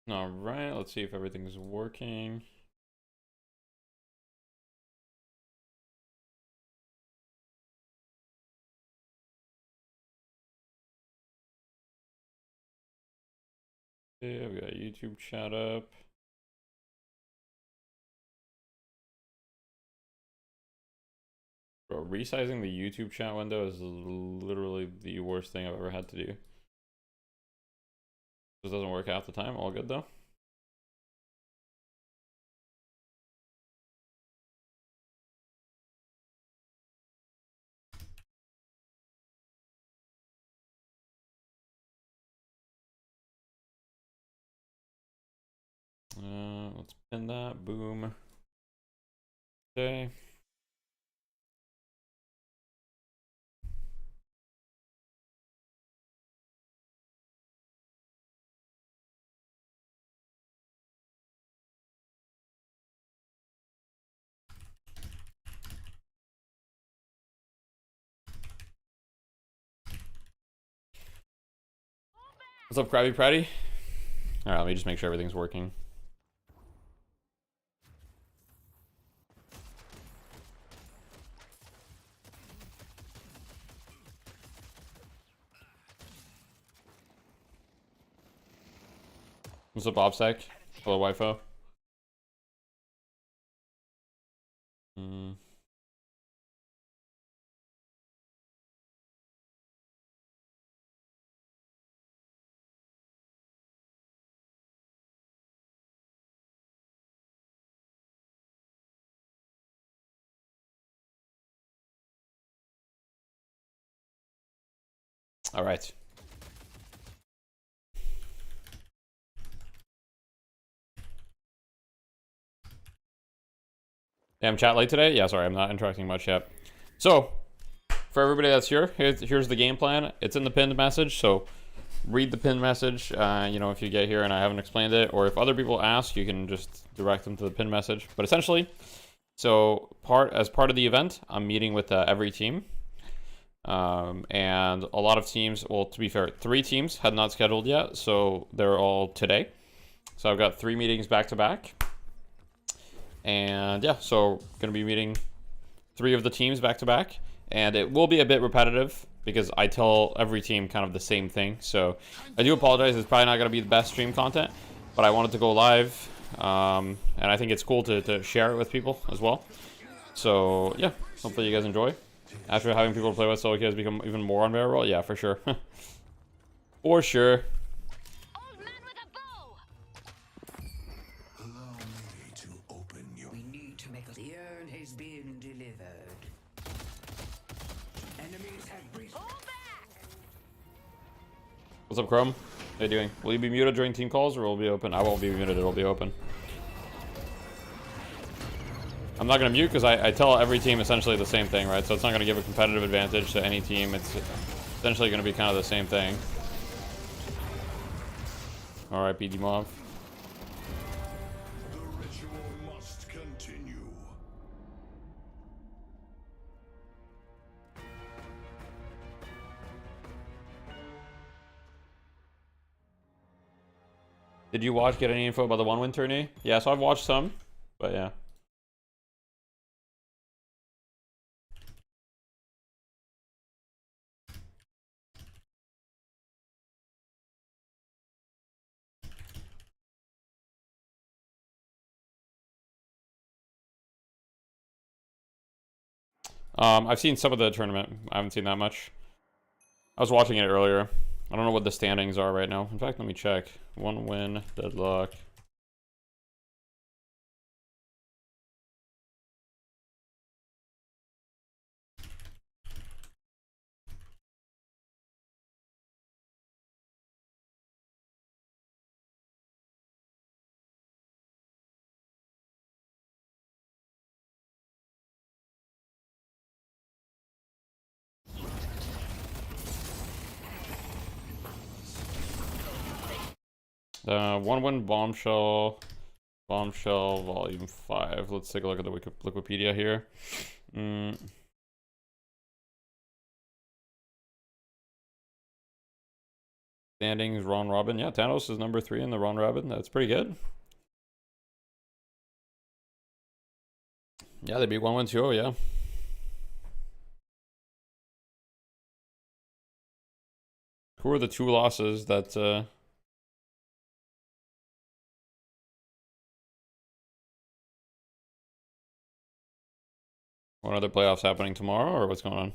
All right, let's see if everything's working. Okay, we got YouTube chat up. Bro, resizing the YouTube chat window is literally the worst thing I've ever had to do. This doesn't work half the time. All good though. Let's pin that. Boom. Okay. What's up, Krabby Patty? All right, let me just make sure everything's working. What's up, ObSec? Hello, Wifo. All right. Damn, chat late today? Yeah, sorry, I'm not interacting much yet. So, for everybody that's here, here's the game plan. It's in the pinned message, so read the pinned message, you know, if you get here and I haven't explained it, or if other people ask, you can just direct them to the pinned message. But essentially, so as part of the event, I'm meeting with every team. And a lot of teams, well, to be fair, 3 teams had not scheduled yet, so they're all today. So I've got 3 meetings back to back. And yeah, so gonna be meeting 3 of the teams back to back, and it will be a bit repetitive because I tell every team kind of the same thing. So I do apologize. It's probably not gonna be the best stream content, but I wanted to go live, and I think it's cool to share it with people as well. So yeah, hopefully you guys enjoy. After having people to play with, so you guys become even more unbearable. Yeah, for sure. For sure. What's up, Chrome? How you doing? Will you be muted during team calls, or will it be open? I won't be muted, it'll be open. I'm not going to mute because I tell every team essentially the same thing, right? So it's not going to give a competitive advantage to any team. It's essentially going to be kind of the same thing. Alright, PD Mov. The ritual must continue. Did you get any info about the 1-win tourney? Yeah, so I've watched some, but yeah. I've seen some of the tournament. I haven't seen that much. I was watching it earlier. I don't know what the standings are right now. In fact, let me check. 1 win, deadlock. One win bombshell. Bombshell volume 5. Let's take a look at the Wikipedia here. Standings, Ron Robin. Yeah, Thanos is number 3 in the Ron Robin. That's pretty good. Yeah, they beat 1-1-2-0, yeah. Who are the 2 losses that what other playoffs happening tomorrow, or what's going on?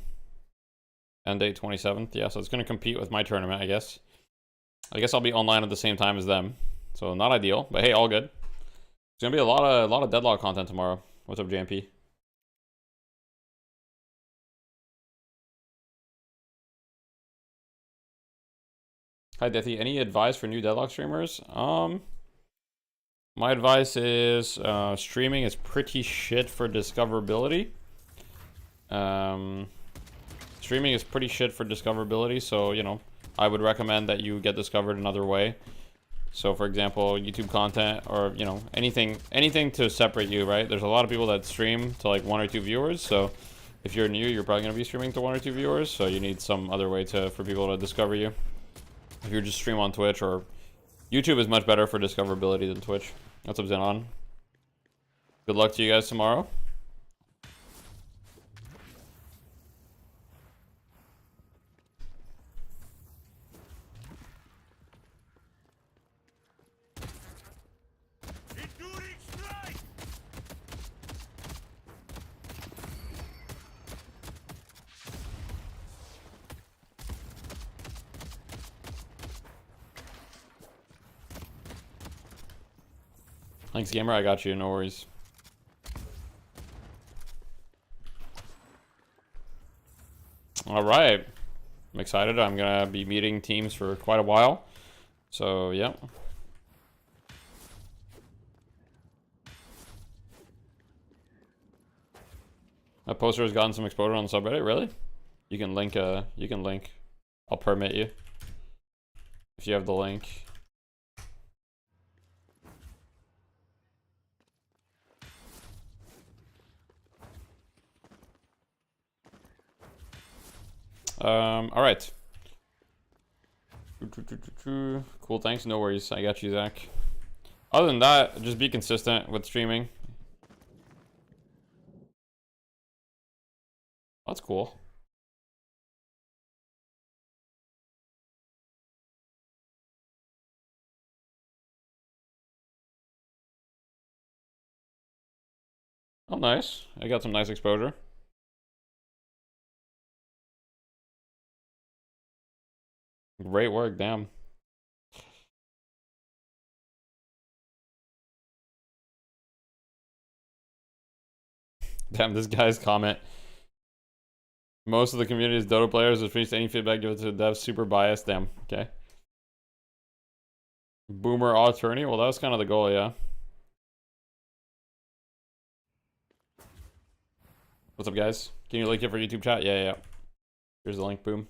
End date 27th. Yeah, so it's gonna compete with my tournament, I guess. I guess I'll be online at the same time as them. So not ideal, but hey, all good. It's gonna be a lot of deadlock content tomorrow. What's up, JMP? Hi, Deathy. Any advice for new deadlock streamers? My advice is streaming is pretty shit for discoverability. Streaming is pretty shit for discoverability, so you know, I would recommend that you get discovered another way. So for example, YouTube content, or you know, anything to separate you, right? There's a lot of people that stream to like 1 or 2 viewers, so if you're new, you're probably gonna be streaming to 1 or 2 viewers, so you need some other way for people to discover you. If you're just stream on Twitch, or YouTube is much better for discoverability than Twitch. What's up, Xenon? Good luck to you guys tomorrow. Thanks, gamer. I got you. No worries. All right. I'm excited. I'm gonna be meeting teams for quite a while. So, yeah. That poster has gotten some exposure on the subreddit. Really? You can link. I'll permit you if you have the link. All right. Cool, thanks. No worries. I got you, Zach. Other than that, just be consistent with streaming. That's cool. Oh, nice. I got some nice exposure. Great work, damn. Damn, this guy's comment. Most of the community's Dota players have reached any feedback given to the devs super biased. Damn, okay. Boomer attorney? Well, that was kind of the goal, yeah. What's up, guys? Can you link it for YouTube chat? Yeah, yeah. Here's the link, boom.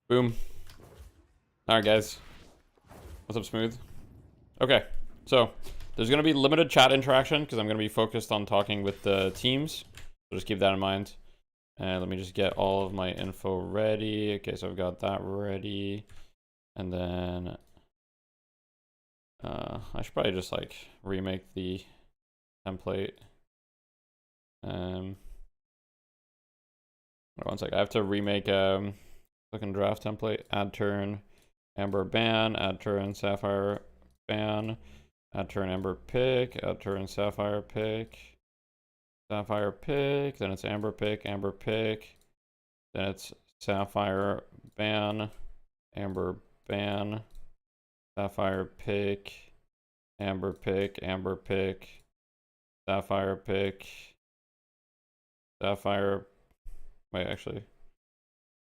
Boom. Alright, guys. What's up, Smooth? Okay, so there's going to be limited chat interaction because I'm going to be focused on talking with the teams. So just keep that in mind. And let me just get all of my info ready. Okay, so I've got that ready. And then I should probably just like remake the template. One sec. I have to remake fucking draft template. Add turn, Amber ban. Add turn, Sapphire ban. Add turn, Amber pick. Add turn, Sapphire pick. Sapphire pick. Then it's Amber pick. Amber pick. Then it's Sapphire ban. Amber ban. Sapphire pick. Amber pick. Amber pick. Sapphire pick. Sapphire. Wait, actually.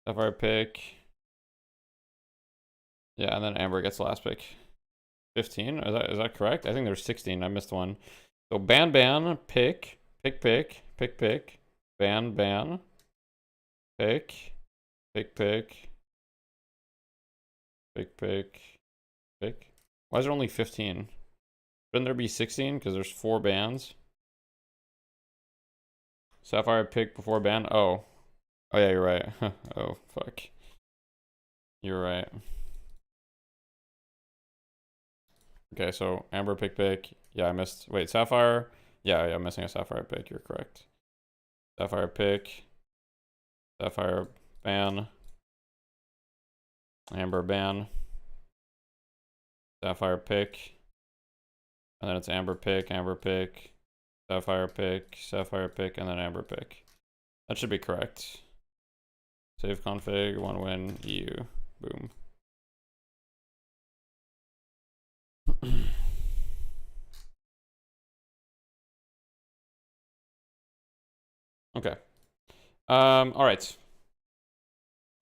Sapphire pick. Yeah, and then Amber gets the last pick. 15? Is that correct? I think there's 16. I missed one. So ban, ban, pick, pick, pick, pick, pick, ban, ban, pick, pick, pick, pick, pick, pick. Why is there only 15? Shouldn't there be 16? Because there's 4 bans. Sapphire pick before ban. Oh. Oh yeah, you're right. Oh, fuck. You're right. Okay, so Amber pick. Yeah, I missed. Wait, Sapphire. Yeah, I'm missing a Sapphire pick. You're correct. Sapphire pick. Sapphire ban. Amber ban. Sapphire pick. And then it's Amber pick, Sapphire pick, and then Amber pick. That should be correct. Save config, 1 win, EU. Boom. Okay. All right.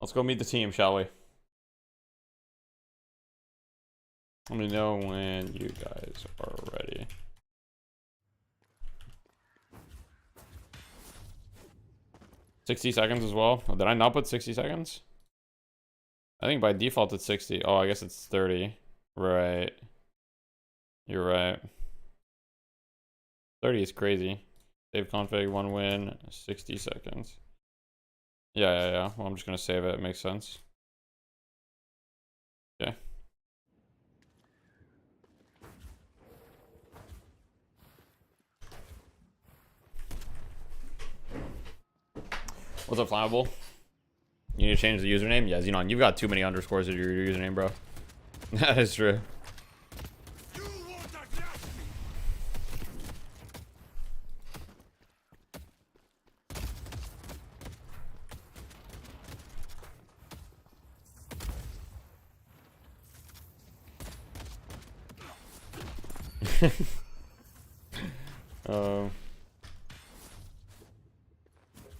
Let's go meet the team, shall we? Let me know when you guys are ready. $60 as well. Oh, did I not put 60 seconds? I think by default it's 60. Oh, I guess it's 30. Right. You're right. 30 is crazy. Save config, 1 win, 60 seconds. Yeah. Well, I'm just gonna save it. It makes sense. Okay. What's up, Flammable? You need to change the username? Yeah, Xenon, you've got too many underscores in your username, bro. That is true.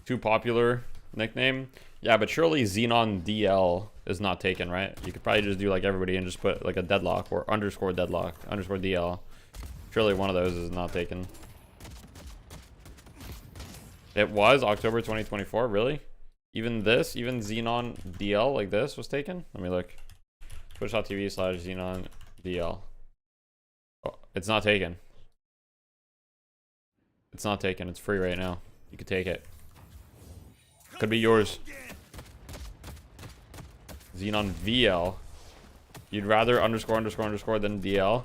Too popular nickname. Yeah, but surely Xenon DL is not taken, right? You could probably just do like everybody and just put like a deadlock or underscore deadlock, underscore DL. Surely one of those is not taken. It was October 2024, really? Even this, even Xenon DL like this was taken? Let me look. Twitch.tv/Xenon DL. Oh, it's not taken. It's not taken. It's free right now. You could take it. Could be yours. Xenon VL. You'd rather underscore than DL.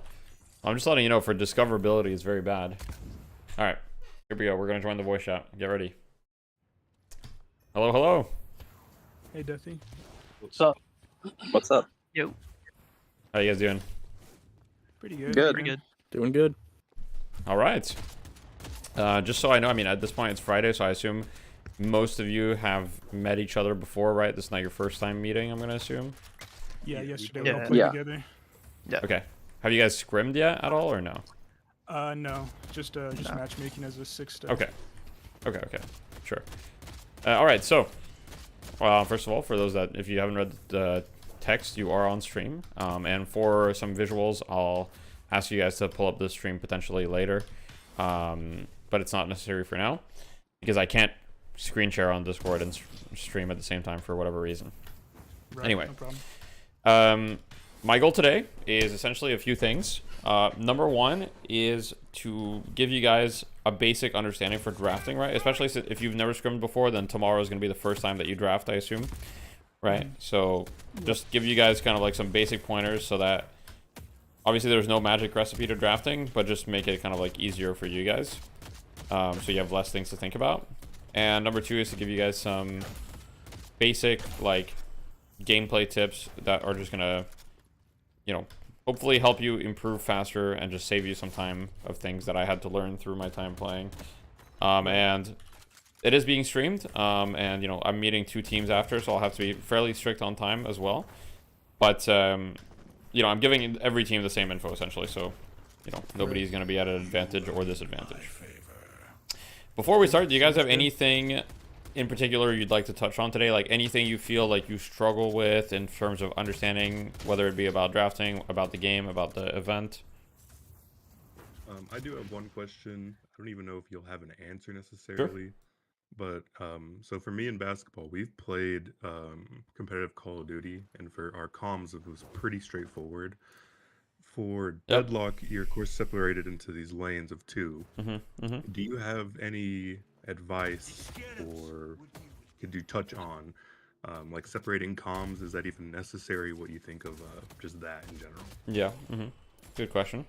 I'm just letting you know, for discoverability, it's very bad. Alright. Here we go. We're going to join the voice chat. Get ready. Hello. Hey, Duffy. What's up? What's up? Yo. How you guys doing? Pretty good. Good. Pretty good. Doing good. Alright. Just so I know, I mean, at this point, it's Friday, so I assume most of you have met each other before, right? This is not your first time meeting, I'm going to assume. Yeah, yesterday we Yeah. all played Yeah. together. Okay. Have you guys scrimmed yet at all, or no? No, just No. matchmaking as a 6-star. Okay. Sure. Alright, so first of all, for those that, if you haven't read the text, you are on stream, and for some visuals, I'll ask you guys to pull up the stream potentially later, but it's not necessary for now because I can't screen share on Discord and stream at the same time for whatever reason. Right, Anyway. no problem. My goal today is essentially a few things. Number one is to give you guys a basic understanding for drafting, right? Especially if you've never scrimmed before, then tomorrow is going to be the first time that you draft, I assume. Right? So just give you guys kind of like some basic pointers so that obviously there's no magic recipe to drafting, but just make it kind of like easier for you guys. So you have less things to think about. And number two is to give you guys some basic like gameplay tips that are just gonna, you know, hopefully help you improve faster and just save you some time of things that I had to learn through my time playing. And it is being streamed, and you know, I'm meeting 2 teams after, so I'll have to be fairly strict on time as well. But you know, I'm giving every team the same info essentially, so you know, nobody's gonna be at an advantage or disadvantage. Before we start, do you guys have anything in particular you'd like to touch on today? Like anything you feel like you struggle with in terms of understanding, whether it be about drafting, about the game, about the event? I do have one question. I don't even know if you'll have an answer necessarily. But so for me in basketball, we've played competitive Call of Duty, and for our comms, it was pretty straightforward. For Yep. deadlock, you're of course separated into these lanes of 2. Do you have any advice, or could you touch on Like separating comms, is that even necessary? What do you think of just that in general? Yeah. Good question.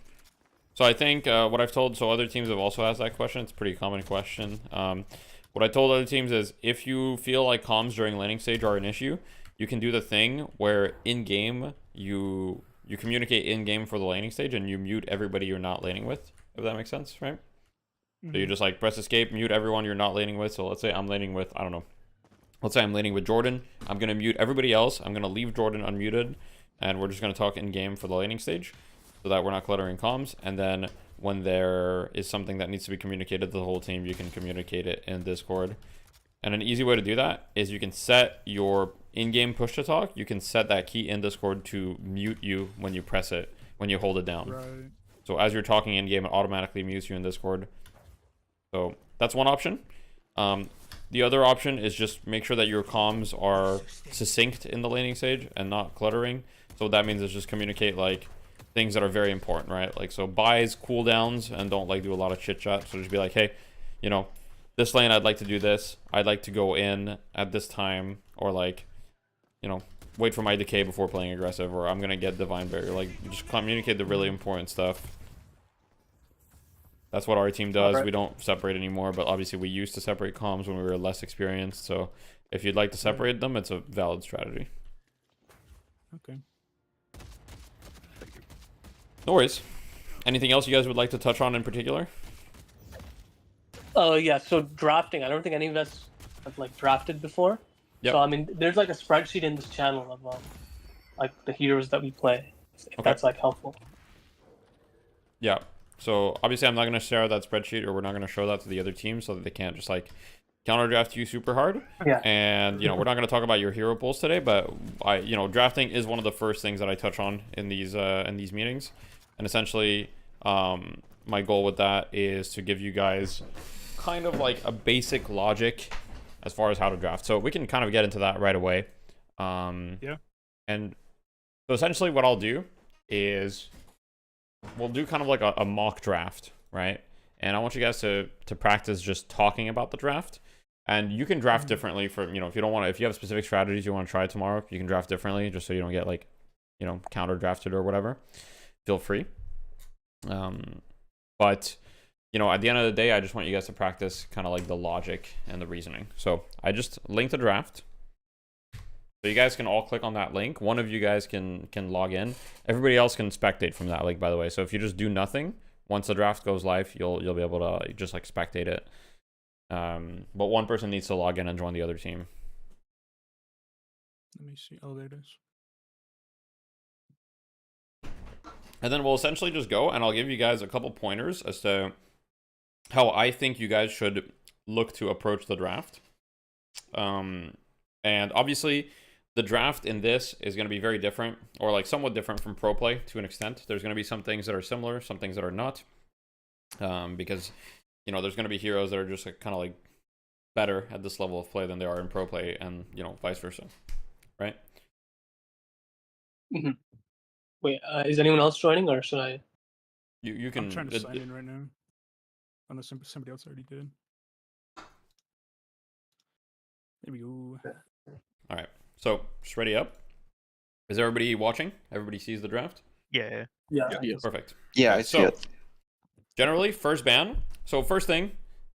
So I think what I've told, so other teams have also asked that question. It's a pretty common question. What I told other teams is if you feel like comms during laning stage are an issue, you can do the thing where in game you communicate in game for the laning stage and you mute everybody you're not laning with. If that makes sense, right? So you just like press escape, mute everyone you're not laning with. So let's say I'm laning with, I don't know. Let's say I'm laning with Jordan. I'm gonna mute everybody else. I'm gonna leave Jordan unmuted, and we're just gonna talk in game for the laning stage, so that we're not cluttering comms. And then when there is something that needs to be communicated to the whole team, you can communicate it in Discord. And an easy way to do that is you can set your in-game push to talk. You can set that key in Discord to mute you when you press it, when you hold it down. Right. So as you're talking in game, it automatically mutes you in Discord. So that's one option. The other option is just make sure that your comms are succinct in the laning stage and not cluttering. So what that means is just communicate like things that are very important, right? Like, so buys, cooldowns, and don't like do a lot of chit chat. So just be like, hey, you know, this lane I'd like to do this. I'd like to go in at this time, or like, you know, wait for my decay before playing aggressive, or I'm gonna get divine barrier. Like, just communicate the really important stuff. That's what our team does. We don't separate anymore, but obviously we used to separate comms when we were less experienced. So if you'd like to separate them, it's a valid strategy. Okay. No worries. Anything else you guys would like to touch on in particular? Oh yeah, so drafting. I don't think any of us have like drafted before. Yep. So I mean, there's like a spreadsheet in this channel of like the heroes that we play. If that's like helpful. Yeah. So obviously I'm not going to share that spreadsheet, or we're not going to show that to the other team so that they can't just like counter draft you super hard. Yeah. And you know, we're not going to talk about your hero pools today, but drafting is one of the first things that I touch on in these meetings. And essentially, my goal with that is to give you guys kind of like a basic logic as far as how to draft. So we can kind of get into that right away. Yeah. And so essentially what I'll do is we'll do kind of like a mock draft, right? And I want you guys to practice just talking about the draft. And you can draft differently for, you know, if you don't want to, if you have specific strategies you want to try tomorrow, you can draft differently just so you don't get like, you know, counter drafted or whatever. Feel free. But, you know, at the end of the day, I just want you guys to practice kind of like the logic and the reasoning. So I just linked the draft. So you guys can all click on that link. One of you guys can log in. Everybody else can spectate from that link, by the way. So if you just do nothing, once the draft goes live, you'll be able to just like spectate it. But one person needs to log in and join the other team. Let me see. Oh, there it is. And then we'll essentially just go, and I'll give you guys a couple pointers as to how I think you guys should look to approach the draft. And obviously, the draft in this is going to be very different, or like somewhat different from pro play to an extent. There's going to be some things that are similar, some things that are not. Because, you know, there's going to be heroes that are just like, kind of like better at this level of play than they are in pro play, and, you know, vice versa. Right? Mm-hmm. Wait, is anyone else joining, or should I? You can. I'm trying to sign in right now. Unless somebody else already did. There we go. All right. So, just ready up. Is everybody watching? Everybody sees the draft? Yeah. Yeah. Perfect. Yeah, Okay, I see so, it. Generally, first ban. So first thing,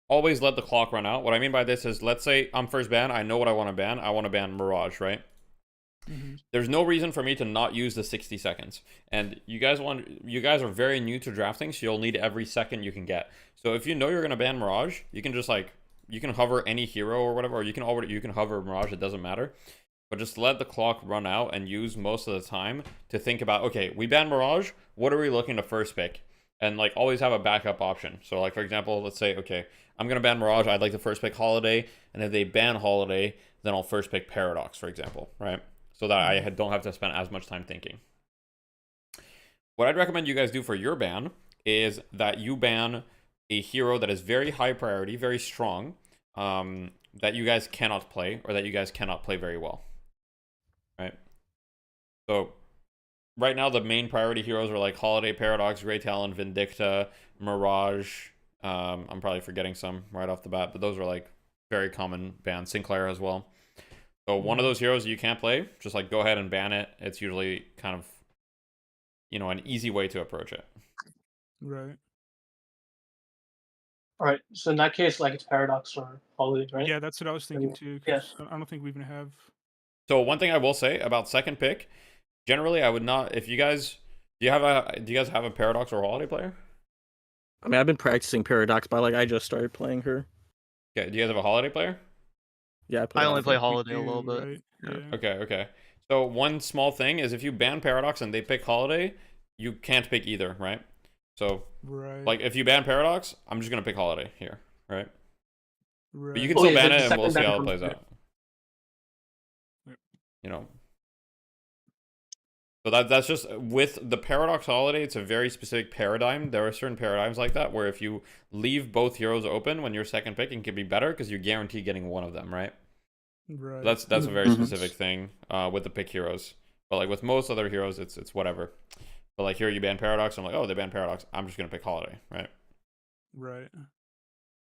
always let the clock run out. What I mean by this is, let's say I'm first ban. I know what I want to ban. I want to ban Mirage, right? There's no reason for me to not use the 60 seconds. And you guys are very new to drafting, so you'll need every second you can get. So if you know you're gonna ban Mirage, you can just like, you can hover any hero or whatever, or you can hover Mirage, it doesn't matter. But just let the clock run out and use most of the time to think about, okay, we ban Mirage, what are we looking to first pick? And like always have a backup option. So like, for example, let's say, okay, I'm gonna ban Mirage, I'd like to first pick Holiday, and if they ban Holiday, then I'll first pick Paradox, for example, right? So that I don't have to spend as much time thinking. What I'd recommend you guys do for your ban is that you ban a hero that is very high priority, very strong, that you guys cannot play, or that you guys cannot play very well, right? So right now, the main priority heroes are like Holiday, Paradox, Grey Talon, Vindicta, Mirage. I'm probably forgetting some right off the bat, but those are like very common bans. Sinclair as well. So one of those heroes you can't play, just like go ahead and ban it. It's usually kind of, you know, an easy way to approach it. Right. All right. So in that case, like it's Paradox or Holiday, right? Yeah, that's what I was thinking too. Yeah. Because I don't think we even have. So one thing I will say about second pick, generally I would not. If you guys do you guys have a Paradox or Holiday player? I mean, I've been practicing Paradox, but like I just started playing her. Okay. Do you guys have a Holiday player? Yeah, I only play Holiday. Holiday a little bit. Right? Yeah. Yeah. Okay. So one small thing is if you ban Paradox and they pick Holiday, you can't pick either, right? So Right. like if you ban Paradox, I'm just gonna pick Holiday here, right? Right. But you can Oh, still yeah, ban the it and we'll second see how it ban plays comes out. Yep. You know. So that's just with the Paradox Holiday, it's a very specific paradigm. There are certain paradigms like that where if you leave both heroes open when you're second pick, it can be better because you guarantee getting one of them, right? Right. That's a very Mhm. specific thing with the pick heroes. But like with most other heroes, it's whatever. But like here you ban Paradox, I'm like, oh, they ban Paradox. I'm just gonna pick Holiday, right? Right.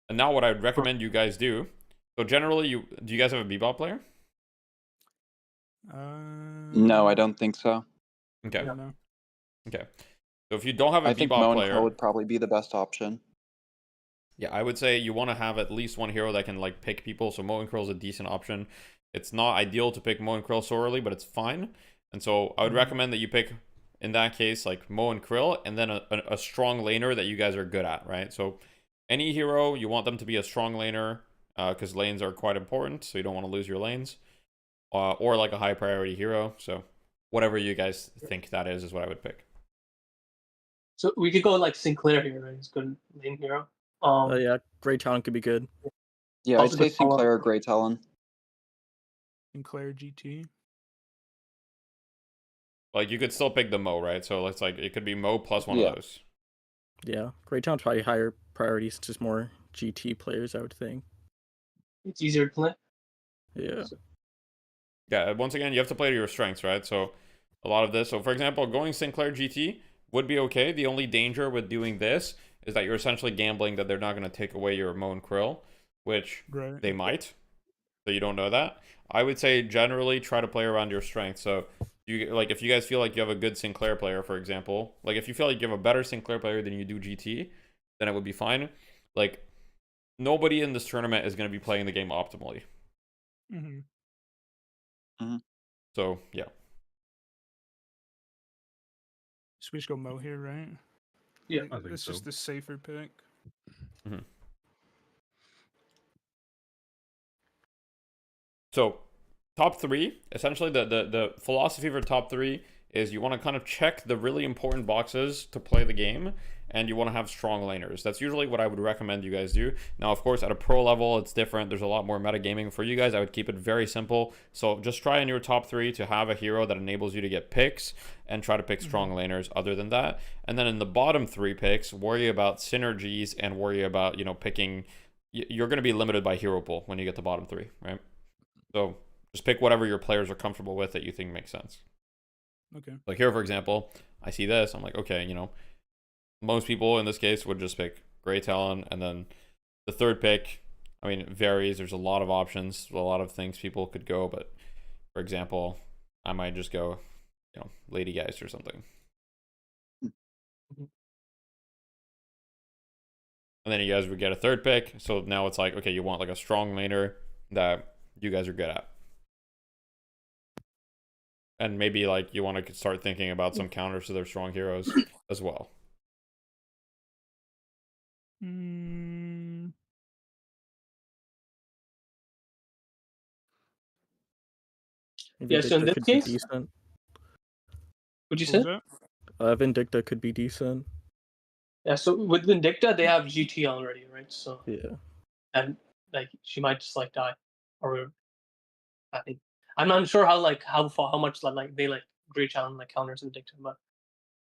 And now what I'd recommend you guys do. So generally, do you guys have a Bebop player? No, I don't think so. Okay. No. Okay. So if you don't have a I think Bebop Mo and player, Crow would probably be the best option. yeah, I would say you want to have at least one hero that can like pick people. So Mo and Krill is a decent option. It's not ideal to pick Mo and Krill so early, but it's fine. And so I would recommend that you pick, in that case, like Mo and Krill, and then a strong laner that you guys are good at, right? So any hero, you want them to be a strong laner because lanes are quite important. So you don't want to lose your lanes. Or like a high priority hero. So whatever you guys think that is what I would pick. So we could go like Sinclair here, right? He's good lane hero. Yeah, Great Talon could be good. Yeah, I'd Also say good follow-up. Sinclair or Grey Talon. Sinclair GT. Like you could still pick the Mo, right? So it's like it could be Mo plus one Yeah. of those. Yeah, Great Talon's probably higher priority since there's more GT players, I would think. It's easier to play. Yeah. Yeah, once again, you have to play to your strengths, right? So a lot of this. So for example, going Sinclair GT would be okay. The only danger with doing this is that you're essentially gambling that they're not going to take away your Mo and Krill, which Right. they might. So you don't know that. I would say generally try to play around your strengths. So you like if you guys feel like you have a good Sinclair player, for example, like if you feel like you have a better Sinclair player than you do GT, then it would be fine. Like nobody in this tournament is going to be playing the game optimally. Mm-hmm. So yeah. So we just go Mo here, right? Yeah. I think It's so. just the safer pick. So top three, essentially the philosophy for top three is you want to kind of check the really important boxes to play the game, and you want to have strong laners. That's usually what I would recommend you guys do. Now, of course, at a pro level, it's different. There's a lot more metagaming for you guys. I would keep it very simple. So just try in your top three to have a hero that enables you to get picks and try to pick strong laners other than that. And then in the bottom three picks, worry about synergies and worry about, you know, picking. You're going to be limited by hero pool when you get the bottom three, right? So just pick whatever your players are comfortable with that you think makes sense. Okay. Like here, for example, I see this. I'm like, okay, you know, most people in this case would just pick Grey Talon, and then the third pick, I mean, it varies. There's a lot of options, a lot of things people could go. But for example, I might just go, you know, Lady Geist or something. And then you guys would get a third pick. So now it's like, okay, you want like a strong laner that you guys are good at. And maybe like you want to start thinking about some counters to their strong heroes as well. Yeah, so in this could case- be decent. Would you What say? was that? Vindicta could be decent. Yeah. So with Vindicta, they have GT already, right? So Yeah. and like she might just like die, or I think I'm not sure how much like they like Grey Talon like counters Vindicta, but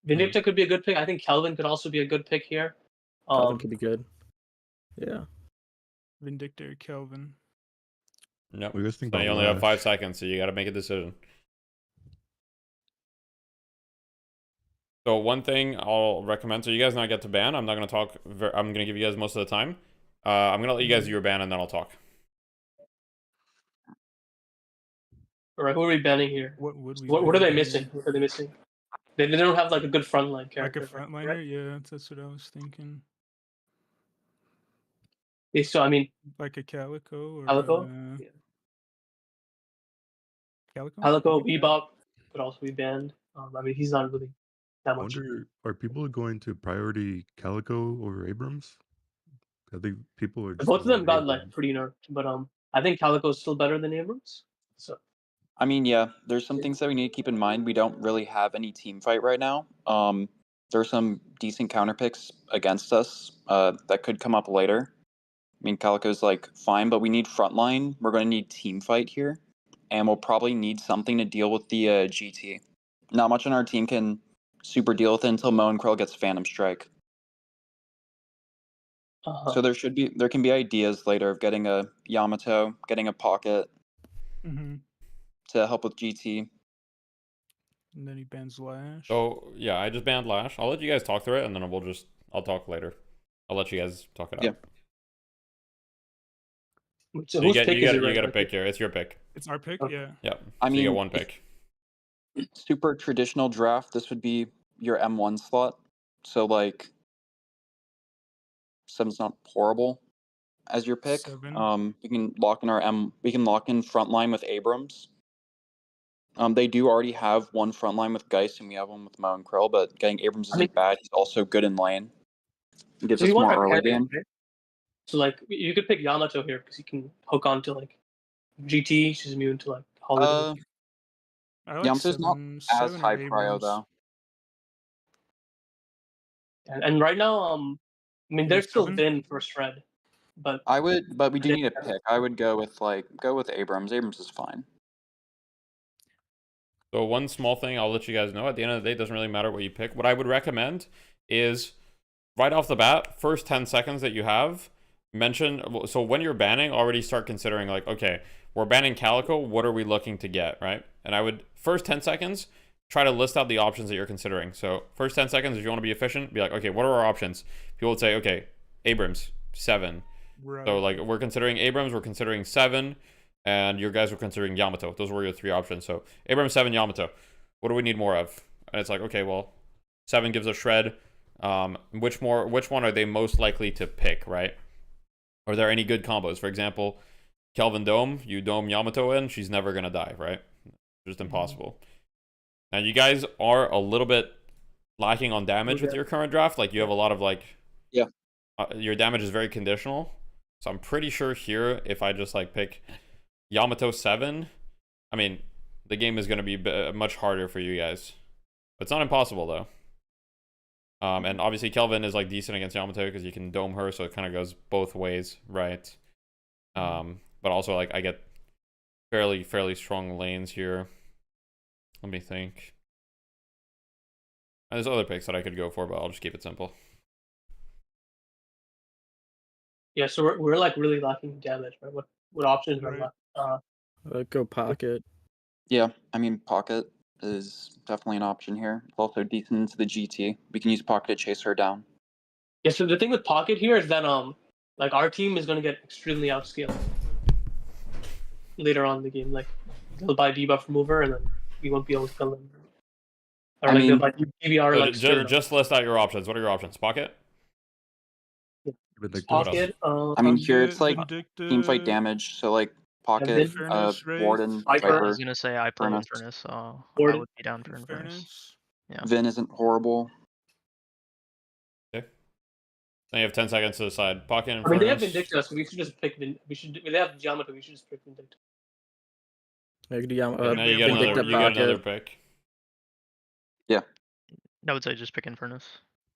Vindicta could be a good pick. I think Kelvin could also be a good pick here. Calvin could be good. Yeah. Vindictor, Kelvin. Nope. What do you guys think So about you only have 5 Lash? seconds, so you got to make a decision. So one thing I'll recommend, so you guys not get to ban. I'm not going to talk. I'm going to give you guys most of the time. I'm going to let you guys do your ban, and then I'll talk. Or who are we banning here? What would we? What are they ban missing? here? What are they missing? They don't have like a good frontline Like character. a frontliner? Yeah, that's what I was thinking. Yeah, so I mean, Like a Calico or Calico. a Calico. Calico, Okay. Bebop could also be banned. I mean, he's not really that I much. wonder, are people going to priority Calico over Abrams? I think people are just Both of them got Abrams. like pretty nerfed, but I think Calico is still better than Abrams. So I mean, yeah, there's some things that we need to keep in mind. We don't really have any team fight right now. There's some decent counter picks against us that could come up later. I mean, Calico's like fine, but we need frontline. We're going to need team fight here, and we'll probably need something to deal with the GT. Not much on our team can super deal with it until Mo and Krill gets Phantom Strike. So there can be ideas later of getting a Yamato, getting a Pocket Mm-hmm. to help with GT. And then he bans Lash. So yeah, I just banned Lash. I'll let you guys talk through it, and then I'll talk later. I'll let you guys talk it out. Yeah. So So whose you pick is it? get a right? pick here. It's your pick. It's our pick. Okay. Yeah. Yep. I So you mean, get one pick. super traditional draft, this would be your M1 slot. So like, 7's not horrible as your pick. 7. We can lock in we can lock in frontline with Abrams. They do already have one frontline with Geist, and we have one with Mo and Krill, but getting Abrams isn't bad. He's also good in lane. He gives So us you want more our early carry, game. right? So like you could pick Yamato here because he can hook on to like GT. She's immune to like holiday. I like Yamato's not 7. as 7 or high prio Abrams. though. And right now, I mean, Yeah, there's still 7? Vin for Shred, but But we do need a pick. I would go with Abrams. Abrams is fine. So one small thing I'll let you guys know, at the end of the day, it doesn't really matter what you pick. What I would recommend is right off the bat, first 10 seconds that you have, so when you're banning, already start considering like, okay, we're banning Calico, what are we looking to get, right? And I would, first 10 seconds, try to list out the options that you're considering. So first 10 seconds, if you want to be efficient, be like, okay, what are our options? People would say, okay, Abrams, 7. Right. So like we're considering Abrams, we're considering 7, and your guys were considering Yamato. Those were your 3 options. So Abrams, 7, Yamato. What do we need more of? And it's like, okay, well, 7 gives us Shred. Which one are they most likely to pick, right? Are there any good combos? For example, Kelvin Dome, you dome Yamato in, she's never gonna die, right? Just impossible. And you guys are a little bit lacking on damage with your current draft. Like you have a lot of like, your damage is very conditional. So I'm pretty sure here, if I just like pick Yamato 7, I mean, the game is gonna be much harder for you guys. It's not impossible though. And obviously Kelvin is like decent against Yamato because you can dome her, so it kind of goes both ways, right? But also like I get fairly strong lanes here. Let me think. And there's other picks that I could go for, but I'll just keep it simple. yeah, so we're like really lacking damage, right? What options are left? Go Pocket. Yeah, I mean, Pocket is definitely an option here. It's also decent into the GT. We can use Pocket to chase her down. Yeah, so the thing with Pocket here is that like our team is gonna get extremely outscaled later on in the game. Like they'll buy debuff remover and then we won't be able to kill them. Or I like mean, they'll buy DVR So like just list out your options. What are your options? Pocket? Pocket. I mean, here it's like Vindictive, team fight damage. So like Pocket, Furnace, Wraith, Warden, Viper. I Viper. was gonna say I play Furnace. Furnace, so I Warden. would be down for Furnace. Furnace. Yeah. Vin isn't horrible. Okay. Then you have 10 seconds to decide. Pocket and I mean, they have Furnace. Vindicta, so we should just pick they have Yamato, we should just pick Vindicta. Now you Now you get Vindicta another Pocket. pick. I would say just pick Infernus.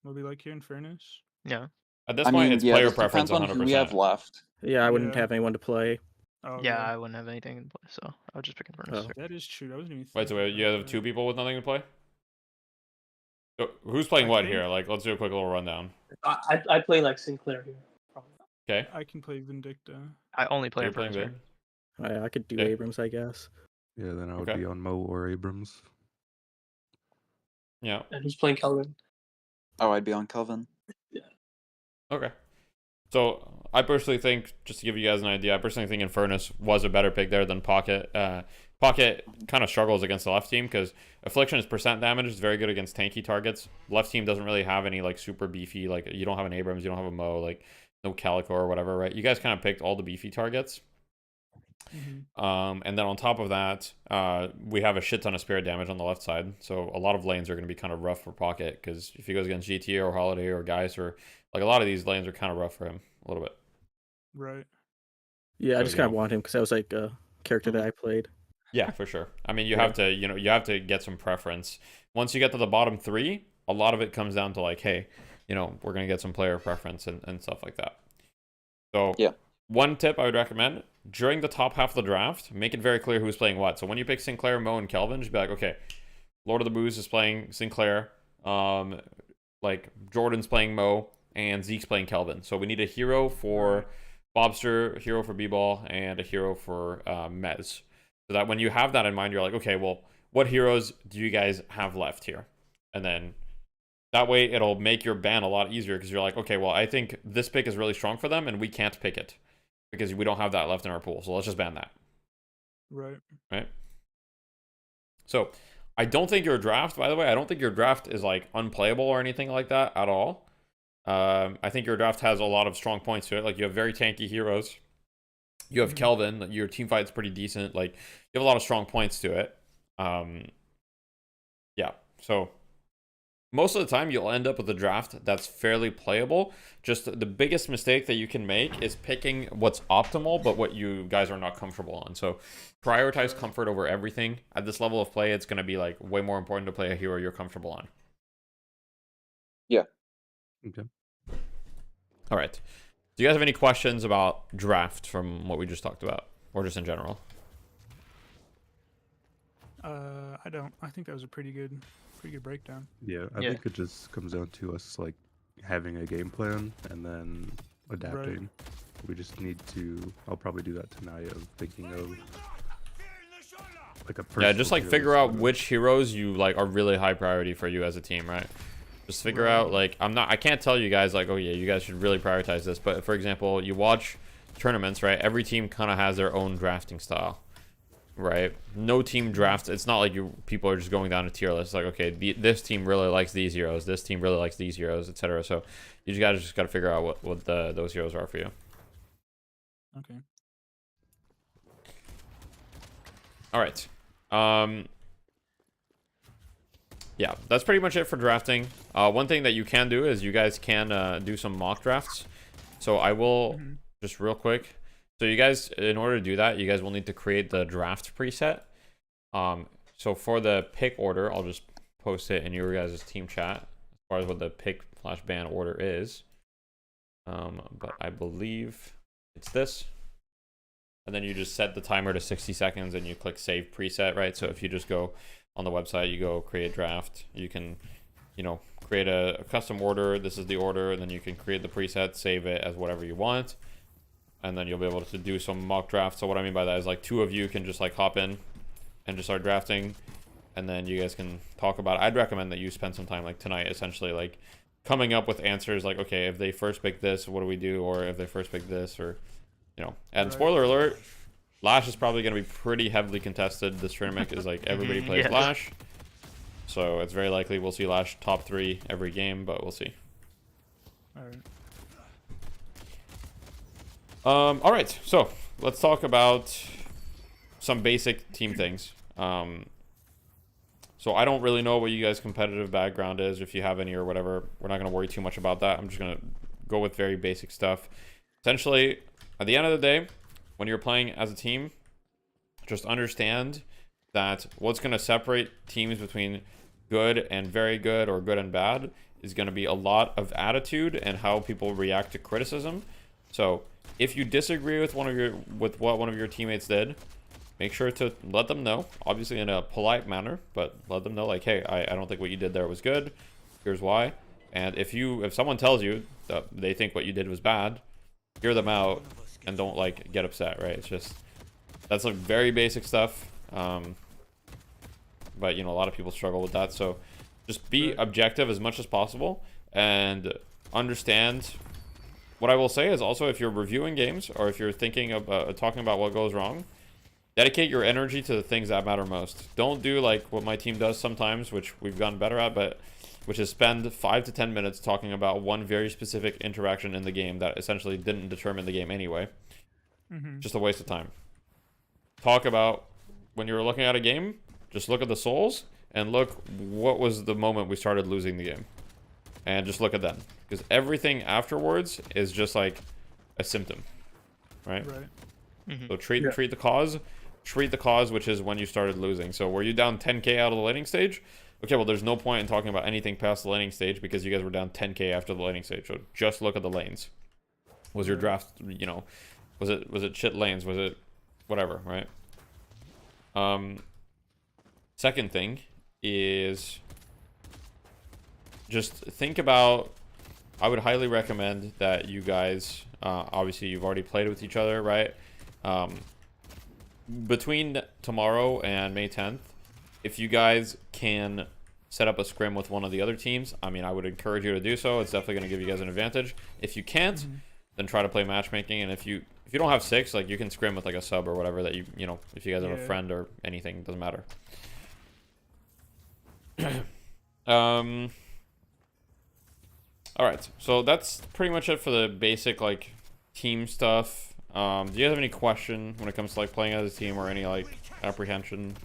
What we like here in Furnace. Yeah. At this I point, mean, it's yeah, player this preference depends on who we have 100%. left. Yeah, I wouldn't Yeah. have anyone to play. Oh, Yeah, I wouldn't have anything in play, so I would just pick Infernus. Oh. That is true. I wasn't even. Wait, so thinking you about have that. 2 people with nothing to play? So who's playing I what think- here? Like, let's do a quick little rundown. I play like Sinclair here. Probably. Okay. I can play Vindicta. I only play You're playing Infernus. Vin. Here. I could do Okay. Abrams, I guess. Yeah, then I would Okay. be on Mo or Abrams. Yeah. And who's playing Kelvin? Oh, I'd be on Kelvin. Okay. So I personally think, just to give you guys an idea, I personally think Infernus was a better pick there than Pocket. Pocket kind of struggles against the left team because Affliction is percent damage. It's very good against tanky targets. Left team doesn't really have any like super beefy, like you don't have an Abrams, you don't have a Mo, like no Calico or whatever, right? You guys kind of picked all the beefy targets. And then on top of that, we have a shit ton of spirit damage on the left side. So a lot of lanes are going to be kind of rough for Pocket because if he goes against GT or Holiday or Geist or like a lot of these lanes are kind of rough for him a little bit. Right. Yeah, I So, just you kind of know. want him because that was like a character that I played. Yeah, for sure. I mean, you Yeah. have to, you have to get some preference. Once you get to the bottom 3, a lot of it comes down to like, hey, we're going to get some player preference and stuff like that. So Yeah. One tip I would recommend, during the top half of the draft, make it very clear who's playing what. So when you pick Sinclair, Mo, and Kelvin, just be like, okay, Lord of the Booze is playing Sinclair, like Jordan's playing Mo, and Zeke's playing Kelvin. So we need a hero for Bobster, a hero for B-Ball, and a hero for Mez. So that when you have that in mind, you're like, okay, well, what heroes do you guys have left here? And then that way it'll make your ban a lot easier because you're like, okay, well, I think this pick is really strong for them and we can't pick it because we don't have that left in our pool. So let's just ban that. Right. Right? So I don't think your draft, by the way, I don't think your draft is like unplayable or anything like that at all. I think your draft has a lot of strong points to it. Like you have very tanky heroes. You have Kelvin. Your team fight's pretty decent. Like you have a lot of strong points to it. Yeah. So most of the time you'll end up with a draft that's fairly playable. Just the biggest mistake that you can make is picking what's optimal, but what you guys are not comfortable on. So prioritize comfort over everything. At this level of play, it's going to be like way more important to play a hero you're comfortable on. Yeah. Okay. All right. Do you guys have any questions about draft from what we just talked about, or just in general? I don't. I think that was a pretty good breakdown. Yeah, I think it just comes down to us like having a game plan and then adapting. We just need to. I'll probably do that tonight. Of thinking of like a Yeah, just like personal figure hero out which heroes you like are really high priority for you as a team, right? Just figure out like I can't tell you guys like, oh yeah, you guys should really prioritize this. But for example, you watch tournaments, right? Every team kind of has their own drafting style, right? No team drafts. It's not like people are just going down a tier list. It's like, okay, this team really likes these heroes. This team really likes these heroes, etc. So you just got to figure out what those heroes are for you. Okay. All right. Yeah, that's pretty much it for drafting. One thing that you can do is you guys can do some mock drafts. So I will just real quick. So you guys, in order to do that, you guys will need to create the draft preset. So for the pick order, I'll just post it in your guys' team chat as far as what the pick/ban order is. But I believe it's this. And then you just set the timer to 60 seconds and you click save preset, right? So if you just go on the website, you go create draft, you can, create a custom order. This is the order, and then you can create the preset, save it as whatever you want. And then you'll be able to do some mock drafts. So what I mean by that is like 2 of you can just like hop in and just start drafting. And then you guys can talk about it. I'd recommend that you spend some time like tonight, essentially like coming up with answers like, okay, if they first pick this, what do we do? Or if they first pick this, or, and spoiler alert, Lash is probably going to be pretty heavily contested. This tournament is like everybody plays Lash. So it's very likely we'll see Lash top 3 every game, but we'll see. All right, so let's talk about some basic team things. So I don't really know what you guys' competitive background is, if you have any or whatever. We're not going to worry too much about that. I'm just going to go with very basic stuff. Essentially, at the end of the day, when you're playing as a team, just understand that what's going to separate teams between good and very good or good and bad is going to be a lot of attitude and how people react to criticism. So if you disagree with what one of your teammates did, make sure to let them know, obviously in a polite manner, but let them know like, hey, I don't think what you did there was good. Here's why. And if someone tells you that they think what you did was bad, hear them out and don't like get upset, right? It's just, that's like very basic stuff. But a lot of people struggle with that. So just be objective as much as possible and understand. What I will say is also, if you're reviewing games or if you're thinking of talking about what goes wrong, Dedicate your energy to the things that matter most. Don't do like what my team does sometimes, which we've gotten better at, but which is spend 5 to 10 minutes talking about one very specific interaction in the game that essentially didn't determine the game anyway. Just a waste of time. Talk about when you're looking at a game, just look at the souls and look what was the moment we started losing the game. And just look at that. Because everything afterwards is just like a symptom. Right? So treat the cause. Treat the cause, which is when you started losing. So were you down 10k out of the laning stage? Okay, well, there's no point in talking about anything past the laning stage because you guys were down 10k after the laning stage. So just look at the lanes. Was your draft, you know, was it shit lanes? Was it whatever, right? Second thing is just think about, I would highly recommend that you guys, obviously you've already played with each other, right? Between tomorrow and May 10th, if you guys can set up a scrim with one of the other teams, I mean, I would encourage you to do so. It's definitely going to give you guys an advantage. If you can't, then try to play matchmaking. And if you don't have 6, like, you can scrim with like a sub or whatever that you know, if you guys have a friend or anything, doesn't matter. All right, so that's pretty much it for the basic like team stuff. Do you guys have any question when it comes to like playing as a team or any like apprehension?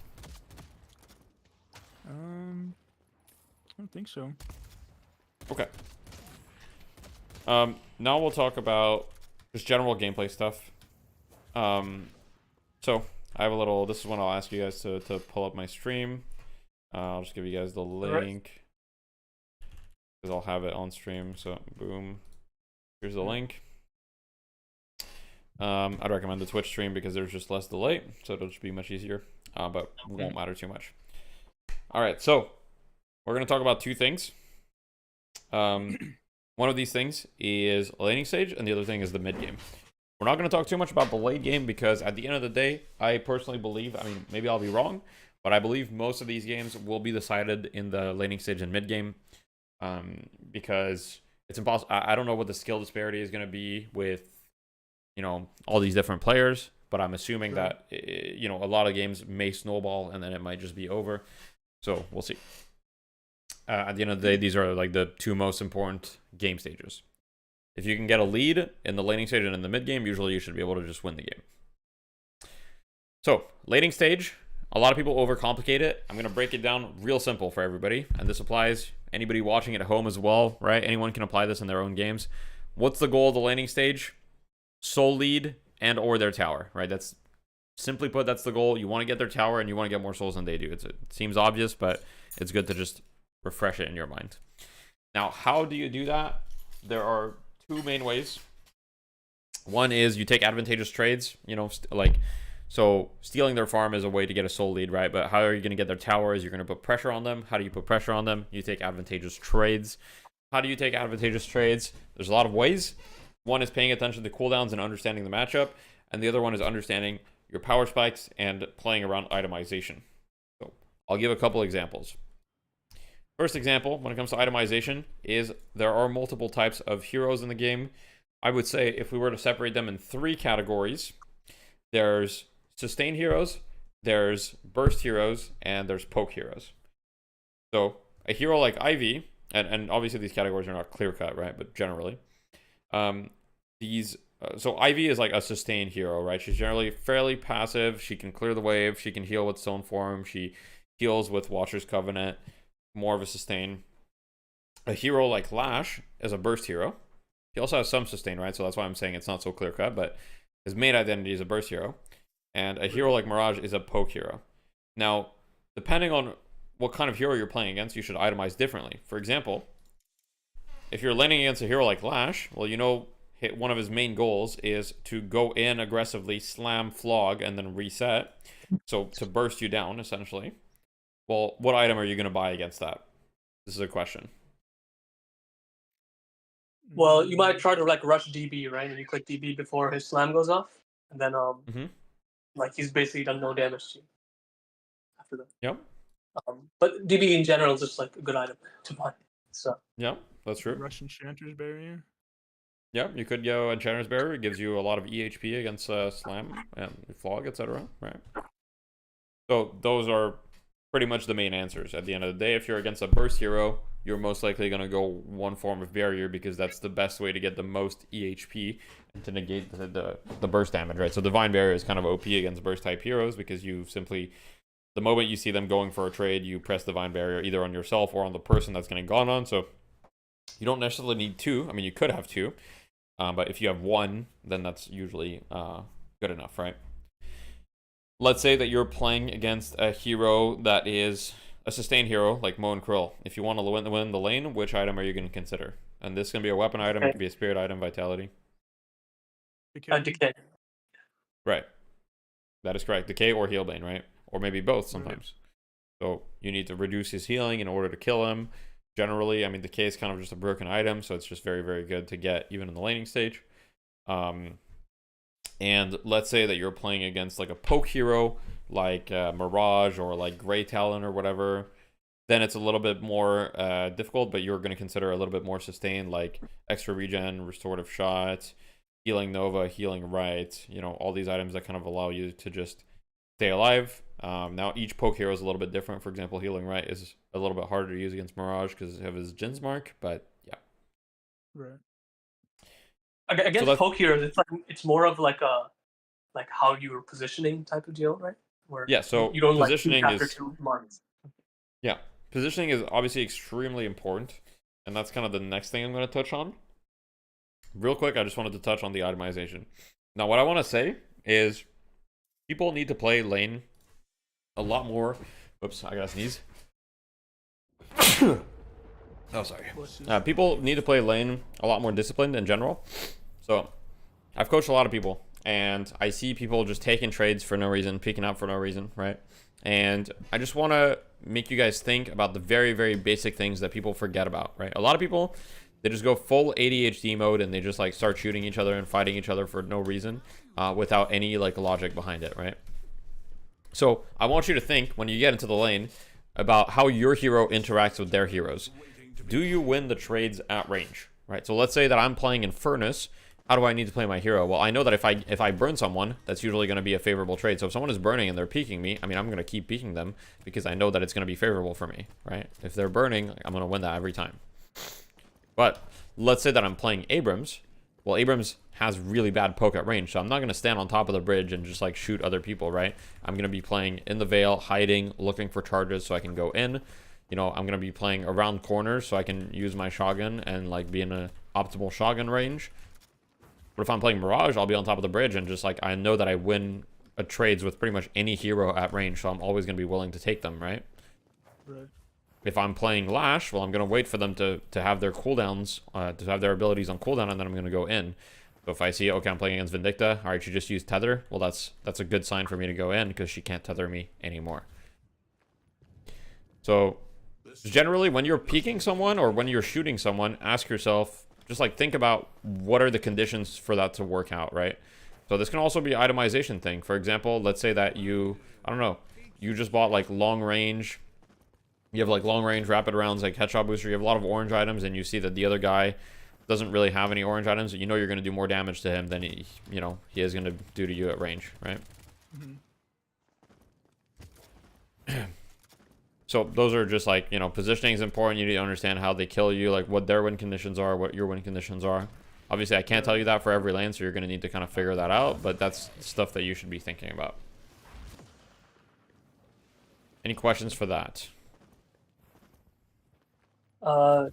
I don't think so. Okay. Now we'll talk about just general gameplay stuff. So I have a little, this is when I'll ask you guys to pull up my stream. I'll just give you guys the link because I'll have it on stream. So boom, here's the link. I'd recommend the Twitch stream because there's just less delay, so it'll just be much easier, but won't matter too much. All right, so we're going to talk about 2 things. One of these things is laning stage, and the other thing is the mid game. We're not going to talk too much about the late game because at the end of the day, I personally believe, I mean, maybe I'll be wrong, but I believe most of these games will be decided in the laning stage and mid game, because it's impossible. I don't know what the skill disparity is going to be with, you know, all these different players, but I'm assuming that, you know, a lot of games may snowball and then it might just be over. So we'll see. At the end of the day, these are like the 2 most important game stages. If you can get a lead in the laning stage and in the mid game, usually you should be able to just win the game. So laning stage, a lot of people overcomplicate it. I'm going to break it down real simple for everybody. And this applies anybody watching at home as well, right? Anyone can apply this in their own games. What's the goal of the laning stage? Soul lead and or their tower, right? That's simply put, that's the goal. You want to get their tower and you want to get more souls than they do. It seems obvious, but it's good to just refresh it in your mind. Now, how do you do that? There are 2 main ways. One is you take advantageous trades, you know, so stealing their farm is a way to get a soul lead, right? But how are you going to get their towers? You're going to put pressure on them. How do you put pressure on them? You take advantageous trades. How do you take advantageous trades? There's a lot of ways. One is paying attention to cooldowns and understanding the matchup, and the other one is understanding your power spikes and playing around itemization. So I'll give a couple examples. First example, when it comes to itemization, is there are multiple types of heroes in the game. I would say if we were to separate them in 3 categories, there's sustain heroes, there's burst heroes, and there's poke heroes. So a hero like Ivy, and obviously these categories are not clear-cut, right? But generally, so Ivy is like a sustain hero, right? She's generally fairly passive. She can clear the wave. She can heal with Stone Form. She heals with Watcher's Covenant. More of a sustain. A hero like Lash is a burst hero. He also has some sustain, right? So that's why I'm saying it's not so clear cut, but his main identity is a burst hero. And a hero like Mirage is a poke hero. Now, depending on what kind of hero you're playing against, you should itemize differently. For example, if you're laning against a hero like Lash, well, you know, one of his main goals is to go in aggressively, slam, flog, and then reset. So to burst you down, essentially. Well, what item are you going to buy against that? This is a question. Well, you might try to like rush DB, right? And you click DB before his slam goes off, and then like he's basically done no damage to you after that. Yep. But DB in general is just like a good item to buy. So yep, that's true. Russian Chanter's barrier. Yeah, you could go Enchanter's Barrier. It gives you a lot of EHP against Slam and Flog, etc. Right? So those are pretty much the main answers. At the end of the day, if you're against a burst hero, you're most likely going to go one form of barrier because that's the best way to get the most EHP and to negate the burst damage, right? So Divine Barrier is kind of OP against burst type heroes because you simply, the moment you see them going for a trade, you press Divine Barrier either on yourself or on the person that's getting gone on. So you don't necessarily need two. I mean, you could have two, but if you have one, then that's usually good enough, right? Let's say that you're playing against a hero that is a sustained hero like Mo and Krill. If you want to win the lane, which item are you going to consider? And this can be a weapon item, it can be a spirit item, vitality. Decay. Right. That is correct. Decay or Healbane, right? Or maybe both sometimes. So you need to reduce his healing in order to kill him. Generally, I mean, Decay is kind of just a broken item, so it's just very, very good to get even in the laning stage. And let's say that you're playing against like a poke hero like Mirage or like Grey Talon or whatever, then it's a little bit more difficult, but you're going to consider a little bit more sustained, like extra regen, restorative shot, healing Nova, healing right, you know, all these items that kind of allow you to just stay alive. Now each poke hero is a little bit different. For example, healing right is a little bit harder to use against Mirage because of his Jin's mark, but yeah. Right. Against So poke heroes, it's more of like a how you were positioning type of deal, right? Where yeah, so you don't positioning like after is 2 marks. yeah, positioning is obviously extremely important, and that's kind of the next thing I'm going to touch on. Real quick, I just wanted to touch on the itemization. Now, what I want to say is people need to play lane a lot more. Whoops, I gotta sneeze. Oh, sorry. People need to play lane a lot more disciplined in general. So, I've coached a lot of people, and I see people just taking trades for no reason, peeking out for no reason, right? And I just want to make you guys think about the very, very basic things that people forget about, right? A lot of people, they just go full ADHD mode and they just like start shooting each other and fighting each other for no reason, without any like logic behind it, right? So I want you to think when you get into the lane about how your hero interacts with their heroes. Do you win the trades at range, right? So let's say that I'm playing in Furnace. How do I need to play my hero? Well, I know that if I burn someone, that's usually going to be a favorable trade. So if someone is burning and they're peeking me, I mean, I'm going to keep peeking them because I know that it's going to be favorable for me, right? If they're burning, I'm going to win that every time. But let's say that I'm playing Abrams. Well, Abrams has really bad poke at range, so I'm not going to stand on top of the bridge and just like shoot other people, right? I'm going to be playing in the Veil, hiding, looking for charges so I can go in. You know, I'm going to be playing around corners so I can use my shotgun and like be in an optimal shotgun range. But if I'm playing Mirage, I'll be on top of the bridge and just like I know that I win trades with pretty much any hero at range, so I'm always going to be willing to take them, right? Right. If I'm playing Lash, well, I'm going to wait for them to have their cooldowns, to have their abilities on cooldown, and then I'm going to go in. So if I see, okay, I'm playing against Vindicta, all right, she just used Tether, well, that's a good sign for me to go in because she can't tether me anymore. So generally, when you're peeking someone or when you're shooting someone, ask yourself, just like think about what are the conditions for that to work out, right? So this can also be an itemization thing. For example, let's say that you, I don't know, you just bought like long range. You have like long range rapid rounds like headshot booster. You have a lot of orange items, and you see that the other guy doesn't really have any orange items. You know you're going to do more damage to him than he is going to do to you at range, right? Mm-hmm. So those are just like, positioning is important. You need to understand how they kill you, like what their win conditions are, what your win conditions are. Obviously, I can't tell you that for every lane, so you're going to need to kind of figure that out, but that's stuff that you should be thinking about. Any questions for that? No.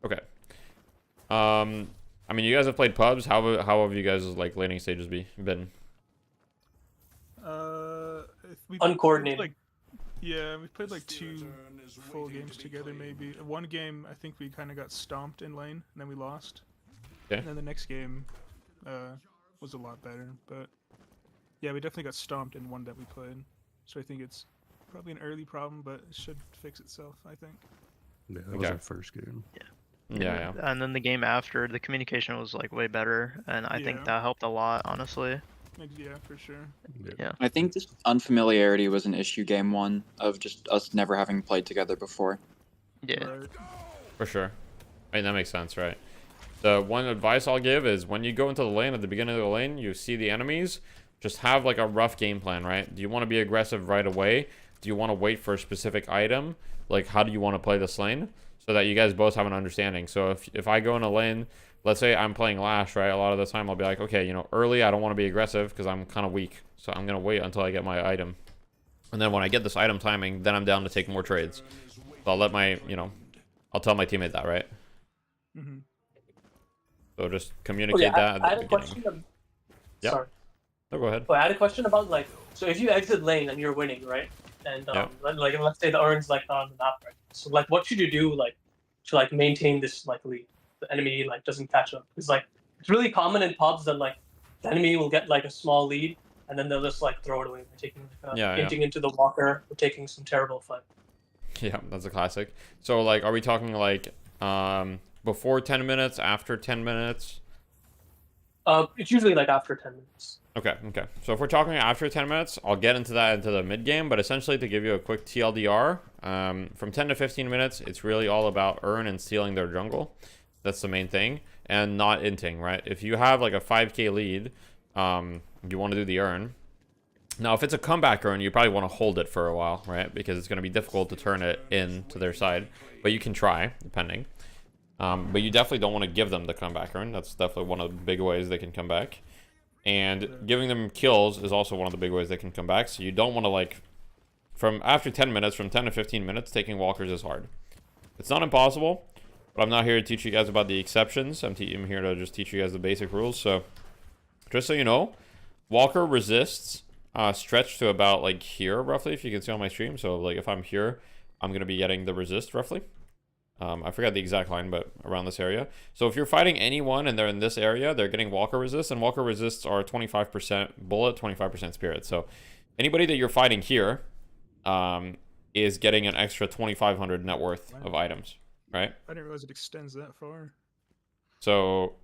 Okay. I mean, you guys have played pubs. How have you guys like laning stages been? We Uncoordinated. Like, yeah, we played like 2 full games together, maybe. One game, I think we kind of got stomped in lane, and then we lost. Okay. And then the next game was a lot better, but yeah, we definitely got stomped in one that we played. So I think it's probably an early problem, but it should fix itself, I think. Yeah, that was Okay. our first game. Yeah. And then the game after, the communication was like way better, and I think Yeah. that helped a lot, honestly. Yeah, for sure. Yeah. I think this unfamiliarity was an issue game 1 of just us never having played together before. Yeah. Right. For sure. I mean, that makes sense, right? The one advice I'll give is when you go into the lane, at the beginning of the lane, you see the enemies, just have like a rough game plan, right? Do you want to be aggressive right away? Do you want to wait for a specific item? Like, how do you want to play this lane? So that you guys both have an understanding. So if I go in a lane, let's say I'm playing Lash, right? A lot of the time I'll be like, okay, you know, early I don't want to be aggressive because I'm kind of weak. So I'm going to wait until I get my item. And then when I get this item timing, then I'm down to take more trades. So I'll let my, you know, I'll tell my teammate that, right? Mm-hmm. So just communicate that at the I had a beginning. question. Yeah. Sorry. No, go ahead. But I had a question about like, so if you exit lane and you're winning, right? And like let's say the urn's like not on the map, right? So like, what should you do like to like maintain this like lead? The enemy like doesn't catch up. It's like it's really common in pubs that like the enemy will get like a small lead and then they'll just like throw it away by taking like, hinting into the walker or taking some terrible fight. Yeah, that's a classic. So like, are we talking like before 10 minutes, after 10 minutes? It's usually like after 10 minutes. Okay. So if we're talking after 10 minutes, I'll get into that into the mid game, but essentially to give you a quick TLDR, from 10 to 15 minutes, it's really all about earn and stealing their jungle. That's the main thing, and not inting, right? If you have like a 5k lead, you want to do the earn. Now, if it's a comeback earn, you probably want to hold it for a while, right? Because it's going to be difficult to turn it in to their side, but you can try, depending. But you definitely don't want to give them the comeback earn. That's definitely one of the big ways they can come back. And giving them kills is also one of the big ways they can come back. So you don't want to, like, from after 10 minutes, from 10 to 15 minutes, taking walkers is hard. It's not impossible, but I'm not here to teach you guys about the exceptions. I'm here to just teach you guys the basic rules. So just so you know, walker resists stretch to about like here roughly, if you can see on my stream. So like if I'm here, I'm going to be getting the resist roughly. I forgot the exact line, but around this area. So if you're fighting anyone and they're in this area, they're getting walker resist, and walker resists are 25% bullet, 25% spirit. So anybody that you're fighting here is getting an extra 2,500 net worth of items, right? I didn't realize it extends that far. So,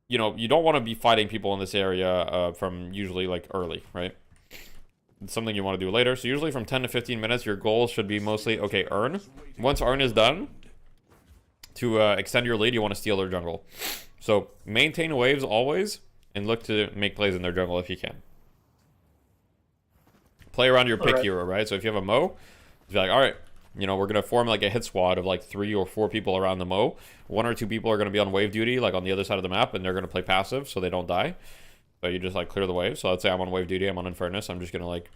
you know, you don't want to be fighting people in this area from usually like early, right? It's something you want to do later. So usually from 10 to 15 minutes, your goal should be mostly, okay, earn. Once earn is done, to extend your lead, you want to steal their jungle. So maintain waves always, and look to make plays in their jungle if you can. Play around your pick hero, right? So if you have a Mo, be like, all right, you know, we're going to form like a hit squad of like 3 or 4 people around the Mo. 1 or 2 people are going to be on wave duty, like on the other side of the map, and they're going to play passive so they don't die. But you just like clear the waves. So let's say I'm on wave duty, I'm on Infernus. I'm just going to like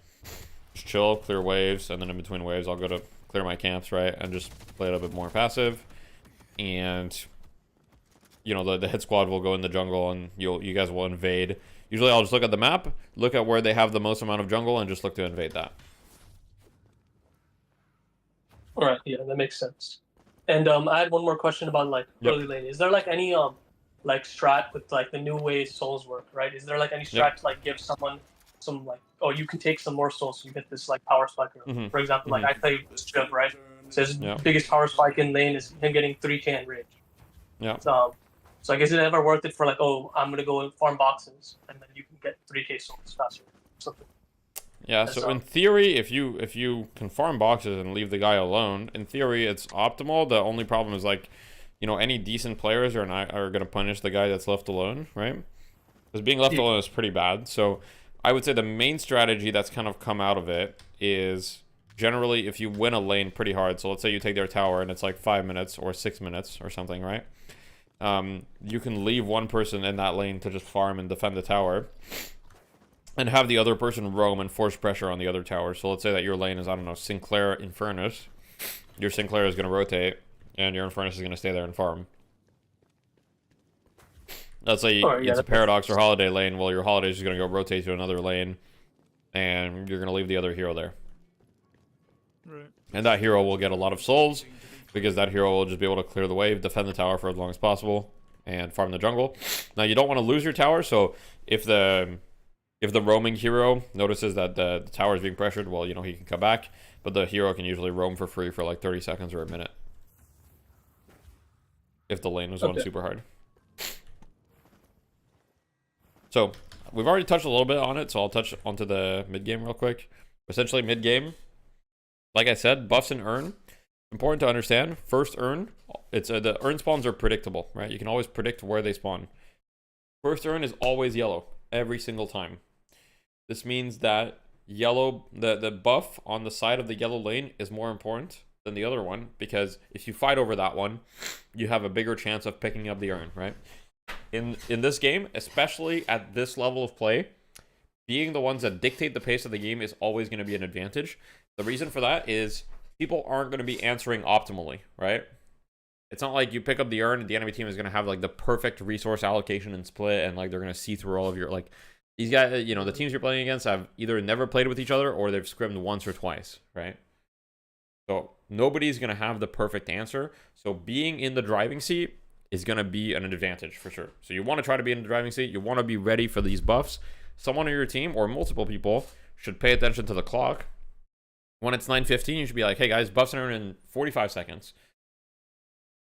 just chill, clear waves, and then in between waves, I'll go to clear my camps, right? And just play a little bit more passive. And, you know, the hit squad will go in the jungle and you guys will invade. Usually I'll just look at the map, look at where they have the most amount of jungle, and just look to invade that. All right, yeah, that makes sense. And I had one more question about like early lane. Is there like any like strat with like the new way souls work, right? Is there like any strat to like give someone some like, oh, you can take some more souls so you get this like power spike? For example, like I play Strip, right? So his biggest power spike in lane is him getting 3k in range. Yeah. So I guess it ever worth it for like, oh, I'm gonna go and farm boxes and then you can get 3k souls faster, something. Yeah, so in theory, if you can farm boxes and leave the guy alone, in theory it's optimal. The only problem is like, you know, any decent players are gonna punish the guy that's left alone, right? Because being left alone is pretty bad. So I would say the main strategy that's kind of come out of it is generally if you win a lane pretty hard. So let's say you take their tower and it's like 5 minutes or 6 minutes or something, right? You can leave one person in that lane to just farm and defend the tower, and have the other person roam and force pressure on the other tower. So let's say that your lane is, I don't know, Sinclair Infernus. Your Sinclair is going to rotate, and your Infernus is going to stay there and farm. Let's say it's a Paradox or Holiday lane. Well, your Holiday is just going to go rotate to another lane, and you're going to leave the other hero there. Right. And that hero will get a lot of souls, because that hero will just be able to clear the wave, defend the tower for as long as possible, and farm the jungle. Now, you don't want to lose your tower, so if the roaming hero notices that the tower is being pressured, well, you know, he can come back, but the hero can usually roam for free for like 30 seconds or a minute if the lane was going super hard. So we've already touched a little bit on it, so I'll touch onto the mid game real quick. Essentially, mid game, like I said, buffs and earn. Important to understand, first urn, it's the urn spawns are predictable, right? You can always predict where they spawn. First urn is always yellow, every single time. This means that yellow, the buff on the side of the yellow lane is more important than the other one, because if you fight over that one, you have a bigger chance of picking up the urn, right? In this game, especially at this level of play, being the ones that dictate the pace of the game is always going to be an advantage. The reason for that is people aren't going to be answering optimally, right? It's not like you pick up the urn and the enemy team is going to have like the perfect resource allocation and split, and like they're going to see through all of your, like, these guys, you know, the teams you're playing against have either never played with each other or they've scrimmed once or twice, right? So nobody's going to have the perfect answer. So being in the driving seat is going to be an advantage for sure. So you want to try to be in the driving seat. You want to be ready for these buffs. Someone on your team or multiple people should pay attention to the clock. When it's 9:15, you should be like, hey guys, buffs are in 45 seconds.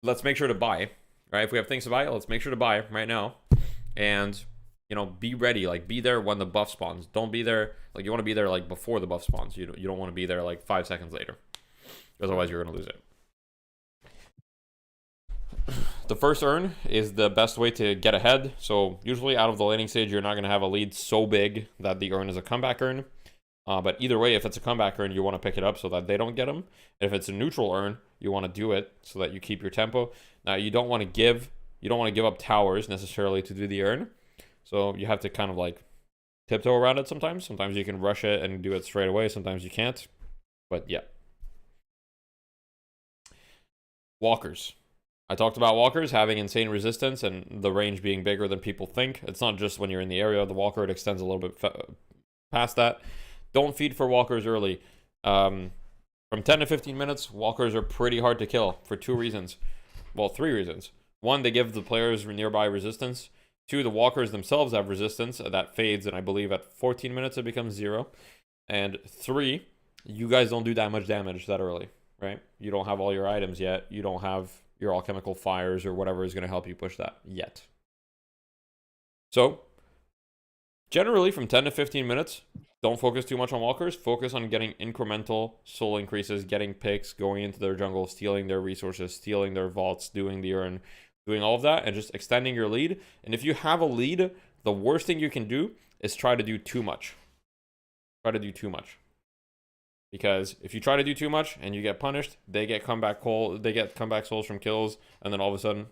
Let's make sure to buy, right? If we have things to buy, let's make sure to buy right now. And, you know, be ready, like be there when the buff spawns. Don't be there, like you want to be there like before the buff spawns. You don't want to be there like 5 seconds later. Otherwise, you're going to lose it. The first urn is the best way to get ahead. So usually out of the laning stage, you're not going to have a lead so big that the urn is a comeback urn. But either way, if it's a comeback urn, you want to pick it up so that they don't get them. If it's a neutral urn, you want to do it so that you keep your tempo. Now, you don't want to give up towers necessarily to do the urn. So you have to kind of like tiptoe around it sometimes. Sometimes you can rush it and do it straight away. Sometimes you can't. But yeah. Walkers. I talked about walkers having insane resistance and the range being bigger than people think. It's not just when you're in the area. The walker, it extends a little bit past that. Don't feed for walkers early. From 10 to 15 minutes, walkers are pretty hard to kill for 2 reasons. Well, 3 reasons. 1, they give the players nearby resistance. 2, the walkers themselves have resistance that fades, and I believe at 14 minutes it becomes 0. And 3, you guys don't do that much damage that early, right? You don't have all your items yet. You don't have your alchemical fires or whatever is going to help you push that yet. So, generally from 10 to 15 minutes, don't focus too much on walkers. Focus on getting incremental soul increases, getting picks, going into their jungle, stealing their resources, stealing their vaults, doing the urn, doing all of that, and just extending your lead. And if you have a lead, the worst thing you can do is try to do too much. Try to do too much. Because if you try to do too much and you get punished, they get comeback souls from kills, and then all of a sudden,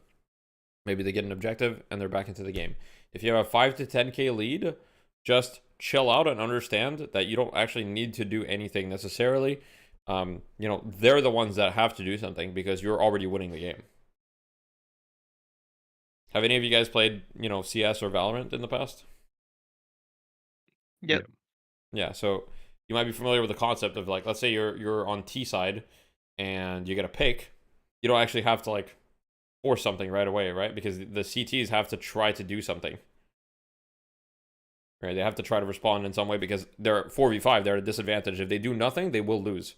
maybe they get an objective and they're back into the game. If you have a 5 to 10k lead, just chill out and understand that you don't actually need to do anything necessarily. You know, they're the ones that have to do something because you're already winning the game. Have any of you guys played, you know, CS or Valorant in the past? Yep. Yeah, so you might be familiar with the concept of, like, let's say you're on T side and you get a pick. You don't actually have to like force something right away, right? Because the CTs have to try to do something. Right? They have to try to respond in some way because they're 4v5, they're at a disadvantage. If they do nothing, they will lose.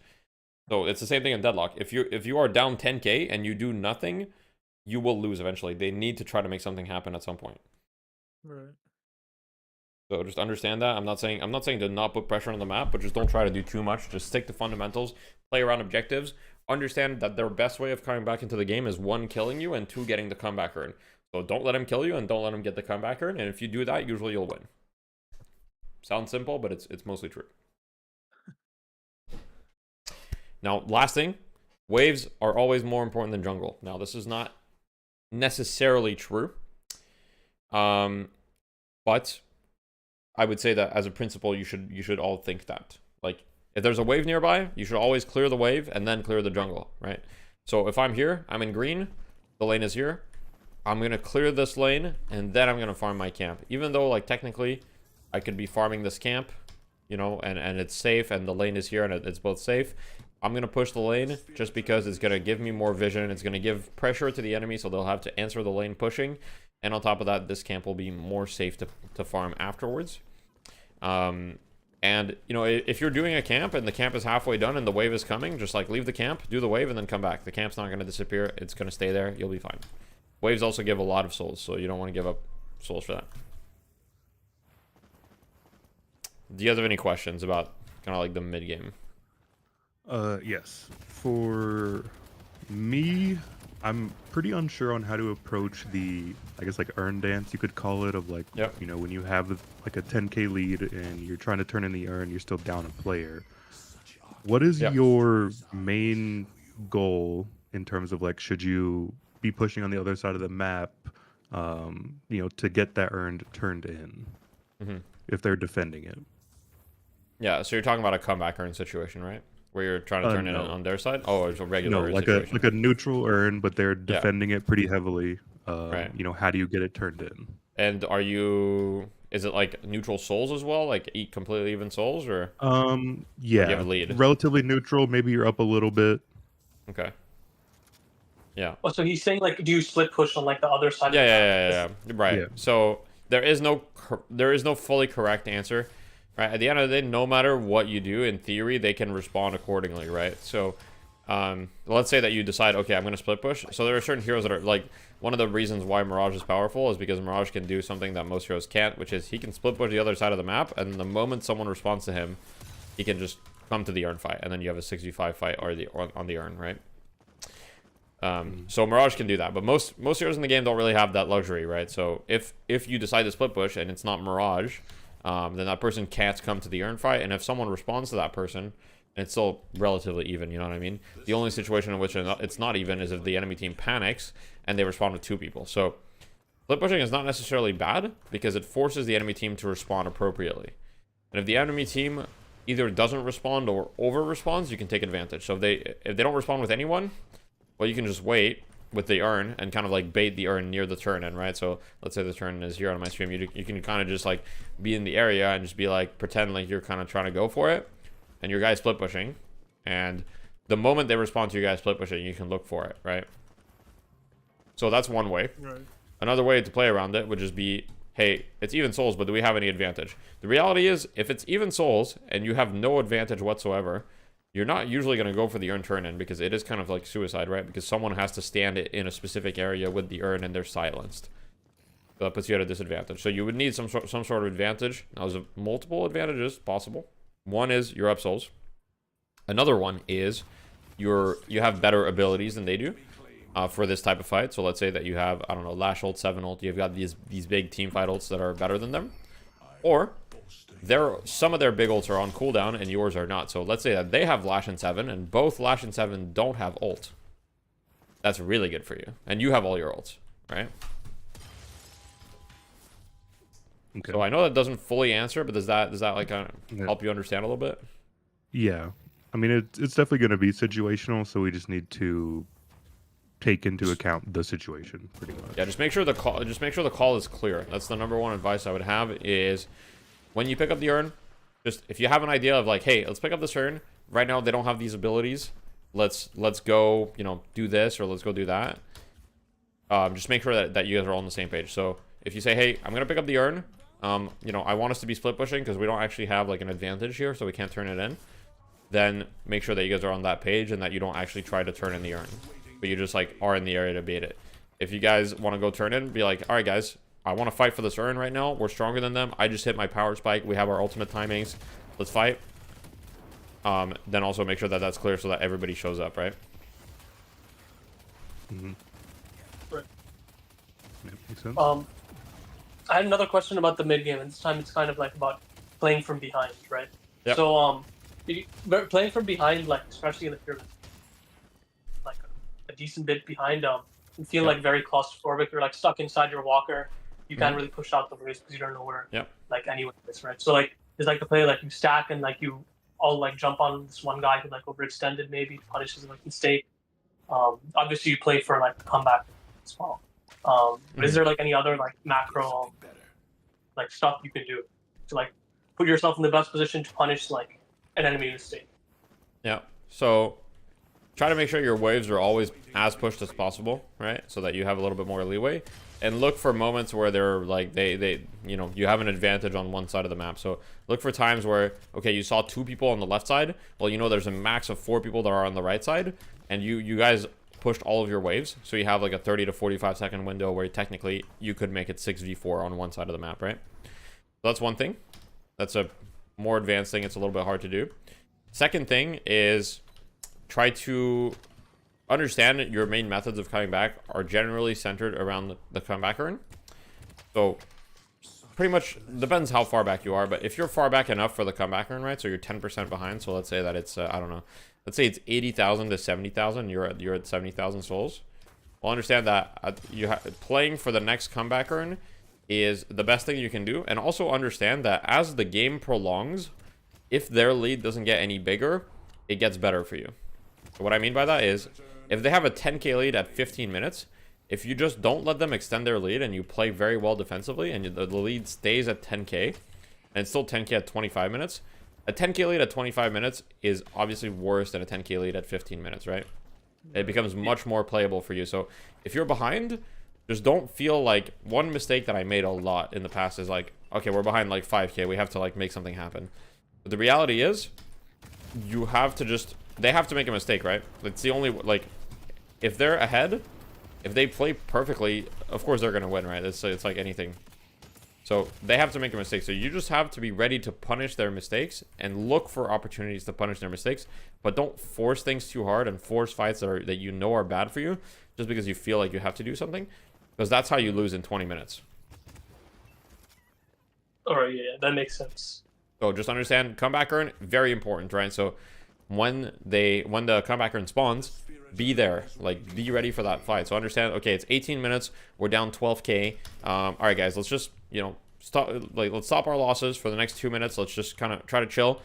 So it's the same thing in Deadlock. If you are down 10k and you do nothing, you will lose eventually. They need to try to make something happen at some point. Right. So just understand that. I'm not saying to not put pressure on the map, but just don't try to do too much. Just stick to fundamentals, play around objectives. Understand that their best way of coming back into the game is 1, killing you, and 2, getting the comeback earn. So don't let him kill you and don't let him get the comeback earn. And if you do that, usually you'll win. Sounds simple, but it's mostly true. Now, last thing, waves are always more important than jungle. Now, this is not necessarily true. But I would say that as a principle, you should all think that. Like, if there's a wave nearby, you should always clear the wave and then clear the jungle, right? So if I'm here, I'm in green, the lane is here, I'm going to clear this lane, and then I'm going to farm my camp. Even though, like, technically, I could be farming this camp, you know, and it's safe, and the lane is here, and it's both safe. I'm going to push the lane just because it's going to give me more vision. It's going to give pressure to the enemy, so they'll have to answer the lane pushing. And on top of that, this camp will be more safe to farm afterwards. And, you know, if you're doing a camp and the camp is halfway done and the wave is coming, just, like, leave the camp, do the wave, and then come back. The camp's not going to disappear. It's going to stay there. You'll be fine. Waves also give a lot of souls, so you don't want to give up souls for that. Do you guys have any questions about kind of like the mid game? Yes. For Me, I'm pretty unsure on how to approach the, I guess, like urn dance, you could call it, of like, Yep. you know, when you have like a 10k lead and you're trying to turn in the urn, you're still down a player. What is Yep. your main goal in terms of like, should you be pushing on the other side of the map, you know, to get that urn turned in if they're defending it? Yeah, so you're talking about a comeback urn situation, right? Where you're trying to turn it No. on their side? Oh, it's a regular No, urn like situation. a neutral urn, but they're defending it pretty heavily. Right. You know, how do you get it turned in? And is it like neutral souls as well? Like eat completely even souls, or do you have Yeah, a lead? relatively neutral. Maybe you're up a little bit. Okay. Yeah. Oh, so he's saying like, do you split push on like the other side? Yeah, of the yeah. Right. Yeah. So there is no fully correct answer, right? At the end of the day, no matter what you do, in theory, they can respond accordingly, right? So, let's say that you decide, okay, I'm gonna split push. So there are certain heroes that are like, one of the reasons why Mirage is powerful is because Mirage can do something that most heroes can't, which is he can split push the other side of the map, and the moment someone responds to him, he can just come to the urn fight, and then you have a 6v5 fight on the urn, right? So Mirage can do that, but most heroes in the game don't really have that luxury, right? So if you decide to split push and it's not Mirage, then that person can't come to the urn fight, and if someone responds to that person, it's still relatively even, you know what I mean? The only situation in which it's not even is if the enemy team panics and they respond with 2 people. So split pushing is not necessarily bad because it forces the enemy team to respond appropriately. And if the enemy team either doesn't respond or over responds, you can take advantage. So if they don't respond with anyone, well, you can just wait with the urn and kind of like bait the urn near the turn in, right? So let's say the turn is here on my stream. You can kind of just like be in the area and just be like, pretend like you're kind of trying to go for it, and your guy's split pushing, and the moment they respond to your guy split pushing, you can look for it, right? So that's one way. Right. Another way to play around it would just be, hey, it's even souls, but do we have any advantage? The reality is, if it's even souls and you have no advantage whatsoever, you're not usually going to go for the urn turn in, because it is kind of like suicide, right? Because someone has to stand it in a specific area with the urn and they're silenced. So that puts you at a disadvantage. So you would need some sort of advantage. Now, there's multiple advantages possible. One is you're up souls. Another one is you have better abilities than they do for this type of fight. So let's say that you have, I don't know, Lash ult, 7 ult. You've got these big team fight ults that are better than them. Or some of their big ults are on cooldown and yours are not. So let's say that they have Lash and 7 and both Lash and 7 don't have ult. That's really good for you. And you have all your ults, right? Okay. So I know that doesn't fully answer, but does that like kind of help you understand a little bit? Yeah. I mean, it's definitely going to be situational, so we just need to take into account the situation pretty much. Yeah, just make sure the call is clear. That's the number one advice I would have, is when you pick up the urn, just if you have an idea of like, hey, let's pick up this urn. Right now they don't have these abilities. Let's go, you know, do this, or let's go do that. Just make sure that you guys are all on the same page. So if you say, hey, I'm gonna pick up the urn, you know, I want us to be split pushing because we don't actually have like an advantage here, so we can't turn it in. Then make sure that you guys are on that page and that you don't actually try to turn in the urn, but you just like are in the area to bait it. If you guys want to go turn in, be like, all right guys, I want to fight for this urn right now. We're stronger than them. I just hit my power spike. We have our ultimate timings. Let's fight. Then also make sure that that's clear so that everybody shows up, right? Mm-hmm. Right. Yeah, makes sense. I had another question about the mid game, and this time it's kind of like about playing from behind, right? Yep. So playing from behind, like especially if you're like a decent bit behind, you feel like very claustrophobic. You're like stuck inside your walker. You can't really push out the waves because you don't know where like anyone is, right? So like it's like the play like you stack and like you all like jump on this one guy who like overextended maybe to punish his like mistake. Obviously you play for like comeback as well. But is there like any other like macro like stuff you can do to like put yourself in the best position to punish like an enemy mistake? Yeah. So try to make sure your waves are always as pushed as possible, right? So that you have a little bit more leeway, and look for moments where they're like they you know, you have an advantage on one side of the map. So look for times where, okay, you saw 2 people on the left side. Well, you know, there's a max of 4 people that are on the right side, and you guys pushed all of your waves, so you have like a 30 to 45 second window where technically you could make it 6v4 on one side of the map, right? So that's one thing. That's a more advanced thing. It's a little bit hard to do. Second thing is try to understand that your main methods of coming back are generally centered around the comeback earn. So pretty much depends how far back you are, but if you're far back enough for the comeback earn, right? So you're 10% behind. So let's say that it's I don't know. Let's say it's 80,000 to 70,000. You're at 70,000 souls. Well, understand that playing for the next comeback earn is the best thing you can do, and also understand that as the game prolongs, if their lead doesn't get any bigger, it gets better for you. So what I mean by that is, if they have a 10k lead at 15 minutes, if you just don't let them extend their lead and you play very well defensively and the lead stays at 10k, and it's still 10k at 25 minutes, a 10k lead at 25 minutes is obviously worse than a 10k lead at 15 minutes, right? It becomes much more playable for you. So if you're behind, just don't feel like, one mistake that I made a lot in the past is like, okay, we're behind like 5k, we have to like make something happen. But the reality is, you have to just, they have to make a mistake, right? It's the only, like, if they're ahead, if they play perfectly, of course they're going to win, right? It's like anything. So they have to make a mistake. So you just have to be ready to punish their mistakes and look for opportunities to punish their mistakes, but don't force things too hard and force fights that you know are bad for you just because you feel like you have to do something, because that's how you lose in 20 minutes. All right, yeah, that makes sense. So just understand, comeback earn, very important, right? So when the comeback earn spawns, be there, like be ready for that fight. So understand, okay, it's 18 minutes, we're down 12k. All right, guys, let's just, you know, let's stop our losses for the next 2 minutes. Let's just kind of try to chill,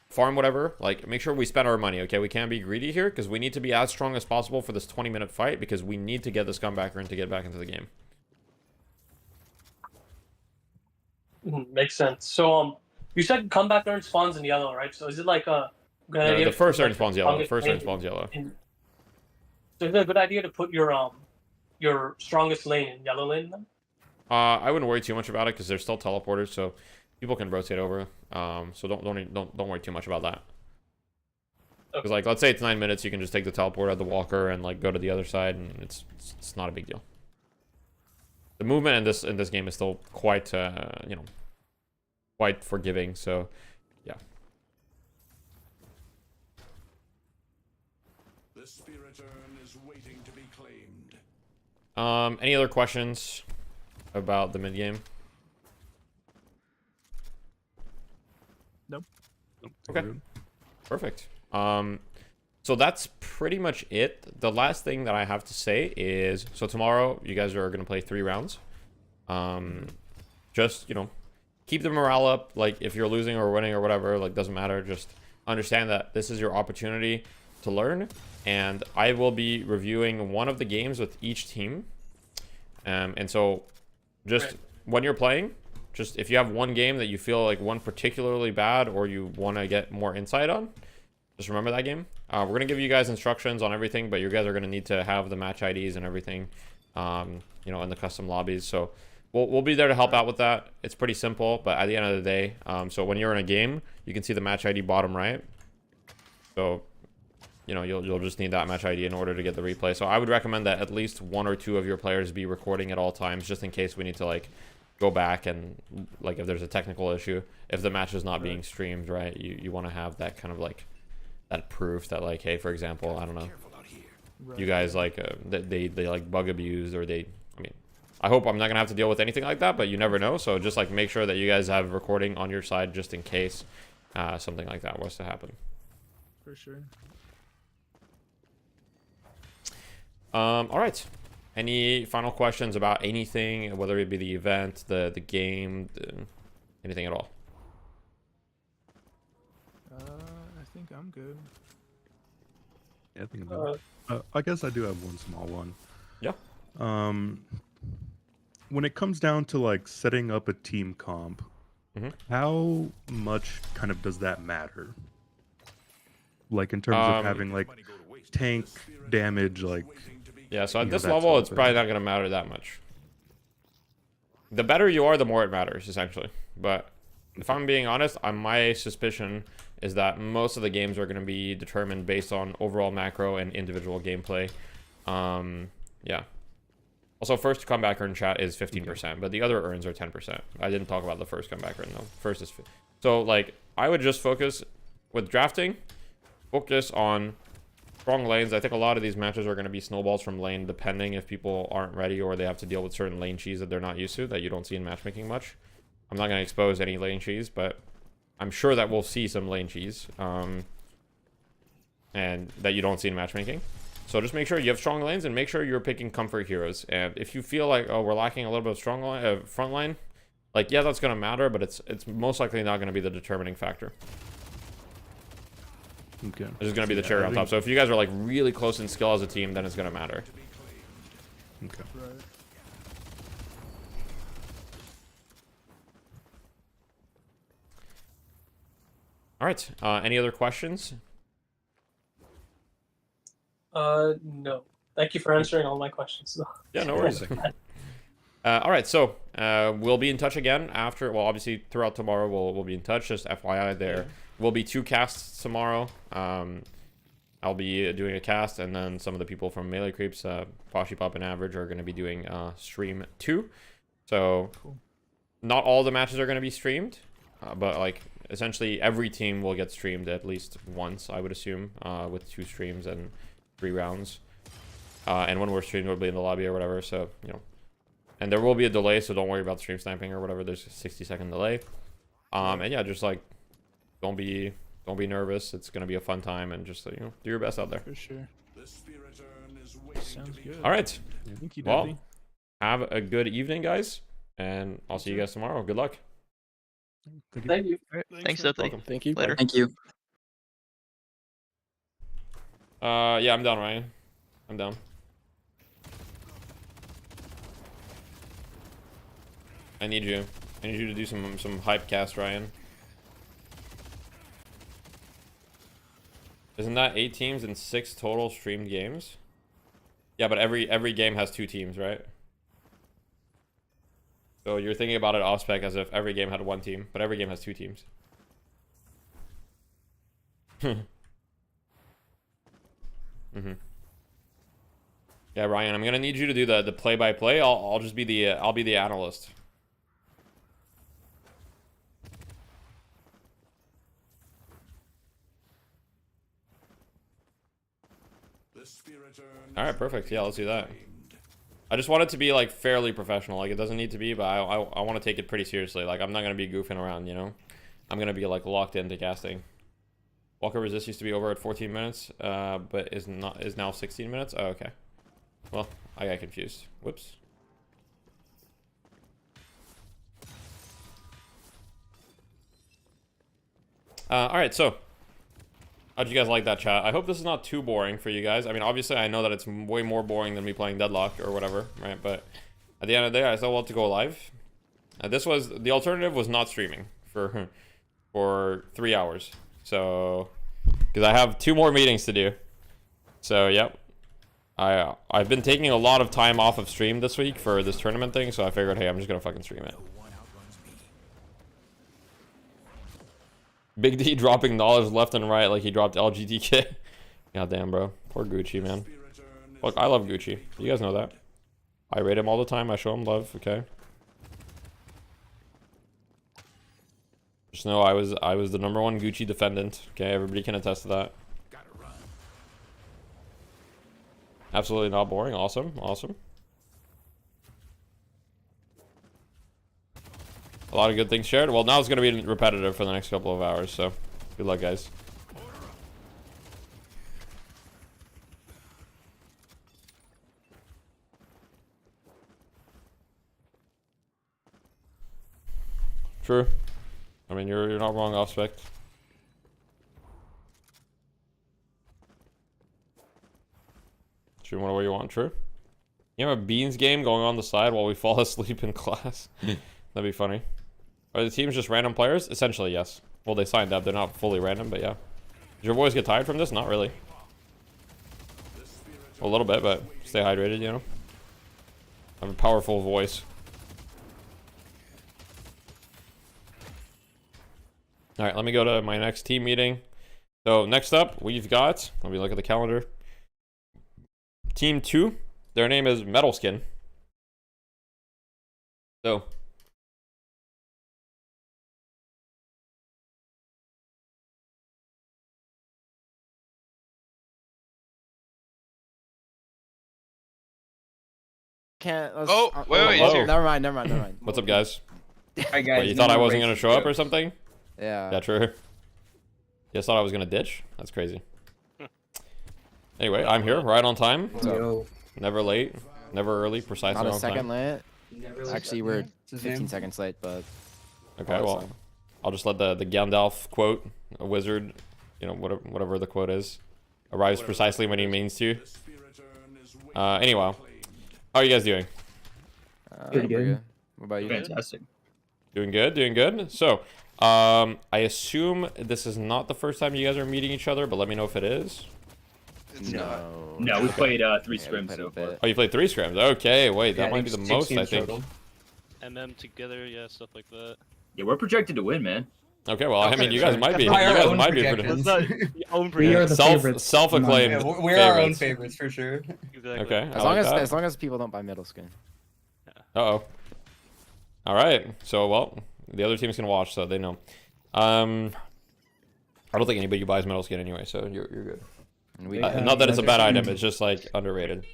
farm whatever, like make sure we spend our money. Okay, we can't be greedy here because we need to be as strong as possible for this 20-minute fight, because we need to get this comeback earn to get back into the game. Makes sense. So you said comeback earn spawns in yellow, right? So is it like a good idea? The first earn like, spawns yellow. The first earn spawns yellow. So is it a good idea to put your strongest lane in yellow lane then? I wouldn't worry too much about it because they're still teleporters, so people can rotate over. So don't worry too much about that. Because like, let's say it's 9 minutes, you can just take the teleport at the walker and like go to the other side, and it's not a big deal. The movement in this game is still quite you know, quite forgiving. So yeah. The spirit urn is waiting to be claimed. Any other questions about the mid game? Nope. Okay. Perfect. So that's pretty much it. The last thing that I have to say is, so tomorrow you guys are going to play 3 rounds. Just, you know, keep the morale up. Like if you're losing or winning or whatever, like doesn't matter. Just understand that this is your opportunity to learn. And I will be reviewing one of the games with each team. And so just when you're playing, just if you have one game that you feel like one particularly bad or you want to get more insight on, just remember that game. We're going to give you guys instructions on everything, but you guys are going to need to have the match IDs and everything, you know, in the custom lobbies. So we'll be there to help out with that. It's pretty simple, but at the end of the day, so when you're in a game, you can see the match ID bottom right. So, you know, you'll just need that match ID in order to get the replay. So I would recommend that at least 1 or 2 of your players be recording at all times, just in case we need to like go back and like if there's a technical issue, if the match is not being streamed, right? You want to have that kind of like that proof that like, hey, for example, I don't know, you guys like they like bug abused, or I mean, I hope I'm not gonna have to deal with anything like that, but you never know. So just like make sure that you guys have recording on your side just in case something like that was to happen. For sure. All right, any final questions about anything, whether it be the event, the game, anything at all? I think I'm good. Yeah, I think about it. I guess I do have one small one. Yeah. When it comes down to like setting up a team comp, how much kind of does that matter? Like in terms of having like tank damage, like yeah. So at this level, it's probably not going to matter that much. The better you are, the more it matters, essentially. But if I'm being honest, my suspicion is that most of the games are going to be determined based on overall macro and individual gameplay. Yeah. Also, first comeback earn chat is 15%, but the other earns are 10%. I didn't talk about the first comeback earn though. First is so like I would just focus with drafting. Focus on strong lanes. I think a lot of these matches are going to be snowballs from lane, depending if people aren't ready or they have to deal with certain lane cheese that they're not used to, that you don't see in matchmaking much. I'm not going to expose any lane cheese, but I'm sure that we'll see some lane cheese, and that you don't see in matchmaking. So just make sure you have strong lanes and make sure you're picking comfort heroes. And if you feel like, oh, we're lacking a little bit of strong line, front line, like, yeah, that's going to matter, but it's most likely not going to be the determining factor. Okay. It's just going to be the cherry on top. So if you guys are like really close in skill as a team, then it's going to matter. Okay. Right. All right. Any other questions? No. Thank you for answering all my questions, though. Yeah, no worries. All right, so we'll be in touch again after. Well, obviously throughout tomorrow we'll be in touch. Just FYI, there will be 2 casts tomorrow. I'll be doing a cast, and then some of the people from Melee Creeps, Poshy Pop and Average, are going to be doing stream 2. So not all the matches are going to be streamed, but like essentially every team will get streamed at least once, I would assume, with 2 streams and 3 rounds. And when we're streaming, we'll be in the lobby or whatever. So, you know, and there will be a delay, so don't worry about stream sniping or whatever. There's a 60-second delay. And yeah, just like don't be nervous. It's gonna be a fun time, and just, you know, do your best out there. For sure. The spirit urn is waiting Sounds to be good. All right. Thank you, Well, Debbie. have a good evening, guys, and I'll see you guys tomorrow. Good luck. Thank you. Thanks, man. Dudley. Welcome. Thank you. Later. Thank you. Yeah, I'm down, Ryan. I'm down. I need you. I need you to do some hype cast, Ryan. Isn't that 8 teams and 6 total streamed games? Yeah, but every game has 2 teams, right? So you're thinking about it off spec as if every game had 1 team, but every game has 2 teams. Yeah, Ryan, I'm gonna need you to do the play-by-play. I'll just be the I'll be the analyst. The spirit urn All right, perfect. Yeah, let's do that. I just want it to be like fairly professional. Like, it doesn't need to be, but I want to take it pretty seriously. Like, I'm not gonna be goofing around, you know. I'm gonna be like locked into casting. Walker Resist used to be over at 14 minutes, but is now 16 minutes. Oh, okay. Well, I got confused. Whoops. All right, so how'd you guys like that chat? I hope this is not too boring for you guys. I mean, obviously, I know that it's way more boring than me playing Deadlock or whatever, right? But at the end of the day, I still want to go live. This was the alternative was not streaming for 3 hours. So, because I have 2 more meetings to do. So, yep. I've been taking a lot of time off of stream this week for this tournament thing, so I figured, hey, I'm just gonna fucking stream it. Big D dropping knowledge left and right like he dropped LGTK. Goddamn, bro. Poor Gucci, man. Look, I love Gucci. You guys know that. I rate him all the time. I show him love, okay? Just know I was the #1 Gucci defendant. Okay, everybody can attest to that. Absolutely not boring. Awesome. Awesome. A lot of good things shared. Well, now it's going to be repetitive for the next couple of hours, so good luck, guys. True. I mean, you're not wrong off spec. Shoot whatever you want, true. You have a beans game going on the side while we fall asleep in class. That'd be funny. Are the teams just random players? Essentially, yes. Well, they signed up. They're not fully random, but yeah. Did your boys get tired from this? Not really. A little bit, but stay hydrated, you know. I have a powerful voice. Alright, let me go to my next team meeting. So, next up, we've got... Let me look at the calendar. Team 2, their name is Metal Skin. So, can't. Oh, wait, he's here. Never mind, never mind, never mind. What's up, guys? Hi guys. Wait, you thought I wasn't gonna show up or something? Yeah. Yeah, true. You guys thought I was gonna ditch? That's crazy. Anyway, I'm here, right on time. Never late, never early, precisely Not a on second time. late. Actually, we're 15 seconds late, but. Okay, well, I'll just let the Gandalf quote, a wizard, you know, whatever the quote is, arrives precisely when he means to. Anyway, how are you guys doing? Pretty good. What about you? Fantastic. Doing good, doing good. So, I assume this is not the first time you guys are meeting each other, but let me know if it is. It's not. No, we played 3 scrims so far. Oh, you played 3 scrims. Okay, wait, that might be the most, I think. together, yeah, stuff like that. Yeah, we're projected to win, man. Okay, well, I mean, you guys might be. You By our guys own might be projections. We are the favorites. self-acclaimed. Yeah, we're our own favorites. favorites for sure. Exactly. Okay, As long as people don't buy middle skin. Uh-oh. All right. So, well, the other teams can watch, so they know. I don't think anybody buys metal skin anyway, so you're good. Not that it's a bad item, it's just like underrated.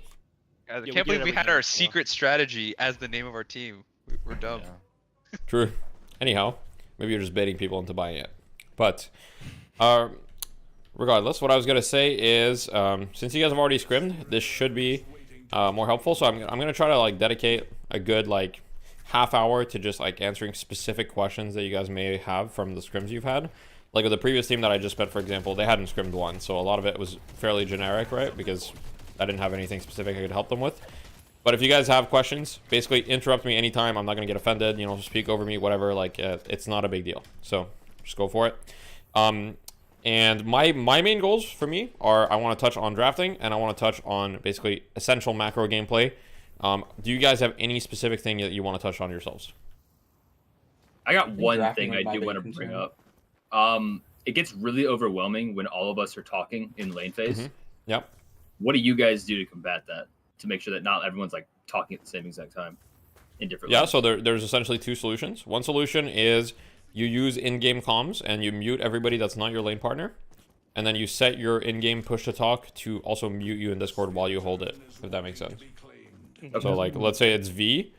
Guys, I can't believe we had our secret strategy as the name of our team. We're dumb. Yeah. True. Anyhow, maybe you're just baiting people into buying it. But regardless, what I was gonna say is, since you guys have already scrimmed, this should be more helpful. So I'm gonna try to like dedicate a good like half hour to just like answering specific questions that you guys may have from the scrims you've had. Like with the previous team that I just met, for example, they hadn't scrimmed one, so a lot of it was fairly generic, right? Because I didn't have anything specific I could help them with. But if you guys have questions, basically interrupt me anytime. I'm not gonna get offended, you know, speak over me, whatever. Like it's not a big deal. So just go for it. And my main goals for me are I want to touch on drafting and I want to touch on basically essential macro gameplay. Do you guys have any specific thing that you want to touch on yourselves? I got one thing I do want to bring up. It gets really overwhelming when all of us are talking in lane phase. Yep. What do you guys do to combat that? To make sure that not everyone's like talking at the same exact time in different lanes? So there's essentially 2 solutions. One solution is you use in-game comms and you mute everybody that's not your lane partner. And then you set your in-game push to talk to also mute you in Discord while you hold it, if that makes sense. Okay. So like, let's say it's V.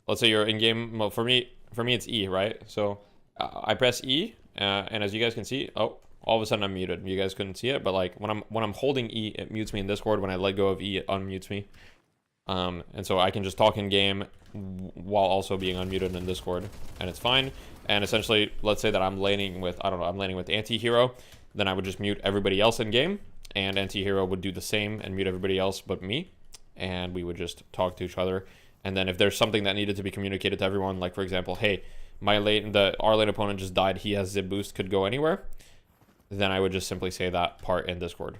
Let's say you're in-game, well, for me it's E, right? So I press E, and as you guys can see, oh, all of a sudden I'm muted. You guys couldn't see it, but like when I'm holding E, it mutes me in Discord. When I let go of E, it unmutes me. And so I can just talk in game while also being unmuted in Discord, and it's fine. And essentially, let's say that I'm laning with, I don't know, I'm laning with anti-hero, then I would just mute everybody else in game, and anti-hero would do the same and mute everybody else but me, and we would just talk to each other. And then if there's something that needed to be communicated to everyone, like for example, hey, our lane opponent just died, he has zip boost, could go anywhere, then I would just simply say that part in Discord.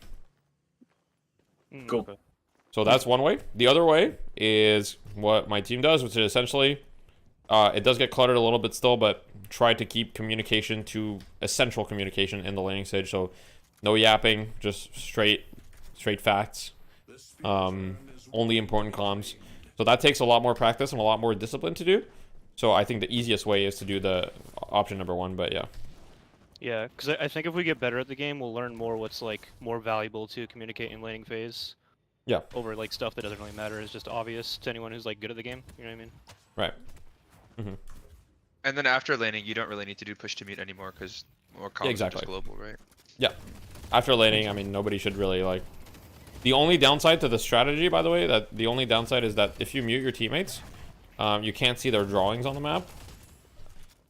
Cool. Okay. So that's one way. The other way is what my team does, which is essentially, it does get cluttered a little bit still, but try to keep communication to essential communication in the laning stage. So no yapping, just straight facts. Only important comms. So that takes a lot more practice and a lot more discipline to do. So I think the easiest way is to do the option number 1, but yeah. Yeah, because I think if we get better at the game, we'll learn more what's like more valuable to communicate in laning phase. Yeah. Over like stuff that doesn't really matter is just obvious to anyone who's like good at the game. You know what I mean? Right. And then after laning, you don't really need to do push to mute anymore because more comms are just global, right? Yeah. After laning, I mean, nobody should really like. The only downside to the strategy, by the way, the only downside is that if you mute your teammates, you can't see their drawings on the map.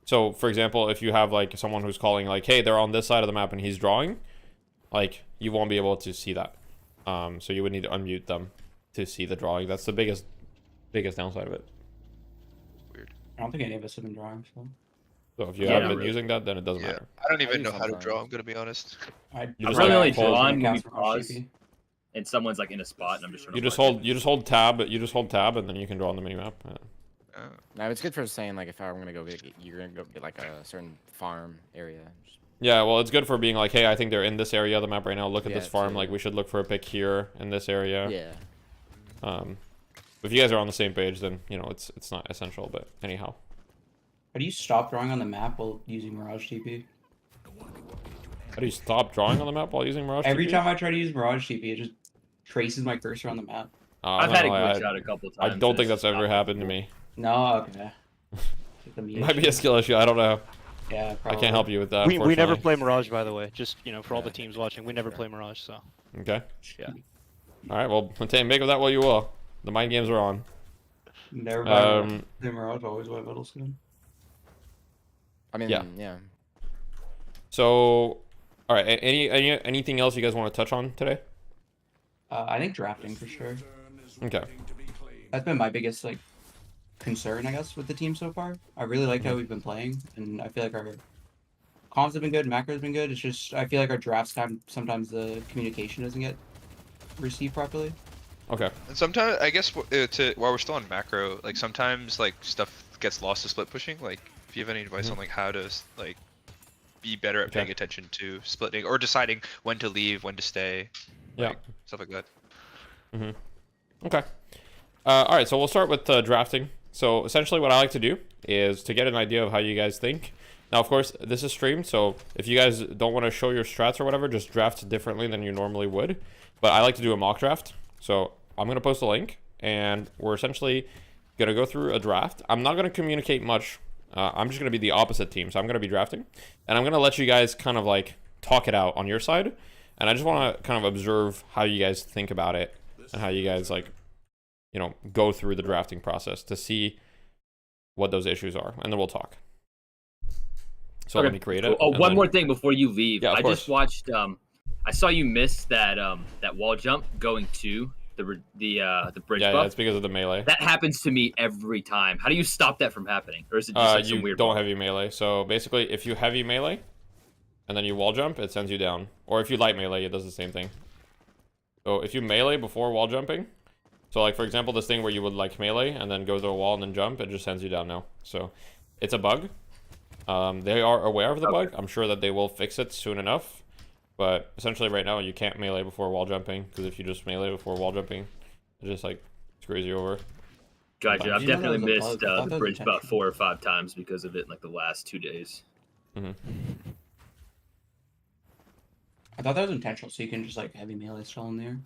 So, for example, if you have like someone who's calling like, hey, they're on this side of the map and he's drawing, like you won't be able to see that. So you would need to unmute them to see the drawing. That's the biggest downside of it. Weird. I don't think any of us have been drawing. So if you haven't been using that, then it doesn't matter. I don't even know how to draw, I'm gonna be honest. I'm really only drawing when we pause and someone's like in a spot and I'm just trying to you just hold tab, and then you can draw on the minimap. No, it's good for saying like if I were gonna go you're gonna go get like a certain farm area. Yeah, well, it's good for being like, hey, I think they're in this area of the map right now. Look at this farm. Like, we should look for a pick here in this area. Yeah. If you guys are on the same page, then you know it's not essential. But anyhow. How do you stop drawing on the map while using Mirage TP? How do you stop drawing on the map while using Mirage TP? Every time I try to use Mirage TP, it just traces my cursor on the map. I've not had it gonna lie, glitch out a couple I times. don't and think it's that's ever not happened to cool. me. No, okay. It might be a skill issue. I don't know. Yeah, I probably. can't help you with that. We never unfortunately. play Mirage, by the way. Just for all Yeah. the teams watching, we never Sure. play Mirage. So Okay. yeah. All right. Well, make of that what you will. The mind games are on. Never Um, buy Mirage, always buy Metal Skin. I mean, Yeah. yeah. So, all right. Anything else you guys want to touch on today? I think drafting for sure. Okay. That's been my biggest like concern, I guess, with the team so far. I really liked how we've been playing, and I feel like our comms have been good, macro's been good. It's just I feel like our drafts sometimes the communication doesn't get received properly. Okay. And sometimes, I guess, while we're still on macro, like sometimes like stuff gets lost to split pushing. Like, if you have any advice on like how to like be better at paying attention to splitting or deciding when to leave, when to stay, like, stuff like that. Okay. All right. So we'll start with drafting. So essentially, what I like to do is to get an idea of how you guys think. Now, of course, this is streamed, so if you guys don't want to show your strats or whatever, just draft differently than you normally would. But I like to do a mock draft. So I'm going to post a link, and we're essentially going to go through a draft. I'm not going to communicate much. I'm just going to be the opposite team. So I'm going to be drafting, and I'm going to let you guys kind of like talk it out on your side. And I just want to kind of observe how you guys think about it and how you guys like, go through the drafting process to see what those issues are, and then we'll talk. So let me create it. Oh, one more thing before you leave. Yeah, of course. Just watched. I saw you miss that that wall jump going to the bridge Yeah, buff. it's because of the melee. That happens to me every time. How do you stop that from happening, or is it just like some You weird? don't heavy melee. So basically, if you heavy melee, and then you wall jump, it sends you down. Or if you light melee, it does the same thing. So if you melee before wall jumping, so like for example, this thing where you would like melee and then go to a wall and then jump, it just sends you down now. So it's a bug. They are aware of the bug. I'm sure that they will fix it soon enough. But essentially right now you can't melee before wall jumping, because if you just melee before wall jumping, it just like screws you over. Gotcha. I've definitely missed the was bridge about intentional. 4 or 5 times because of it in like the last 2 days. I thought that was intentional, so you can just like heavy melee still in there.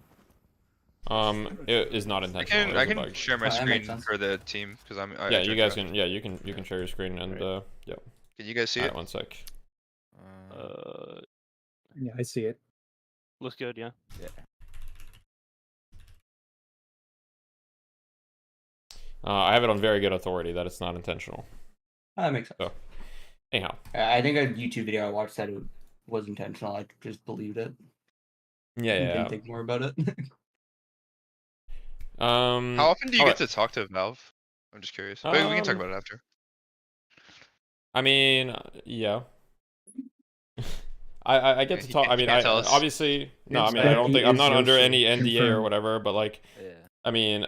It is not intentional. I It is a can bug. share my That screen makes sense. for the team because I'm. Yeah, you guys can. Yeah, you can share your screen and yeah. Can you guys see Alright, it? one sec. Yeah, I see it. Looks good. Yeah. Yeah. I have it on very good authority that it's not intentional. That makes sense. So, anyhow. I think a YouTube video I watched said it was intentional. I just believed it. Yeah, and yeah. Didn't think more about it. How often do you get to talk to Valve? I'm just curious. Wait, we can talk about it after. I mean, yeah. I get to talk. I mean, can't tell us. obviously, no. I mean, I don't think I'm not under any NDA or Confirmed. whatever. But like, Yeah. I mean,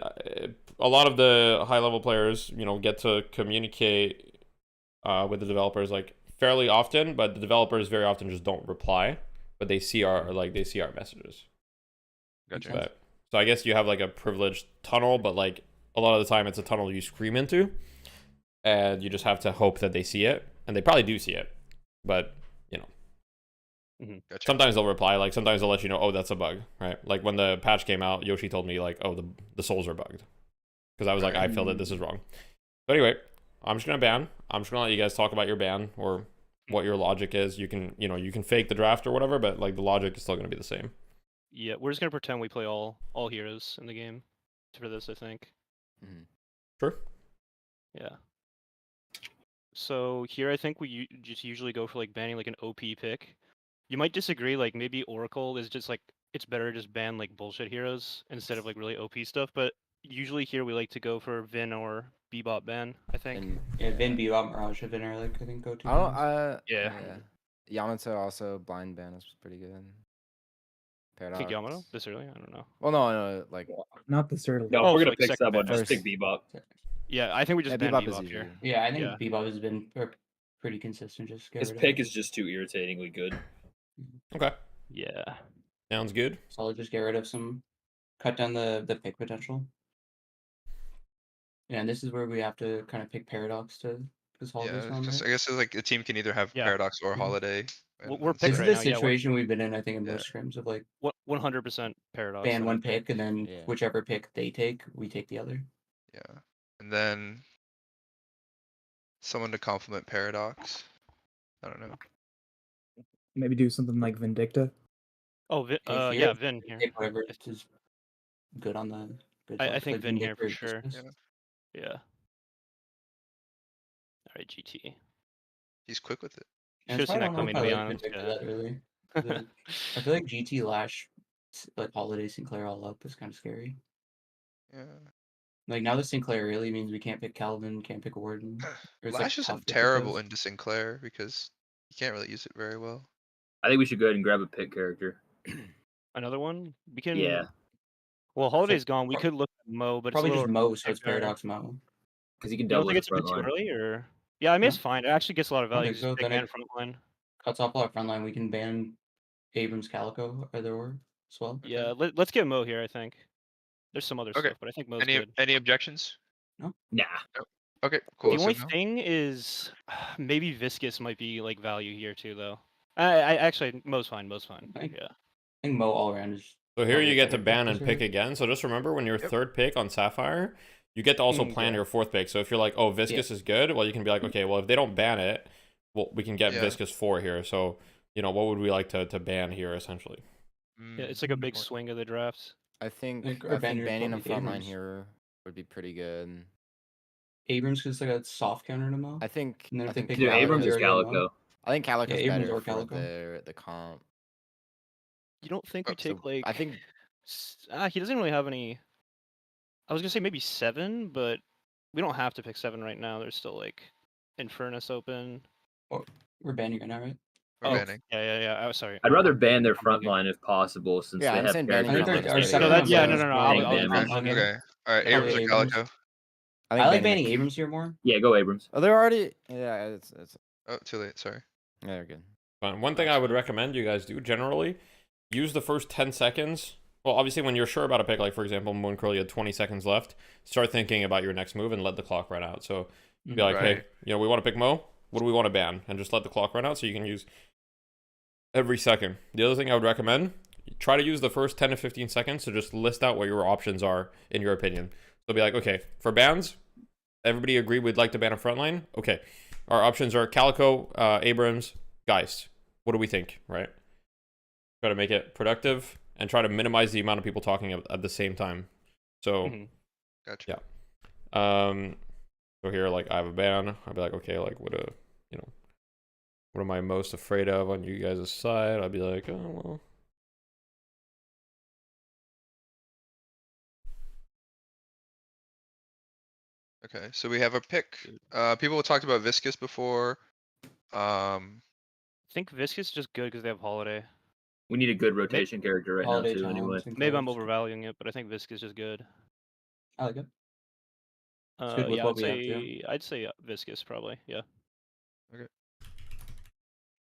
a lot of the high level players, get to communicate with the developers like fairly often. But the developers very often just don't reply. But they see our messages. Gotcha. But, so I guess you have like a privileged tunnel, but like a lot of the time it's a tunnel you scream into, and you just have to hope that they see it, and they probably do see it, but Gotcha. sometimes they'll reply. Like sometimes they'll let you know, oh, that's a bug, right? Like when the patch came out, Yoshi told me like, oh, the souls are bugged, because I was like, I feel that this is wrong. But anyway, I'm just gonna ban. I'm just gonna let you guys talk about your ban or what your logic is. You can you can fake the draft or whatever, but like the logic is still gonna be the same. Yeah, we're just gonna pretend we play all heroes in the game for this, I think. Sure. Yeah. So here, I think we just usually go for like banning like an OP pick. You might disagree, like maybe Oracle is just like it's better to just ban like bullshit heroes instead of like really OP stuff. But usually here we like to go for Vin or Bebop ban. I think. Yeah, Vin, Bebop, Mirage have been our like I think go-to. Yeah. Yamato also blind ban is pretty good. Paradox. Pick Yamato this early? I don't know. Well, no, like Not this early. No, Oh, we're so, gonna like, pick second someone. ban. Just pick Bebop. Yeah, I think we just ban Bebop is Bebop usually. here. Yeah, I think Yeah. Bebop has been pretty consistent. Just get His rid of pick him. is just too irritatingly good. Okay. Yeah. Sounds good. So I'll just get rid of cut down the pick potential. Yeah, and this is where we have to kind of pick Paradox to because Holiday's Yeah, not on the because I hit. guess it's like a team can either have Yeah. Paradox or Holiday. We're and picked This is right the now. Yeah, situation we've been in, I think, in Yeah. most scrims of like 100% Paradox. ban that one I pick and then Yeah. whichever pick they take, we take the other. Yeah. And then someone to complement Paradox. I don't know. Maybe do something like Vindicta. Oh, Here, yeah, Vin here. Take whatever is good on the good. I box, think like Vin here Vindicta for or sure. Viscous. Yeah. All right, GT. He's quick with it. And Should have that's why seen I that don't know coming, if to I be like honest. Vindicta Yeah. that early. 'Cause, like, I feel like GT Lash, like Holiday Sinclair all up is kind of scary. Yeah. Like now the Sinclair really means we can't pick Calvin, can't pick Warden. Or it's, Lash like, tough isn't to pick terrible those. into Sinclair because you can't really use it very well. I think we should go ahead and grab a pick character. Another one? We can. Yeah. Well, Holiday's gone. We could look at Mo, but Probably it's a just little Mo, so it's thicker. Paradox Mo. Because he can You don't double think as it's a a front bit too line. early, or? Yeah, I mean, it's No. fine. It actually gets a lot of I don't value. think so. Just big Then man it front line. cuts off our front line. We can ban Abrams Calico either or as well. Yeah, let's get Mo here, I think. There's some other Okay. stuff, but I think Mo's Any good. any objections? No. Nah. No. Okay, cool. The So only no. thing is maybe Viscous might be like value here too, though. I actually Mo's fine. Mo's fine. I Yeah. think Mo all around is. So here probably you a get to better ban pick and this pick early. again. So just remember when your Yep. third pick on Sapphire, you get to also plan Yeah. your fourth pick. So if you're like, oh, Viscous is good, well, you can be like, okay, well, if they don't ban it, well, we can get Yeah. Viscous 4 here. So, what would we like to ban here, essentially? Yeah, it's like a big swing of the drafts. I think Like, I our think banner banning a probably front line Abrams. here would be pretty good. Abrams is like a soft counter to Mo. I think And then I if they think pick Dude, Calico, Abrams they is already have Mo. Calico. I think Calico's Abrams better or for Calico. the comp. You don't think we So take like? I think He doesn't really have any. I was gonna say maybe 7, but we don't have to pick 7 right now. There's still like Infernus open. Oh, we're banning right now, right? We're banning. Yeah. I was sorry. I'd rather ban their I'm front bugging. line if possible, since Yeah, they I'm have saying banning characters front that line is stay pretty No, good. that, yeah, Abrams, no. Tank I'll damage. bug in. Okay. All right. Probably Abrams or Abrams. Calico? I I think like banning banning the- Abrams here more. Yeah, go Abrams. Oh, they're already. Yeah, it's Oh, too late. Sorry. yeah, they're good. But one thing I would recommend you guys do generally, use the first 10 seconds. Well, obviously, when you're sure about a pick, like for example, Moon Curl, you had 20 seconds left, start thinking about your next move and let the clock run out. So be like, Right. hey, we want to pick Mo. What do we want to ban? And just let the clock run out so you can use every second. The other thing I would recommend, try to use the first 10 to 15 seconds to just list out what your options are, in your opinion. So be like, okay, for bans, everybody agree we'd like to ban a frontline? Okay. Our options are Calico, Abrams, Geist. What do we think, right? Try to make it productive and try to minimize the amount of people talking at the same time. So, Gotcha. yeah. So here, like, I have a ban. I'd be like, okay, like, what am I most afraid of on you guys' side? I'd be like, oh, well. Okay, so we have a pick. People talked about Viscous before. I think Viscous is just good because they have Holiday. We need a good rotation character right Holiday now too. Town, Anyway, Sinclair. Maybe I'm overvaluing it, but I think Viscous is just good. I like it. It's good with Yeah, what we have too. I'd say Viscous probably. Yeah.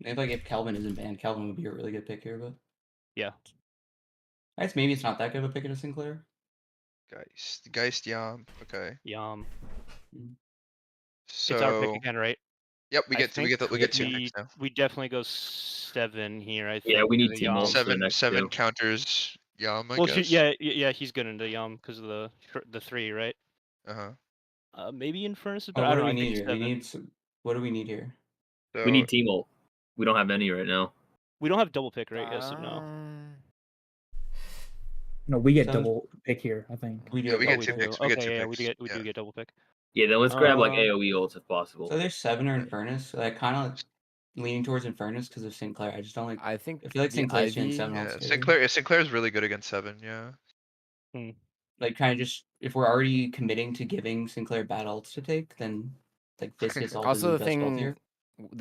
If Calvin isn't banned, Calvin would be a really good pick here, but Yeah. I guess maybe it's not that good of a pick at a Sinclair. Geist, Yam. Okay. Yum. So It's our pick again, right? Yep, we I get think 2 picks now. we definitely go 7 here. I think. Yeah, we need because of Team Yum. Ult. the next 7 two. counters Yam, I Well, guess. yeah, he's good into Yum because of the 3, right? Uh-huh. Maybe Infernus, Oh, but I what don't do know. we I think need here? 7. What do we need here? So, We need Team Ult. We don't have any right now. We don't have double pick, right? Yes or no? No, we get Sounds- double pick here, I think. We do. Yeah, have we double get 2 pick. picks. We get 2 Okay, yeah, picks. we do get double pick. Yeah, then let's grab like Uh, AoE ults if possible. So there's 7 or Infernus. So I kind of leaning towards Infernus because of Sinclair. I just don't like. I think I feel like the Sinclair's doing Ivy- 7 Yeah, altogether. Sinclair's really good against 7, yeah. Like kind of just if we're already committing to giving Sinclair bad ults to take, then like Viscous ult is Also, the the best ult here.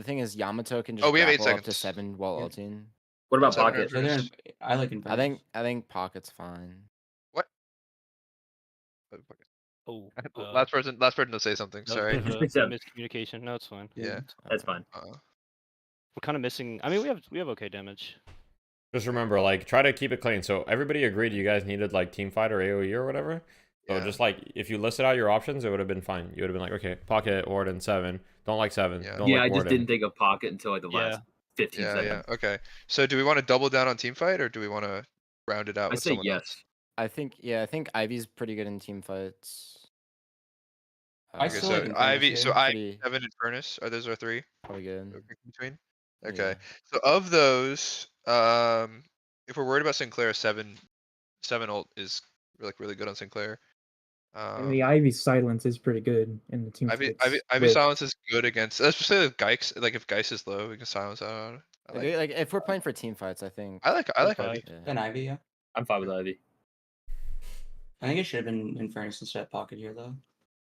thing is Yamato can just Oh, we have 8 grapple up to seconds. 7 while Yeah. ulting. What about 7 Pocket? So they're Infernus. I like Infernus. I think Pocket's fine. What? Oh, Last person to say something. that was a Sorry. bit of a Seven. miscommunication. No, it's fine. Yeah. That's fine. We're kind of missing. I mean, we have okay damage. Just remember, like, try to keep it clean. So everybody agreed you guys needed, like, team fight or AoE or whatever. So Yeah. just like if you listed out your options, it would have been fine. You would have been like, okay, pocket, Warden, 7. Don't like 7. Yeah. Don't Yeah, like I just Warden. didn't think of pocket until like the Yeah. last 15 Yeah, seconds. yeah. Okay. So do we want to double down on team fight or do we want to round it out I with say someone yes. else? I think Ivy's pretty good in team fights. I Okay, still so like Infernus Ivy, so here. Ivy, Pretty 7, and Furnace. Are those our 3? probably good. That we're picking between? Yeah. Okay. So of those, if we're worried about Sinclair, 7 ult is really good on Sinclair. And the Ivy silence is pretty good in the team Ivy fights. Ivy silence is good against, especially with Geix. Like if Geix is low, we can silence out on it. Like if we're playing for team fights, I think. I like Ivy. Yeah. Then Ivy, yeah. I'm fine with Ivy. I think it should have been Infernus instead of Pocket here, though.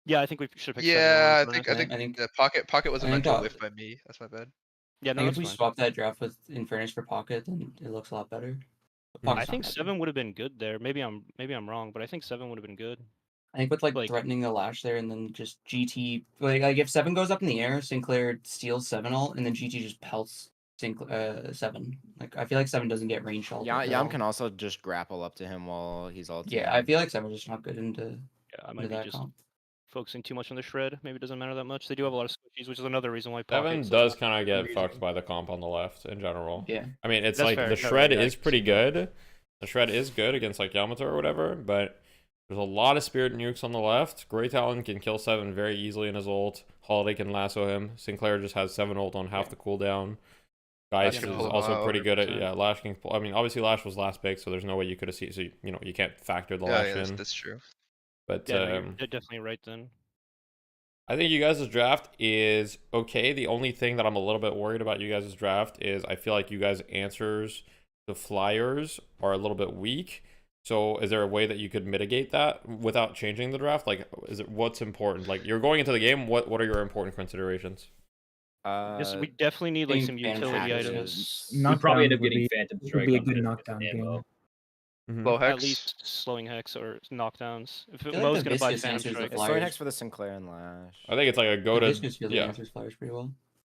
Yeah, I think we should pick Yeah, Seven. I think I think- the pocket was a I think mental that- whiff by me. That's my bad. Yeah, I no, think that's if we fine. swap that draft with Infernus for Pocket, then it looks a lot better. But I Pocket's not think bad. 7 would have been good there. Maybe I'm wrong, but I think 7 would have been good. I think with like like- threatening the lash there and then just GT like if 7 goes up in the air, Sinclair steals 7 ult and then GT just pelts 7. Like I feel like 7 doesn't get range ult. Yeah, at Yam all. can also just grapple up to him while he's ulting. Yeah, I feel like 7 is just not good into Yeah, I into might be that just comp. focusing too much on the shred. Maybe it doesn't matter that much. They do have a lot of squishies, which is another reason why 7 Pocket's does like, kind of get reason. fucked by the comp on the left in general. Yeah. I mean, it's That's like fair, the no, shred yeah, is I can pretty see that. good. The shred is good against like Yamato or whatever, but there's a lot of spirit nukes on the left. Great Talon can kill 7 very easily in his ult. Holiday can lasso him. Sinclair just has 7 ult on half the cooldown. Geist Lash is can pull him also out, pretty good at 100%. Lash can pull. I mean, obviously Lash was last pick, so there's no way you could have seen. So you can't factor the Yeah, Lash yeah, in. that's true. But Yeah, no, you're definitely right then. I think you guys' draft is okay. The only thing that I'm a little bit worried about you guys' draft is I feel like you guys' answers to flyers are a little bit weak. So is there a way that you could mitigate that without changing the draft? Like, what's important? Like, you're going into the game. What are your important considerations? We definitely need like think some Phantom utility Hackers items. We probably end up would getting be- Phantom would Strike be a on good Phantom knockdown ammo. game. Low At hex. least slowing hex or knockdowns. If feel like Mo's the gonna buy viscous Phantom answers Strike, the Story Flyers. next for the Sinclair and Lash. I think it's like a go to Viscous field yeah. answers flyers pretty well.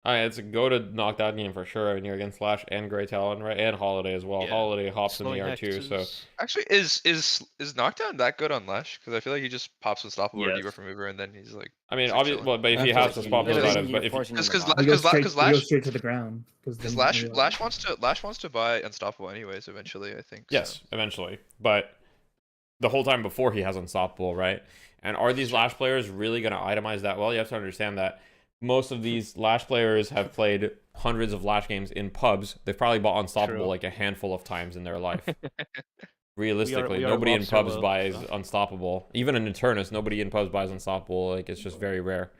It's a go to knockdown game for sure. I mean, you're against Lash and Grey Talon, right? And Holiday as well. Yeah. Holiday hops in the slowing air too. So hexes. Actually, is knockdown that good on Lash? Because I feel like he just pops Unstoppable or Yes. debuff remover, and then he's like. I mean, Just obviously, chilling. but if he That's has to like spot you- those Yeah, items, but if Because He goes straight, Lash he goes straight to the ground. Because Lash wants to buy Unstoppable anyways. I think. yes, So. eventually, but the whole time before he has Unstoppable, right? And are these Lash players really going to itemize that well? You have to understand that most of these Lash players have played hundreds of Lash games in pubs. They've probably bought Unstoppable True. like a handful of times in their life. Realistically, we are nobody in lost pubs solo, buys so. Unstoppable. Even in Eternus, nobody in pubs buys Unstoppable. Like, it's just very rare.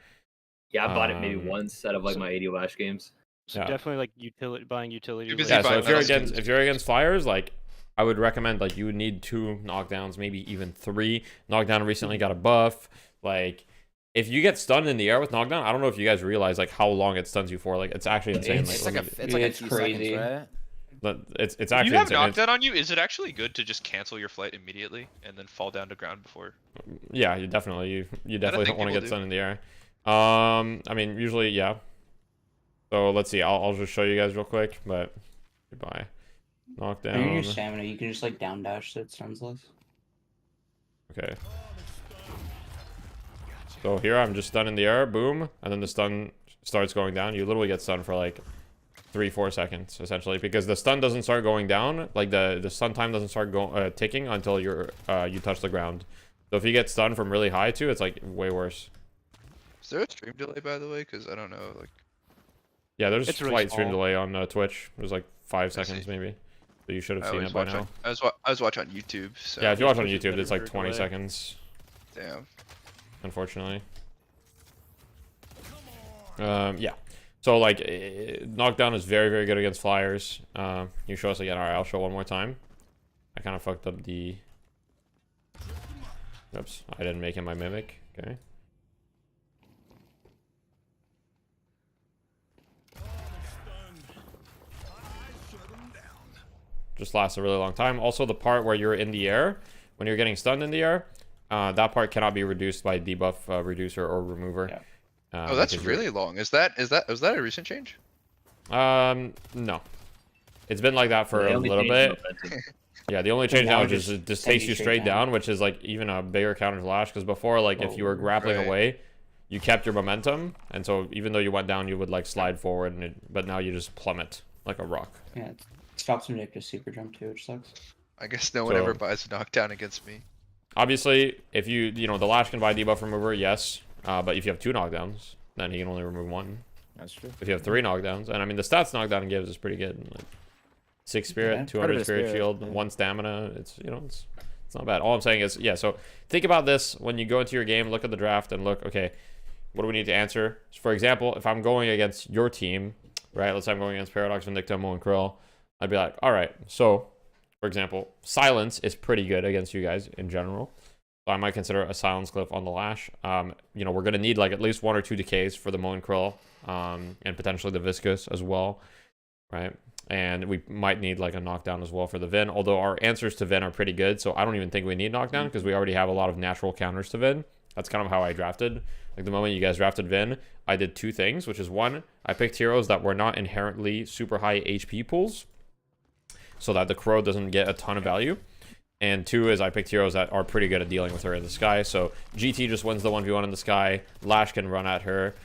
Yeah, I bought it maybe Um, once out of like my 80 Lash games. So Yeah. definitely like utility buying utilities. Too busy Yeah, so buying if you're medals. against Flyers, like I would recommend like you would need 2 knockdowns, maybe even 3. Knockdown recently got a buff. Like if you get stunned in the air with knockdown, I don't know if you guys realize like how long it stuns you for. Like it's actually insane. It's like a It's few crazy. seconds, right? It's If actually you have insane. knockdown on you, is it actually good to just cancel your flight immediately and then fall down to ground before? Yeah, you definitely think don't want to people get do. stunned in the air. I mean usually yeah. So let's see. I'll just show you guys real quick, but goodbye. When Knockdown. you use stamina, you can just like down dash so it stuns less. Okay. So here I'm just stunned in the air, boom, and then the stun starts going down. You literally get stunned for like 3-4 seconds essentially because the stun doesn't start going down. Like the stun time doesn't start ticking until you touch the ground. So if you get stunned from really high too, it's like way worse. Is there a stream delay by the way? Because I don't know. Like. Yeah, there's It's really slight stream small. delay on Twitch. There's like 5 I see. seconds maybe. So you should have I seen always it by watch now. on, I was watching on YouTube. So. Yeah, if you watch on Twitch is YouTube, better it's like for 20 delay. seconds, Damn. unfortunately. Yeah. So like knockdown is very, very good against Flyers. You show us again. All right, I'll show one more time. I kind of fucked up the. Oops, I didn't make him my mimic. Okay. Just lasts a really long time. Also, the part where you're in the air, when you're getting stunned in the air, that part cannot be reduced by debuff reducer or remover. Yeah. Oh, that's because you're- really long. Was that a recent change? No. It's been like that for They a only little changed bit. Momentum. Yeah, the only change now now it is just it just sends takes you you straight straight down. down, which is like even a bigger counter to lash. Because before, like if you were grappling Right. away, you kept your momentum, and so even though you went down, you would like slide forward, but now you just plummet like a rock. Yeah, it stops Vindicta's super jump too, which sucks. I guess no one ever So- buys a knockdown against me. Obviously, if you know the lash can buy debuff remover, yes, but if you have 2 knockdowns, then he can only remove 1. That's true. If you have 3 knockdowns, and I mean the stats knockdown gives is pretty good. Like 6 spirit, Yeah, 200 spirit spirit, shield, yeah. 1 stamina. It's it's not bad. All I'm saying is yeah. So think about this when you go into your game. Look at the draft and look. Okay, what do we need to answer? So for example, if I'm going against your team, right? Let's say I'm going against Paradox, Vindicta, Mo, and Krill. I'd be like, all right. So for example, silence is pretty good against you guys in general. So I might consider a silence cliff on the lash. You know, we're gonna need like at least 1 or 2 decays for the Mo and Krill, and potentially the Viscous as well, right? And we might need like a knockdown as well for the Vin, although our answers to Vin are pretty good, so I don't even think we need knockdown because we already have a lot of natural counters to Vin. That's kind of how I drafted. Like the moment you guys drafted Vin, I did 2 things, which is 1, I picked heroes that were not inherently super high HP pools, so that the Crow doesn't get a ton of value. And 2 is I picked heroes that are pretty good at dealing with her in the sky. So GT just wins the 1v1 in the sky. Lash can run at her.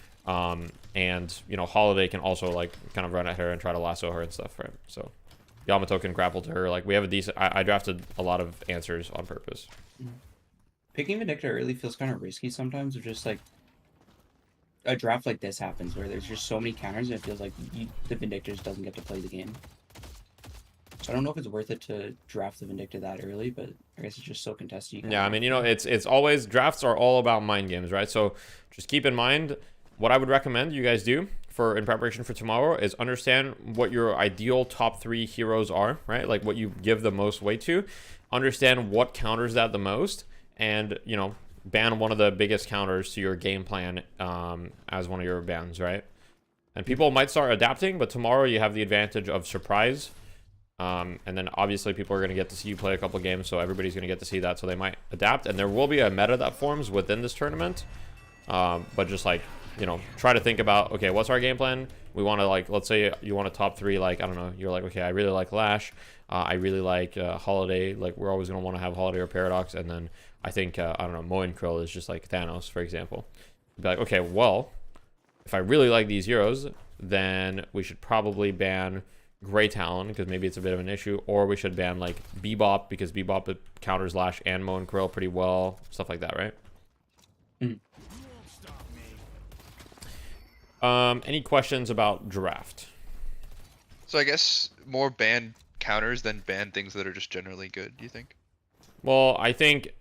And, you know, Holiday can also, like, kind of run at her and try to lasso her and stuff, right? So Yamato can grapple to her. Like, we have a decent... I drafted a lot of answers on purpose. Picking Vindicta early feels kind of risky sometimes. Of just like a draft like this happens where there's just so many counters and it feels like the Vindicta just doesn't get to play the game. So I don't know if it's worth it to draft the Vindicta that early, but I guess it's just so contested. Yeah, I mean, you know, it's always... Drafts are all about mind games, right? So just keep in mind... What I would recommend you guys do in preparation for tomorrow is understand what your ideal top 3 heroes are, right? Like what you give the most weight to. Understand what counters that the most, and you know, ban one of the biggest counters to your game plan as one of your bans, right? And people might start adapting, but tomorrow you have the advantage of surprise. And then obviously people are going to get to see you play a couple games, so everybody's going to get to see that, so they might adapt. And there will be a meta that forms within this tournament, but just like, you know, try to think about, okay, what's our game plan? We want to, like, let's say you want a top 3, like, I don't know, you're like, okay, I really like Lash, I really like Holiday, like, we're always going to want to have Holiday or Paradox, and then I think, I don't know, Mo and Krill is just like Thanos, for example. Be like, okay, well, if I really like these heroes, then we should probably ban Grey Talon, because maybe it's a bit of an issue, or we should ban, like, Bebop, because Bebop counters Lash and Mo and Krill pretty well, stuff like that, right? Any questions about draft? So I guess more ban counters than ban things that are just generally good, do you think? Well, I think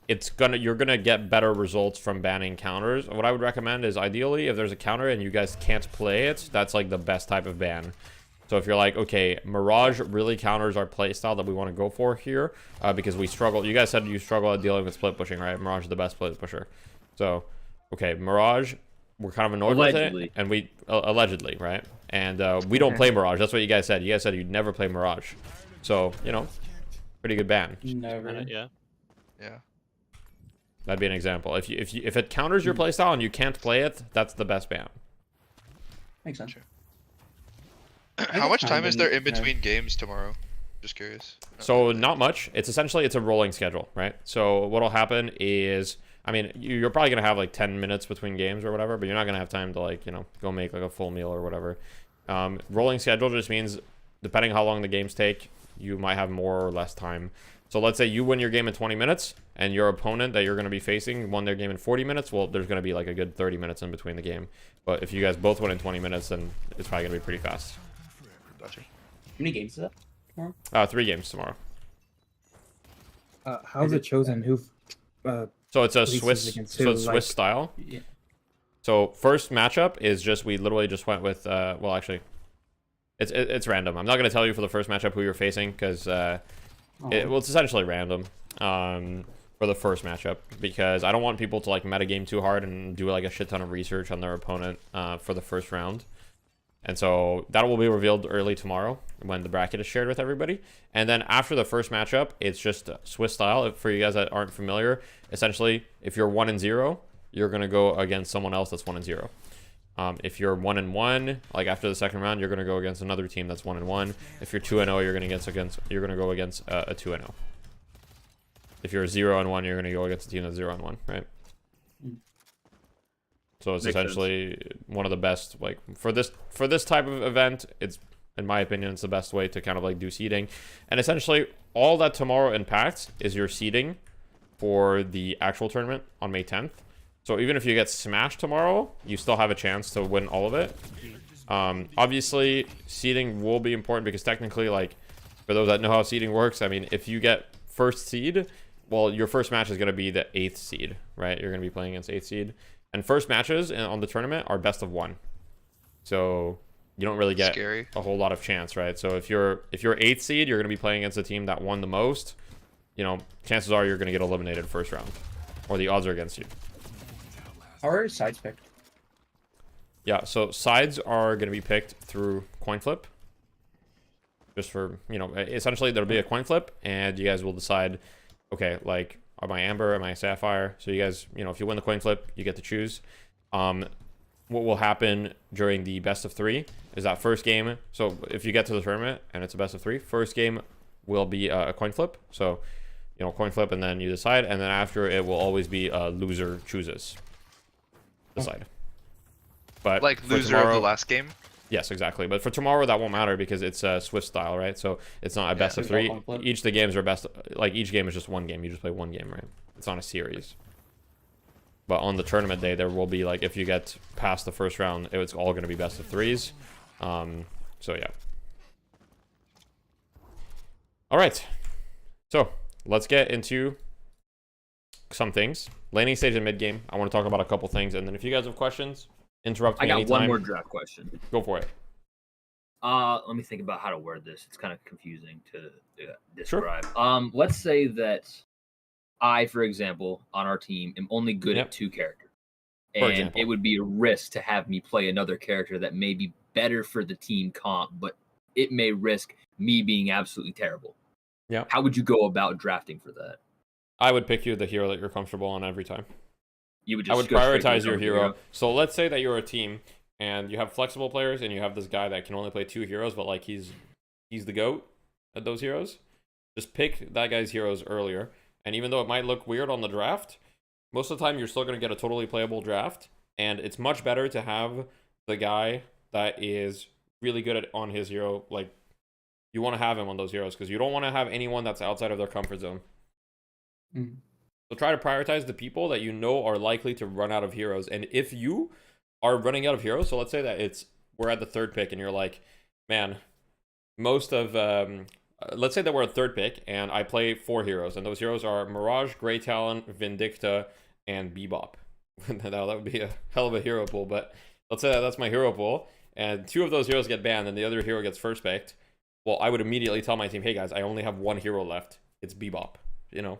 you're gonna get better results from banning counters. What I would recommend is ideally if there's a counter and you guys can't play it, that's like the best type of ban. So if you're like, okay, Mirage really counters our playstyle that we want to go for here, because we struggle. You guys said you struggle at dealing with split pushing, right? Mirage is the best split pusher. So, okay, Mirage, we're kind of annoyed with it, and we allegedly, right? And we don't play Mirage. That's what you guys said. You guys said you'd never play Mirage. So, you know, pretty good ban. Never. Yeah. Yeah. That'd be an example. If it counters your playstyle and you can't play it, that's the best ban. Makes sense. How much time is there in between games tomorrow? Just curious. So not much. It's essentially a rolling schedule, right? So what'll happen is, I mean, you're probably gonna have like 10 minutes between games or whatever, but you're not gonna have time to, like, you know, go make like a full meal or whatever. Rolling schedule just means depending how long the games take, you might have more or less time. So let's say you win your game in 20 minutes and your opponent that you're going to be facing won their game in 40 minutes. Well, there's going to be like a good 30 minutes in between the game. But if you guys both win in 20 minutes, then it's probably going to be pretty fast. Gotcha. How many games is that tomorrow? 3 games tomorrow. How's it chosen? Who? So it's a releases Swiss, against so who, it's like- Swiss style. Yeah. So first matchup is just, we literally just went with, well, actually, it's random. I'm not going to tell you for the first matchup who you're facing, because it's essentially random for the first matchup, because I don't want people to like metagame too hard and do like a shit ton of research on their opponent for the first round. And so that will be revealed early tomorrow when the bracket is shared with everybody. And then after the first matchup, it's just Swiss style. For you guys that aren't familiar, essentially, if you're 1-0, you're going to go against someone else that's 1-0. If you're 1-1, like after the second round, you're gonna go against another team that's 1-1. If you're 2-0, you're gonna go against a 2-0. If you're 0-1, you're gonna go against a team that's 0-1, right? So it's Makes essentially one of the best, like for this type of event, it's, in my opinion, it's the best way to kind of like do seeding. And essentially all that tomorrow impacts is your seeding for the actual tournament on May 10th. So even if you get smashed tomorrow, you still have a chance to win all of it. Obviously seeding will be important because technically, like, for those that know how seeding works, I mean, if you get first seed, well, your first match is going to be the 8th seed, right? You're going to be playing against 8th seed. And first matches on the tournament are best of 1. So you don't really get a whole lot of chance, right? So if you're 8th seed, you're going to be playing against a team that won the most. You know, chances are you're going to get eliminated first round, or the odds are against you. How are sides picked? Yeah, so sides are going to be picked through coin flip. Just for, you know, essentially there'll be a coin flip, and you guys will decide, okay, like, am I Amber, am I Sapphire? So you guys, you know, if you win the coin flip, you get to choose. What will happen during the best of 3 is that first game. So if you get to the tournament and it's a best of 3, first game will be a coin flip. So, you know, coin flip, and then you decide, and then after it will always be a loser chooses decide. But like loser tomorrow, of the last game. Yes, exactly. But for tomorrow, that won't matter because it's Swift style, right? So it's not a best of 3. Each the games are best. Like each game is just one game. You just play one game, right? It's not a series. But on the tournament day, there will be, like, if you get past the first round, it's all going to be best of 3s. So yeah. All right. So let's get into some things. Laning stage and mid game. I want to talk about a couple things, and then if you guys have questions, interrupt me I got anytime. one more draft question. Go for it. Let me think about how to word this. It's kind of confusing to describe. Sure. Let's say that I, for example, on our team, am only good at 2 characters. And it would be a risk to have me play another character that may be better for the team comp, but it may risk me being absolutely terrible. Yeah. How would you go about drafting for that? I would pick you the hero that you're comfortable on every time. You would just I would prioritize your hero. So let's say that you're a team and you have flexible players and you have this guy that can only play 2 heroes, but like he's the GOAT at those heroes. Just pick that guy's heroes earlier. And even though it might look weird on the draft, most of the time you're still going to get a totally playable draft. And it's much better to have the guy that is really good on his hero. Like, you want to have him on those heroes because you don't want to have anyone that's outside of their comfort zone. So try to prioritize the people that you know are likely to run out of heroes. And if you are running out of heroes, so let's say that we're at the 3rd pick and you're like, man, most of let's say that we're at 3rd pick and I play 4 heroes, and those heroes are Mirage, Grey Talon, Vindicta, and Bebop. Now that would be a hell of a hero pool, but let's say that's my hero pool, and 2 of those heroes get banned and the other hero gets first picked. Well, I would immediately tell my team, hey guys, I only have 1 hero left. It's Bebop, you know?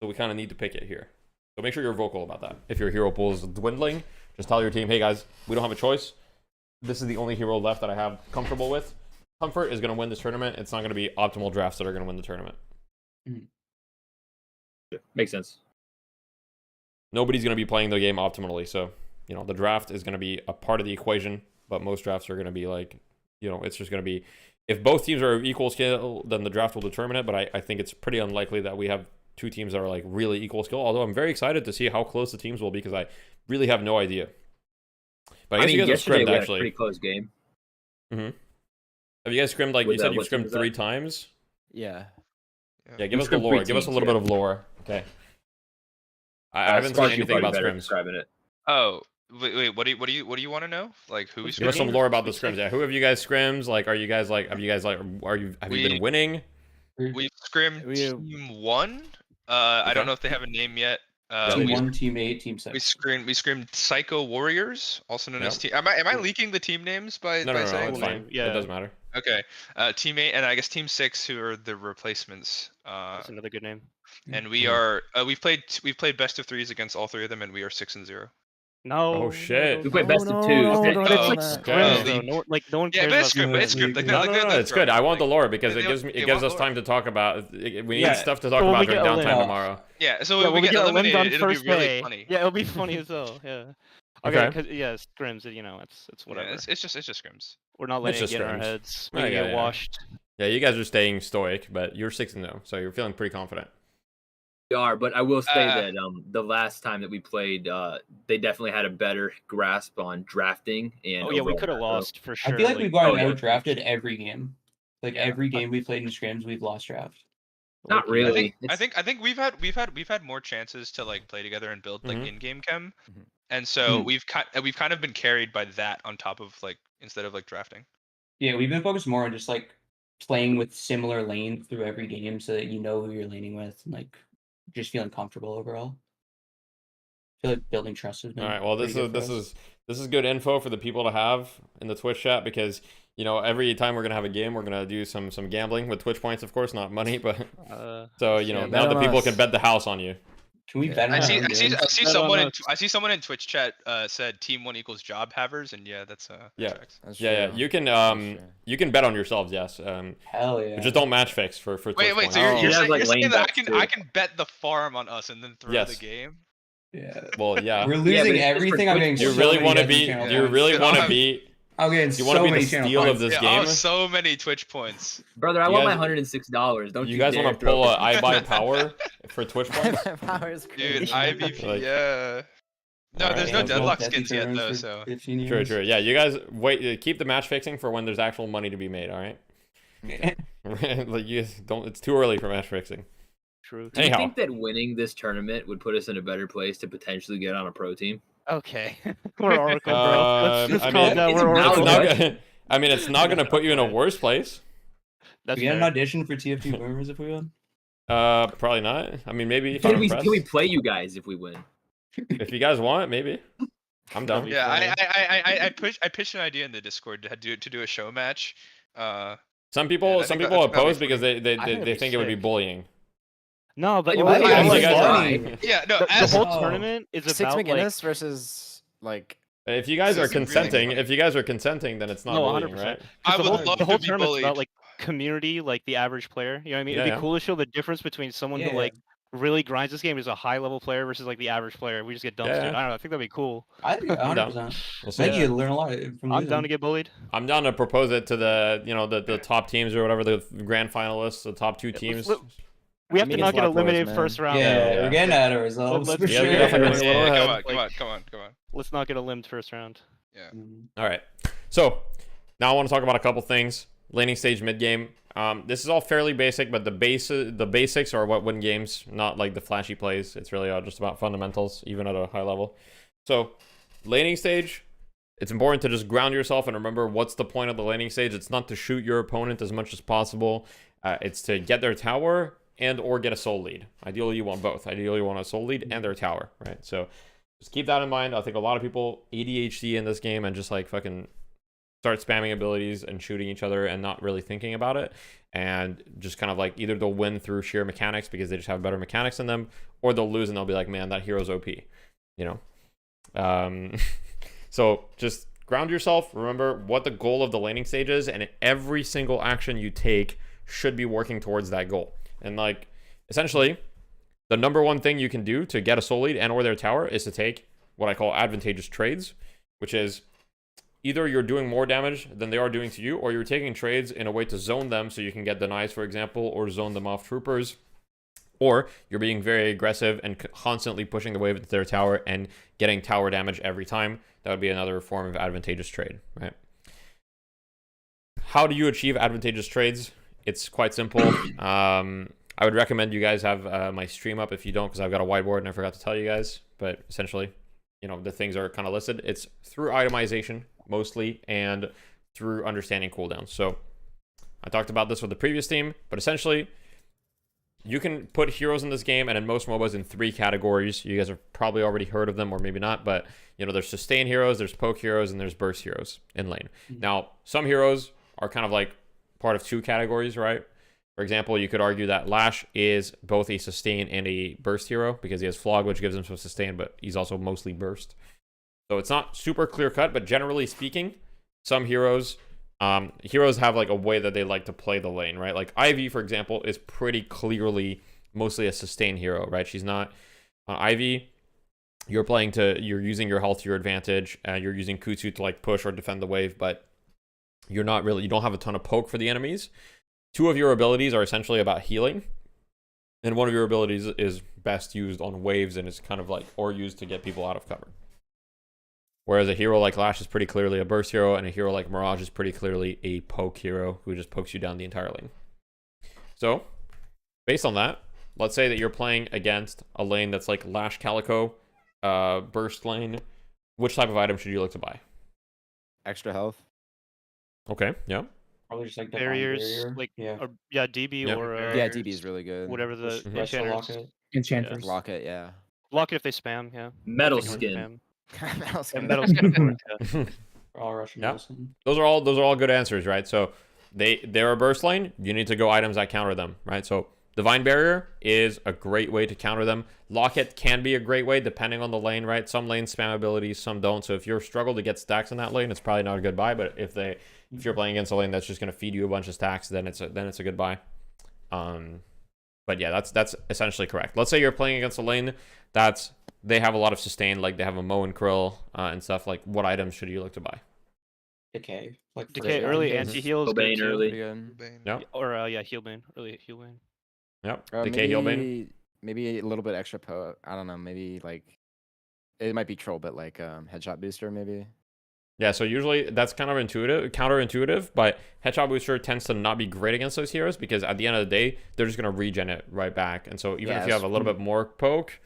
So we kind of need to pick it here. So make sure you're vocal about that. If your hero pool is dwindling, just tell your team, hey guys, we don't have a choice. This is the only hero left that I have comfortable with. Comfort is going to win this tournament. It's not going to be optimal drafts that are going to win the tournament. Makes sense. Nobody's going to be playing the game optimally. So, you know, the draft is going to be a part of the equation, but most drafts are going to be like, you know, it's just going to be, if both teams are of equal skill, then the draft will determine it. But I think it's pretty unlikely that we have 2 teams that are like really equal skill, although I'm very excited to see how close the teams will be because I really have no idea. But I guess you guys have scrimmed, we had actually. A pretty close game. Have you guys scrimmed, like, you said you've scrimmed 3 times? Yeah. Yeah, give us the lore. Give us a little bit of lore. Okay. I haven't seen anything about scrims. Oh, wait, what do you want to know? Like, who we Give us some lore about the scrims. Yeah, who have you guys scrims? Like, have you been winning? We've scrimmed team 1. I don't know if they have a name yet. Team 1, Team 8, Team 6. We scrimmed Psycho Warriors, also known as team. Am I leaking the team names by No, saying? it's fine. Yeah, it doesn't matter. Okay. Team 8 and I guess Team 6, who are the replacements. That's another good name. And we are we've played best of 3s against all 3 of them, and we are 6-0. No. Oh shit. We played best of 2s. It's like scrims, though. No one cares about script. It's script. No, it's good. I want the lore because it gives us time to talk about. We need stuff to talk about during downtime tomorrow. Yeah. So when we get eliminated, it'll be really funny. Yeah, it'll be funny as hell. Yeah. Okay, Okay. because yeah, Scrims. You know, it's whatever. Yeah, it's just Scrims. We're not It's letting it just get in our Scrims. heads. Oh, We yeah, get yeah. washed. Yeah, you guys are staying stoic, but you're 6-0, so you're feeling pretty confident. We are, but I will say that the last time that we played, they definitely had a better grasp on drafting and. Oh yeah, we overall could have macro. lost for sure. I feel like we've gotten yeah. outdrafted every game. Like Yeah. every game we played in scrims, we've lost draft. Not Low-key. really. I think we've had more chances to like play together and build like Mhm. in-game chem, Mhm. and so Mhm. we've kind of been carried by that on top of like instead of like drafting. Yeah, we've been focused more on just like playing with similar lanes through every game so that you know who you're laning with and like just feeling comfortable overall. I feel like building trust has been All right. Well, pretty good for us. this is good info for the people to have in the Twitch chat because every time we're gonna have a game, we're gonna do some gambling with Twitch points, of course, not money, but so Yeah, bet now the on people us. can bet the house on you. Can we Yeah. bet on I our see own games? I see someone in Twitch chat said team 1 equals job havers, and yeah, that's Yeah. tracks. That's Yeah, true. you can That's true. you can bet on yourselves, yes. Hell yeah. But just don't match fix for Twitch Wait, points. so you're, Oh. you're, You have, saying, like, you're saying lane that bets, I too. can bet the farm on us and then throw Yes. the game? Yeah. Well, yeah. We're Yeah, losing but it's just everything. for I'm Twitch getting points. You so really many want to Disney be channel you points. really Dude, want I'll to have- be I'm getting you want so to be many the channel steal of points. this Yeah, game. oh, so many Twitch points. Brother, I You want my guys- $106. Don't You you guys dare want to throw pull a it. I buy power for Twitch points? Power is crazy. Dude, IVP, Like- yeah. No, Alright, there's no let's go. deadlock Death skins yet Eternals though, for so 15 True, years. true. Yeah, you guys wait. Keep the match fixing for when there's actual money to be made. All right. Like you guys don't. It's too early for match fixing. True. Do you Anyhow. think that winning this tournament would put us in a better place to potentially get on a pro team? Okay. We're Oracle, bro. Let's I calm mean, down. it's We're not It's Oracle. not good. gonna, I mean, it's not gonna put you in a worse place. That's we get an fair. audition for TFT Boomers if we win. Probably not. I mean, maybe if I'm Can we impressed. play you guys if we win? If you guys want, maybe. I'm down. That'd be yeah, funny. I pitched an idea in the Discord to do a show match. Some people Yeah, I think people that'd be oppose funny. because they I think it'd be think it would be sick. bullying. No, but Well, what yeah, I you like guys funny. Yeah, no, the as whole Oh. tournament is Six about like McGinnis versus like. If you guys This are is really consenting, funny. if you guys are consenting, then it's not no, bullying, 100%. right? I The would whole, love the whole to be tournament's bullied. about like community, like the average player. You know what I mean? Yeah, It'd be yeah. cool to show the difference between someone Yeah. who like really grinds this game is a high level player versus like the average player. We just get dumpstered. Yeah. I don't know. I think that'd be cool. I think I'm down. 100%. We'll I see. think you learn a lot from I'm losing. down to get bullied. I'm down to propose it to the the top teams or whatever, the grand finalists, the top two teams. We have to Megan's not get lot boys, eliminated man. first round. Yeah, Yeah. we're getting out of ourselves Let's- for Yeah, sure. we definitely Yeah, Go come ahead. on. Let's not get a limbed first round. Yeah. All right. So now I want to talk about a couple things. Laning stage mid game. This is all fairly basic, but the basics are what win games, not like the flashy plays. It's really just about fundamentals, even at a high level. So laning stage, it's important to just ground yourself and remember what's the point of the laning stage. It's not to shoot your opponent as much as possible. It's to get their tower and or get a soul lead. Ideally, you want both. Ideally, you want a soul lead and their tower, right? So just keep that in mind. I think a lot of people ADHD in this game and just like fucking start spamming abilities and shooting each other and not really thinking about it. And just kind of like either they'll win through sheer mechanics because they just have better mechanics in them, or they'll lose and they'll be like, man, that hero's OP, So just ground yourself. Remember what the goal of the laning stage is, and every single action you take should be working towards that goal. And like essentially the number one thing you can do to get a soul lead and or their tower is to take what I call advantageous trades, which is either you're doing more damage than they are doing to you, or you're taking trades in a way to zone them so you can get denies, for example, or zone them off troopers, or you're being very aggressive and constantly pushing the wave into their tower and getting tower damage every time. That would be another form of advantageous trade, right? How do you achieve advantageous trades? It's quite simple. I would recommend you guys have my stream up if you don't, because I've got a whiteboard and I forgot to tell you guys. But essentially, the things are kind of listed. It's through itemization mostly and through understanding cooldowns. So I talked about this with the previous team, but essentially you can put heroes in this game and in most MOBAs in 3 categories. You guys have probably already heard of them or maybe not, but there's sustain heroes, there's poke heroes, and there's burst heroes in lane. Now, some heroes are kind of like part of 2 categories, right? For example, you could argue that Lash is both a sustain and a burst hero because he has Flog, which gives him some sustain, but he's also mostly burst. So it's not super clear cut, but generally speaking, some heroes have like a way that they like to play the lane, right? Like Ivy, for example, is pretty clearly mostly a sustain hero, right? She's not Ivy. you're using your health to your advantage, and you're using Kutsu to like push or defend the wave, but you don't have a ton of poke for the enemies. 2 of your abilities are essentially about healing, and 1 of your abilities is best used on waves and is kind of like, or used to get people out of cover. Whereas a hero like Lash is pretty clearly a burst hero, and a hero like Mirage is pretty clearly a poke hero who just pokes you down the entire lane. So, based on that, let's say that you're playing against a lane that's like Lash Calico, burst lane. Which type of item should you look to buy? Extra health. Okay, yeah. Probably just like barriers, barrier. like yeah, DB Yep. or Yeah, DB is really good. whatever the Rest of enchanters. Locket. Enchanters. Lock it, yeah. Block it if they spam, yeah. Metal If they can skin. spam. Metal Yeah, skin. metal skin, of course, yeah. All Russian Yeah. medicine. Those are all good answers, right? So they're a burst lane. You need to go items that counter them, right? So Divine Barrier is a great way to counter them. Locket can be a great way depending on the lane, right? Some lanes spam abilities, some don't. So if you're struggle to get stacks in that lane, it's probably not a good buy. But if you're playing against a lane that's just going to feed you a bunch of stacks, then it's a good buy. But yeah, that's essentially correct. Let's say you're playing against a lane they have a lot of sustain, like they have a Mo and Krill and stuff. Like, what items should you look to buy? Decay. Like Decay early anti-heal is good Bane too. early. Bane. Yep. Or heal bane. Early heal bane. Yep. Decay heal bane. Maybe a little bit extra I don't know, maybe like it might be troll, but like headshot booster maybe. Yeah, so usually that's kind of counterintuitive, but Headshot Booster tends to not be great against those heroes because at the end of the day, they're just going to regen it right back. And so even if you have a little bit more poke,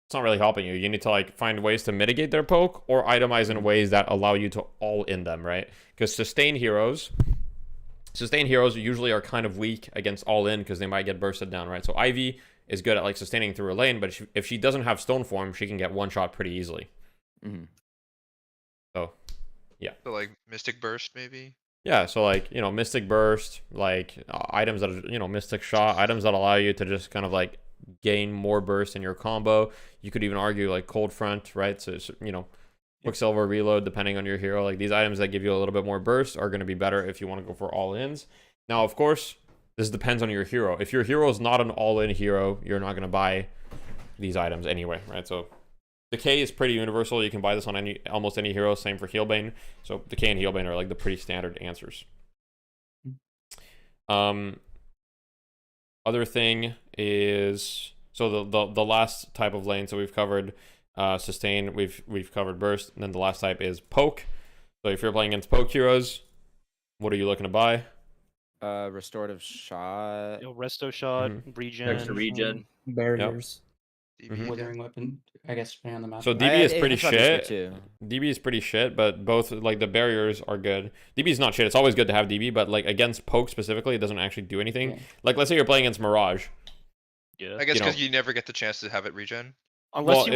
it's not really helping you. You need to like find ways to mitigate their poke or itemize in ways that allow you to all in them, right? Because sustained heroes usually are kind of weak against all in because they might get bursted down, right? So Ivy is good at like sustaining through a lane, but if she doesn't have stone form, she can get one shot pretty easily. Mm-hmm. So yeah. So like Mystic Burst maybe? Yeah, so like, Mystic Burst, like items that are, Mystic Shot, items that allow you to just kind of like gain more burst in your combo. You could even argue like Cold Front, right? So, Quicksilver Reload, depending on your hero. Like these items that give you a little bit more burst are going to be better if you want to go for all-ins. Now, of course, this depends on your hero. If your hero is not an all-in hero, you're not going to buy these items anyway, right? So Decay is pretty universal. You can buy this on almost any hero. Same for Healbane. So Decay and Healbane are like the pretty standard answers. Other thing is, so the last type of lane. So we've covered sustain. We've covered burst. And then the last type is poke. So if you're playing against poke heroes, what are you looking to buy? Restorative shot. Resto shot, regen. Extra regen. Barriers. Withering weapon, I guess, depending on the map. So DB is pretty shit. DB is pretty shit, but both like the barriers are good. DB is not shit. It's always good to have DB, but like against poke specifically, it doesn't actually do anything. Yeah. Like let's say you're playing against Mirage. Yeah. I guess because you never get the chance to have it regen. Unless he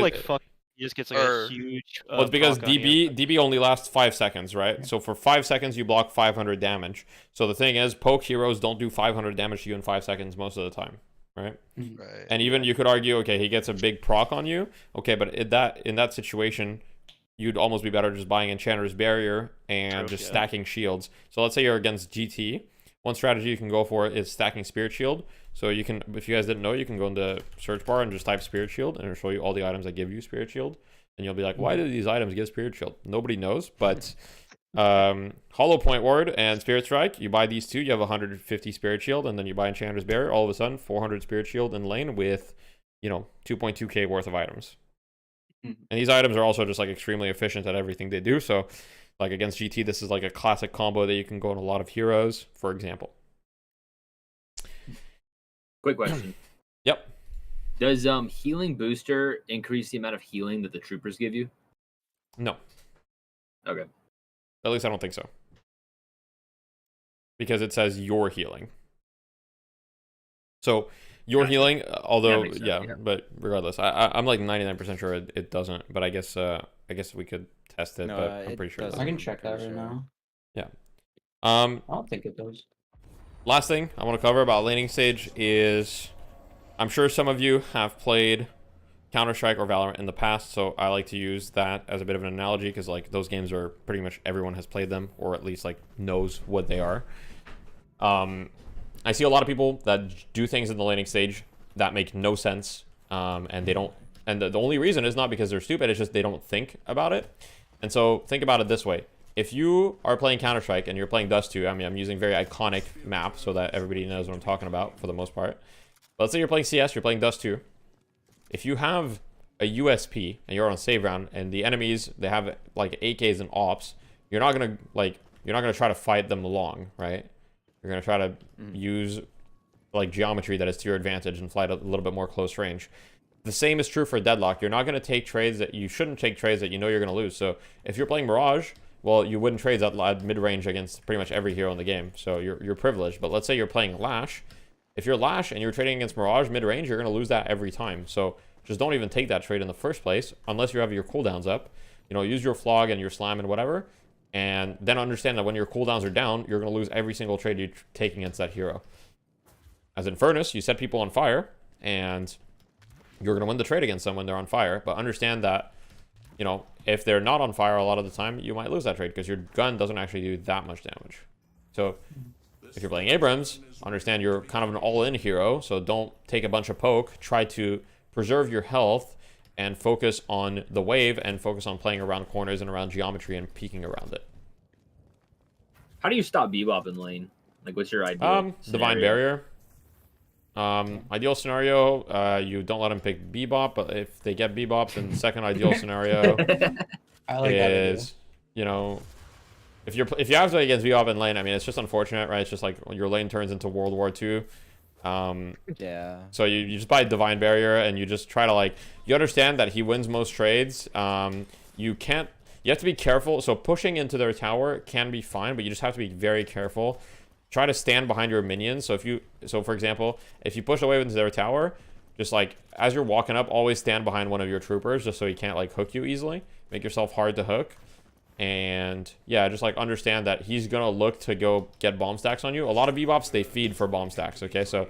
just gets like a huge. Well, it's because DB only lasts 5 seconds, right? Yeah. So for 5 seconds you block 500 damage. So the thing is, poke heroes don't do 500 damage to you in 5 seconds most of the time. Right? Right. And even you could argue, okay, he gets a big proc on you. Okay, but in that situation, you'd almost be better just buying Enchanter's Barrier and stacking shields. So let's say you're against GT. One strategy you can go for is stacking Spirit Shield. So you can, if you guys didn't know, you can go into search bar and just type Spirit Shield, and it'll show you all the items that give you Spirit Shield. And you'll be like, why do these items give Spirit Shield? Nobody knows, but Hollow Point Ward and Spirit Strike, you buy these two, you have 150 Spirit Shield, and then you buy Enchanter's Barrier, all of a sudden 400 Spirit Shield in lane with 2.2k worth of items. And these items are also just like extremely efficient at everything they do. So like against GT, this is like a classic combo that you can go on a lot of heroes, for example. Quick question. Yep. Does healing booster increase the amount of healing that the troopers give you? No. Okay. At least I don't think so. Because it says you're healing. So you're healing, although yeah, but regardless, I'm like 99% sure it doesn't. But I guess we could test it. No, but I'm pretty sure. I can check that right now. Yeah. I don't think it does. Last thing I want to cover about laning stage is, I'm sure some of you have played Counter-Strike or Valorant in the past, so I like to use that as a bit of an analogy because like those games are pretty much everyone has played them or at least like knows what they are. I see a lot of people that do things in the laning stage that make no sense, and they don't And the only reason is not because they're stupid, it's just they don't think about it. And so think about it this way. If you are playing Counter-Strike and you're playing Dust 2, I mean, I'm using very iconic map so that everybody knows what I'm talking about for the most part. But let's say you're playing CS, you're playing Dust 2. If you have a USP and you're on save round and the enemies, they have like AKs and ops, you're not gonna try to fight them long, right? You're gonna try to use like geometry that is to your advantage and fight a little bit more close range. The same is true for Deadlock. You're not gonna take trades that you shouldn't take trades that you know you're gonna lose. So if you're playing Mirage, well, you wouldn't trade that mid-range against pretty much every hero in the game. So you're privileged. But let's say you're playing Lash. If you're Lash and you're trading against Mirage mid-range, you're gonna lose that every time. So just don't even take that trade in the first place unless you have your cooldowns up. You know, use your Flog and your Slam and whatever. And then understand that when your cooldowns are down, you're going to lose every single trade you take against that hero. As in Furnace, you set people on fire, and you're going to win the trade against them when they're on fire. But understand that, you know, if they're not on fire a lot of the time, you might lose that trade because your gun doesn't actually do that much damage. So if you're playing Abrams, understand you're kind of an all-in hero, so don't take a bunch of poke. Try to preserve your health and focus on the wave and focus on playing around corners and around geometry and peeking around it. How do you stop Bebop in lane? Like, what's your ideal Divine Barrier. Ideal scenario, you don't let them pick Bebop, but if they get Bebop, then the second ideal scenario is, you know, if you have to against Bebop in lane, I mean, it's just unfortunate, right? It's just like your lane turns into World War II. Yeah. So you just buy Divine Barrier and you just try to, like, you understand that he wins most trades. You have to be careful. So pushing into their tower can be fine, but you just have to be very careful. Try to stand behind your minions. So for example, if you push away into their tower, just like as you're walking up, always stand behind one of your troopers just so he can't like hook you easily. Make yourself hard to hook. And yeah, just like understand that he's gonna look to go get bomb stacks on you. A lot of Bebops, they feed for bomb stacks, okay? So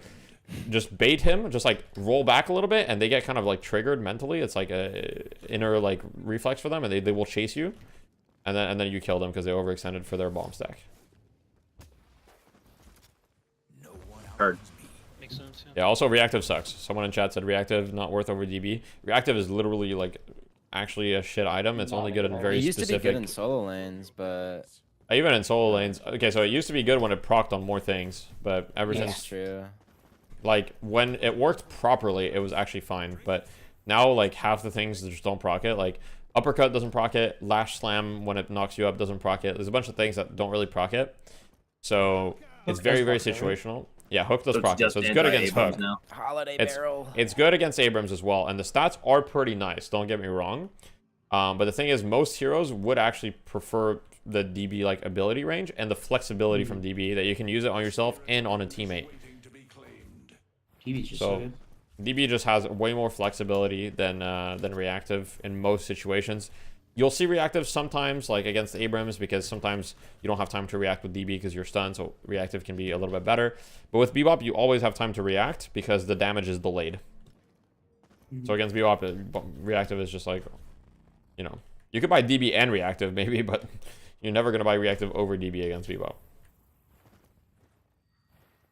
just bait him, just like roll back a little bit, and they get kind of like triggered mentally. It's like a inner like reflex for them, and they will chase you. And then you kill them because they overextended for their bomb stack. Hard. Makes sense, Yeah, also reactive sucks. Someone in chat said reactive not worth over DB. Reactive is literally like actually a shit item. It's only good in very It used specific. to be good in solo lanes, but even in solo lanes. Okay, so it used to be good when it procced on more things, but ever that's since true. like when it worked properly, it was actually fine. But now like half the things just don't proc it. Like uppercut doesn't proc it. Lash slam when it knocks you up doesn't proc it. There's a bunch of things that don't really proc it. So it's very situational. Yeah, Hook does proc it, so it's good against Hook. Holiday Barrel. It's good against Abrams as well, and the stats are pretty nice. Don't get me wrong. But the thing is, most heroes would actually prefer the DB like ability range and the flexibility from DB that you can use it on yourself and on a teammate. DB's just so DB just has way more flexibility than reactive in most situations. You'll see reactive sometimes, like against Abrams, because sometimes you don't have time to react with DB because you're stunned, so reactive can be a little bit better. But with Bebop, you always have time to react because the damage is delayed. So against Bebop, reactive is just like, you know, you could buy DB and reactive maybe, but you're never going to buy reactive over DB against Bebop.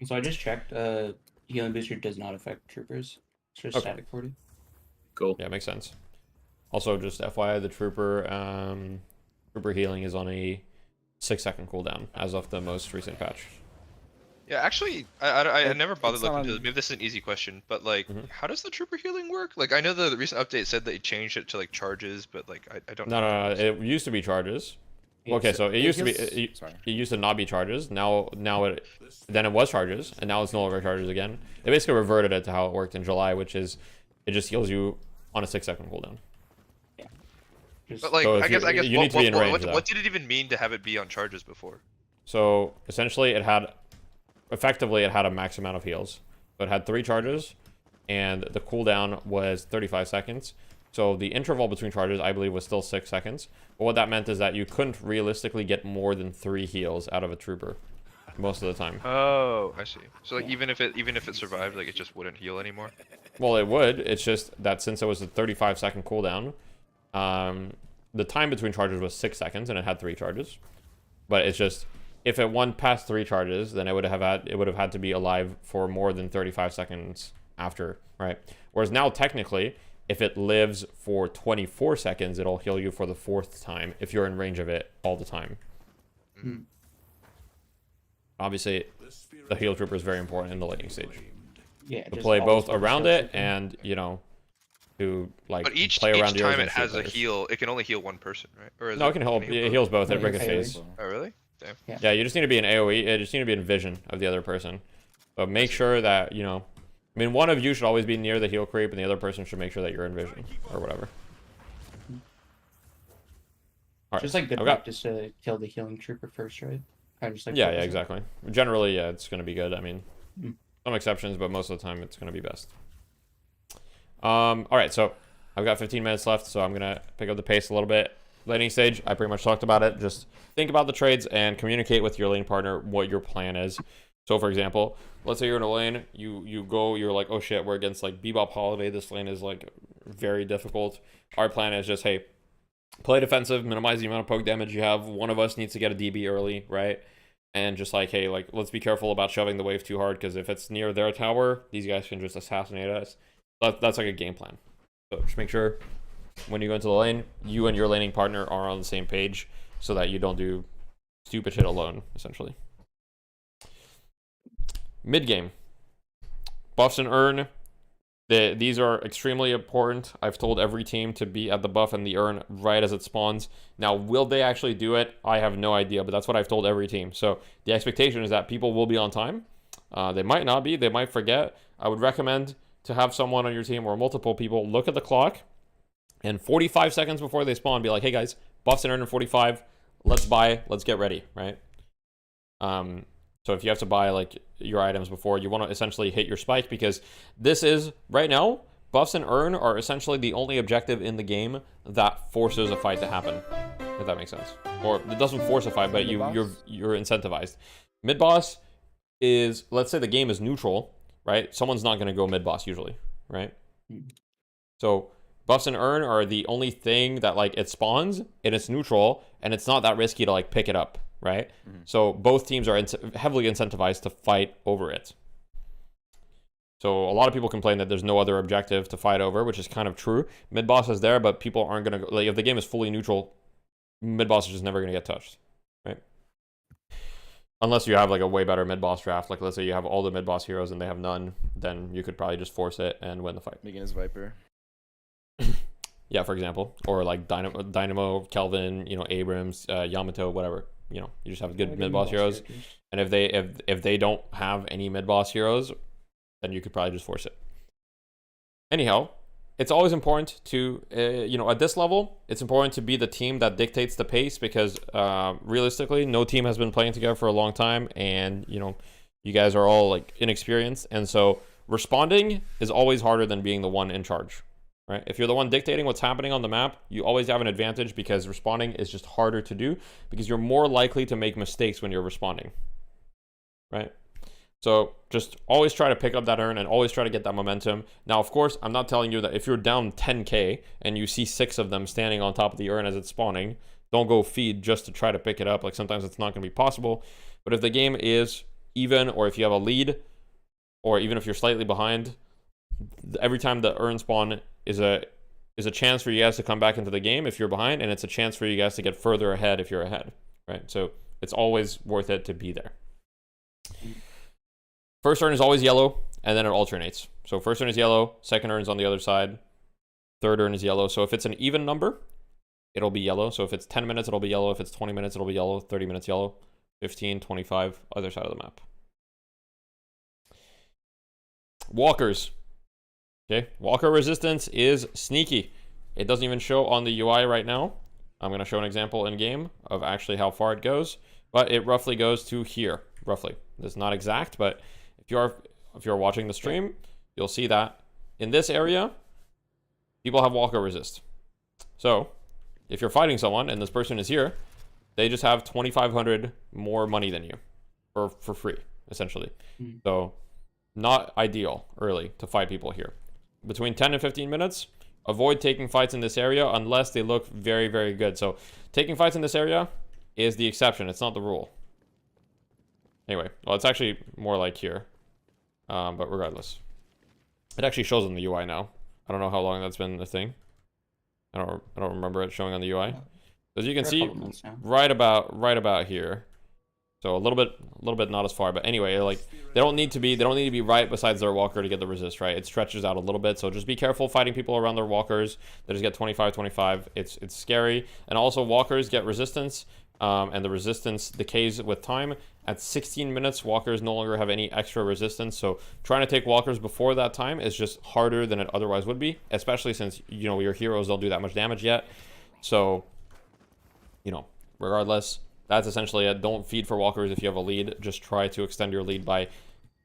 So I just checked, healing booster does not affect troopers. It's just static 40. Cool. Yeah, makes sense. Also, just FYI, the trooper healing is on a 6-second cooldown as of the most recent patch. Yeah, actually, I never bothered looking into this. Maybe this is an easy question, but like, how does the trooper healing work? Like, I know the recent update said that it changed it to like charges, but like, I don't know. No, it used to be charges. Okay, so it used to be it used to not be charges. Now then it was charges, and now it's no longer charges again. They basically reverted it to how it worked in July, which is it just heals you on a 6-second cooldown. But like, so I guess you need to be in range. What did it even mean to have it be on charges before? So essentially, it had a max amount of heals. So it had 3 charges, and the cooldown was 35 seconds. So the interval between charges, I believe, was still 6 seconds. But what that meant is that you couldn't realistically get more than 3 heals out of a trooper most of the time. Oh, I see. So like, even if it survived, like it just wouldn't heal anymore. Well, it would. It's just that since it was a 35-second cooldown, the time between charges was 6 seconds, and it had 3 charges. But it's just, if it won past 3 charges, then it would have had to be alive for more than 35 seconds after, right? Whereas now, technically, if it lives for 24 seconds, it'll heal you for the 4th time if you're in range of it all the time. Hmm. Obviously, the heal trooper is very important in the laning stage. Yeah, To just play always both focus around on it something. and, you know, to like But each play around yours time it and steal has a players. heal, it can only heal one person, right? Or is No, it can help. It heals both. It Yeah, it's ricochets. AoE. Oh, really? Damn. Yeah, you just need to be in AoE. You just need to be in vision of the other person. But make sure that, you know, I mean, one of you should always be near the heal creep, and the other person should make sure that you're in vision or whatever. All right, Just like good I've got- practice to kill the healing trooper first, right? Kind of just like yeah, focus on- exactly. Generally, yeah, it's going to be good. I mean, Mm. some exceptions, but most of the time, it's going to be best. All right, so I've got 15 minutes left, so I'm going to pick up the pace a little bit. Laning stage, I pretty much talked about it. Just think about the trades and communicate with your lane partner what your plan is. So, for example, let's say you're in a lane, you're like, oh shit, we're against like Bebop Holiday. This lane is like very difficult. Our plan is just, hey, play defensive, minimize the amount of poke damage you have. One of us needs to get a DB early, right? And just like, hey, like, let's be careful about shoving the wave too hard, because if it's near their tower, these guys can just assassinate us. That's like a game plan. So just make sure when you go into the lane, you and your laning partner are on the same page so that you don't do stupid shit alone, essentially. Mid game. Buffs and Urn. These are extremely important. I've told every team to be at the buff and the urn right as it spawns. Now, will they actually do it? I have no idea, but that's what I've told every team. So the expectation is that people will be on time. They might not be. They might forget. I would recommend to have someone on your team or multiple people look at the clock and 45 seconds before they spawn, be like, hey guys, buffs and urn in 45. Let's buy. Let's get ready, right? So if you have to buy like your items before, you want to essentially hit your spike, because this is right now, buffs and urn are essentially the only objective in the game that forces a fight to happen, if that makes sense. Or it doesn't force a fight, but you're incentivized. Mid boss is, let's say the game is neutral, right? Someone's not going to go mid boss usually, right? So buffs and urn are the only thing that like it spawns and it's neutral and it's not that risky to like pick it up. Right? So both teams are heavily incentivized to fight over it. So a lot of people complain that there's no other objective to fight over, which is kind of true. Mid boss is there, but people aren't going to, like, if the game is fully neutral, mid boss is just never going to get touched, right? Unless you have like a way better mid boss draft. Like, let's say you have all the mid boss heroes and they have none, then you could probably just force it and win the fight. Megan is Viper. Yeah, for example, or like Dynamo, Kelvin, you know, Abrams, Yamato, whatever. You know, you just have good mid-boss heroes, and if they don't have any mid-boss heroes, then you could probably just force it. Anyhow, it's always important to, you know, at this level, it's important to be the team that dictates the pace, because realistically, no team has been playing together for a long time, and, you know, you guys are all like inexperienced, and so responding is always harder than being the one in charge. Right? If you're the one dictating what's happening on the map, you always have an advantage, because responding is just harder to do, because you're more likely to make mistakes when you're responding. Right? So just always try to pick up that urn and always try to get that momentum. Now, of course, I'm not telling you that if you're down 10k and you see 6 of them standing on top of the urn as it's spawning, don't go feed just to try to pick it up. Like, sometimes it's not going to be possible. But if the game is even, or if you have a lead, or even if you're slightly behind, every time the urn spawn is a chance for you guys to come back into the game if you're behind, and it's a chance for you guys to get further ahead if you're ahead, right? So it's always worth it to be there. First urn is always yellow, and then it alternates. So first urn is yellow, second urn is on the other side, third urn is yellow. So if it's an even number, it'll be yellow. So if it's 10 minutes, it'll be yellow. If it's 20 minutes, it'll be yellow. 30 minutes, yellow. 15, 25, other side of the map. Walkers. Okay, walker resistance is sneaky. It doesn't even show on the UI right now. I'm going to show an example in game of actually how far it goes, but it roughly goes to here, roughly. It's not exact, but if you're watching the stream, you'll see that in this area, people have walker resist. So if you're fighting someone and this person is here, they just have 2,500 more money than you, or for free, essentially. So not ideal early to fight people here. Between 10 and 15 minutes, avoid taking fights in this area unless they look very, very good. So taking fights in this area is the exception. It's not the rule. Anyway, well, it's actually more like here. But regardless, it actually shows on the UI now. I don't know how long that's been a thing. I don't remember it showing on the UI. As you can see, right about here. So a little bit not as far, but anyway, like they don't need to be right besides their walker to get the resist, right? It stretches out a little bit, so just be careful fighting people around their walkers. They just get 25-25. It's scary, and also walkers get resistance, and the resistance decays with time. At 16 minutes, walkers no longer have any extra resistance, so trying to take walkers before that time is just harder than it otherwise would be, especially since, you know, your heroes don't do that much damage yet. So, you know, regardless, that's essentially it. Don't feed for walkers if you have a lead. Just try to extend your lead by,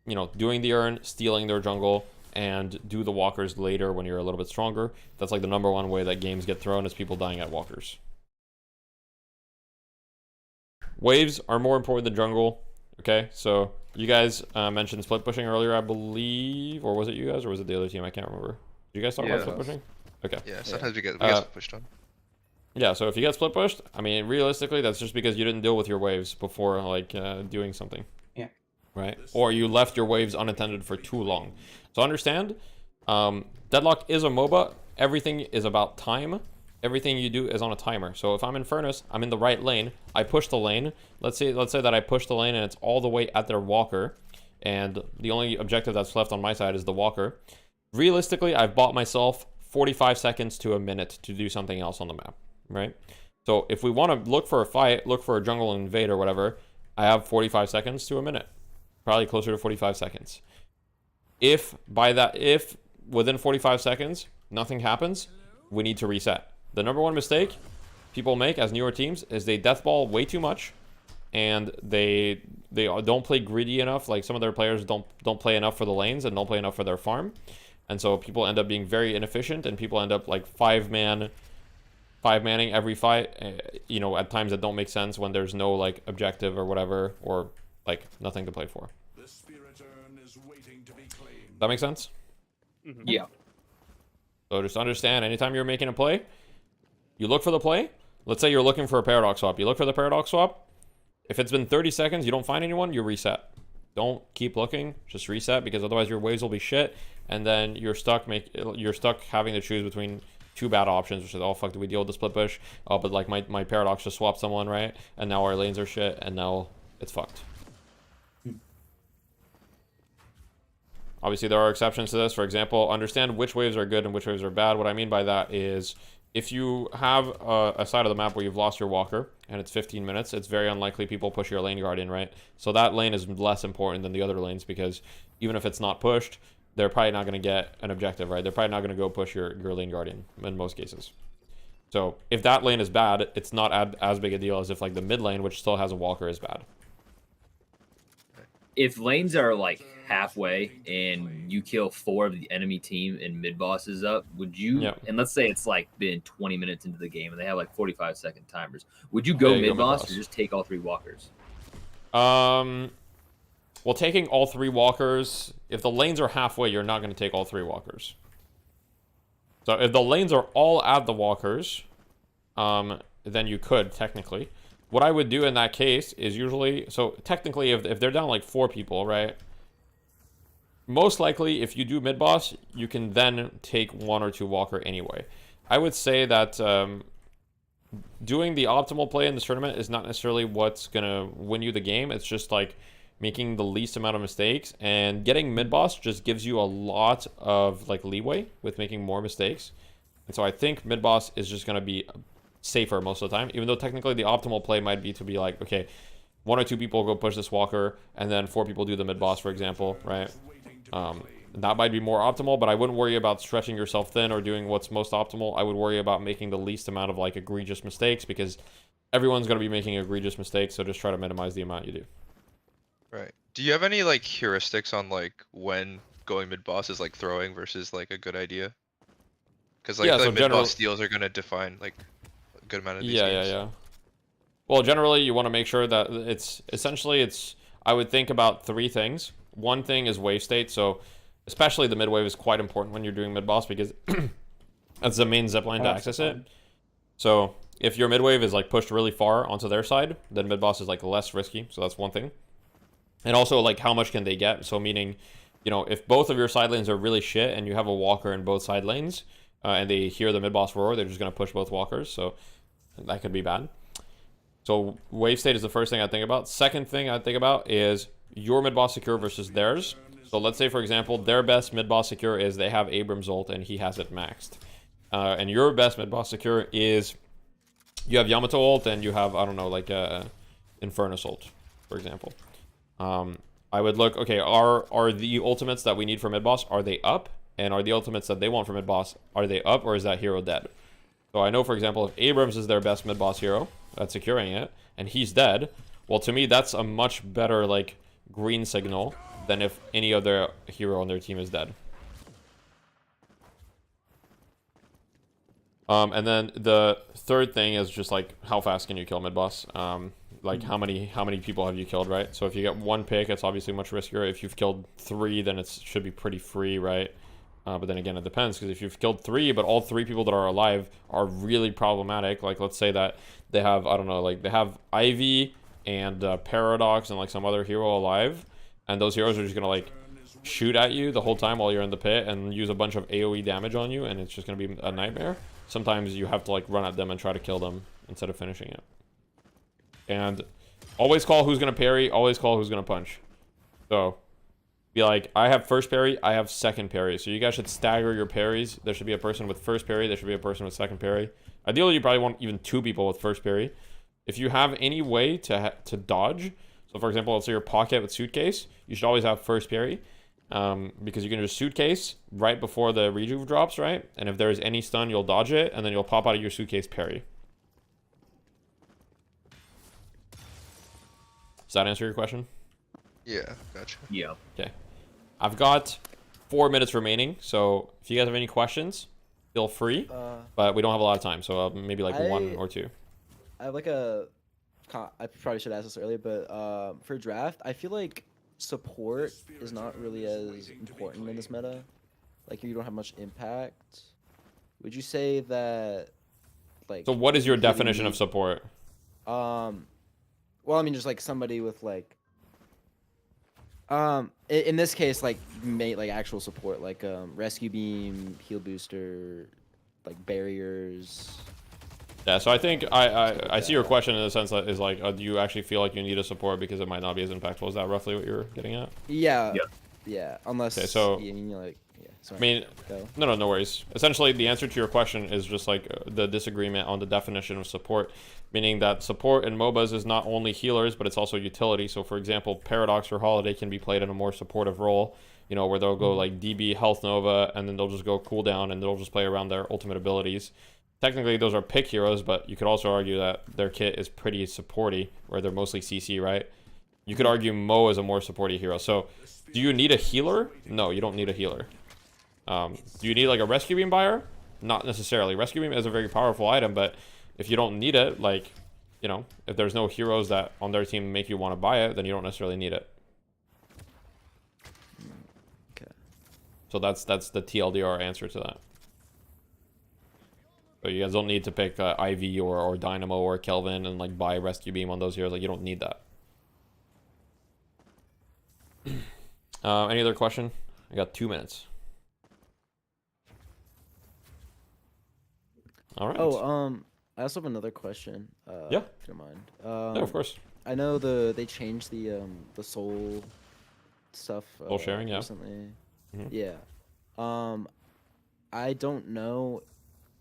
you know, doing the urn, stealing their jungle, and do the walkers later when you're a little bit stronger. That's like the #1 way that games get thrown, is people dying at walkers. Waves are more important than jungle. Okay, so you guys mentioned split pushing earlier, I believe, or was it you guys, or was it the other team? I can't remember. Did you guys talk about split pushing? Okay. Yeah, sometimes we get split pushed on. Yeah, so if you get split pushed, I mean, realistically, that's just because you didn't deal with your waves before, like, doing something. Yeah. Right? Or you left your waves unattended for too long. So understand, Deadlock is a MOBA. Everything is about time. Everything you do is on a timer. So if I'm in Furnace, I'm in the right lane. I push the lane. Let's say that I push the lane and it's all the way at their walker, and the only objective that's left on my side is the walker. Realistically, I've bought myself 45 seconds to a minute to do something else on the map, right? So if we want to look for a fight, look for a jungle invade or whatever, I have 45 seconds to a minute. Probably closer to 45 seconds. If within 45 seconds, nothing happens, we need to reset. The #1 mistake people make as newer teams is they deathball way too much, and they don't play greedy enough. Like, some of their players don't play enough for the lanes and don't play enough for their farm, and so people end up being very inefficient, and people end up like five manning every fight, you know, at times that don't make sense when there's no like objective or whatever, or like nothing to play for. That makes sense? Mm-hmm. Yeah. So just understand, anytime you're making a play, you look for the play. Let's say you're looking for a paradox swap. You look for the paradox swap. If it's been 30 seconds, you don't find anyone, you reset. Don't keep looking, just reset, because otherwise your waves will be shit, and then you're stuck having to choose between two bad options, which is, oh fuck, do we deal with the split push? Oh, but like my paradox just swapped someone, right? And now our lanes are shit, and now it's fucked. Obviously, there are exceptions to this. For example, understand which waves are good and which waves are bad. What I mean by that is, if you have a side of the map where you've lost your walker and it's 15 minutes, it's very unlikely people push your lane guardian, right? So that lane is less important than the other lanes, because even if it's not pushed, they're probably not going to get an objective, right? They're probably not going to go push your lane guardian in most cases. So if that lane is bad, it's not as big a deal as if like the mid lane, which still has a walker, is bad. If lanes are like halfway and you kill 4 of the enemy team and mid boss is up, would you, and let's say it's like been 20 minutes into the game and they have like 45-second timers, would you go mid boss or just take all 3 walkers? Well, taking all 3 walkers, if the lanes are halfway, you're not going to take all 3 walkers. So if the lanes are all at the walkers, then you could technically. What I would do in that case is usually, so technically if they're down like 4 people, right? Most likely if you do mid boss, you can then take 1 or 2 walker anyway. I would say that doing the optimal play in this tournament is not necessarily what's gonna win you the game. It's just like making the least amount of mistakes, and getting mid boss just gives you a lot of like leeway with making more mistakes. And so I think mid boss is just gonna be safer most of the time, even though technically the optimal play might be to be like, okay, 1 or 2 people go push this walker and then 4 people do the mid boss, for example, right? That might be more optimal, but I wouldn't worry about stretching yourself thin or doing what's most optimal. I would worry about making the least amount of like egregious mistakes, because everyone's going to be making egregious mistakes, so just try to minimize the amount you do. Right. Do you have any like heuristics on like when going mid boss is like throwing versus like a good idea? Because like, so mid boss steals are going to define like a good amount of these games. Yeah. Well, generally you want to make sure that it's I would think about 3 things. One thing is wave state, so especially the mid wave is quite important when you're doing mid boss, because that's the main zipline to access it. So if your mid wave is like pushed really far onto their side, then mid boss is like less risky, so that's one thing. And also like how much can they get, so meaning you know, if both of your side lanes are really shit and you have a walker in both side lanes, and they hear the mid boss roar, they're just gonna push both walkers. So that could be bad. So wave state is the first thing I think about. Second thing I think about is your mid boss secure versus theirs. So let's say, for example, their best mid boss secure is they have Abram's ult and he has it maxed. And your best mid boss secure is you have Yamato ult and you have, I don't know, like Infernus ult, for example. I would look, okay, are the ultimates that we need for mid boss, are they up? And are the ultimates that they want for mid boss, are they up, or is that hero dead? So I know, for example, if Abrams is their best mid boss hero that's securing it, and he's dead, well, to me, that's a much better, like, green signal than if any other hero on their team is dead. And then the third thing is just, like, how fast can you kill mid boss? Like, how many people have you killed, right? So if you get one pick, it's obviously much riskier. If you've killed 3, then it should be pretty free, right? But then again, it depends, because if you've killed 3, but all 3 people that are alive are really problematic, like, let's say that they have, I don't know, like, they have Ivy and Paradox and, like, some other hero alive, and those heroes are just gonna, like, shoot at you the whole time while you're in the pit and use a bunch of AoE damage on you, and it's just gonna be a nightmare. Sometimes you have to, like, run at them and try to kill them instead of finishing it. And always call who's gonna parry, always call who's gonna punch. So be like, I have first parry, I have second parry. So you guys should stagger your parries. There should be a person with first parry, there should be a person with second parry. Ideally, you probably want even 2 people with first parry. If you have any way to dodge, so for example, let's say your pocket with suitcase, you should always have first parry. Because you can just suitcase right before the rejuve drops, right? And if there's any stun, you'll dodge it, and then you'll pop out of your suitcase parry. Does that answer your question? Yeah, gotcha. Yeah. Okay. I've got 4 minutes remaining, so if you guys have any questions, feel free. But we don't have a lot of time, so maybe like 1 or 2. I have like a... I probably should ask this earlier, but for draft, I feel like support is not really as important in this meta. Like, you don't have much impact. Would you say that, like... So what is your really definition of support? Well, I mean, just like somebody with like, in this case, like actual support, like rescue beam, heal booster, like barriers. Yeah, so I think I see your question in the sense that is like, do you actually feel like you need a support because it might not be as impactful? Is that roughly what you're getting at? Yeah. Yeah. Unless. Okay, so. Yeah, you're like. Yeah. Sorry. I mean, no worries. Essentially, the answer to your question is just like the disagreement on the definition of support, meaning that support in MOBAs is not only healers, but it's also utility. So, for example, Paradox or Holiday can be played in a more supportive role, you know, where they'll go like DB, Health Nova, and then they'll just go cooldown and they'll just play around their ultimate abilities. Technically, those are pick heroes, but you could also argue that their kit is pretty supporty, where they're mostly CC, right? You could argue Mo is a more supporty hero. So, do you need a healer? No, you don't need a healer. Do you need like a rescue beam buyer? Not necessarily. Rescue beam is a very powerful item, but if you don't need it, like, you know, if there's no heroes that on their team make you want to buy it, then you don't necessarily need it. Okay. So that's the TLDR answer to that. So you guys don't need to pick Ivy or Dynamo or Kelvin and like buy rescue beam on those heroes. Like, you don't need that. Any other question? I got 2 minutes. All right. Oh, I also have another question. Yeah. If you don't mind. Yeah, of course. I know they changed the soul stuff. Soul sharing, yeah. Recently. Mhm. Yeah. I don't know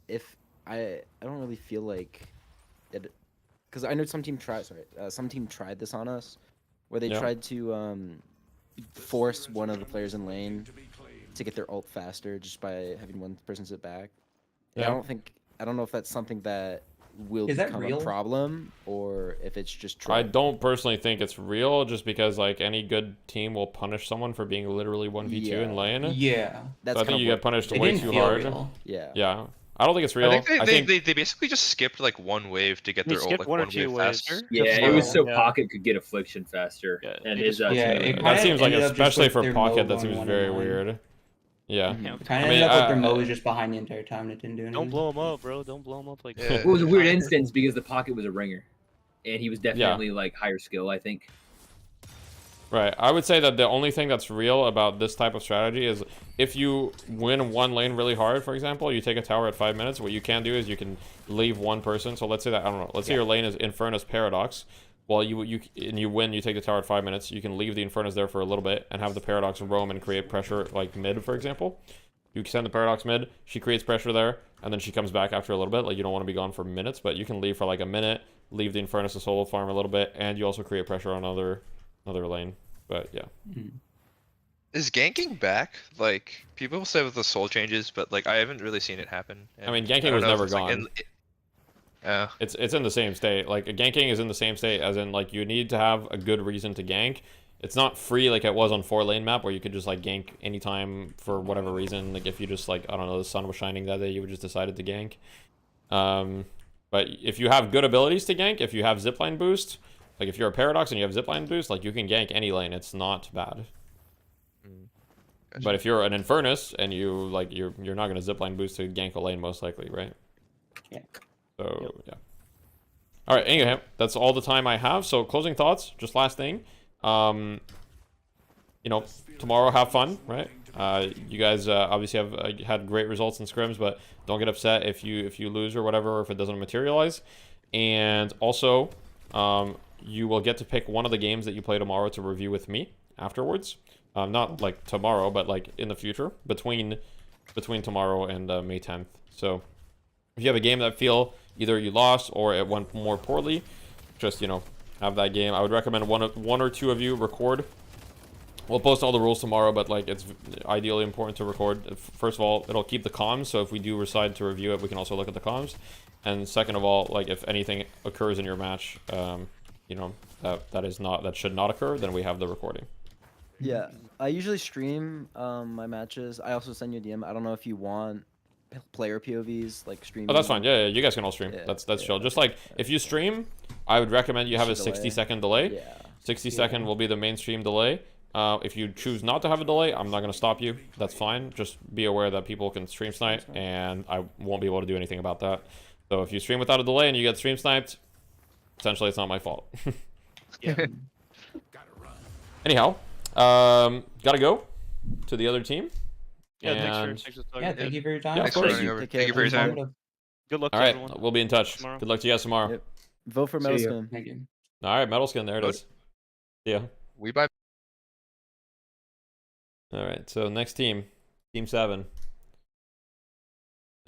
if I don't really feel like it, because I know some team tried this on us, where they tried to force one of the players in lane to get their ult faster just by having one person sit back. Yeah. I don't know if that's something that will Is that become real? a problem or if it's just troll. I don't personally think it's real, just because like any good team will punish someone for being literally 1v2 in lane. Yeah. That's So I think you get punished It way didn't too feel hard. real. Yeah. Yeah. I don't think it's real. I think they basically just skipped like one wave to get They their ult skipped like one or one two wave waves. faster. Yeah, it was so Yeah. Pocket could get affliction faster. Yeah, And they his just- Yeah, it that kinda seems like, ended up just especially with for their Pocket, Mo that going seems 1 very and 9. weird. Yeah. Yeah. Kind I of mean, ended up with their Mo was just behind the entire time and it didn't do anything. Don't blow him up, bro. Don't blow him up like Yeah. that. It was a weird instance because the Pocket was a ringer, and he was definitely like higher skill, I think. Right. I would say that the only thing that's real about this type of strategy is if you win one lane really hard, for example, you take a tower at 5 minutes, what you can do is you can leave one person. So let's say that, I don't know, let's say your lane is Infernus Paradox. Well, you win, you take the tower at 5 minutes. You can leave the Infernus there for a little bit and have the Paradox roam and create pressure, like mid, for example. You send the Paradox mid, she creates pressure there, and then she comes back after a little bit. Like, you don't want to be gone for minutes, but you can leave for like a minute, leave the Infernus to solo farm a little bit, and you also create pressure on another lane. But yeah. Is ganking back? Like, people say with the soul changes, but like I haven't really seen it happen. I mean, ganking was never gone. Like, it's in the same state. Like, ganking is in the same state as in, like, you need to have a good reason to gank. It's not free like it was on 4-lane map where you could just like gank anytime for whatever reason. Like, if you just, like, I don't know, the sun was shining that day, you would just decided to gank. But if you have good abilities to gank, if you have zipline boost, like if you're a Paradox and you have zipline boost, like you can gank any lane. It's not bad. Gotcha. But if you're an Infernus and you like you're not gonna zipline boost to gank a lane most likely, right? Yeah. So yeah. All right. Anyway, that's all the time I have. So closing thoughts. Just last thing. You know, tomorrow have fun, right? You guys obviously have had great results in scrims, but don't get upset if you lose or whatever, or if it doesn't materialize. And also, you will get to pick one of the games that you play tomorrow to review with me afterwards. Not like tomorrow, but like in the future, between tomorrow and May 10th. So if you have a game that feel either you lost or it went more poorly, just, you know, have that game. I would recommend one or two of you record. We'll post all the rules tomorrow, but like it's ideally important to record. First of all, it'll keep the comms, so if we do decide to review it, we can also look at the comms. And second of all, like if anything occurs in your match, you know, that should not occur, then we have the recording. Yeah, I usually stream my matches. I also send you a DM. I don't know if you want player POVs, like streaming. Oh, that's fine. Yeah, you guys can all stream. Yeah, That's chill. Just like if you stream, I would recommend you have a Delay. 60-second delay. Yeah. 60-second will be the mainstream delay. If you choose not to have a delay, I'm not going to stop you. That's fine. Just be aware that people can stream snipe, and I won't be able to do anything about that. So if you stream without a delay and you get stream sniped, essentially it's not my fault. Yeah. Anyhow, gotta go to the other team. Yeah, And- thanks for talking. Yeah, thank you for your time. Yeah, of Thanks for course. running over. Take Thank you care. for your time. Good luck All to right, everyone. we'll be in touch. Tomorrow. Good luck to you guys tomorrow. Yep. Vote for See ya. Metal Thank you. All right, Metal Skin, there it Vote. is. Yeah. We buy. All right, so next team, Team 7.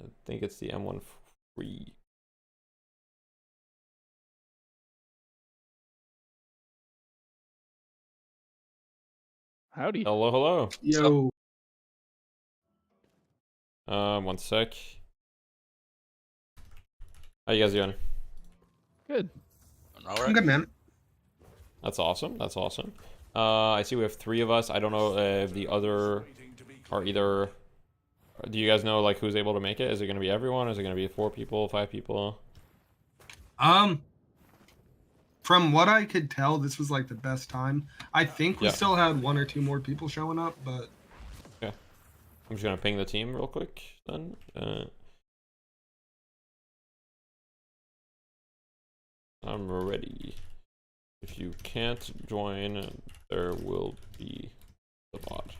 I think it's the M1 free. Howdy. Hello, hello. Yo. One sec. How you guys doing? Good. I'm good, man. That's awesome. That's awesome. I see we have 3 of us. I don't know if the other are either. Do you guys know like who's able to make it? Is it going to be everyone? Is it going to be 4 people, 5 people? From what I could tell, this was like the best time. I think we Yeah. still had 1 or 2 more people showing up, but Okay. I'm just going to ping the team real quick then. I'm ready. If you can't join, there will be the bot.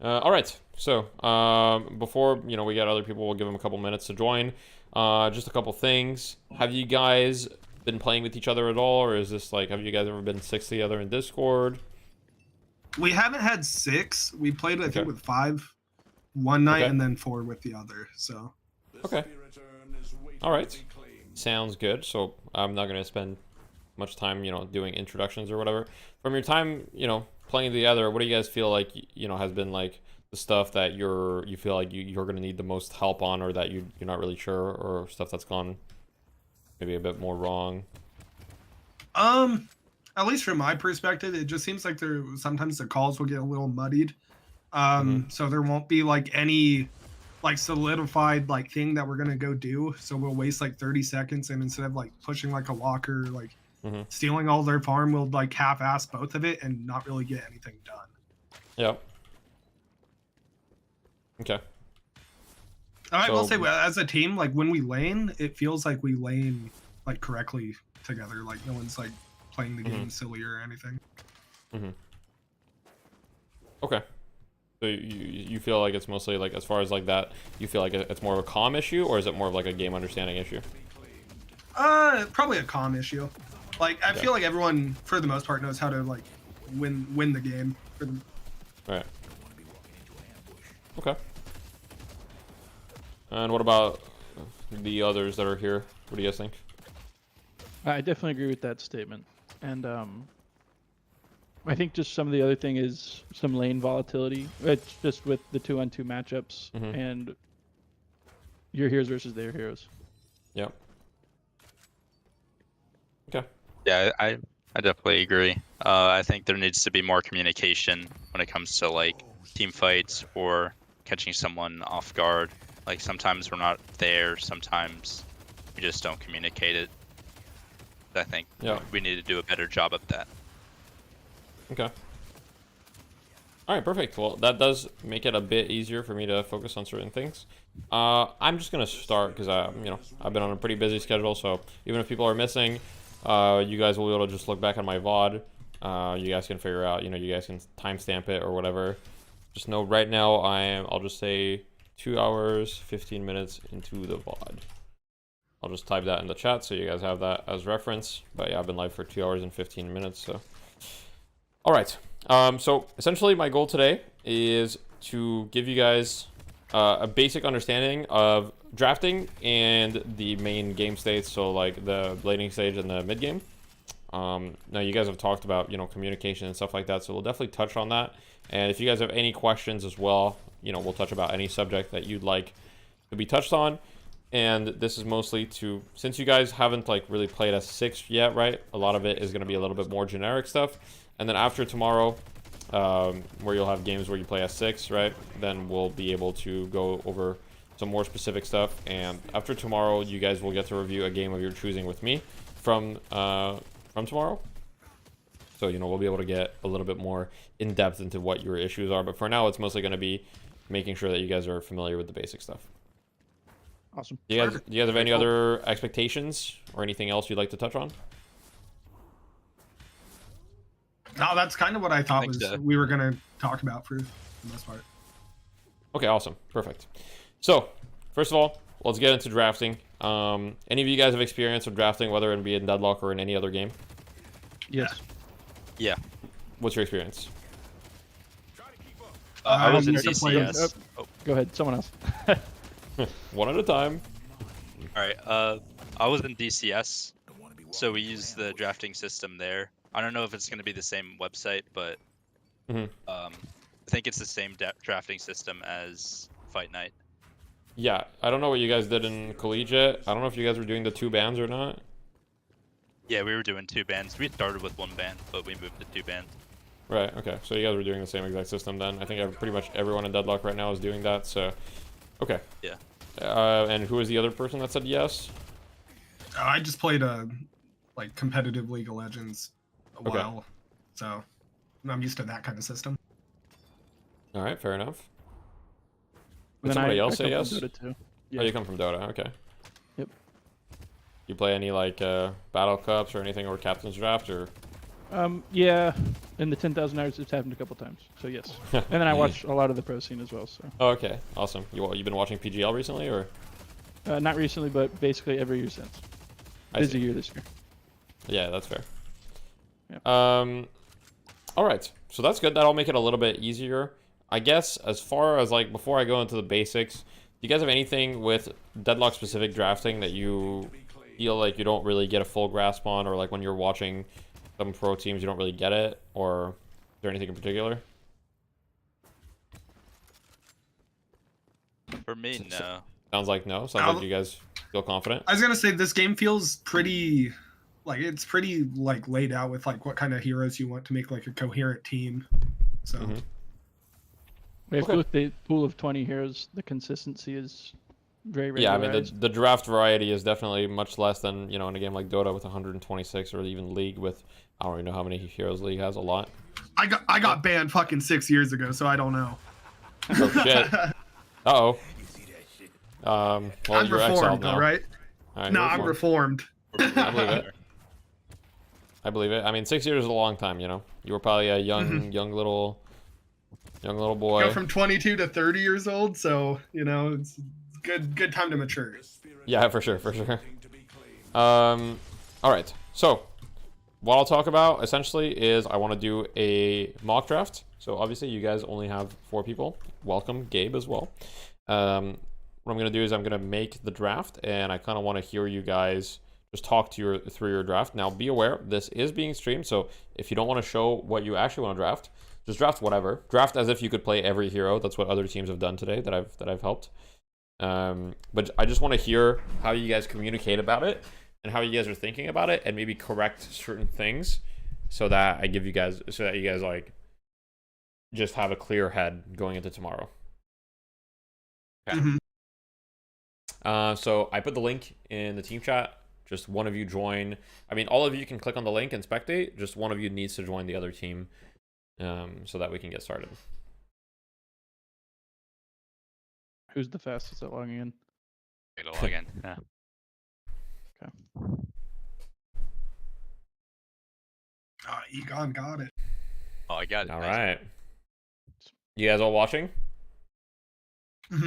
All right. So before we get other people, we'll give them a couple minutes to join. Just a couple things. Have you guys been playing with each other at all, or is this like have you guys ever been 6 together in Discord? we haven't had 6. We played, I Okay. think, with 5 one night Okay. and then 4 with the other. So Okay. All right. Sounds good. So I'm not gonna spend much time, doing introductions or whatever. From your time, playing together, what do you guys feel like, has been like the stuff that you feel like you're gonna need the most help on, or that you're not really sure, or stuff that's gone maybe a bit more wrong? at least from my perspective, it just seems like sometimes the calls will get a little muddied. So there won't be like any like solidified like thing that we're gonna go do. So we'll waste like 30 seconds, and instead of like pushing like a walker, like stealing all their farm, we'll like half-ass both of it and not really get anything done. Yep. Okay. I will So- say, as a team, like when we lane, it feels like we lane like correctly together. Like no one's like playing the game silly or anything. Okay. So you feel like it's mostly like, as far as like that, you feel like it's more of a comm issue, or is it more of like a game understanding issue? Probably a comm issue. Like I Okay. feel like everyone, for the most part, knows how to like win the game. For the... Right. Okay. And what about the others that are here? What do you guys think? I definitely agree with that statement, and I think just some of the other thing is some lane volatility. It's just with the 2-on-2 matchups and your heroes versus their heroes. Yep. Okay. Yeah, I definitely agree. I think there needs to be more communication when it comes to like team fights or catching someone off guard. Like sometimes we're not there, sometimes we just don't communicate it. I think we need to do a better job of that. Okay. All right, perfect. Well, that does make it a bit easier for me to focus on certain things. I'm just gonna start because I've been on a pretty busy schedule. So even if people are missing, you guys will be able to just look back on my VOD. You guys can figure out, you guys can timestamp it or whatever. Just know right now I'll just say 2 hours, 15 minutes into the VOD. I'll just type that in the chat so you guys have that as reference. But yeah, I've been live for 2 hours and 15 minutes. So, all right. So essentially my goal today is to give you guys a basic understanding of drafting and the main game states. So like the laning stage and the mid game. Now you guys have talked about, communication and stuff like that. So we'll definitely touch on that. And if you guys have any questions as well, we'll touch about any subject that you'd like to be touched on. And this is mostly to, since you guys haven't like really played S6 yet, right? A lot of it is going to be a little bit more generic stuff. And then after tomorrow, where you'll have games where you play S6, right? Then we'll be able to go over some more specific stuff. And after tomorrow, you guys will get to review a game of your choosing with me from tomorrow. So, we'll be able to get a little bit more in depth into what your issues are. But for now, it's mostly going to be making sure that you guys are familiar with the basic stuff. Awesome. Do you guys have any other expectations or anything else you'd like to touch on? No, that's kind of what I thought we were gonna talk about for the most part. Okay, awesome, perfect. So, first of all, let's get into drafting. Any of you guys have experience with drafting, whether it be in Deadlock or in any other game? Yes. Yeah. What's your experience? I was in DCS. Go ahead, someone else. One at a time. All right. I was in DCS, so we use the drafting system there. I don't know if it's going to be the same website, but I think it's the same drafting system as Fight Night. Yeah, I don't know what you guys did in Collegiate. I don't know if you guys were doing the 2 bans or not. Yeah, we were doing 2 bans. We started with 1 ban, but we moved to 2 bans. Right, okay. So you guys were doing the same exact system then. I think pretty much everyone in Deadlock right now is doing that, so... Okay. Yeah. And who was the other person that said yes? I just played like competitive League of Legends a while, so I'm used to that kind of system. All right, fair enough. Then Did somebody I else say come yes? from Dota too. Yeah. Oh, you come from Dota, okay. Yep. You play any like battle cups or anything, or captain's draft, or? Yeah, in the 10,000 hours it's happened a couple times, so yes. And then I watch a lot of the pro scene as well. So. Oh, okay, awesome. You've been watching PGL recently, or? Not recently, but basically every year since. Busy year this year. Yeah, that's fair. Yep. All right, so that's good. That'll make it a little bit easier, I guess. As far as like before I go into the basics, do you guys have anything with Deadlock specific drafting that you feel like you don't really get a full grasp on, or like when you're watching some pro teams you don't really get it, or is there anything in particular? For me, no. Sounds like no. Sounds like you guys feel confident. I was gonna say this game feels pretty, like it's pretty like laid out with like what kind of heroes you want to make like a coherent team. So We have with the pool of 20 heroes, the consistency is very yeah, I mean the draft variety is definitely much less than in a game like Dota with 126, or even League with I don't even know how many heroes League has. A lot. I got banned fucking 6 years ago, so I don't know. Oh shit. Uh-oh. Well, I'm you're exiled reformed, all now. right? All right, No, you're I'm reformed. reformed. I believe it. I believe it. I mean, 6 years is a long time, you know. You were probably a young little boy. Go from 22 to 30 years old, so you know it's good time to mature. Yeah, for sure. All right. So, what I'll talk about essentially is I want to do a mock draft. So obviously, you guys only have 4 people. Welcome, Gabe, as well. What I'm gonna do is I'm gonna make the draft, and I kind of want to hear you guys just talk to through your draft. Now, be aware this is being streamed, so if you don't want to show what you actually want to draft, just draft whatever. Draft as if you could play every hero. That's what other teams have done today that I've helped. But I just want to hear how you guys communicate about it and how you guys are thinking about it, and maybe correct certain things so that you guys like just have a clear head going into tomorrow. Okay. So I put the link in the team chat. Just one of you join. I mean, all of you can click on the link and spectate. Just one of you needs to join the other team, so that we can get started. Who's the fastest at logging in? To log in. Yeah. Okay. Egon got it. Oh, I got it. All Nice. right. You guys all watching? All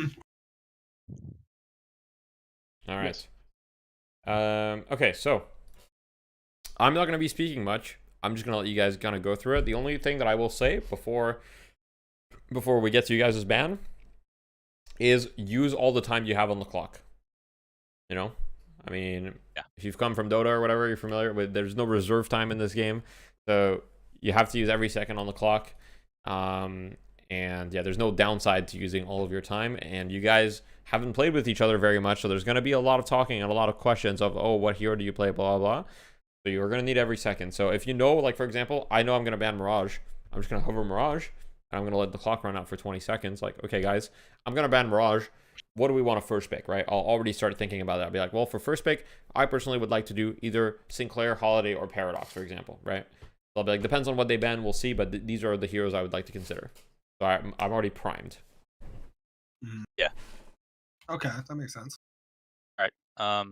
right. Yes. Okay, so I'm not going to be speaking much. I'm just going to let you guys kind of go through it. The only thing that I will say before we get to you guys' ban is use all the time you have on the clock. You know? I mean, if you've come from Dota or whatever, you're familiar with, there's no reserve time in this game. So you have to use every second on the clock. And yeah, there's no downside to using all of your time. And you guys haven't played with each other very much, so there's going to be a lot of talking and a lot of questions of, oh, what hero do you play, blah, blah, blah. So you're going to need every second. So if you know, like, for example, I know I'm going to ban Mirage. I'm just going to hover Mirage, and I'm going to let the clock run out for 20 seconds. Like, okay, guys, I'm going to ban Mirage. What do we want to first pick, right? I'll already start thinking about that. I'll be like, well, for first pick, I personally would like to do either Sinclair, Holiday, or Paradox, for example, right? So I'll be like, depends on what they ban, we'll see, but these are the heroes I would like to consider. So I'm already primed. Yeah. Okay, that makes sense. All right. I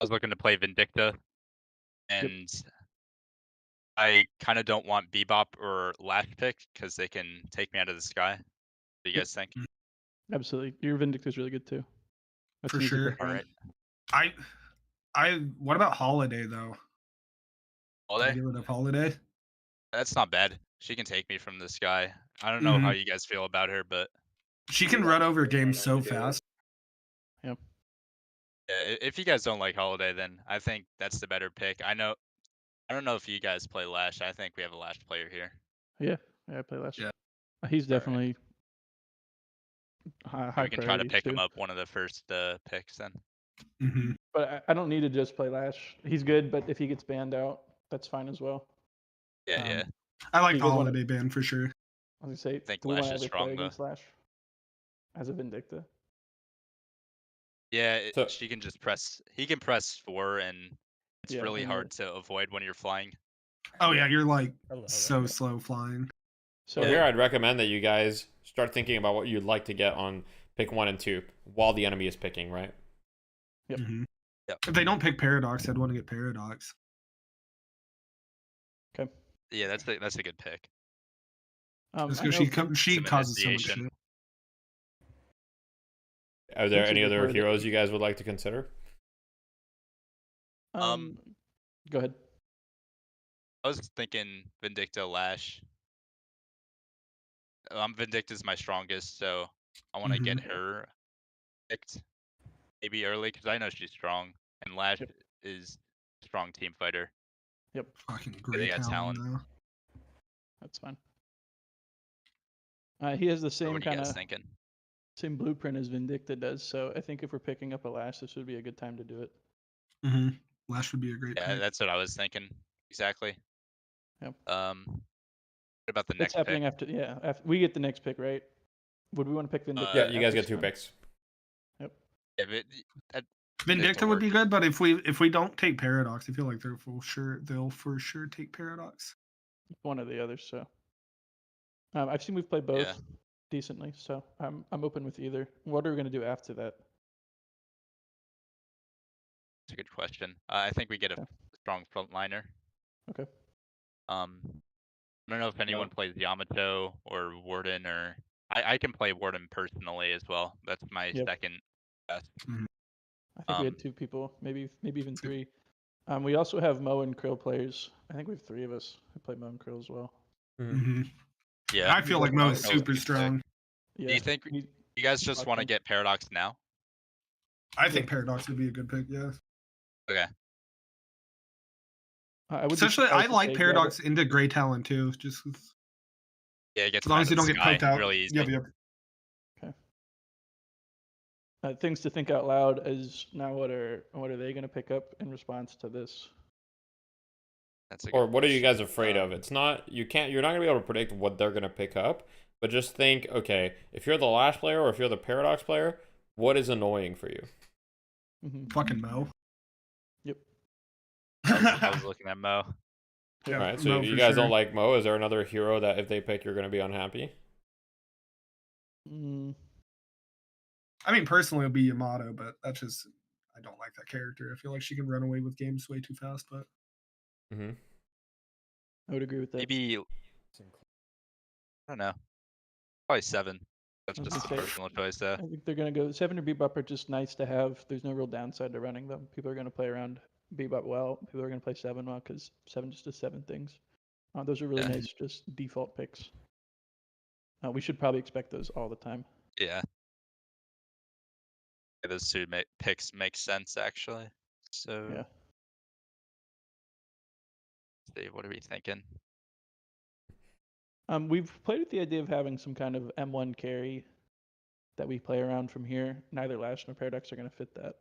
was looking to play Vindicta, and I kind of don't want Bebop or Lash pick because they can take me out of the sky. What do you guys think? Absolutely. Your Vindicta's really good too. That's For an easy sure. pick. All right. What about Holiday though? Holiday? Get rid of Holiday. That's not bad. She can take me from the sky. I don't know how you guys feel about her, but She can run over games so fast. Yep. yeah, if you guys don't like Holiday, then I think that's the better pick. I don't know if you guys play Lash. I think we have a Lash player here. Yeah, I play Lash. Yeah. He's definitely high We can try to priorities pick too. him up one of the first picks then. But I don't need to just play Lash. He's good, but if he gets banned out, that's fine as well. Yeah. I like you the guys wanna- Holiday ban for sure. I was gonna say, think do we Lash want to is ever strong, play though. against Lash as a Vindicta? Yeah, she can just press. He can press 4, and it's Yeah, really and hard to avoid when you're flying. Oh yeah, you're like so slow flying. So here I'd recommend that you guys start thinking about what you'd like to get on pick 1 and 2 while the enemy is picking, right? Yep. If they don't pick Paradox, I'd want to get Paradox. Okay. Yeah, that's a good pick. Just I because know she Some causes so much initiation. shit. Are there Looks any like other we're the- heroes you guys would like to consider? Go ahead. I was thinking Vindicta Lash. Vindicta's my strongest, so I want to get her picked maybe early because I know she's strong, and Lash is a strong team fighter. Yep. Fucking They great got talent. talent though. That's fine. He has the So same what are you kind guys of thinking? same blueprint as Vindicta does. So I think if we're picking up a Lash, this would be a good time to do it. Lash would be a great Yeah, pick. that's what I was thinking. Exactly. Yep. What about the That's next happening pick? after we get the next pick, right? Would we want to pick Vindicta? Yeah, you guys after get 2 Scrim? picks. Yep. Yeah, but Vindicta would be good, but if we don't take Paradox, I feel like they'll for sure take Paradox. One or the other. So I've seen we've played both Yeah. decently, so I'm open with either. What are we gonna do after that? It's a good question. I think we get a strong frontliner. Okay. I don't know if anyone plays Yamato or Warden, or I can play Warden personally as well. That's my Yep. second best. I think we had 2 people, maybe even 3. We also have Mo and Krill players. I think we have 3 of us who play Mo and Krill as well. Yeah. I feel like Mo's super strong. Do you think you guys just want to get Paradox now? I think Paradox would be a good pick. Yeah. Okay. Essentially, I like Paradox into Grey Talon too. Just Yeah, it gets as long as you don't get poked out. really easy. Yep. Okay. Things to think out loud is now what are they going to pick up in response to this? Or what are you guys afraid of? It's not you're not gonna be able to predict what they're gonna pick up, but just think, okay, if you're the Lash player or if you're the Paradox player, what is annoying for you? Fucking Mo. Yep. I was looking at Mo. All right, so you guys don't like Mo. Is there another hero that if they pick, you're gonna be unhappy? I mean, personally, it'll be Yamato, but that's just I don't like that character. I feel like she can run away with games way too fast. But I would agree with that. Maybe I don't know. Probably 7. That's just a personal choice, though. I think they're going to go 7 or Bebop are just nice to have. There's no real downside to running them. People are going to play around Bebop well. People are going to play 7 well because 7 just does 7 things. Those are really nice, just default picks. We should probably expect those all the time. Yeah. Those 2 picks make sense, actually. So, yeah. See, what are we thinking? We've played with the idea of having some kind of M1 carry that we play around from here. Neither Lash nor Paradox are going to fit that.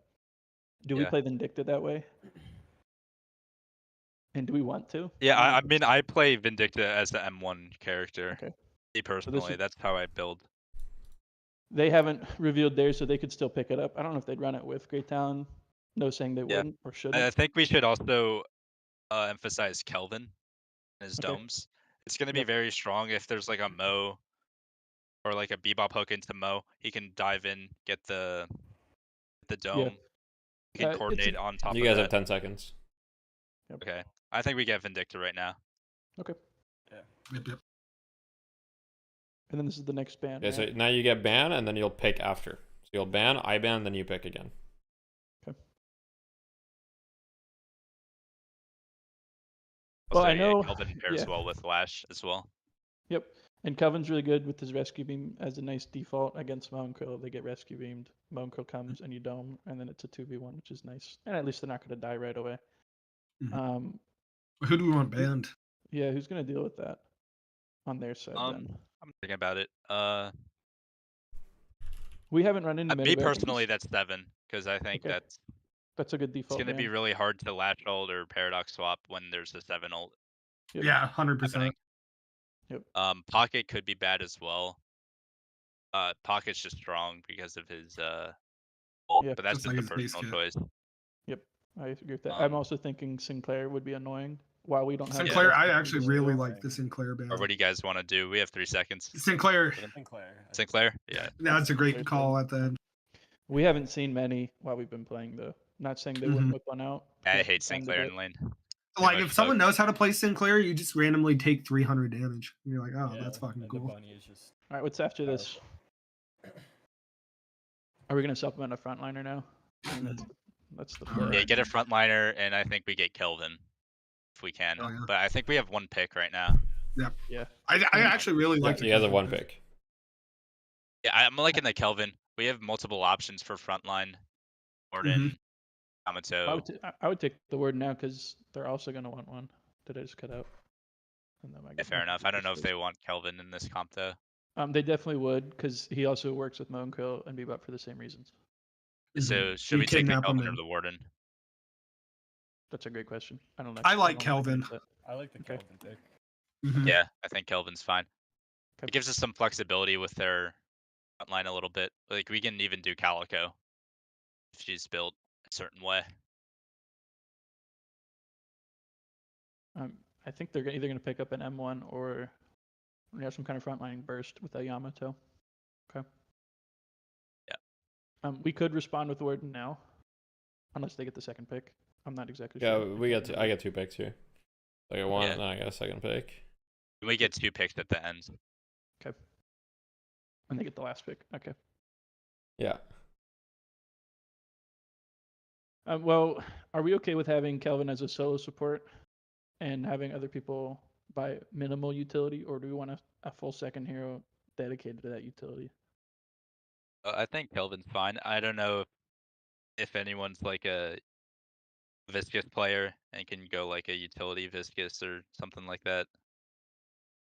Do we play Vindicta that way? And do we want to? Yeah, I mean, I play Vindicta as the M1 character. Okay. Me personally, that's how I build. They haven't revealed theirs, so they could still pick it up. I don't know if they'd run it with Great Talon. No saying they wouldn't or shouldn't. I think we should also emphasize Kelvin and his domes. It's going to be very strong if there's like a Mo or like a Bebop hook into Mo. He can dive in, get the dome. He can coordinate on top of that. You guys have 10 seconds. Okay. I think we get Vindicta right now. Okay. Yeah. Yep. And then this is the next ban. Okay, so now you get ban, and then you'll pick after. So you'll ban, I ban, then you pick again. Okay. Also, Well, I know Kelvin pairs well with Lash as well. Yep. And Kelvin's really good with his rescue beam as a nice default against Mo and Krill. They get rescue beamed. Mo and Krill comes and you dome, and then it's a 2v1, which is nice. And at least they're not going to die right away. Who do we want banned? Yeah, who's going to deal with that on their side then? I'm thinking about it. We haven't run into many. Me personally, that's 7 because I think that's a good default. It's going to be really hard to Lash ult or Paradox swap when there's a 7 ult. Yep. Yeah, 100%. Yep. Pocket could be bad as well. Pocket's just strong because of his ult, but that's just a personal choice. Yep, I agree with that. I'm also thinking Sinclair would be annoying. While we don't have Sinclair, I actually really like the Sinclair ban. Or what do you guys want to do? We have 3 seconds. Sinclair. Yeah. That's a great call at the end. We haven't seen many while we've been playing though. Not saying they wouldn't whip one out. I hate Sinclair in lane. Like if someone knows how to play Sinclair, you just randomly take 300 damage. And you're like, oh, that's fucking cool. All right, what's after this? Are we gonna supplement a frontliner now? I mean, that's the play. Yeah, get a frontliner, and I think we get Kelvin if we can. Oh, yeah. But I think we have 1 pick right now. Yep. Yeah. I actually really like. He has a 1 pick. Yeah, I'm liking the Kelvin. We have multiple options for frontline. Warden, Yamato. I would take the word now because they're also gonna want one. Did I just cut out? Yeah, fair enough. I don't know if they want Kelvin in this comp though. They definitely would because he also works with Mo and Krill and Bebop for the same reasons. So should we take the Kelvin or the Warden? That's a great question. I don't know. I like Kelvin. I like the Kelvin pick. Yeah, I think Kelvin's fine. It gives us some flexibility with their frontline a little bit. Like we can even do Calico if she's built a certain way. I think they're either going to pick up an M1 or we have some kind of frontlining burst with a Yamato. Okay. Yeah. We could respond with Warden now. unless they get the second pick. I'm not exactly Yeah, sure. I get 2 picks here. I get 1, Yeah. and then I get a second pick. We get 2 picks at the end. Okay. And they get the last pick. Okay. Yeah. Well, are we okay with having Kelvin as a solo support and having other people buy minimal utility, or do we want a full second hero dedicated to that utility? I think Kelvin's fine. I don't know if anyone's like a Viscous player and can go like a utility Viscous or something like that.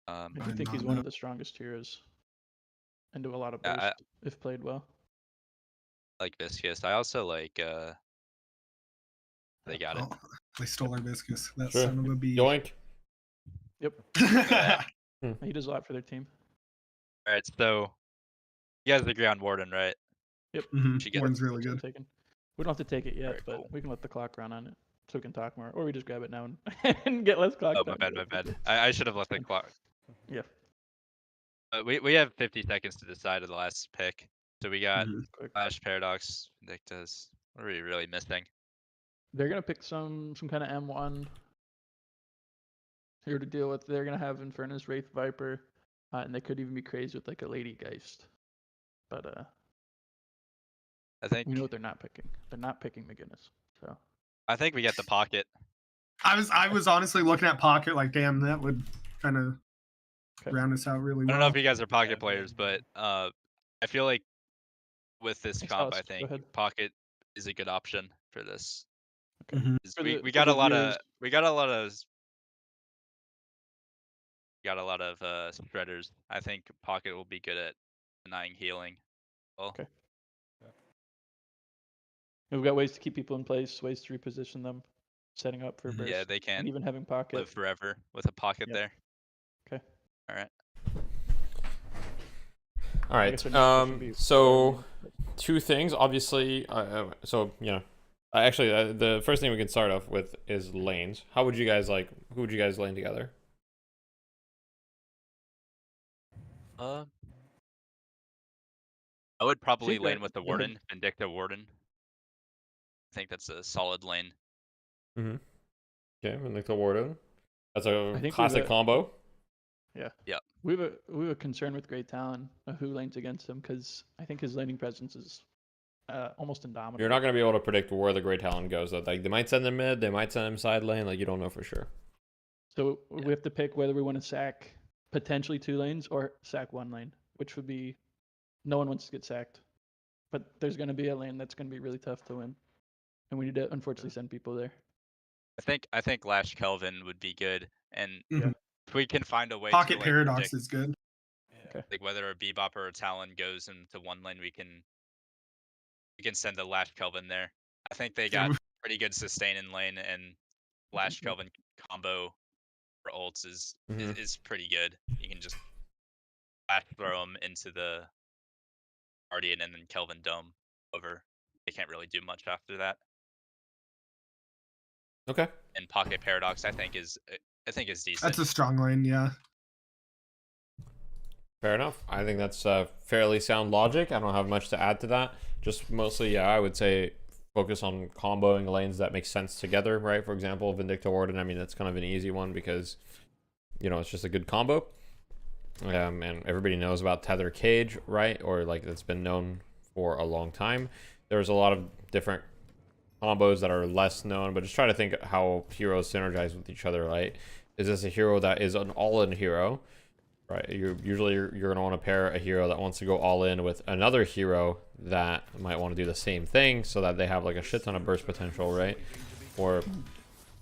I do think he's one of the strongest heroes and do a lot of burst Yeah, if played well. like Viscous. I also like they got it. Oh, they stole our Viscous. That Sure. son of a bee. Yoink. Yep. He does a lot for their team. All right, so you guys agree on Warden, right? Yep. Mhm. She gets Warden's really good. Taken. We don't have to take it yet, Very but cool. we can let the clock run on it so we can talk more, or we just grab it now and get less clock Oh, time. my bad. I should have left the clock. Yeah. We have 50 seconds to decide on the last pick. So we got Mhm. Flash, Paradox, Vindictus. What are we really missing? They're gonna pick some kind of M1 here to deal with. They're gonna have Infernus, Wraith, Viper, and they could even be crazy with like a Lady Geist. But I think we know what they're not picking. They're not picking McGinnis. So I think we get the pocket. I was honestly looking at Pocket like, damn, that would kind of round us out really I well. don't know if you guys are pocket players, but I feel like with this comp, Alice, I go think ahead. pocket is a good option for this. Okay. Mhm. 'Cause For We the got a lot viewers, of spreaders. I think pocket will be good at denying healing. Well, Okay. We've got ways to keep people in place, ways to reposition them, setting up for burst. yeah, they and can't even having pocket. live forever with a pocket Yep. there. Okay. All right. All I right. guess our next question would be So 2 things, obviously. So you know, actually, the first thing we can start off with is lanes. How would you guys like? Who would you guys lane together? I would probably think, lane with the go ahead. Warden, Vindicta Warden. I think that's a solid lane. Mm-hmm. Okay, and like the Warden. That's a I think classic combo. Yeah. Yeah. We have a concern with Great Talon of who lanes against him because I think his laning presence is almost indomitable. You're not going to be able to predict where the Great Talon goes, though. Like, they might send him mid, they might send him side lane. Like, you don't know for sure. So we have to pick whether we want to sack potentially 2 lanes or sack 1 lane, which would be no one wants to get sacked. But there's going to be a lane that's going to be really tough to win. And we need to unfortunately send people there. I think Lash Kelvin would be good, and Mhm. if we can find a way Pocket to like Paradox predict, is good. Okay. like whether a Bebop or a Talon goes into one lane, we can send the Lash Kelvin there. I think they got pretty good sustain in lane, and Lash Kelvin combo for ults is pretty good. You can just flash throw them into the Guardian and then Kelvin Dome over. They can't really do much after that. Okay. And Pocket Paradox, I think is decent. That's a strong lane, yeah. Fair enough. I think that's fairly sound logic. I don't have much to add to that. Just mostly, yeah, I would say focus on comboing lanes that make sense together, right? For example, Vindicta Warden, I mean, that's kind of an easy one because, you know, it's just a good combo. And everybody knows about Tether Cage, right? Or like it's been known for a long time. There's a lot of different combos that are less known, but just try to think how heroes synergize with each other, right? Is this a hero that is an all-in hero, right? You're going to want to pair a hero that wants to go all in with another hero that might want to do the same thing so that they have like a shit ton of burst potential, right? Or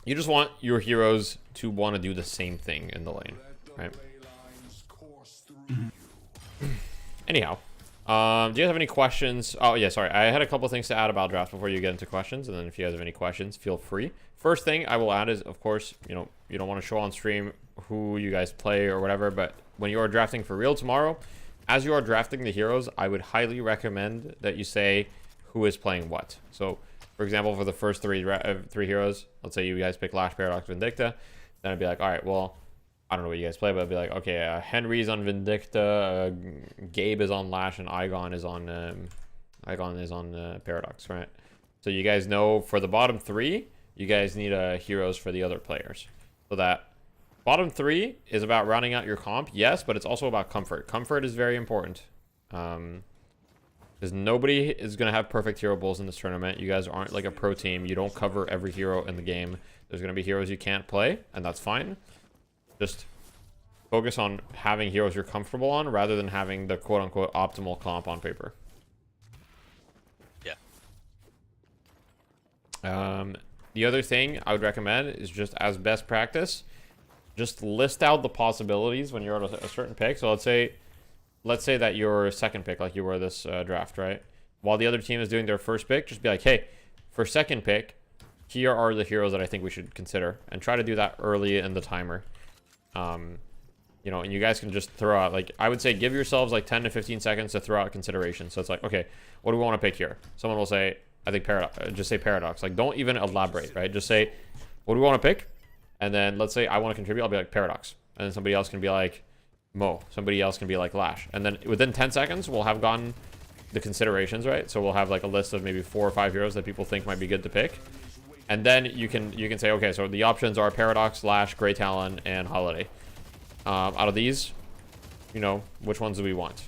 you just want your heroes to want to do the same thing in the lane, right? Anyhow, do you guys have any questions? Oh yeah, sorry, I had a couple things to add about drafts before you get into questions, and then if you guys have any questions, feel free. First thing I will add is, of course, you know, you don't want to show on stream who you guys play or whatever, but when you are drafting for real tomorrow, as you are drafting the heroes, I would highly recommend that you say who is playing what. So, for example, for the first three heroes, let's say you guys pick Lash, Paradox, Vindicta, then I'd be like, all right, well, I don't know what you guys play, but I'd be like, okay, Henry's on Vindicta, Gabe is on Lash, and Igon is on Paradox, right? So you guys know for the bottom 3, you guys need heroes for the other players. So that bottom 3 is about rounding out your comp, yes, but it's also about comfort. Comfort is very important. Because nobody is going to have perfect hero pools in this tournament. You guys aren't like a pro team. You don't cover every hero in the game. There's going to be heroes you can't play, and that's fine. Just focus on having heroes you're comfortable on rather than having the quote-unquote optimal comp on paper. Yeah. The other thing I would recommend is just as best practice, just list out the possibilities when you're at a certain pick. So let's say that you're second pick, like you were this draft, right? While the other team is doing their first pick, just be like, hey, for second pick, here are the heroes that I think we should consider, and try to do that early in the timer. You know, and you guys can just throw out, like, I would say give yourselves like 10 to 15 seconds to throw out considerations. So it's like, okay, what do we want to pick here? Someone will say, I think Paradox. Just say Paradox. Like, don't even elaborate, right? Just say, what do we want to pick? And then let's say I want to contribute. I'll be like Paradox. And then somebody else can be like Mo. Somebody else can be like Lash. And then within 10 seconds, we'll have gotten the considerations, right? So we'll have like a list of maybe 4 or 5 heroes that people think might be good to pick. And then you can say, okay, so the options are Paradox, Lash, Grey Talon, and Holiday. Out of these, you know, which ones do we want?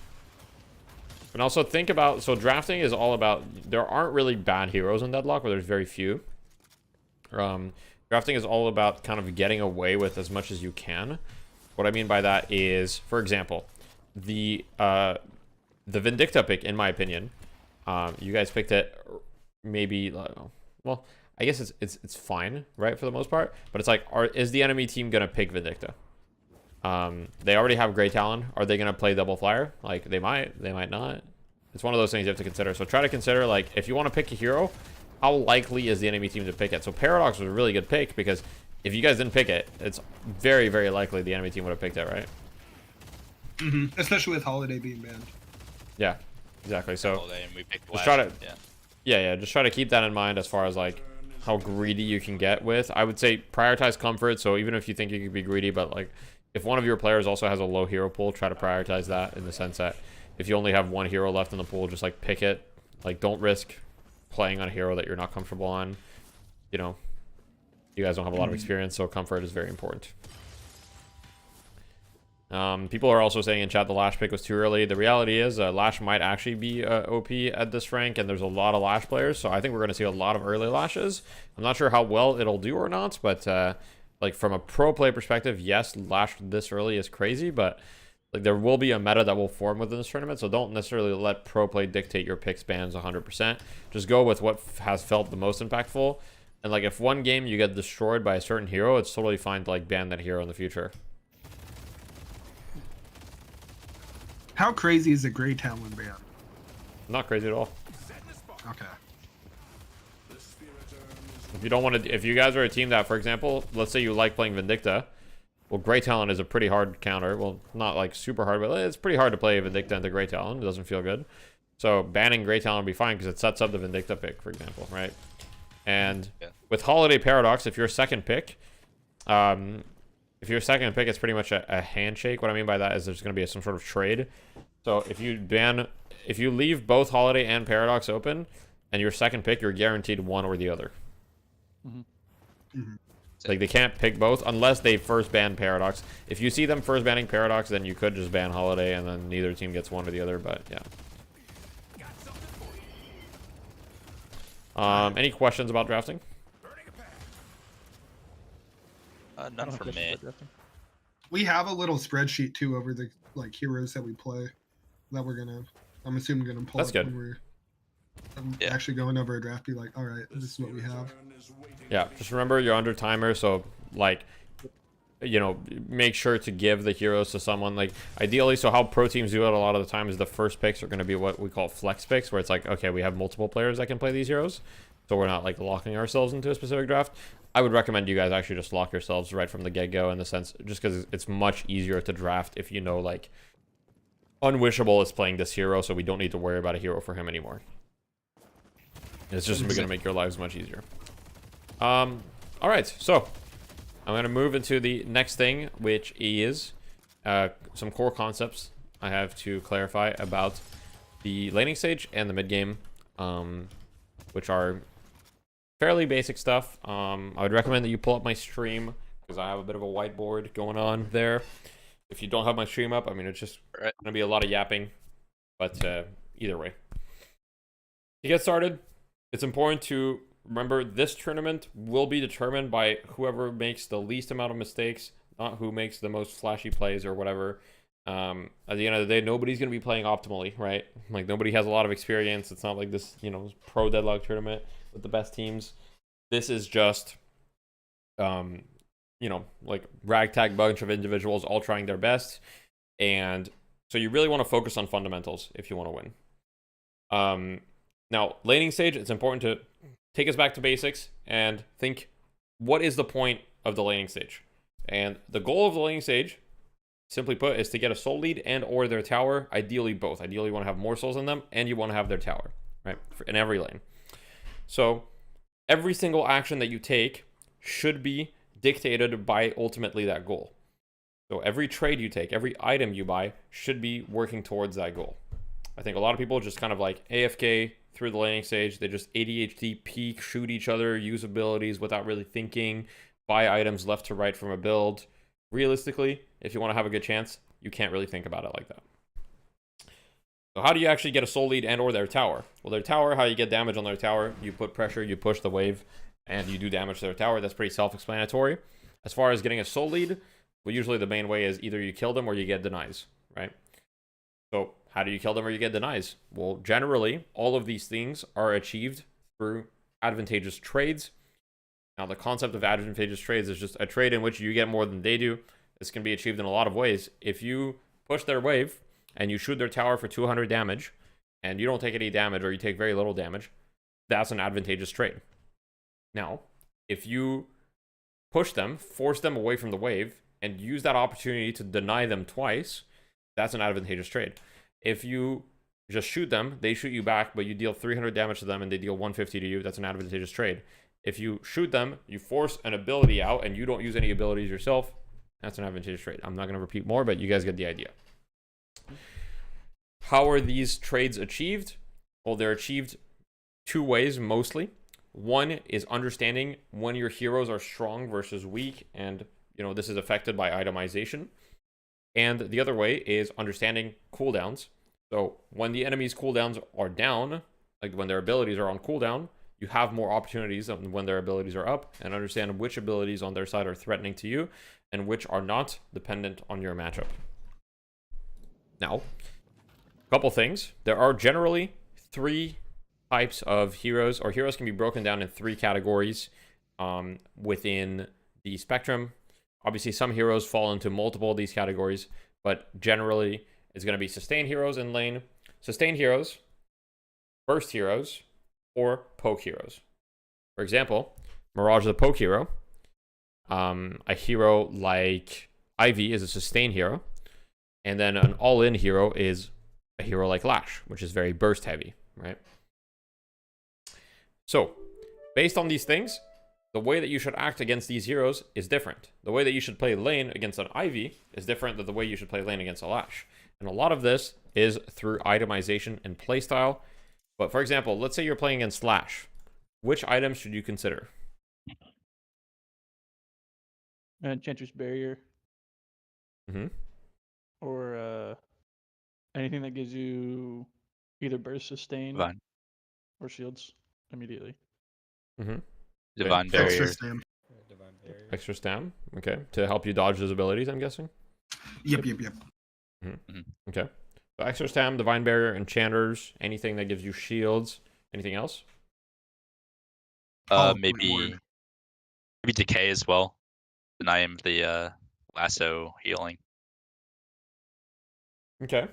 And also think about, so drafting is all about, there aren't really bad heroes in Deadlock, or there's very few. Drafting is all about kind of getting away with as much as you can. What I mean by that is, for example, the Vindicta pick, in my opinion, you guys picked it maybe, well, I guess it's fine, right, for the most part. But it's like, is the enemy team gonna pick Vindicta? They already have Grey Talon. Are they gonna play double flyer? Like, they might not. It's one of those things you have to consider. So try to consider, like, if you want to pick a hero, how likely is the enemy team to pick it? So Paradox was a really good pick, because if you guys didn't pick it, it's very, very likely the enemy team would have picked it, right? Mm-hmm. Especially with Holiday being banned. Yeah, exactly. So Holiday, and we picked just Lash, try to, yeah, just try to keep that in mind as far as like how greedy you can get with. I would say prioritize comfort. So even if you think you could be greedy, but like if one of your players also has a low hero pool, try to prioritize that in the sense that if you only have one hero left in the pool, just like pick it. Like, don't risk playing on a hero that you're not comfortable on. You know, you guys don't have a lot of experience, so comfort is very important. People are also saying in chat the Lash pick was too early. The reality is Lash might actually be OP at this rank, and there's a lot of Lash players, so I think we're going to see a lot of early Lashes. I'm not sure how well it'll do or not, but like from a pro play perspective, yes, Lash this early is crazy, but like there will be a meta that will form within this tournament, so don't necessarily let pro play dictate your picks bans 100%. Just go with what has felt the most impactful. And like if one game you get destroyed by a certain hero, it's totally fine to like ban that hero in the future. How crazy is a Grey Talon ban? Not crazy at all. Okay. If you don't want to, if you guys are a team that, for example, let's say you like playing Vindicta, well, Grey Talon is a pretty hard counter. Well, not like super hard, but it's pretty hard to play Vindicta into Grey Talon. It doesn't feel good. So banning Grey Talon would be fine because it sets up the Vindicta pick, for example, right? And with Holiday Paradox, if you're second pick, it's pretty much a handshake. What I mean by that is there's going to be some sort of trade. So if you leave both Holiday and Paradox open, and your second pick, you're guaranteed one or the other. Like they can't pick both unless they first ban Paradox. If you see them first banning Paradox, then you could just ban Holiday, and then neither team gets one or the other. But yeah. Any questions about drafting? None for me. We have a little spreadsheet too over the like heroes that we play that we're gonna, I'm assuming gonna pull That's up good. when we're actually going over a draft. Be like, all right, this is what we have. Yeah, just remember you're under timer, so like, you know, make sure to give the heroes to someone. Like ideally, so how pro teams do it a lot of the time is the first picks are going to be what we call flex picks, where it's like, okay, we have multiple players that can play these heroes, so we're not like locking ourselves into a specific draft. I would recommend you guys actually just lock yourselves right from the get-go, in the sense, just because it's much easier to draft if you know like Unwishable is playing this hero, so we don't need to worry about a hero for him anymore. It's just going to make your lives much easier. All right, so I'm going to move into the next thing, which is some core concepts I have to clarify about the laning stage and the mid game, which are fairly basic stuff. I would recommend that you pull up my stream because I have a bit of a whiteboard going on there. If you don't have my stream up, I mean, it's just gonna be a lot of yapping, but either way. To get started, it's important to remember this tournament will be determined by whoever makes the least amount of mistakes, not who makes the most flashy plays or whatever. At the end of the day, nobody's going to be playing optimally, right? Like, nobody has a lot of experience. It's not like this, you know, pro deadlock tournament with the best teams. This is just, you know, like ragtag bunch of individuals all trying their best. And so you really want to focus on fundamentals if you want to win. Now, laning stage, it's important to take us back to basics and think, what is the point of the laning stage? And the goal of the laning stage, simply put, is to get a soul lead and or their tower, ideally both. Ideally, you want to have more souls in them, and you want to have their tower, right, in every lane. So every single action that you take should be dictated by ultimately that goal. So every trade you take, every item you buy should be working towards that goal. I think a lot of people just kind of like AFK through the laning stage. They just ADHD peek, shoot each other, use abilities without really thinking, buy items left to right from a build. Realistically, if you want to have a good chance, you can't really think about it like that. So how do you actually get a soul lead and or their tower? Well, their tower, how you get damage on their tower, you put pressure, you push the wave, and you do damage to their tower. That's pretty self-explanatory. As far as getting a soul lead, well, usually the main way is either you kill them or you get denies, right? So how do you kill them or you get denies? Well, generally, all of these things are achieved through advantageous trades. Now, the concept of advantageous trades is just a trade in which you get more than they do. This can be achieved in a lot of ways. If you push their wave and you shoot their tower for 200 damage, and you don't take any damage or you take very little damage, that's an advantageous trade. Now, if you push them, force them away from the wave, and use that opportunity to deny them twice, that's an advantageous trade. If you just shoot them, they shoot you back, but you deal 300 damage to them and they deal 150 to you, that's an advantageous trade. If you shoot them, you force an ability out, and you don't use any abilities yourself, that's an advantageous trade. I'm not going to repeat more, but you guys get the idea. How are these trades achieved? Well, they're achieved two ways mostly. One is understanding when your heroes are strong versus weak, and you know this is affected by itemization. And the other way is understanding cooldowns. So when the enemy's cooldowns are down, like when their abilities are on cooldown, you have more opportunities than when their abilities are up, and understand which abilities on their side are threatening to you and which are not, dependent on your matchup. Now, a couple things. There are generally three types of heroes, or heroes can be broken down in three categories within the spectrum. Obviously, some heroes fall into multiple of these categories, but generally, it's going to be sustain heroes in lane, sustain heroes, burst heroes, or poke heroes. For example, Mirage is a poke hero. A hero like Ivy is a sustain hero. And then an all-in hero is a hero like Lash, which is very burst heavy, right? So, based on these things, the way that you should act against these heroes is different. The way that you should play lane against an Ivy is different than the way you should play lane against a Lash. And a lot of this is through itemization and playstyle. But for example, let's say you're playing against Lash. Which items should you consider? Enchantress Barrier. Mm-hmm. Or anything that gives you either burst, sustain, Divine. or shields immediately. Mm-hmm. Divine Barrier. Extra stam. Extra stam. Okay. To help you dodge those abilities, I'm guessing? Yep. Mm-hmm. Okay. So extra stam, Divine Barrier, Enchanters, anything that gives you shields. Anything else? Maybe Decay as well. Deny him the lasso healing. Okay.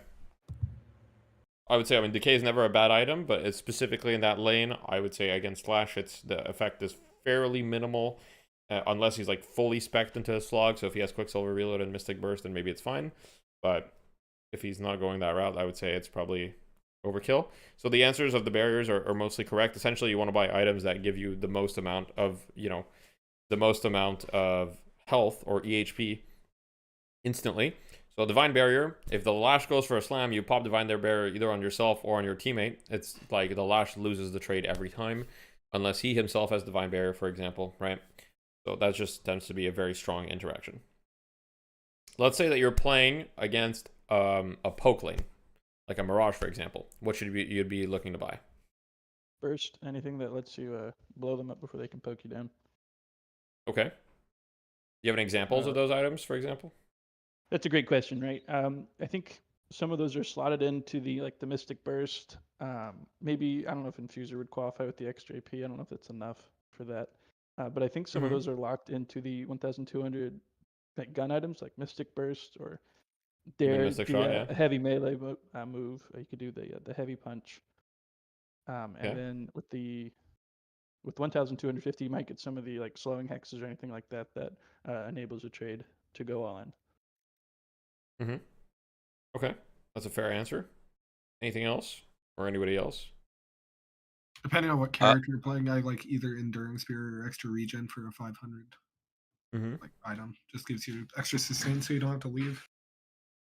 I would say, I mean, Decay is never a bad item, but it's specifically in that lane, I would say against Flash, the effect is fairly minimal, unless he's like fully spec'd into a slog. So if he has Quicksilver Reload and Mystic Burst, then maybe it's fine. But if he's not going that route, I would say it's probably overkill. So the answers of the barriers are mostly correct. Essentially, you want to buy items that give you the most amount of, the most amount of health or EHP instantly. So Divine Barrier, if the Lash goes for a slam, you pop Divine Barrier either on yourself or on your teammate. It's like the Lash loses the trade every time. unless he himself has Divine Barrier, for example, right? So that just tends to be a very strong interaction. Let's say that you're playing against a poke lane, like a Mirage, for example. What should you'd be looking to buy? Burst, anything that lets you blow them up before they can poke you down. Okay. Do you have any examples of those items, for example? That's a great question, right? I think some of those are slotted into the Mystic Burst. Maybe, I don't know if Infuser would qualify with the extra AP. I don't know if that's enough for that. But I think some of those are locked into the 1,200 gun items, like Mystic Burst or Dare, Mystic Shot, yeah. heavy melee move. You could do the heavy punch. And then with 1,250, you might get some of the slowing hexes or anything like that that enables a trade to go all in. Okay, that's a fair answer. Anything else, or anybody else? Depending on what character you're playing, I like either Enduring Spear or extra regen for a 500 item. Just gives you extra sustain, so you don't have to leave.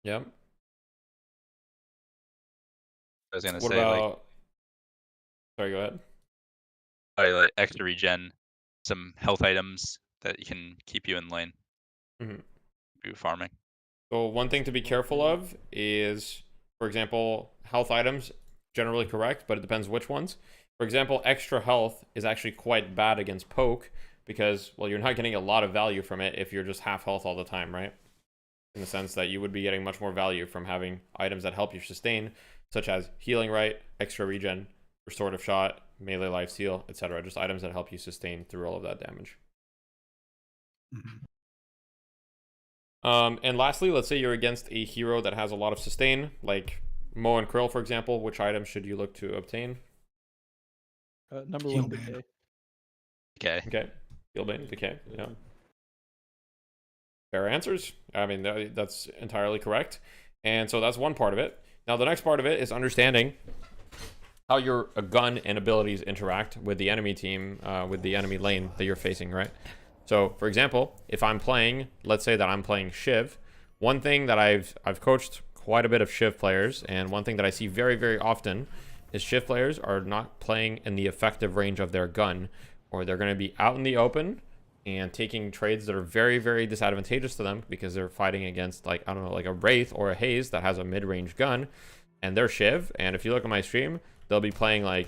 Yep. I was gonna What say about? Sorry, go ahead. Like extra regen, some health items that you can keep you in lane. Do farming. So one thing to be careful of is, for example, health items, generally correct, but it depends which ones. For example, extra health is actually quite bad against poke because, well, you're not getting a lot of value from it if you're just half health all the time, right? In the sense that you would be getting much more value from having items that help you sustain, such as Healing Right, extra regen, restorative shot, melee life steal, etc. Just items that help you sustain through all of that damage. And lastly, let's say you're against a hero that has a lot of sustain, like Mo and Krill, for example. Which item should you look to obtain? Number one, decay. Okay. Heal Bane, decay. Yeah. Fair answers. I mean, that's entirely correct. And so that's one part of it. Now, the next part of it is understanding how your gun and abilities interact with the enemy team, with the enemy lane that you're facing, right? So, for example, if I'm playing, let's say that I'm playing Shiv, one thing that I've coached quite a bit of Shiv players, and one thing that I see very, very often is Shiv players are not playing in the effective range of their gun, or they're going to be out in the open and taking trades that are very, very disadvantageous to them because they're fighting against, like, I don't know, like a Wraith or a Haze that has a mid-range gun, and they're Shiv. And if you look at my stream, they'll be playing like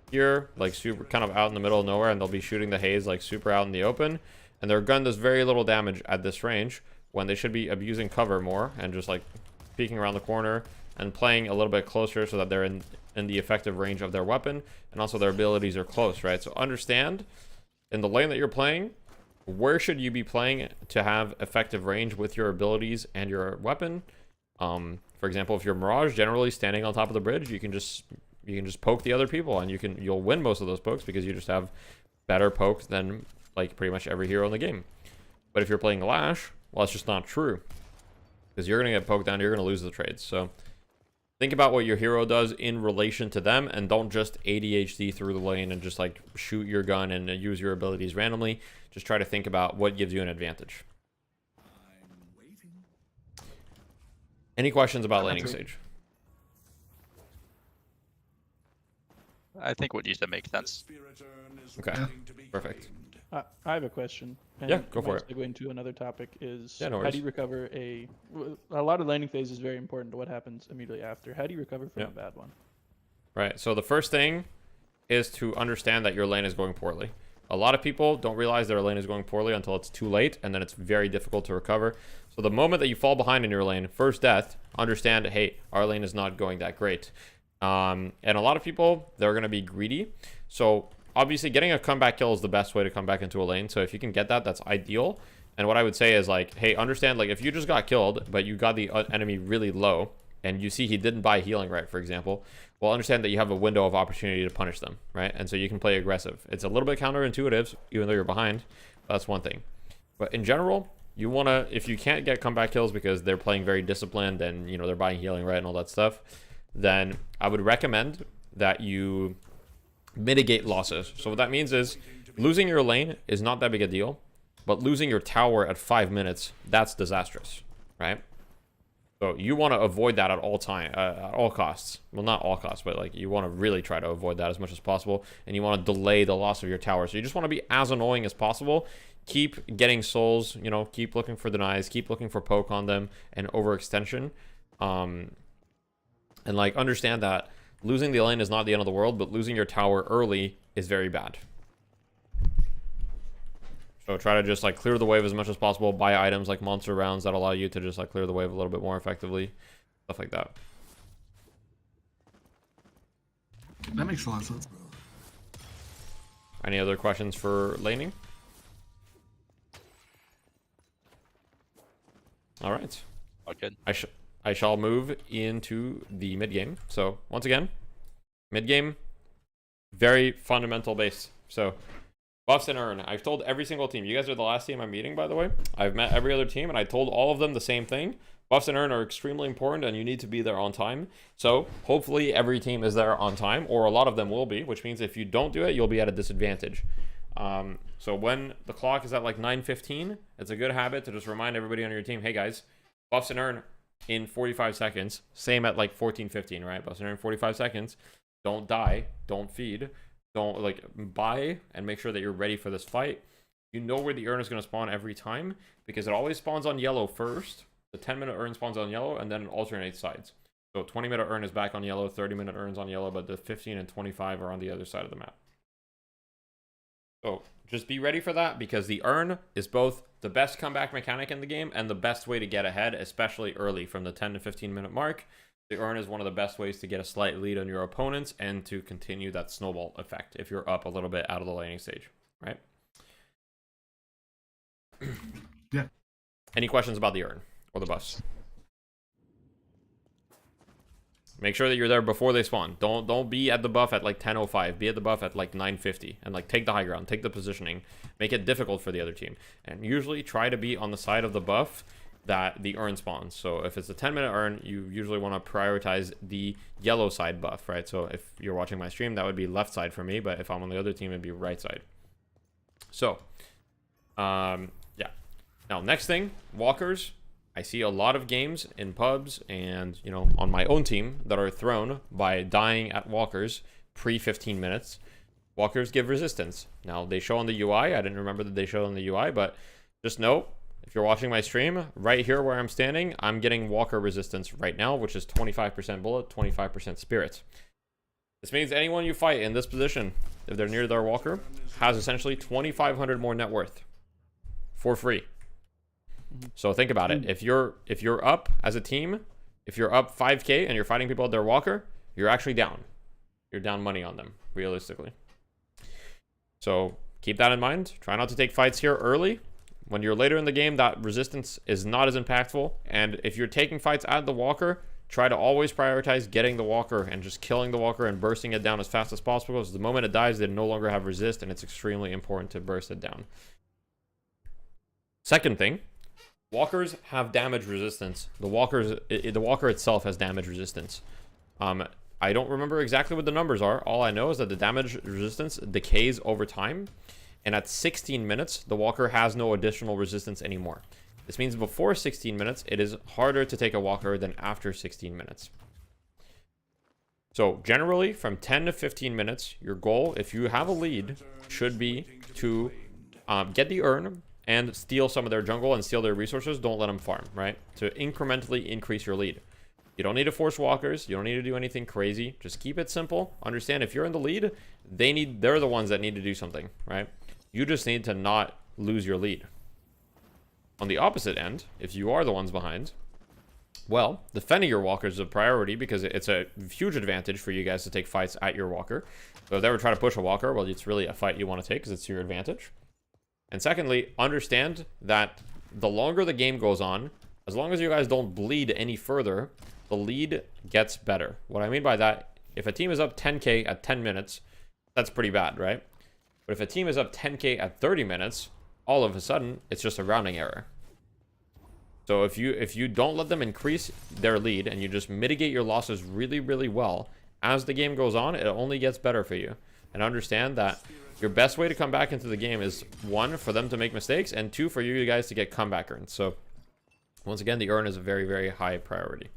here, like super kind of out in the middle of nowhere, and they'll be shooting the Haze like super out in the open, and their gun does very little damage at this range when they should be abusing cover more and just like peeking around the corner and playing a little bit closer so that they're in the effective range of their weapon, and also their abilities are close, right? So understand in the lane that you're playing, where should you be playing to have effective range with your abilities and your weapon. For example, if you're Mirage, generally standing on top of the bridge, you can just poke the other people, and you'll win most of those pokes because you just have better pokes than like pretty much every hero in the game. But if you're playing Lash, well, that's just not true, because you're gonna get poked down, you're gonna lose the trades. So think about what your hero does in relation to them, and don't just ADHD through the lane and just like shoot your gun and use your abilities randomly. Just try to think about what gives you an advantage. Any questions about laning stage? I think what you said makes sense. Okay, perfect. I have a question. And Yeah, go for it. Segue into another topic is Yeah, no how worries. do you recover a lot of laning phase is very important to what happens immediately after. How do you recover from a bad one? Right, so the first thing is to understand that your lane is going poorly. A lot of people don't realize their lane is going poorly until it's too late, and then it's very difficult to recover. So the moment that you fall behind in your lane, first death, understand, hey, our lane is not going that great. And a lot of people, they're going to be greedy. So obviously getting a comeback kill is the best way to come back into a lane. So if you can get that, that's ideal. And what I would say is like, hey, understand, like if you just got killed, but you got the enemy really low, and you see he didn't buy Healing Right, for example, well, understand that you have a window of opportunity to punish them, right? And so you can play aggressive. It's a little bit counterintuitive, even though you're behind. That's one thing. But in general, you want to, if you can't get comeback kills because they're playing very disciplined and, you know, they're buying Healing Right and all that stuff, then I would recommend that you mitigate losses. So what that means is losing your lane is not that big a deal, but losing your tower at 5 minutes, that's disastrous, right? So you want to avoid that at all costs. Well, not all costs, but like you want to really try to avoid that as much as possible, and you want to delay the loss of your tower. So you just want to be as annoying as possible. Keep getting souls, you know, keep looking for denies, keep looking for poke on them and overextension. And like understand that losing the lane is not the end of the world, but losing your tower early is very bad. So try to just like clear the wave as much as possible, buy items like monster rounds that allow you to just like clear the wave a little bit more effectively, stuff like that. That makes a lot of sense. Any other questions for laning? All right. All good. I shall move into the mid game. So once again, mid game, very fundamental base. So buffs and earn. I've told every single team. You guys are the last team I'm meeting, by the way. I've met every other team, and I told all of them the same thing. Buffs and earn are extremely important, and you need to be there on time. So hopefully every team is there on time, or a lot of them will be, which means if you don't do it, you'll be at a disadvantage. So when the clock is at like 9:15, it's a good habit to just remind everybody on your team, hey guys, buffs and earn in 45 seconds. Same at like 14:15, right? Buffs and earn 45 seconds. Don't die. Don't feed. Don't like buy and make sure that you're ready for this fight. You know where the urn is going to spawn every time because it always spawns on yellow first. The 10-minute urn spawns on yellow and then it alternates sides. So 20-minute urn is back on yellow, 30-minute urn's on yellow, but the 15 and 25 are on the other side of the map. So just be ready for that because the urn is both the best comeback mechanic in the game and the best way to get ahead, especially early from the 10 to 15-minute mark. The urn is one of the best ways to get a slight lead on your opponents and to continue that snowball effect if you're up a little bit out of the laning stage, right? Yeah. Any questions about the urn or the buffs? Make sure that you're there before they spawn. Don't be at the buff at like 10:05. Be at the buff at like 9:50 and like take the high ground, take the positioning, make it difficult for the other team. And usually try to be on the side of the buff that the urn spawns. So if it's a 10-minute urn, you usually want to prioritize the yellow side buff, right? So if you're watching my stream, that would be left side for me, but if I'm on the other team, it'd be right side. So, yeah. Now, next thing, walkers. I see a lot of games in pubs and, you know, on my own team that are thrown by dying at walkers pre-15 minutes. Walkers give resistance. Now, they show on the UI. I didn't remember that they showed on the UI, but just know, if you're watching my stream, right here where I'm standing, I'm getting walker resistance right now, which is 25% bullet, 25% spirit. This means anyone you fight in this position, if they're near their walker, has essentially 2,500 more net worth for free. So think about it. If you're up as a team, if you're up 5k and you're fighting people at their walker, you're actually down. You're down money on them, realistically. So keep that in mind. Try not to take fights here early. When you're later in the game, that resistance is not as impactful. And if you're taking fights at the walker, try to always prioritize getting the walker and just killing the walker and bursting it down as fast as possible. Because the moment it dies, they no longer have resist, and it's extremely important to burst it down. Second thing, walkers have damage resistance. The walker itself has damage resistance. I don't remember exactly what the numbers are. All I know is that the damage resistance decays over time. And at 16 minutes, the walker has no additional resistance anymore. This means before 16 minutes, it is harder to take a walker than after 16 minutes. So generally, from 10 to 15 minutes, your goal, if you have a lead, should be to get the urn and steal some of their jungle and steal their resources. Don't let them farm, right? To incrementally increase your lead. You don't need to force walkers. You don't need to do anything crazy. Just keep it simple. Understand if you're in the lead, they're the ones that need to do something, right? You just need to not lose your lead. On the opposite end, if you are the ones behind, well, defending your walker is a priority because it's a huge advantage for you guys to take fights at your walker. So if they ever try to push a walker, well, it's really a fight you want to take because it's your advantage. And secondly, understand that the longer the game goes on, as long as you guys don't bleed any further, the lead gets better. What I mean by that, if a team is up 10k at 10 minutes, that's pretty bad, right? But if a team is up 10k at 30 minutes, all of a sudden, it's just a rounding error. So if you don't let them increase their lead and you just mitigate your losses really, really well, as the game goes on, it only gets better for you. And understand that your best way to come back into the game is, one, for them to make mistakes, and two, for you guys to get comeback earns. So Once again, the urn is a very, very high priority.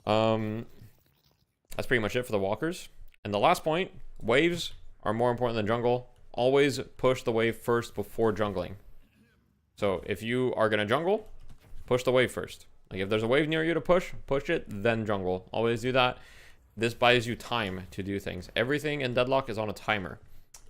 That's pretty much it for the walkers. And the last point, waves are more important than jungle. Always push the wave first before jungling. So if you are going to jungle, push the wave first. Like if there's a wave near you to push it, then jungle. Always do that. This buys you time to do things. Everything in Deadlock is on a timer.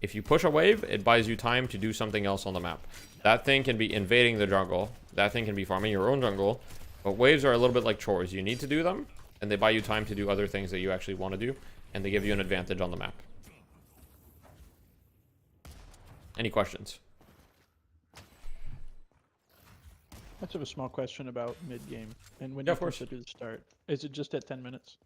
If you push a wave, it buys you time to do something else on the map. That thing can be invading the jungle. That thing can be farming your own jungle. But waves are a little bit like chores. You need to do them, and they buy you time to do other things that you actually want to do, and they give you an advantage on the map. Any questions? I just have a small question about mid-game. And when Yeah, you of course. push it to start, is it just at 10 minutes?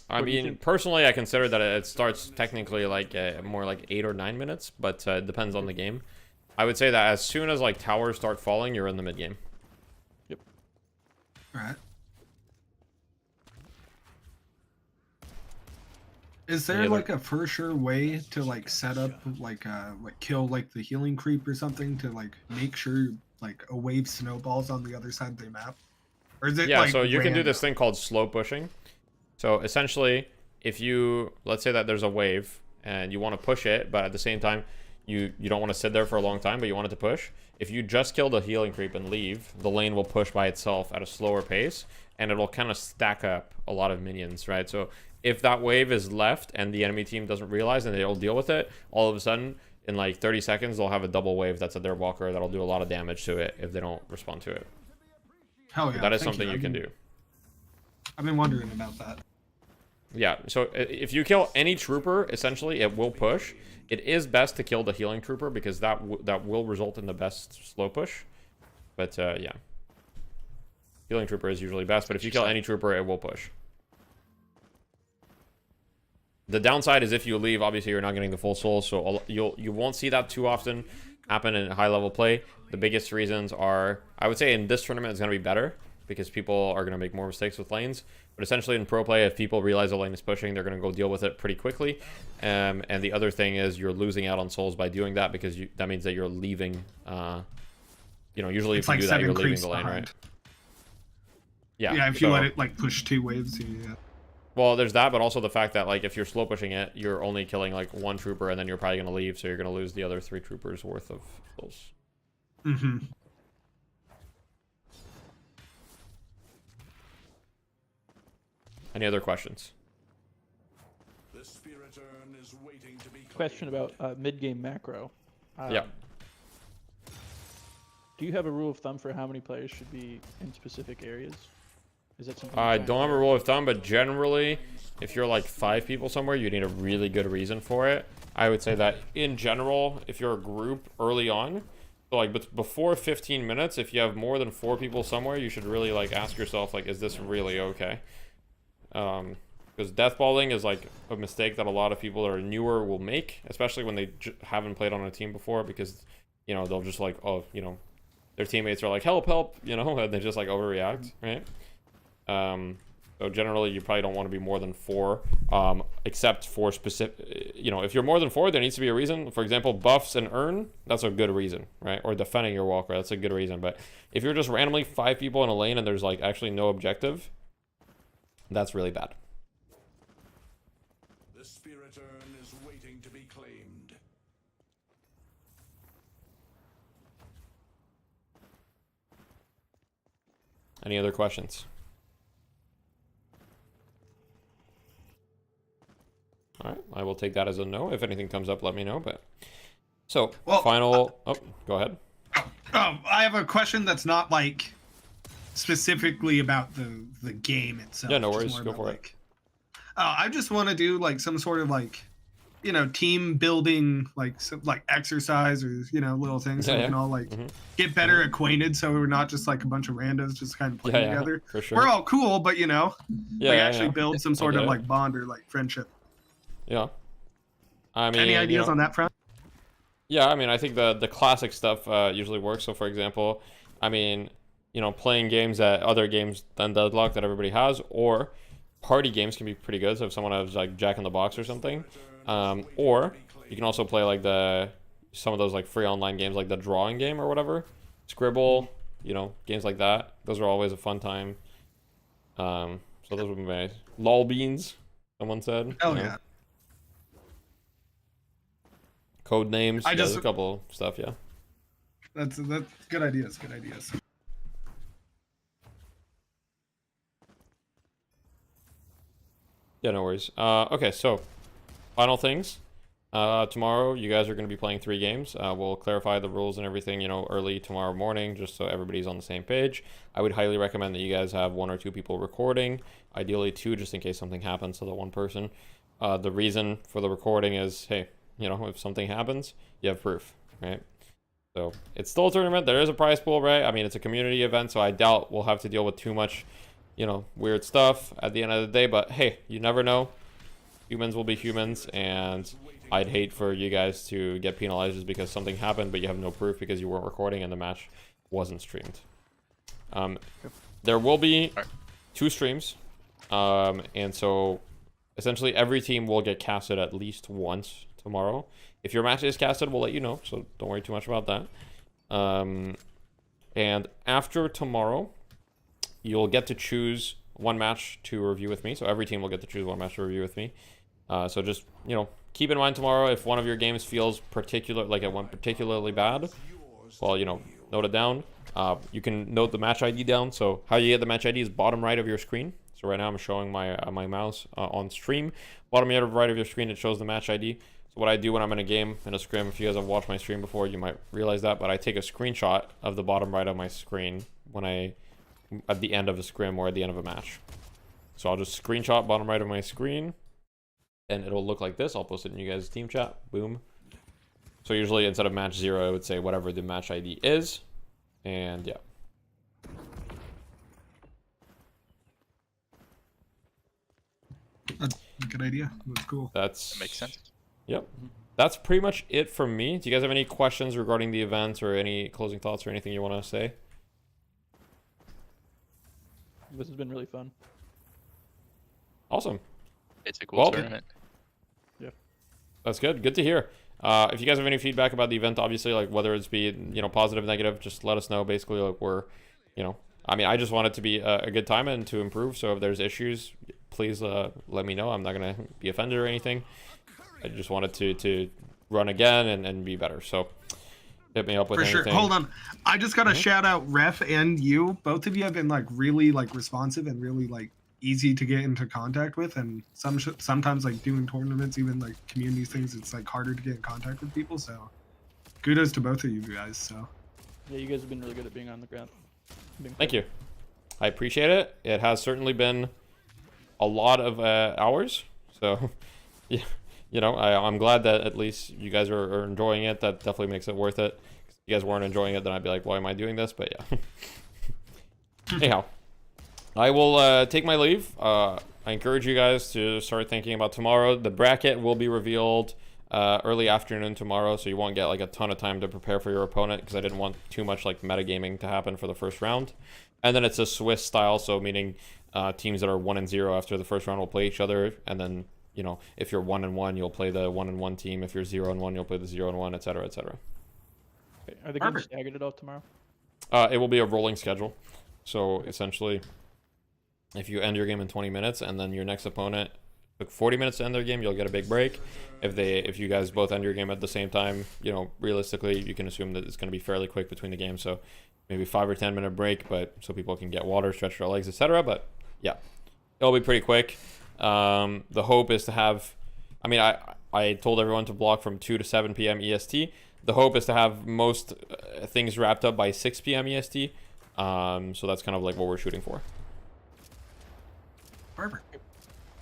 I What do you mean, think? personally, I consider that it starts technically like more like 8 or 9 minutes, but it depends on the game. I would say that as soon as like towers start falling, you're in the mid game. Yep. Right. Is there Any other- like a for sure way to like set up like kill like the healing creep or something to like make sure like a wave snowballs on the other side of the map? Or is it Yeah, like so you can do random? this thing called slow pushing. So essentially, if you, let's say that there's a wave and you want to push it, but at the same time, you don't want to sit there for a long time, but you want it to push. If you just kill the healing creep and leave, the lane will push by itself at a slower pace, and it'll kind of stack up a lot of minions, right? So if that wave is left and the enemy team doesn't realize and they'll deal with it, all of a sudden, in like 30 seconds, they'll have a double wave that's at their walker that'll do a lot of damage to it if they don't respond to it. Hell yeah, That is thank something you can I've do. I've been wondering about that. Yeah, so if you kill any trooper, essentially, it will push. It is best to kill the healing trooper because that will result in the best slow push. But yeah, healing trooper is usually best. But if you kill any trooper, it will push. The downside is if you leave, obviously you're not getting the full soul, so you won't see that too often happen in high level play. The biggest reasons are, I would say in this tournament it's going to be better because people are going to make more mistakes with lanes. But essentially in pro play, if people realize a lane is pushing, they're going to go deal with it pretty quickly. And the other thing is you're losing out on souls by doing that because that means that you're leaving. Usually It's if you like do that, you're 7 leaving creeps the lane, behind. right? Yeah. Yeah, if you so- let it like push 2 waves, yeah. Well, there's that, but also the fact that like if you're slow pushing it, you're only killing like 1 trooper, and then you're probably going to leave, so you're going to lose the other 3 troopers worth of souls. Mm-hmm. Any other questions? The spirit urn is waiting to be Question about mid-game macro. Yeah. Do you have a rule of thumb for how many players should be in specific areas? Is that something? I don't have a rule of thumb, but generally, if you're like 5 people somewhere, you need a really good reason for it. I would say that in general, if you're a group early on, so like before 15 minutes, if you have more than 4 people somewhere, you should really like ask yourself, like, is this really okay? Because deathballing is like a mistake that a lot of people that are newer will make, especially when they haven't played on a team before, because they'll just like, oh, their teammates are like, help, help, and they just like overreact, right? So generally you probably don't want to be more than 4, except for specific, if you're more than 4, there needs to be a reason. For example, buffs and urn, that's a good reason, right? Or defending your walker, that's a good reason. But if you're just randomly 5 people in a lane and there's like actually no objective, that's really bad. The spirit urn is waiting to be claimed. Any other questions? All right, I will take that as a no. If anything comes up, let me know. But so final. Oh, go ahead. I have a question that's not like specifically about the game itself. Yeah, no just worries. more Go about, for it. like, I just want to do like some sort of like, team building, like some, like exercise or little things so Yeah, we yeah. can all like get better acquainted. So we're not just like a bunch of randos just kind of playing Yeah, together. for sure. We're all cool, but actually yeah. build some I sort get of it. like bond or like friendship. Yeah. I mean, Any ideas on that front? Yeah, I mean, I think the classic stuff usually works. So, for example, I mean, playing games at other games than Deadlock that everybody has, or party games can be pretty good. So if someone has like Jack in the Box or something, or you can also play like some of those like free online games like the drawing game or whatever. Scribble, you know, games like that. Those are always a fun time. So those would be my lol beans. Someone said. Hell you know. yeah. Code names. I Yeah, just- there's a couple stuff. Yeah. That's good ideas. Good ideas. Yeah, no worries. Okay, so final things. Tomorrow you guys are going to be playing 3 games. We'll clarify the rules and everything, you know, early tomorrow morning, just so everybody's on the same page. I would highly recommend that you guys have 1 or 2 people recording, ideally 2, just in case something happens to the one person. The reason for the recording is, hey, you know, if something happens, you have proof, right? So it's still a tournament. There is a prize pool, right? I mean, it's a community event, so I doubt we'll have to deal with too much, you know, weird stuff at the end of the day. But hey, you never know. Humans will be humans, and I'd hate for you guys to get penalized just because something happened, but you have no proof because you weren't recording and the match wasn't streamed. There will be 2 streams, and so essentially every team will get casted at least once tomorrow. If your match is casted, we'll let you know, so don't worry too much about that. And after tomorrow, you'll get to choose 1 match to review with me. So every team will get to choose 1 match to review with me. So just, you know, keep in mind tomorrow, if one of your games feels like it went particularly bad, well, you know, note it down. You can note the match ID down. So how you get the match ID is bottom right of your screen. So right now I'm showing my my mouse on stream. Bottom right of your screen, it shows the match ID. So what I do when I'm in a game, in a scrim, if you guys have watched my stream before, you might realize that, but I take a screenshot of the bottom right of my screen when at the end of a scrim or at the end of a match. So I'll just screenshot bottom right of my screen, and it'll look like this. I'll post it in you guys' team chat. Boom. So usually instead of match 0, I would say whatever the match ID is. And yeah. That's a good idea. That's cool. That makes sense. Yep. That's pretty much it from me. Do you guys have any questions regarding the event or any closing thoughts or anything you want to say? This has been really fun. Awesome. It's a cool tournament. Yeah. That's good. Good to hear. If you guys have any feedback about the event, obviously, like whether it's be, you know, positive, negative, just let us know. Basically, like we're, you know, I mean, I just want it to be a good time and to improve. So if there's issues, please let me know. I'm not going to be offended or anything. I just wanted to run again and be better. So hit me up with anything. For sure. Hold on. I just got to shout out Ref and you. Both of you have been like really like responsive and really like easy to get into contact with. And sometimes like doing tournaments, even like community things, it's like harder to get in contact with people. So kudos to both of you guys. So yeah, you guys have been really good at being on the ground. Thank you. I appreciate it. It has certainly been a lot of hours. So yeah. You know, I'm glad that at least you guys are enjoying it. That definitely makes it worth it. If you guys weren't enjoying it, then I'd be like, why am I doing this? But yeah. Anyhow, I will take my leave. I encourage you guys to start thinking about tomorrow. The bracket will be revealed early afternoon tomorrow, so you won't get like a ton of time to prepare for your opponent because I didn't want too much like metagaming to happen for the first round. And then it's a Swiss style, so meaning teams that are 1-0 after the first round will play each other, and then, you know, if you're 1-1, you'll play the 1-1 team. If you're 0-1, you'll play the 0-1, etc., etc. Okay. Are the games staggered at all tomorrow? It will be a rolling schedule. So essentially, if you end your game in 20 minutes and then your next opponent took 40 minutes to end their game, you'll get a big break. If you guys both end your game at the same time, you know, realistically, you can assume that it's going to be fairly quick between the games. So maybe 5 or 10 minute break, but so people can get water, stretch their legs, etc. But yeah, it'll be pretty quick. The hope is to have, I mean, I told everyone to block from 2 to 7 p.m. EST. The hope is to have most things wrapped up by 6 p.m. EST. So that's kind of like what we're shooting for. Perfect.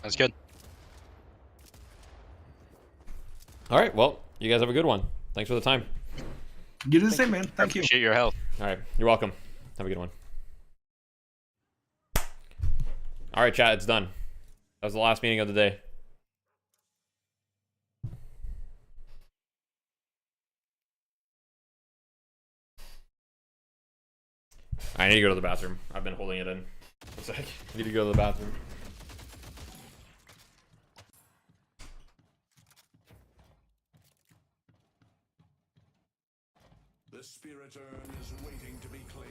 That's good. All right. Well, you guys have a good one. Thanks for the time. You do the same, man. Thank you. Appreciate your help. All right. You're welcome. Have a good one. All right, chat. It's done. That was the last meeting of the day. I need to go to the bathroom. I've been holding it in. One sec. I need to go to the bathroom. The spirit urn is waiting to be claimed.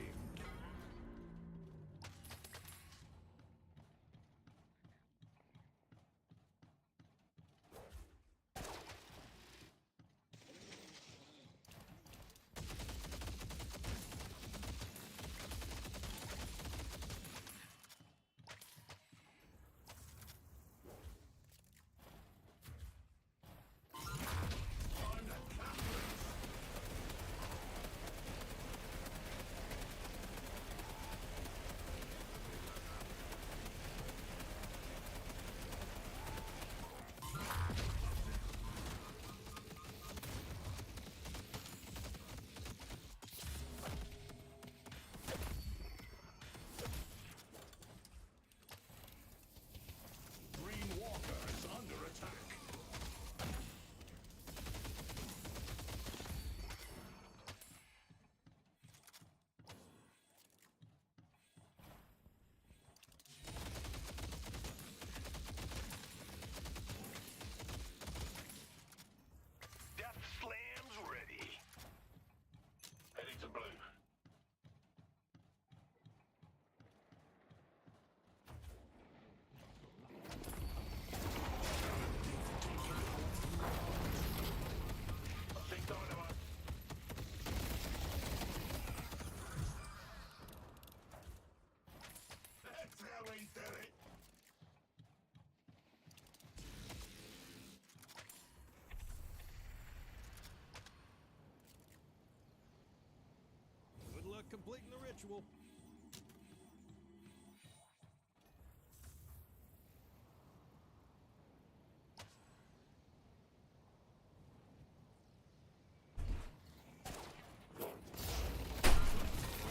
Good luck completing the ritual.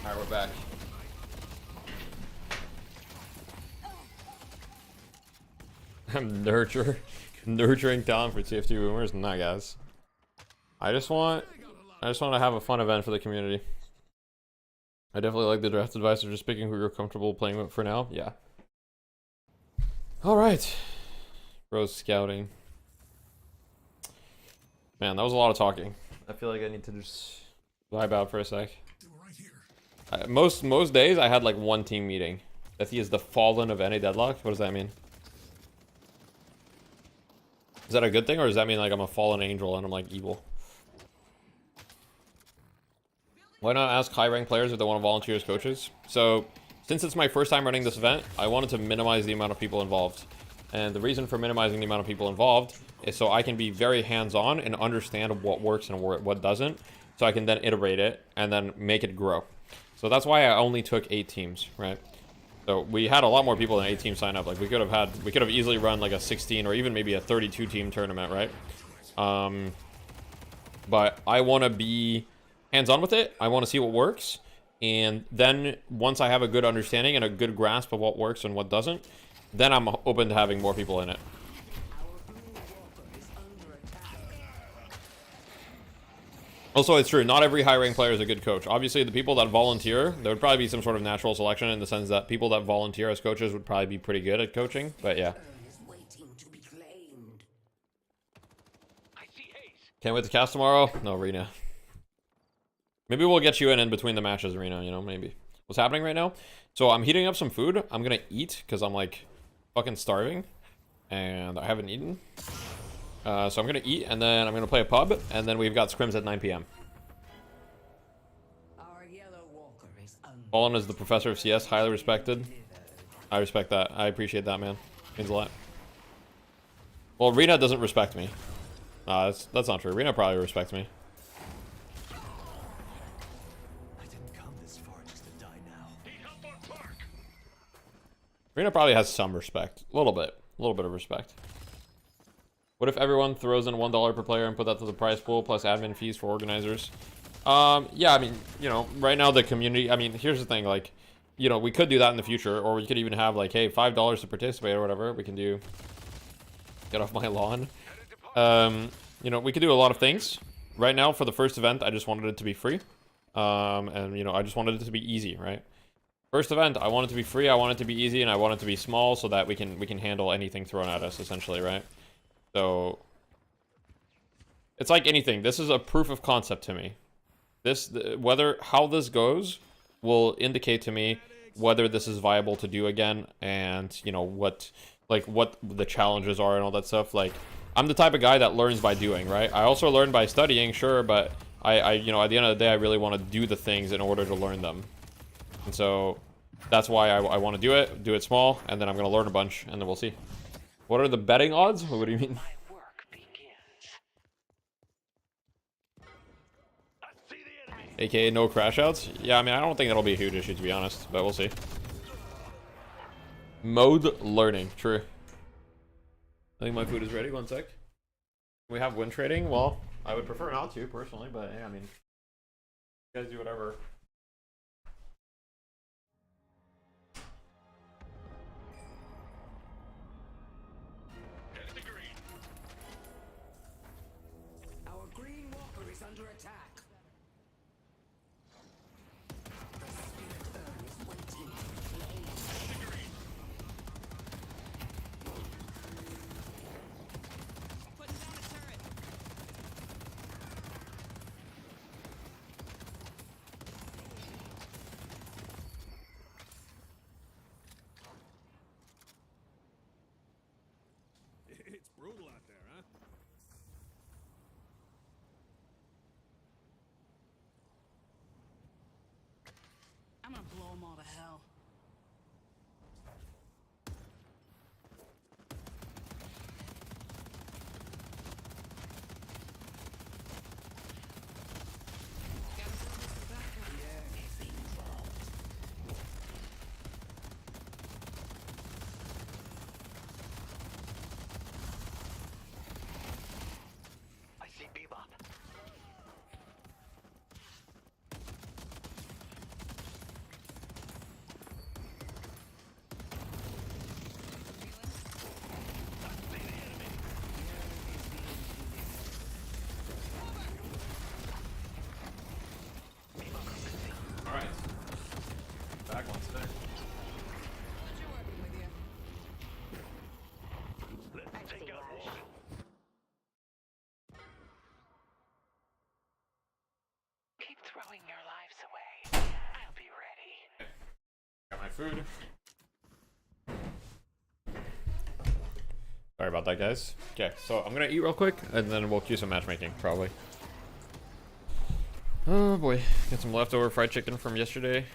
Alright, we're back. I'm nurturing talent for TFT boomers. Nah, guys. I just want to have a fun event for the community. I definitely like the draft advice of just picking who you're comfortable playing with for now. Yeah. Alright. Rose scouting. Man, that was a lot of talking. I feel like I need to just vibe out for a sec. Most days I had like one team meeting. That he is the fallen of any deadlock? What does that mean? Is that a good thing, or does that mean like I'm a fallen angel and I'm like evil? Why not ask high rank players if they want to volunteer as coaches? So, since it's my first time running this event, I wanted to minimize the amount of people involved. And the reason for minimizing the amount of people involved is so I can be very hands-on and understand what works and what doesn't, so I can then iterate it and then make it grow. So that's why I only took 8 teams, right? So we had a lot more people than 8 teams sign up. Like we could have easily run like a 16 or even maybe a 32 team tournament, right? But I want to be hands-on with it. I want to see what works, and then once I have a good understanding and a good grasp of what works and what doesn't, then I'm open to having more people in it. Also, it's true, not every high-rank player is a good coach. Obviously, the people that volunteer, there would probably be some sort of natural selection in the sense that people that volunteer as coaches would probably be pretty good at coaching, but yeah. Can't wait to cast tomorrow? No, Rena. Maybe we'll get you in between the matches, Rena, you know, maybe. What's happening right now? So I'm heating up some food. I'm gonna eat, because I'm, like, fucking starving. And I haven't eaten. So I'm gonna eat, and then I'm gonna play a pub, and then we've got scrims at 9 p.m. Fallen is the professor of CS, highly respected. I respect that. I appreciate that, man. Means a lot. Well, Rena doesn't respect me. That's not true. Rena probably respects me. Rena probably has some respect. A little bit of respect. What if everyone throws in $1 per player and put that to the prize pool plus admin fees for organizers? Yeah, I mean, you know, right now the community, I mean, here's the thing, like, you know, we could do that in the future, or we could even have like, hey, $5 to participate or whatever. We can do, get off my lawn. You know, we could do a lot of things. Right now, for the first event, I just wanted it to be free. And you know, I just wanted it to be easy, right? First event, I want it to be free, I want it to be easy, and I want it to be small so that we can handle anything thrown at us, essentially, right? So, it's like anything. This is a proof of concept to me. how this goes will indicate to me whether this is viable to do again, and you know what the challenges are and all that stuff. Like, I'm the type of guy that learns by doing, right? I also learn by studying, sure, but I you know, at the end of the day, I really want to do the things in order to learn them. And so that's why I want to do it small, and then I'm going to learn a bunch, and then we'll see. What are the betting odds? What do you mean? AKA no crash outs? Yeah, I mean, I don't think that'll be a huge issue, to be honest, but we'll see. Mode learning, true. I think my food is ready, 1 sec. We have win trading? Well, I would prefer not to, personally, but yeah, I mean, you guys do whatever. Our green walker is under attack. It's brutal out there, huh? I'm gonna blow them all to hell. I see Bebop. Alright. Back once there. Let's take out one. Keep throwing your lives away. I'll be ready. Got my food. Sorry about that, guys. Okay, so I'm gonna eat real quick, and then we'll cue some matchmaking, probably. Oh boy, got some leftover fried chicken from yesterday.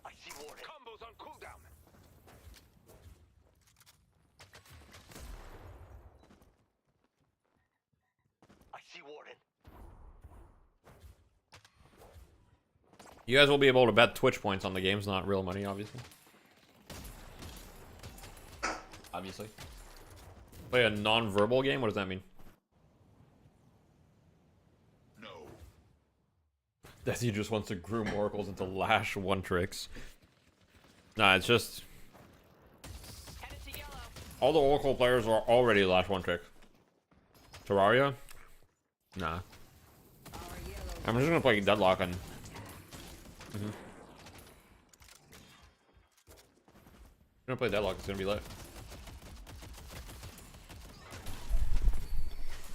I see Warden. Combos on cooldown. I see Warden. You guys will be able to bet Twitch points on the games, not real money, obviously. Obviously. Play a non-verbal game? What does that mean? No. Desi just wants to groom oracles into lash one tricks. Nah, it's just... all the oracle players are already lash one trick. Terraria? Nah. I'm just gonna play Deadlock and... I'm gonna play Deadlock, it's gonna be lit.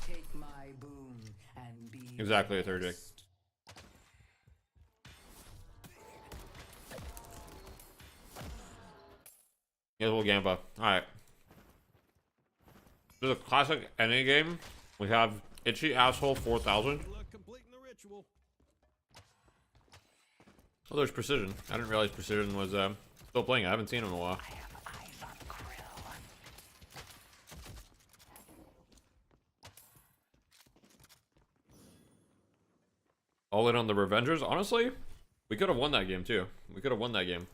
Take my boon and be Exactly a third trick. Here's a little Gampa. Alright. This is a classic NA game. We have Itchy Asshole 4000. Oh, there's Precision. I didn't realize Precision was still playing. I haven't seen him in a while. All in on the Revengers. Honestly, we could have won that game too. We could have won that game.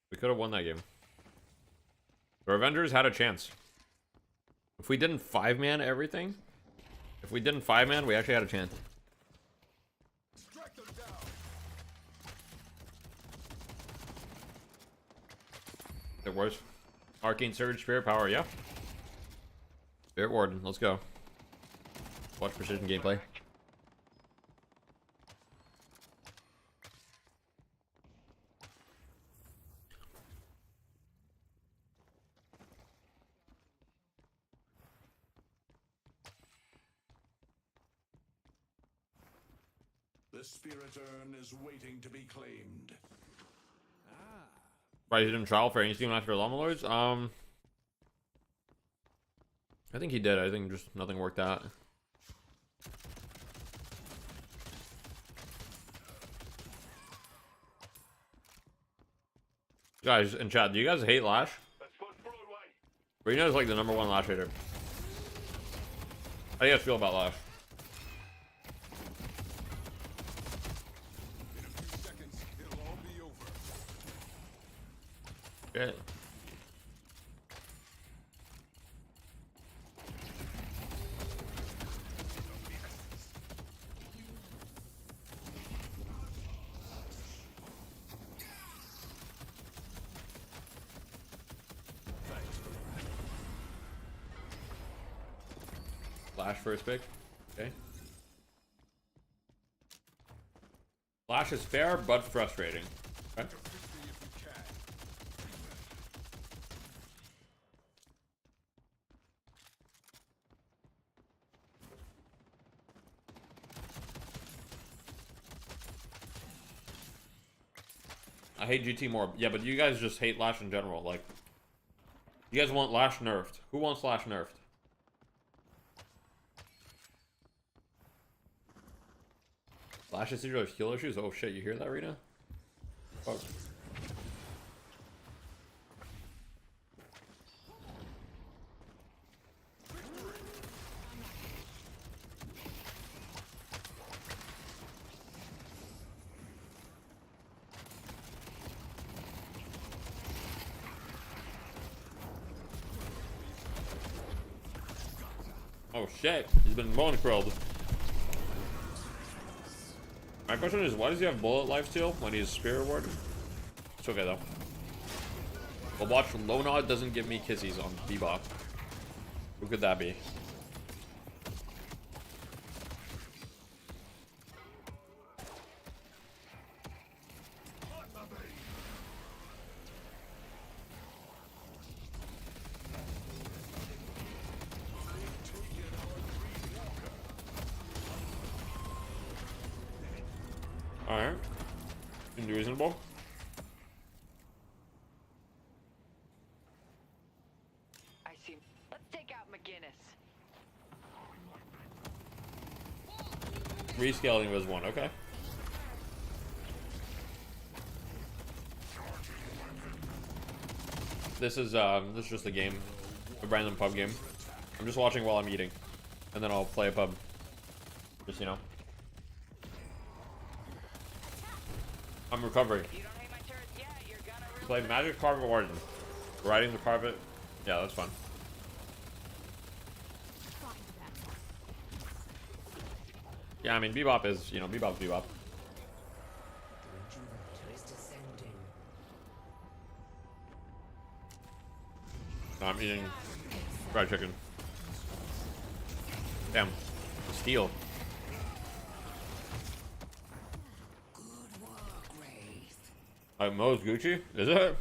We could have won that game. The Revengers had a chance. If we didn't 5-man everything, if we didn't 5-man, we actually had a chance. It was. Arcane Surge, Spirit Power, yeah. Spirit Warden, let's go. Watch Precision gameplay. The spirit urn is waiting to be claimed. Right, he didn't trial for any team after Llama Lords? I think he did. I think just nothing worked out. Guys in chat, do you guys hate Lash? Reno is like the #1 Lash hater. How do you guys feel about Lash? Okay. Flash first pick. Okay. Flash is fair but frustrating. Okay. I hate GT more. Yeah, but you guys just hate Lash in general. Like, you guys want Lash nerfed. Who wants Lash nerfed? Lash is serious heal issues? Oh shit, you hear that, Rita? Fuck. Oh shit, he's been bone curled. My question is, why does he have bullet lifesteal when he's Spirit Warden? It's okay though. But watch, Lonod doesn't give me kissies on Bebop. Who could that be? Alright. Seems reasonable. I see. Let's take out McGinnis. Rescaling was one, okay. This is just a game. A random pub game. I'm just watching while I'm eating. And then I'll play a pub. Just, you know. I'm recovering. Play Magic Carpet Warden. Riding the carpet. Yeah, that's fun. Yeah, I mean, Bebop is, you know, Bebop's Bebop. No, I'm eating fried chicken. Damn. Steel. Mo's Gucci? Is it?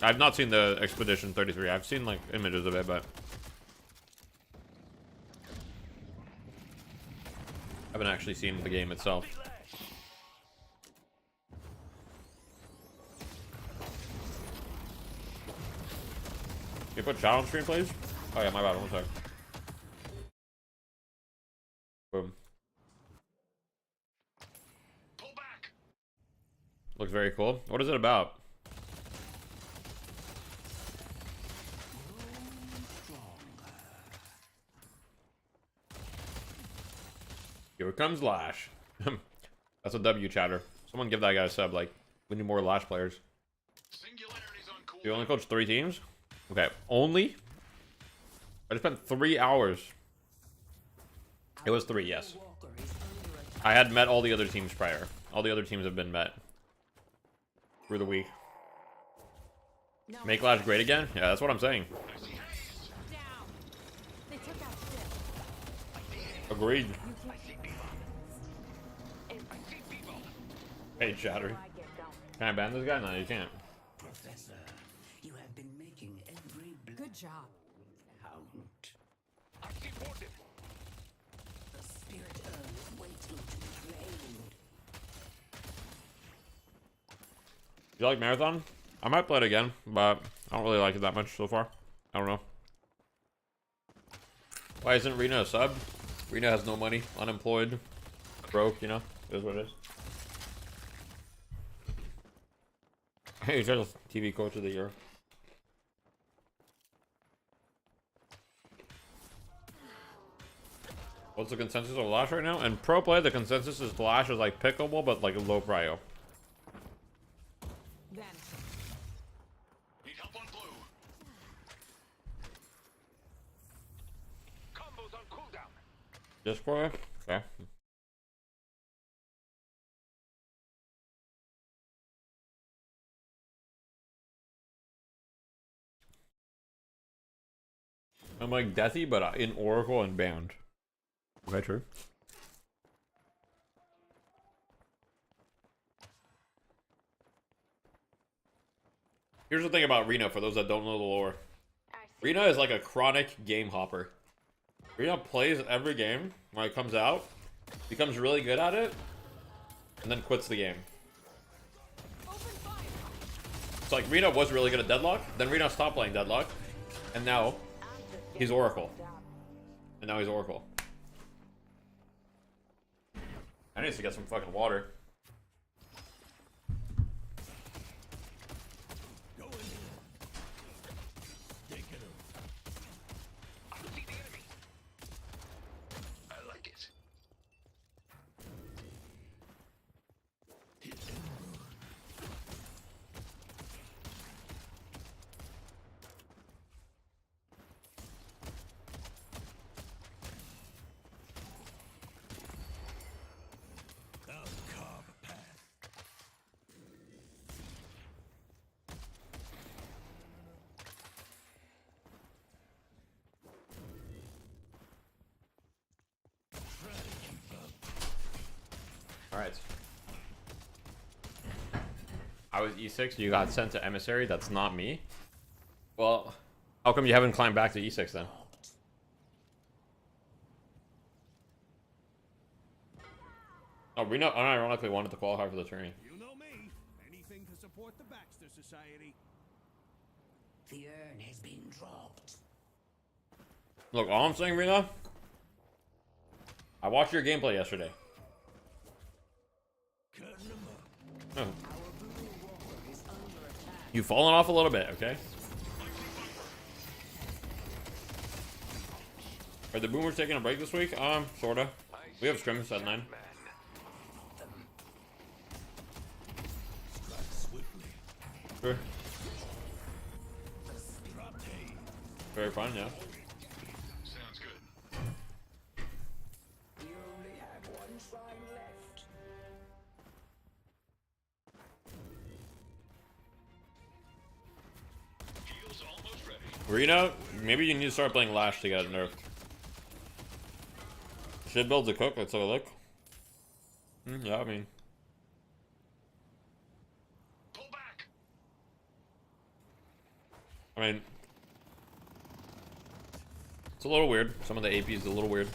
I've not seen the Expedition 33. I've seen like images of it, but I haven't actually seen the game itself. Can you put chat on screen, please? Oh yeah, my bad. One sec. Boom. Looks very cool. What is it about? Here comes Lash. That's a W, chatter. Someone give that guy a sub. Like, we need more Lash players. You only coached 3 teams? Okay, only? I just spent 3 hours. It was 3, yes. I had met all the other teams prior. All the other teams have been met. Through the week. Make Lash great again? Yeah, that's what I'm saying. Agreed. Hey, chatter. Can I ban this guy? No, you can't. Professor, you have been making every Good job. count. You like Marathon? I might play it again, but I don't really like it that much so far. I don't know. Why isn't Rena a sub? Rena has no money, unemployed, broke, you know? It is what it is. He's just TV coach of the year. What's the consensus of Lash right now? And pro play, the consensus is Lash is like pickable, but like a low prio. Need help on blue. Combos on cooldown. Discord? Okay. I'm like Deathy, but in Oracle and Band. Okay, true. Here's the thing about Rena, for those that don't know the lore. Rena is like a chronic game hopper. Rena plays every game when it comes out, becomes really good at it, and then quits the game. It's like Rena was really good at Deadlock, then Rena stopped playing Deadlock, and now he's Oracle. And now he's Oracle. I need to get some fucking water. I like it. Alright. I was E6, you got sent to Emissary, that's not me. Well, how come you haven't climbed back to E6 then? Oh, Reno unironically wanted to qualify for the tourney. You know me. Anything to support the Baxter Society. The urn has been dropped. Look, all I'm saying, Reno, I watched your gameplay yesterday. Oh. You've fallen off a little bit, okay? Are the boomers taking a break this week? Sorta. We have scrims at 9. Sure. Very fun, yeah. Sounds good. You only have one shrine left. Heal's almost ready. Reno, maybe you need to start playing Lash to get it nerfed. Should build a cook, let's have a look. Yeah, I mean. Pull back. I mean. It's a little weird. Some of the AP is a little weird.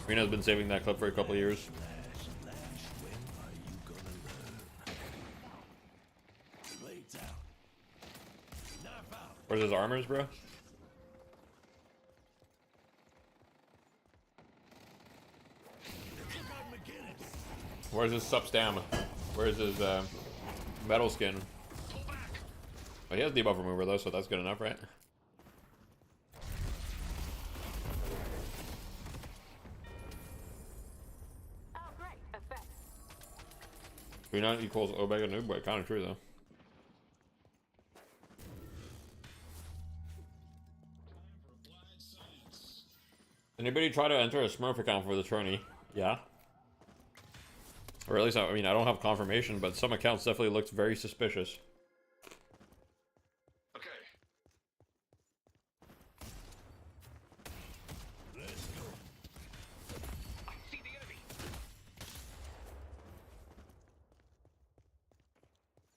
Reno's been saving that clip for a couple of years. Where's his armors, bro? Where's his substam? Where's his metal skin? Oh, he has debuff remover though, so that's good enough, right? Reno equals Omega noob, but kind of true though. Anybody try to enter a Smurf account for the tourney? Yeah. Or at least, I mean, I don't have confirmation, but some accounts definitely looked very suspicious. Okay. I see the enemy.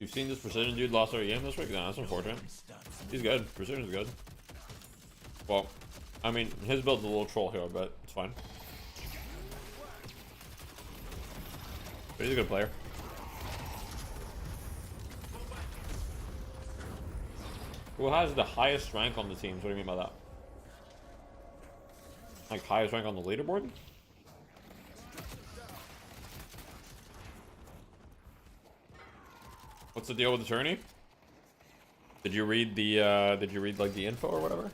You've seen this Precision dude lost our EM this week? No, that's unfortunate. He's good. Precision's good. Well, I mean, his build's a little troll here, but it's fine. But he's a good player. Who has the highest rank on the teams? What do you mean by that? Like highest rank on the leaderboard? What's the deal with the tourney? Did you read the like the info or whatever?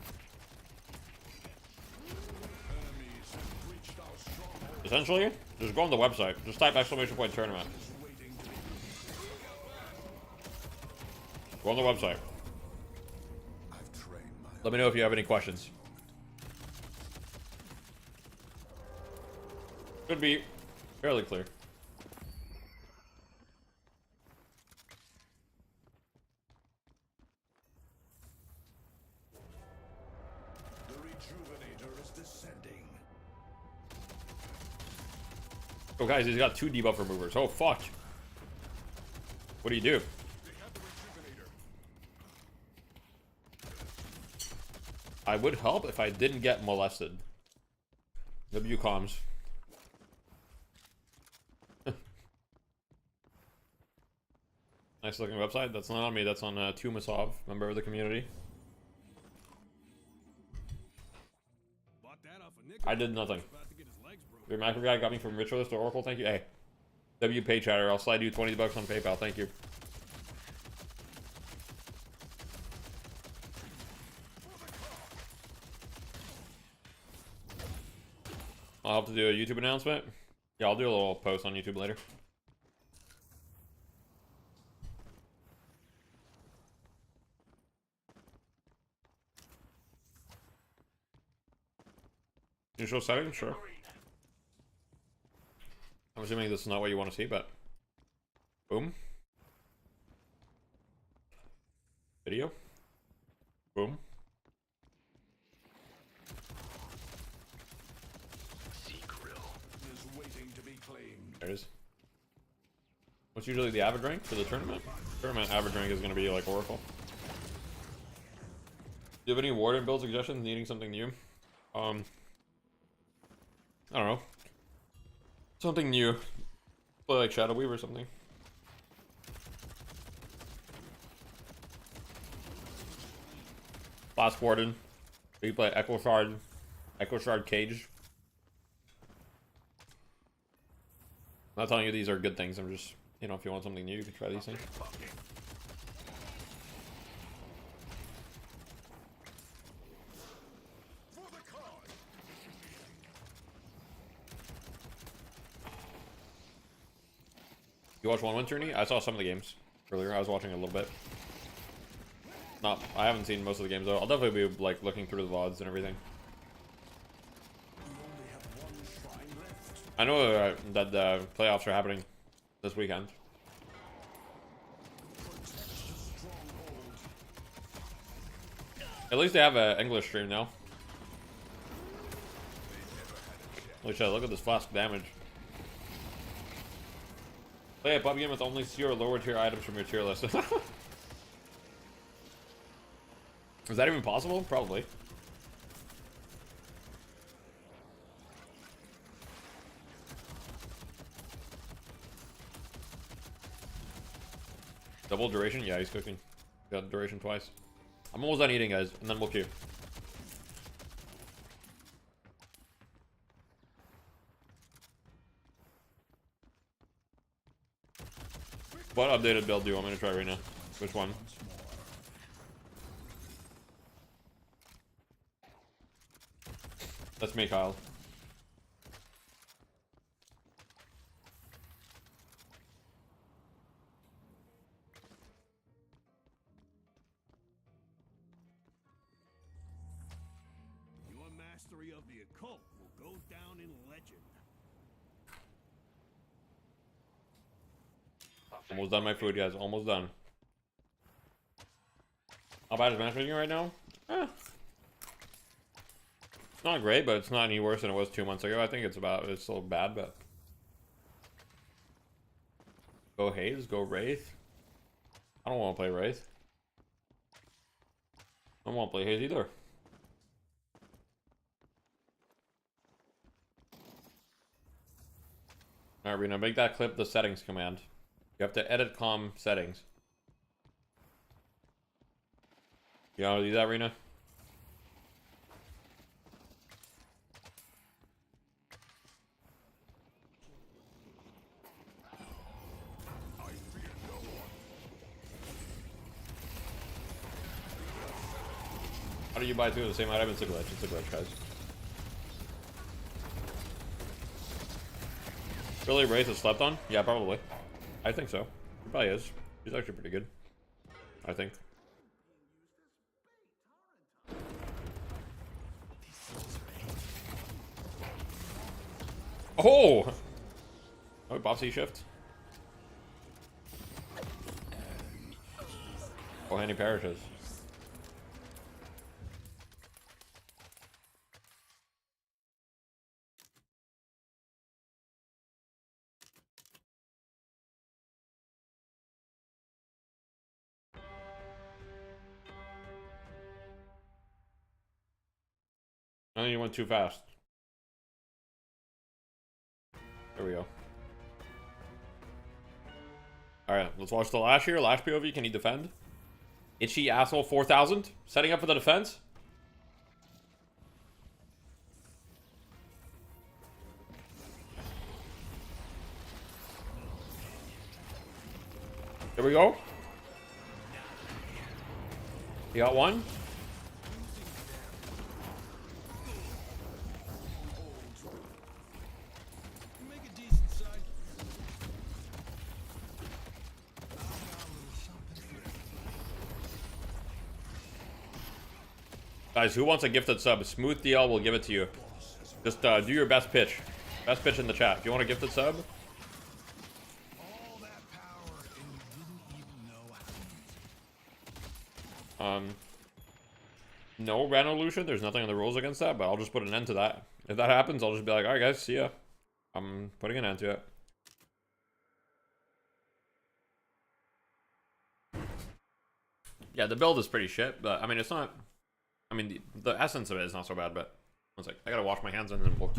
Essentially, just go on the website. Just type !tournament. Go on the website. Let me know if you have any questions. Should be fairly clear. The Rejuvenator is descending. Oh, guys, he's got 2 debuff removers. Oh, fuck. What do you do? I would help if I didn't get molested. W comms. Nice looking website. That's not on me. That's on Tumasov, member of the community. I did nothing. Your macro guy got me from Ritualist to Oracle. Thank you. Hey, W pay chatter. I'll slide you 20 bucks on PayPal. Thank you. I'll have to do a YouTube announcement. Yeah, I'll do a little post on YouTube later. Usual settings, sure. I'm assuming this is not what you want to see, but boom. Video. Boom. There it is. What's usually the average rank for the tournament? Tournament average rank is going to be like Oracle. Do you have any Warden build suggestions needing something new? I don't know. Something new. Play like Shadow Weaver or something. Last Warden. You play Echo Shard Cage. I'm not telling you these are good things. I'm just, you know, if you want something new, you can try these things. You watch 1-1 tourney? I saw some of the games earlier. I was watching a little bit. I haven't seen most of the games though. I'll definitely be like looking through the VODs and everything. I know that the playoffs are happening this weekend. At least they have an English stream now. Holy shit, look at this flask damage. Play a pub game with only C or lower tier items from your tier list. Is that even possible? Probably. Double duration? Yeah, he's cooking. Got duration twice. I'm almost done eating, guys, and then we'll queue. What updated build do you want me to try right now? Which one? That's me, Kyle. Your mastery of the occult will go down in legend. Almost done my food, guys. Almost done. How bad is matchmaking right now? It's not great, but it's not any worse than it was 2 months ago. I think it's still bad, but... Go Haze, go Wraith. I don't want to play Wraith. I don't want to play Haze either. All right, Rena, make that clip the settings command. You have to edit comm settings. You want to do that, Rena? How do you buy two of the same item? It's a glitch. It's a glitch, guys. Really, Wraith is slept on? Yeah, probably. I think so. He probably is. He's actually pretty good. I think. Oh! Oh, bossy shift. Oh, and he perishes. I think you went too fast. There we go. Alright, let's watch the Lash here. Lash POV, can he defend? Itchy asshole 4000. Setting up for the defense. There we go. He got one. Guys, who wants a gifted sub? Smooth DL will give it to you. Just do your best pitch. Best pitch in the chat. If you want a gifted sub. No Ranolution. There's nothing in the rules against that, but I'll just put an end to that. If that happens, I'll just be like, alright guys, see ya. I'm putting an end to it. Yeah, the build is pretty shit, but I mean, it's not... I mean, the essence of it is not so bad, but... I was like, I gotta wash my hands and then we'll...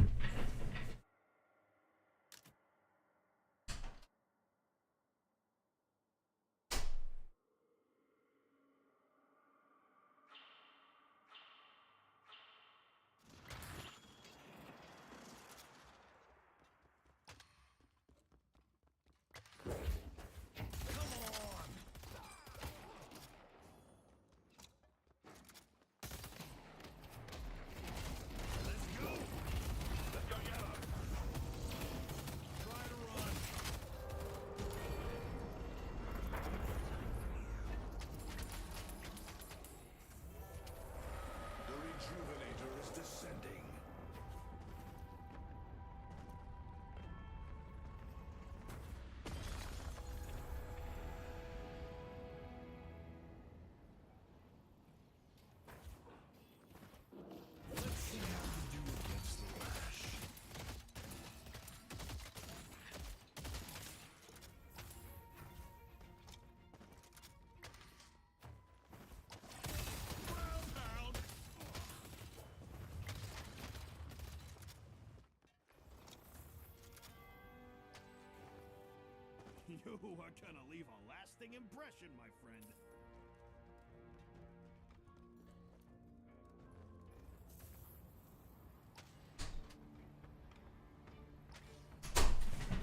You are gonna leave a lasting impression, my friend.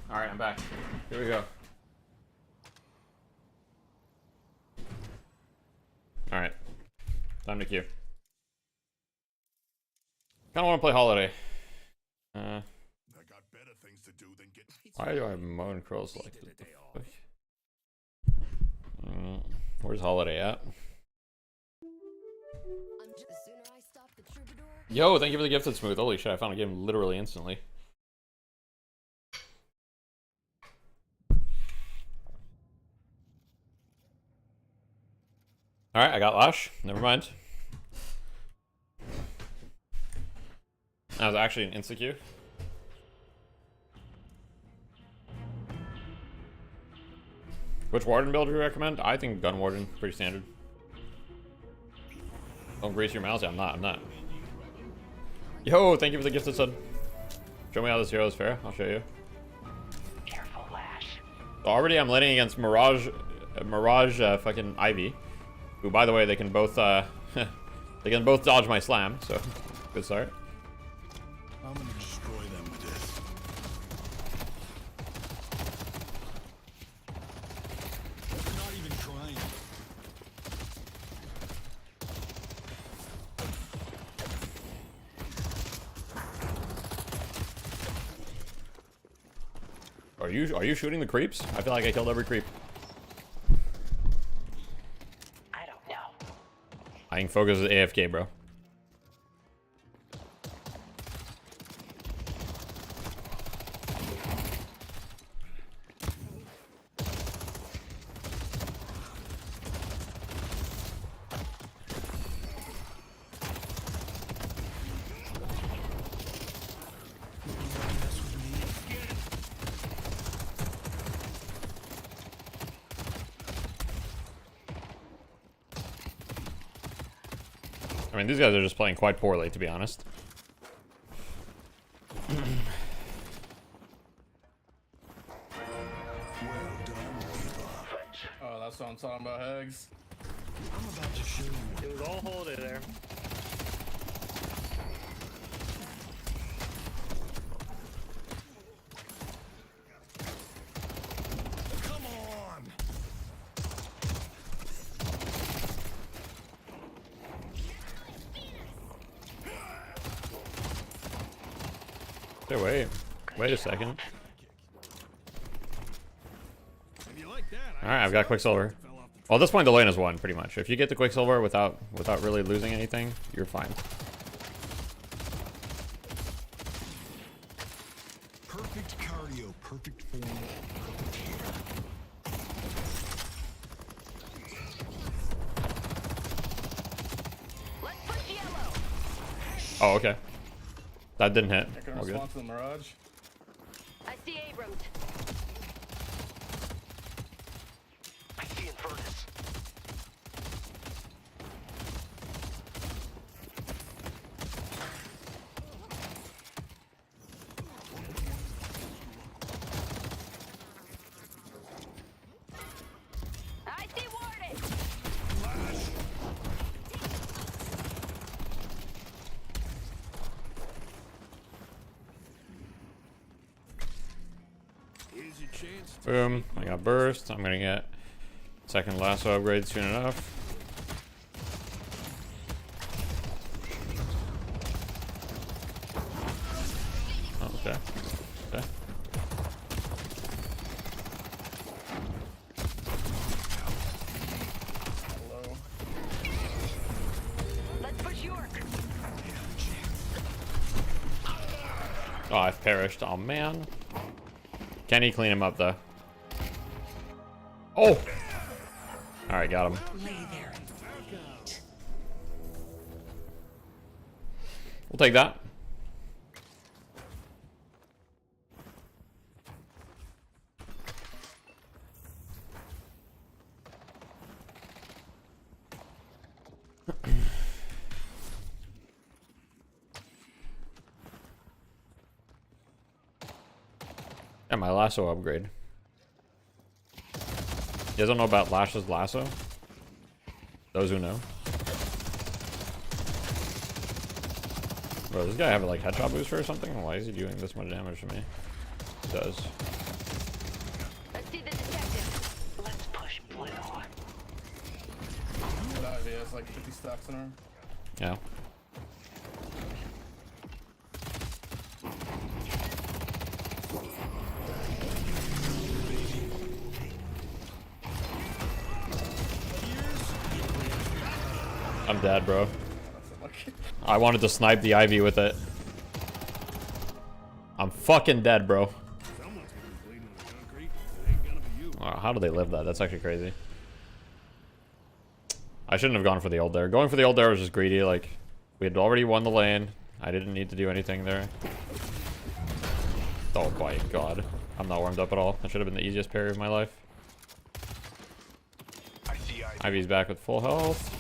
Alright, I'm back. Here we go. Alright. Time to queue. Kinda wanna play Holiday. Why do I have moan curls like this? Where's Holiday at? Yo, thank you for the gifted Smooth. Holy shit, I found a game literally instantly. Alright, I got Lash. Never mind. That was actually an insta-queue. Which Warden build do you recommend? I think Gun Warden, pretty standard. Don't grease your mouse. Yeah, I'm not. Yo, thank you for the gifted sub. Show me how this hero is fair. I'll show you. Already I'm laning against Mirage fucking Ivy. Who, by the way, they can both they can both dodge my slam, so good start. I'm gonna destroy them with this. They're not even trying. Are you shooting the creeps? I feel like I killed every creep. I don't know. I can focus with AFK, bro. I mean, these guys are just playing quite poorly, to be honest. Oh, that's what I'm talking about, Hags. I'm about to show you. It was all holiday there. Come on. Hey, wait a second. Alright, I've got Quicksilver. Well, at this point, the lane is won, pretty much. If you get the Quicksilver without really losing anything, you're fine. Perfect cardio, perfect form, perfect hair. Let's push yellow. Oh, okay. That didn't hit. I can All good. respond to the Mirage. I see Abrams. I see Inverness. I see Warden. Here's your chance. Boom. I got burst. I'm gonna get second lasso upgrade soon enough. Oh, okay. Okay. Let's push York. Oh, I've perished. Oh, man. Can he clean him up, though? Oh! Alright, got him. We'll take that. Yeah, my lasso upgrade. You guys don't know about Lash's lasso? Those who know. Bro, does this guy have like headshot booster or something? Why is he doing this much damage to me? He does. Let's see the detective. Let's push blue. That Ivy has like 50 stacks in her. Yeah. I'm dead, bro. I wanted to snipe the Ivy with it. I'm fucking dead, bro. Wow, how do they live that? That's actually crazy. I shouldn't have gone for the ult there. Going for the ult there was just greedy. Like, we had already won the lane. I didn't need to do anything there. Oh my god. I'm not warmed up at all. That should have been the easiest parry of my life. Ivy's back with full health.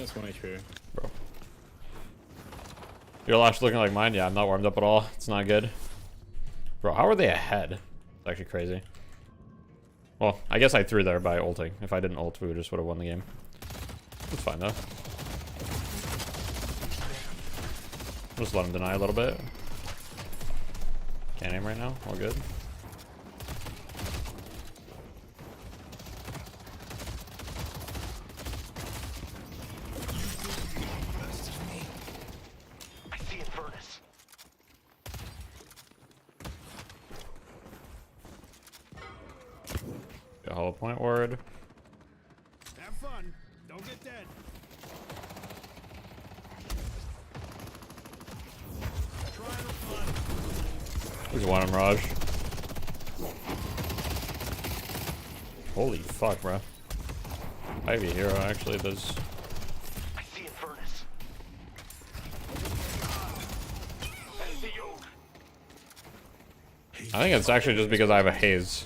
Minus 1 HP. Bro. Your lash looking like mine? Yeah, I'm not warmed up at all. It's not good. Bro, how are they ahead? It's actually crazy. Well, I guess I threw there by ulting. If I didn't ult, we just would have won the game. It's fine though. Just let him deny a little bit. Can't aim right now. All good. I see Infernus. Got hollow point ward. Have fun. Don't get dead. There's one on Raj. Holy fuck, bro. Ivy hero actually does. I see Infernus. There's the yoke. I think it's actually just because I have a haze.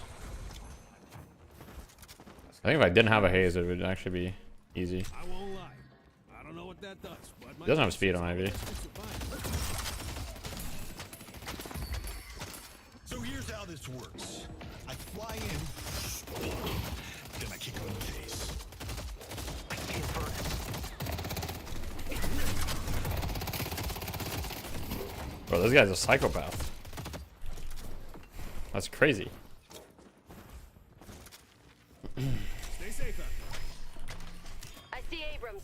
I think if I didn't have a haze, it would actually be easy. I won't lie. I don't know what that does, but He doesn't have speed on Ivy. So here's how this works. I fly in, then I kick him in the face. I see Infernus. Bro, this guy's a psychopath. That's crazy. Stay safe out I see Abrams.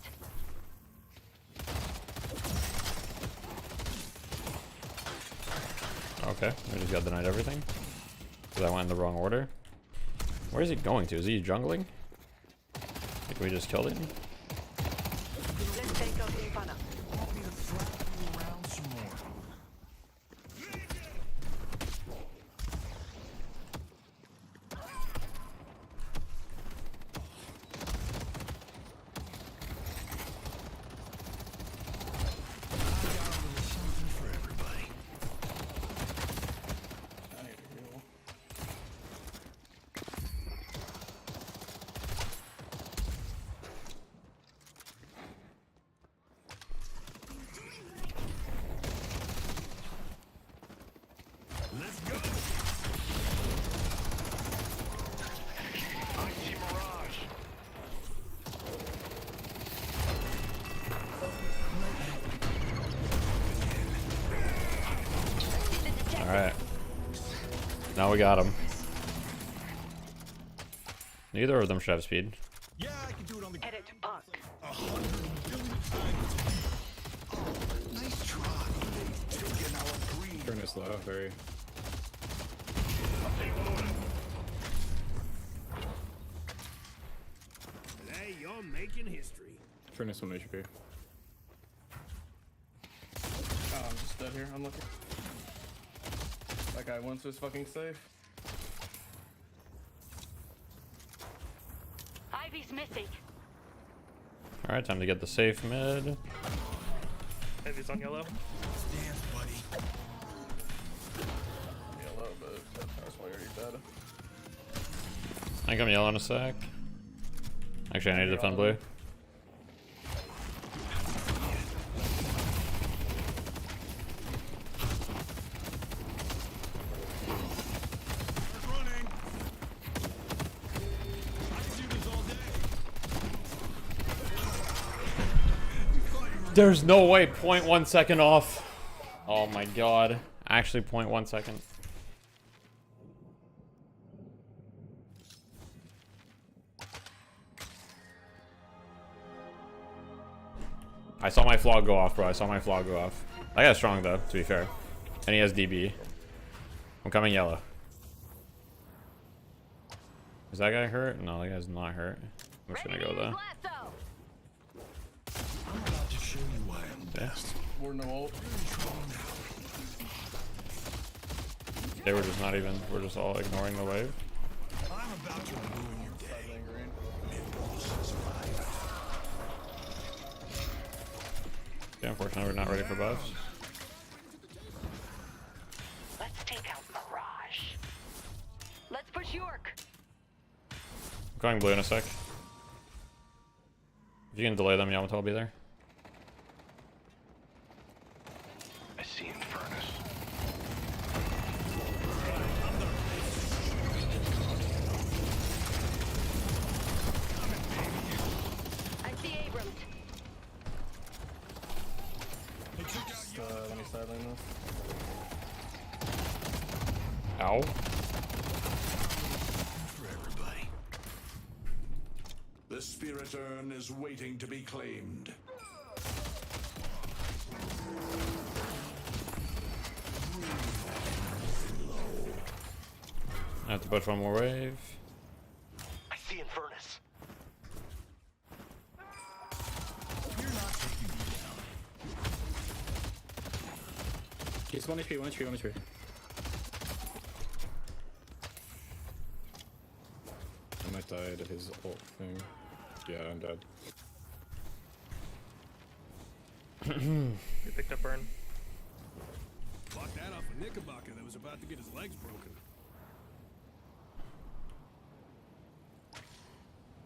Okay, we just got denied everything. Because I went in the wrong order. Where is he going to? Is he jungling? Like we just killed him? Let's take out Infana. Want me to slap you around some more? Let's go. I see Mirage. Alright. Now we got him. Neither of them should have speed. Yeah, I can do it on the Edit Park. 100 billion times. Oh, nice try. Still getting our green. Turn this low, very. Today you're making history. Turn this 1 HP. Oh, I'm just dead here. I'm looking. That guy wants his fucking safe. Ivy's missing. Alright, time to get the safe mid. Ivy's on yellow. Dance, buddy. Yellow, but that's why you're dead. I think I'm yellow in a sec. Actually, I need to defend blue. Running. I can do this all day. There's no way 0.1 second off. Oh my god. Actually 0.1 second. I saw my flag go off, bro. I saw my flag go off. That guy's strong though, to be fair. And he has DB. I'm coming yellow. Is that guy hurt? No, that guy's not hurt. I'm just gonna go though. I'm about to show you why I'm best. We're no ult. They were just not even, we're just all ignoring the wave. I'm about to ruin your day. Yeah, unfortunately we're not ready for buffs. Let's take out Mirage. Let's push York. I'm going blue in a sec. If you can delay them, Yamato will be there. I see Infernus. I see Abrams. Just, let me sideline this. Ow. For everybody. The spirit urn is waiting to be claimed. I have to push one more wave. I see Infernus. He's 1 HP, 1 HP, 1 HP. I might die to his ult thing. Yeah, I'm dead. You picked up burn. Blocked that off a Knickerbocker that was about to get his legs broken.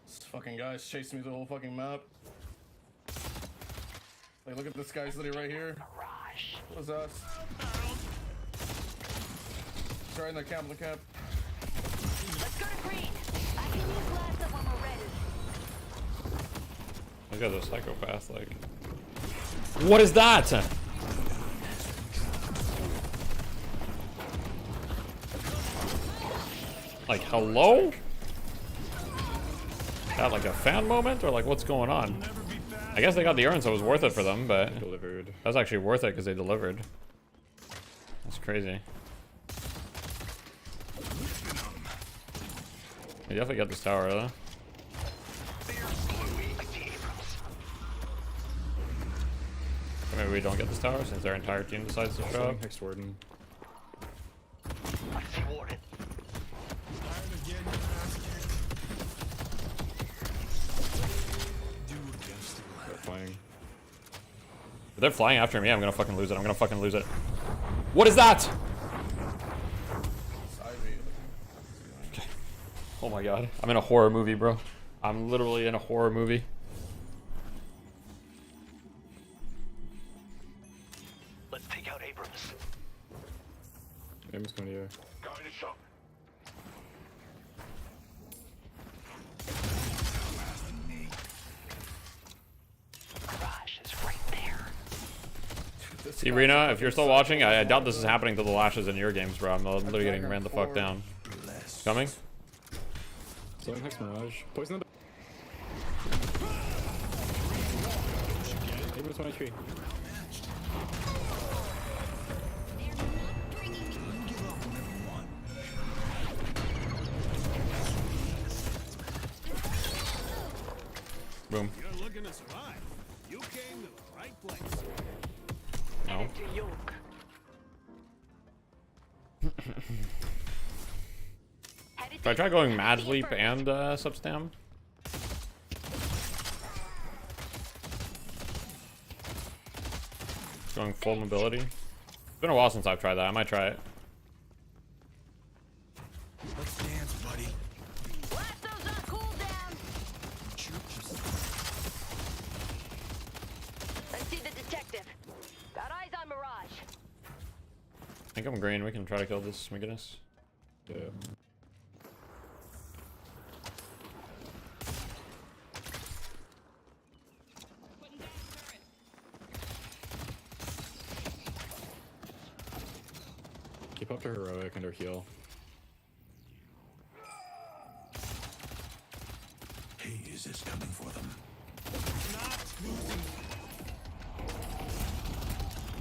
This fucking guy's chasing me the whole fucking map. Like, look at this guy sitting right here. What's us? He's right in the camp, look up. Let's go to green. I can use last up when we're ready. These guys are psychopaths, like. What is that? Like, hello? That like a fan moment, or like what's going on? I guess they got the urn, so it was worth it for them, but delivered. That was actually worth it because they delivered. That's crazy. We definitely got this tower though. Maybe we don't get this tower since their entire team decides to show up. Next warden. I see Warden. They're flying. If they're flying after me, I'm gonna fucking lose it. I'm gonna fucking lose it. What is that? Okay. Oh my god. I'm in a horror movie, bro. I'm literally in a horror movie. Let's take out Abrams. Aim's going to you. Going to shop. Garage is right there. See, Rena, if you're still watching, I doubt this is happening to the lashes in your games, bro. I'm literally getting ran the fuck down. Coming? Someone Hex Mirage. Poison the Abrams 1 HP. Boom. You're looking to survive. You came to the right place. No. Should I try going Mad Leap and Substam? Going full mobility? It's been a while since I've tried that. I might try it. Let's dance, buddy. Lasso's on cooldown. I see the detective. Got eyes on Mirage. I think I'm green. We can try to kill this Smiginus. Yeah. Keep up to heroic and her heal. Haze is coming for them.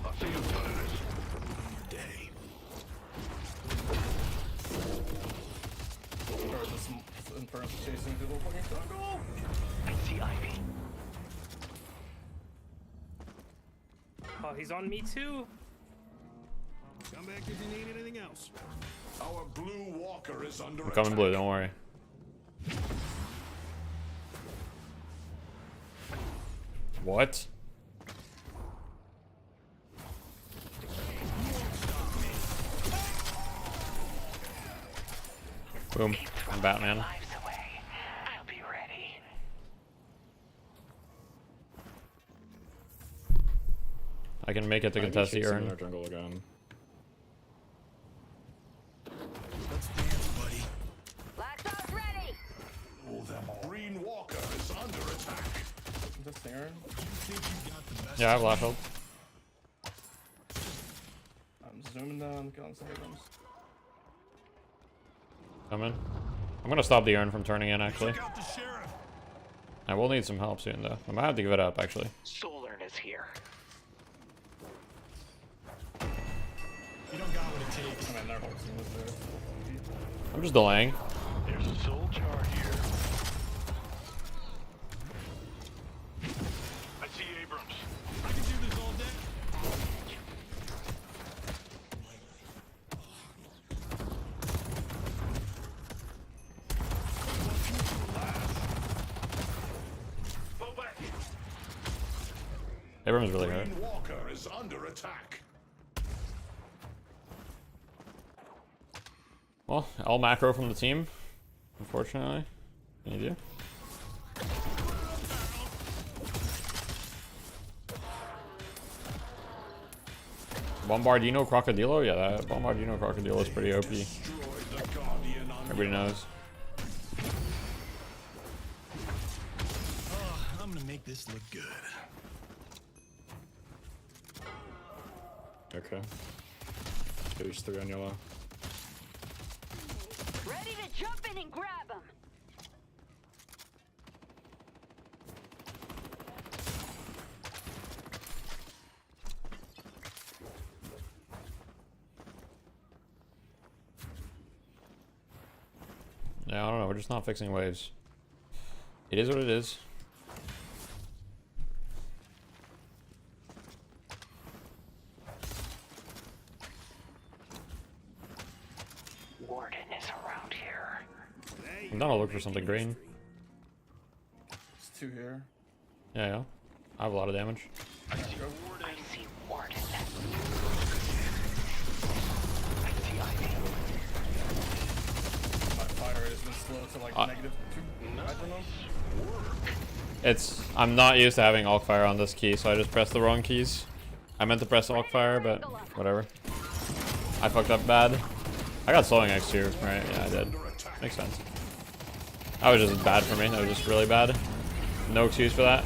I'll see you done this. Day. Or this Infernus chasing through the fucking jungle. I see Ivy. Oh, he's on me too. Come back if you need anything else. Our blue walker is under I'm coming blue, don't worry. What? Boom. I'm Batman. I'll be ready. I can make it to contest the urn. Our jungle again. Let's dance, buddy. Laxo's ready. Roll them all. Green Walker is under attack. Just there. Yeah, I have lash ult. I'm zooming down, killing some Abrams. Coming. I'm gonna stop the urn from turning in, actually. I will need some help soon, though. I might have to give it up, actually. Solern is here. You don't got what it takes. I mean, their whole team was there. I'm just delaying. There's a soul charge here. I see Abrams. I can do this all day. Abrams really hurt. Green Walker is under attack. Well, all macro from the team, unfortunately. Can you do? Bombardino Crocodilo? Yeah, that Bombardino Crocodilo is pretty OP. Everybody knows. Oh, I'm gonna make this look good. Okay. There's 3 on yellow. Ready to jump in and grab him. Yeah, I don't know. We're just not fixing waves. It is what it is. Warden is around here. I'm gonna look for something green. There's 2 here. Yeah, yeah. I have a lot of damage. I see Warden. I see Ivy. My fire rate has been slow to like -2. I don't know. I'm not used to having Alk Fire on this key, so I just pressed the wrong keys. I meant to press Alk Fire, but whatever. I fucked up bad. I got Slowing X too, right? Yeah, I did. Makes sense. That was just bad for me. That was just really bad. No excuse for that.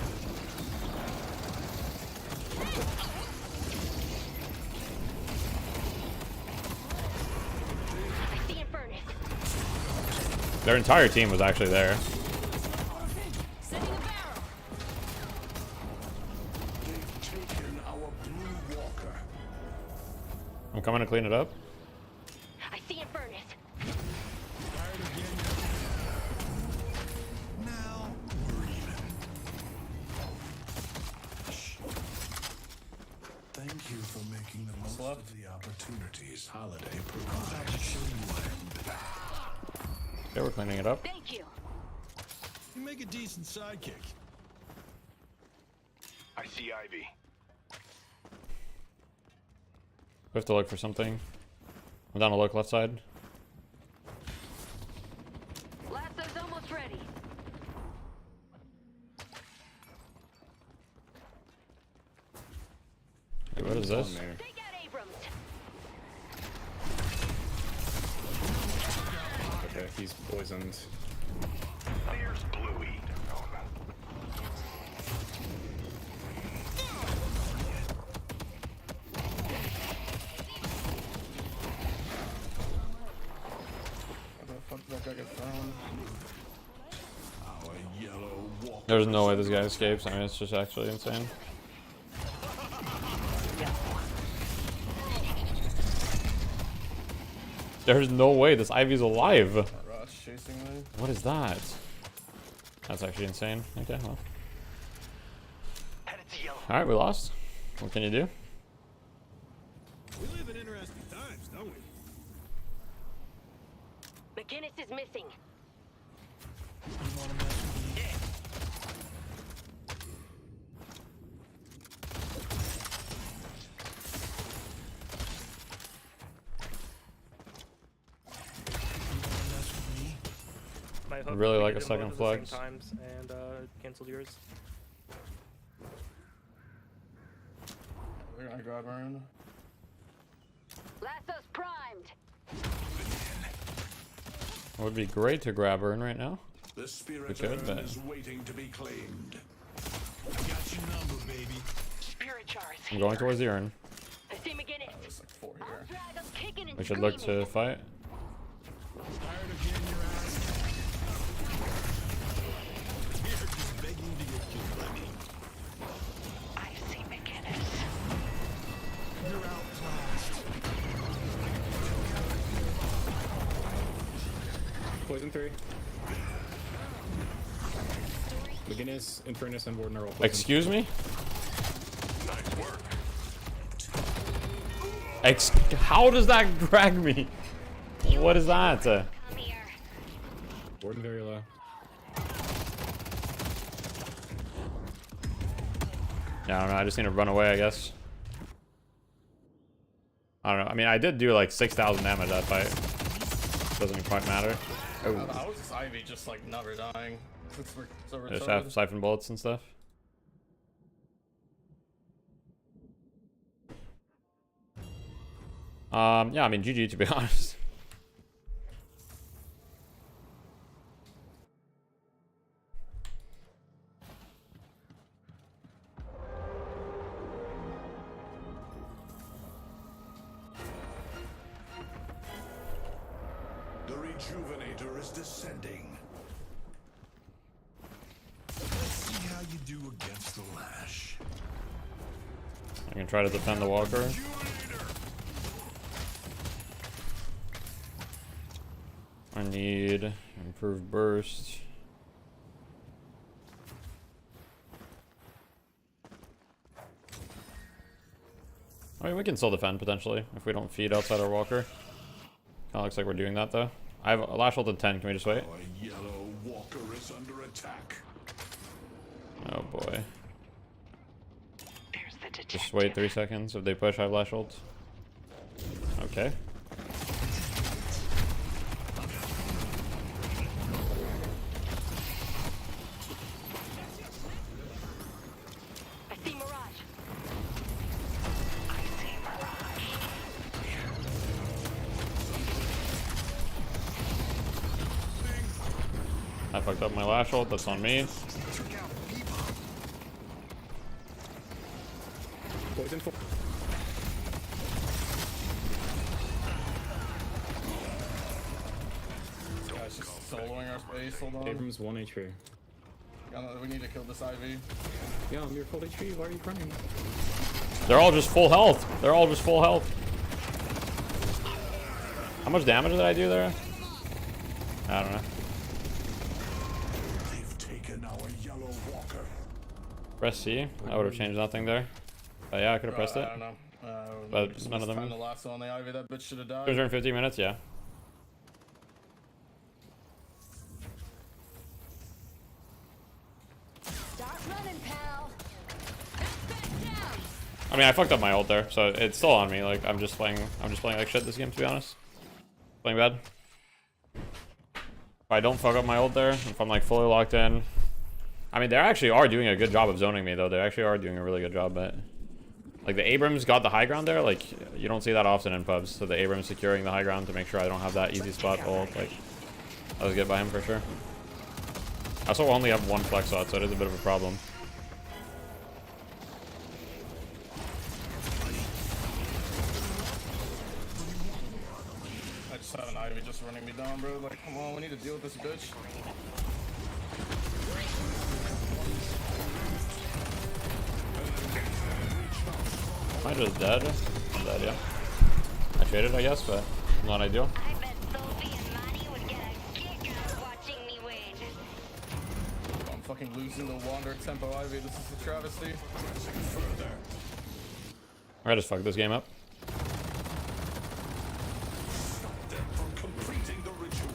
Their entire team was actually there. I'm coming to clean it up. I see him burn it. Now we're even. Thank you for making the most of the opportunities Holiday provides. I'll show you what Okay, we're cleaning it up. Thank you. you make a decent sidekick. I see Ivy. We have to look for something. I'm down to look left side. Lasso's almost ready. Hey, what is this? Take out Abrams. Okay, he's poisoned. There's Bluey. There's no way this guy escapes. I mean, it's just actually insane. There's no way this Ivy's alive. What is that? That's actually insane. Okay, well. Alright, we lost. What can you do? We live in interesting times, don't we? McGinnis is missing. My hook Really like a did them second both at the flex. same times and canceled yours. They're gonna grab Aaron. Lasso's primed. It would be great to grab Urn right now. The We spirit could, urn but is waiting to be claimed. I got your number, baby. Spirit jar is I'm going towards the Urn. I see McGinnis. There's like 4 here. Kicking and We should look to fight. Tired of getting your ass kicked? You're just begging to get killed by me. I see McGinnis. You're outclassed. Poison 3. McGinnis, Infernus, and Warden are all poison. Excuse me? Nice work. How does that drag me? What is that? Warden very low. Yeah, I don't know. I just need to run away, I guess. I don't know. I mean, I did do like 6,000 damage that fight. Doesn't quite matter. Oh. How is this Ivy just like never dying? It's so Just retarded. have siphon bullets and stuff. Yeah, I mean, GG to be honest. The Rejuvenator is descending. Let's see how you do against the Lash. I can try to defend the Walker. I need improved burst. I mean, we can still defend potentially if we don't feed outside our Walker. Kinda looks like we're doing that though. I have a lash ult at 10. Can we just wait? Our yellow Walker is under attack. Oh boy. There's the detective. Just wait 3 seconds. If they push, I have lash ult. Okay. I see Mirage. I see Mirage. I fucked up my lash ult. That's on me. Poison 4. Guys, just soloing our space. Hold on. Abrams 1 HP. We need to kill this Ivy. Yeah, I'm your full HP. Why are you running? They're all just full health. They're all just full health. How much damage did I do there? I don't know. They've taken our yellow Walker. Press C. I would have changed nothing there. But yeah, I could have pressed it. I don't know. But just none of them. Time to lasso on the Ivy. That bitch should have died. 250 minutes, yeah. Start running, pal. I mean, I fucked up my ult there, so it's still on me. Like, I'm just playing like shit this game, to be honest. Playing bad. If I don't fuck up my ult there, if I'm like fully locked in. I mean, they actually are doing a good job of zoning me, though. They actually are doing a really good job, but like the Abrams got the high ground there. Like, you don't see that often in pubs. So the Abrams securing the high ground to make sure I don't have that easy spot ult. Like, that was good by him for sure. I also only have one flex shot, so it is a bit of a problem. I just have an Ivy just running me down, bro. Like, come on, we need to deal with this bitch. Am I just dead? I'm dead, yeah. I traded, I guess, but not ideal. I'm fucking losing the Wander Tempo Ivy. This is a travesty. I just fucked this game up. Them from completing the ritual.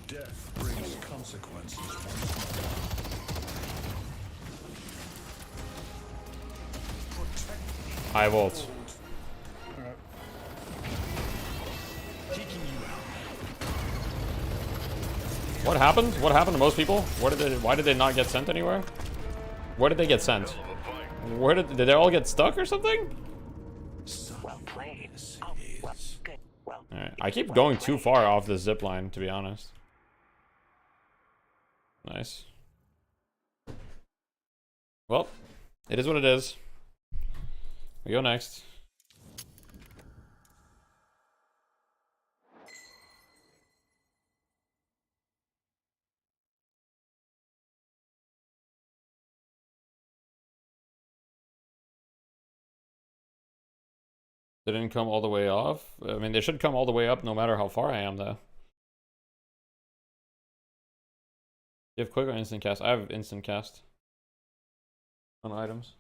Death brings consequences once more. Protect I have ult. What happened? What happened to most people? Why did they not get sent anywhere? Where did they get sent? Where did they all get stuck or something? Well played. Oh, well, good. Well, Alright, I keep going too far off the zip line, to be honest. Nice. Well, it is what it is. We go next. They didn't come all the way off. I mean, they should come all the way up no matter how far I am, though. You have quick or instant cast? I have instant cast on items.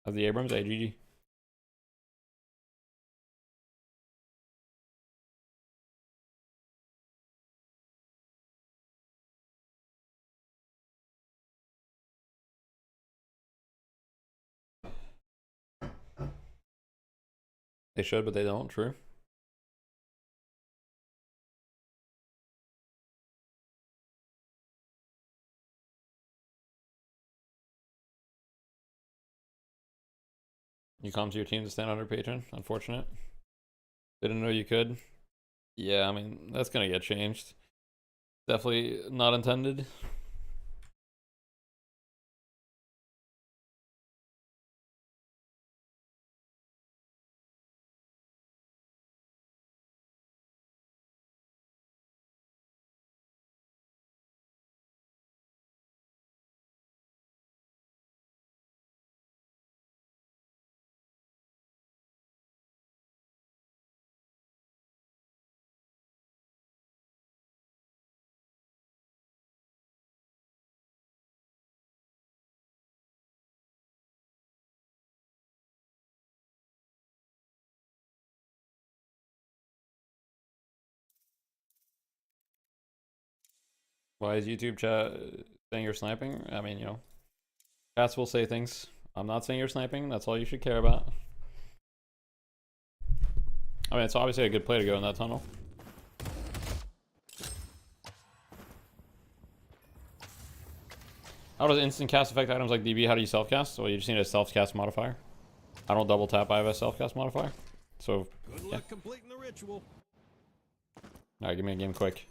Of the Abrams, AGG. They should, but they don't. True. You come to your team to stand under patron. Unfortunate. Didn't know you could. Yeah, I mean, that's gonna get changed. Definitely not intended. Why is YouTube chat saying you're sniping? I mean, you know, chats will say things. I'm not saying you're sniping. That's all you should care about. I mean, it's obviously a good play to go in that tunnel. How does instant cast affect items like DB? How do you self cast? Well, you just need a self cast modifier. I don't double tap. I have a self cast modifier. So, Good yeah. luck completing the ritual. Alright, give me a game quick.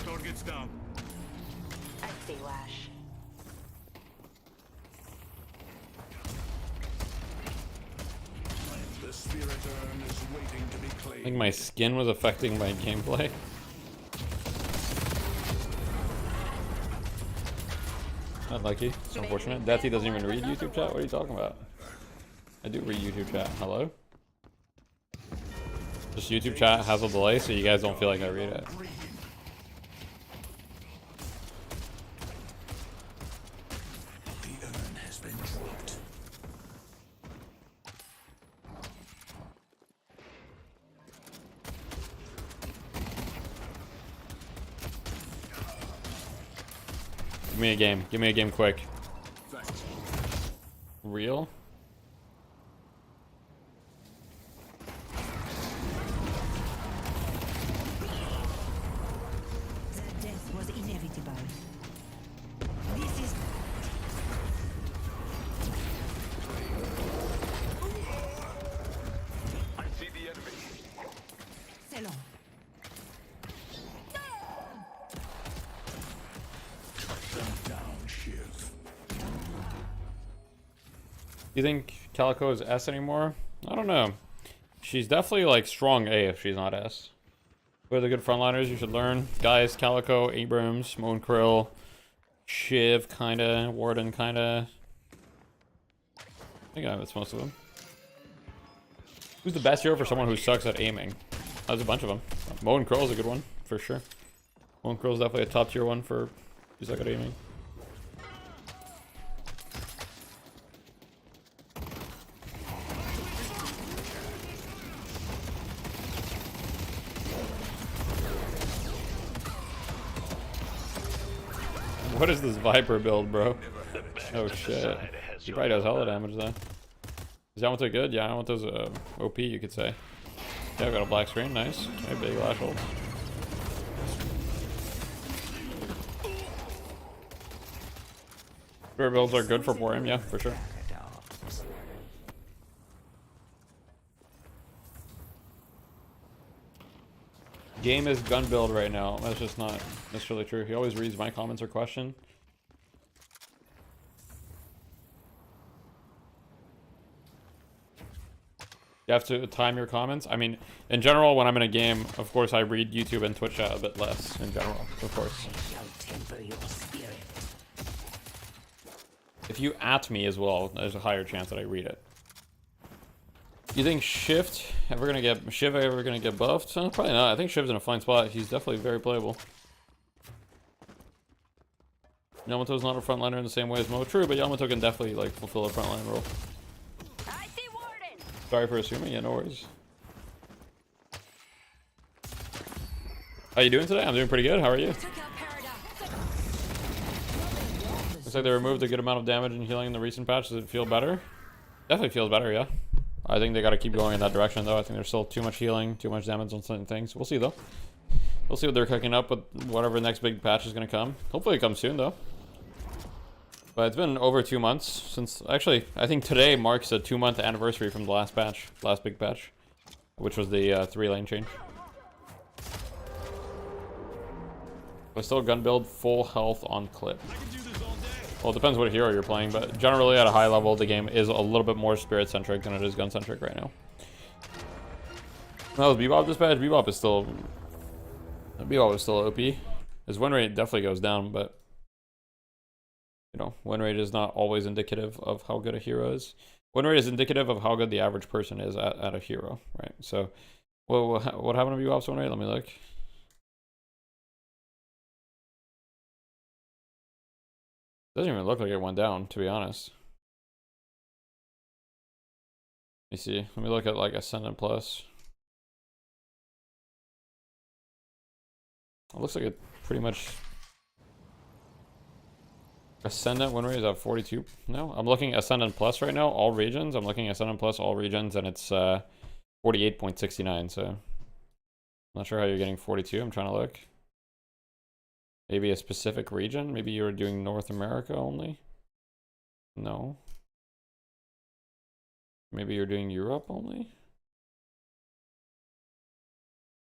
Target's down. I see, Lash. The spirit urn is waiting to be I claimed. think my skin was affecting my gameplay. Unlucky. It's unfortunate. Deathy doesn't even read YouTube chat. What are you talking about? I do read YouTube chat. Hello? Just YouTube chat has a delay, so you guys don't feel like I read it. The urn has been dropped. Give me a game. Give me a game quick. Thanks. Real? That death was inevitable. This is I see the enemy. c'est long. Cut them down, Shiv. You think Calico is S anymore? I don't know. She's definitely like strong A if she's not S. Who are the good frontliners you should learn? Guys, Calico, Abrams, Moon Krill, Shiv, kinda, Warden, kinda. I think that's most of them. Who's the best hero for someone who sucks at aiming? There's a bunch of them. Moon Krill is a good one, for sure. Moon Krill is definitely a top tier one for who suck at aiming. What is this Viper build, bro? Oh shit. He probably does hella damage though. Is Yamato good? Yeah, Yamato's OP, you could say. Yeah, I got a black screen. Nice. Okay, big lash ult. Spirit builds are good for him, yeah, for sure. Game is gun build right now. That's just not necessarily true. He always reads my comments or question. You have to time your comments. I mean, in general, when I'm in a game, of course, I read YouTube and Twitch chat a bit less in general, of course. If you at me as well, there's a higher chance that I read it. You think Shiv ever gonna get buffed? Probably not. I think Shiv's in a fine spot. He's definitely very playable. Yamato's not a frontliner in the same way as Mo. True, but Yamato can definitely like fulfill a frontline role. Sorry for assuming. Yeah, no worries. How you doing today? I'm doing pretty good. How are you? Looks like they removed a good amount of damage and healing in the recent patch. Does it feel better? Definitely feels better, yeah. I think they got to keep going in that direction, though. I think there's still too much healing, too much damage on certain things. We'll see, though. We'll see what they're cooking up with whatever next big patch is going to come. Hopefully it comes soon, though. But it's been over 2 months since... Actually, I think today marks a 2-month anniversary from the last patch. Last big patch. Which was the 3-lane change. But still gun build, full health on clip. Well, it depends what hero you're playing, but generally at a high level, the game is a little bit more spirit-centric than it is gun-centric right now. Well, Bebop this patch, Bebop is still OP. His win rate definitely goes down, but you know, win rate is not always indicative of how good a hero is. Win rate is indicative of how good the average person is at a hero, right? So, well, what happened to Bebop's win rate? Let me look. Doesn't even look like it went down, to be honest. Let me see. Let me look at like Ascendant Plus. It looks like it pretty much... Ascendant win rate is at 42. No, I'm looking Ascendant Plus right now, all regions. I'm looking Ascendant Plus, all regions, and it's 48.69. So I'm not sure how you're getting 42. I'm trying to look. Maybe a specific region. Maybe you're doing North America only. No. Maybe you're doing Europe only.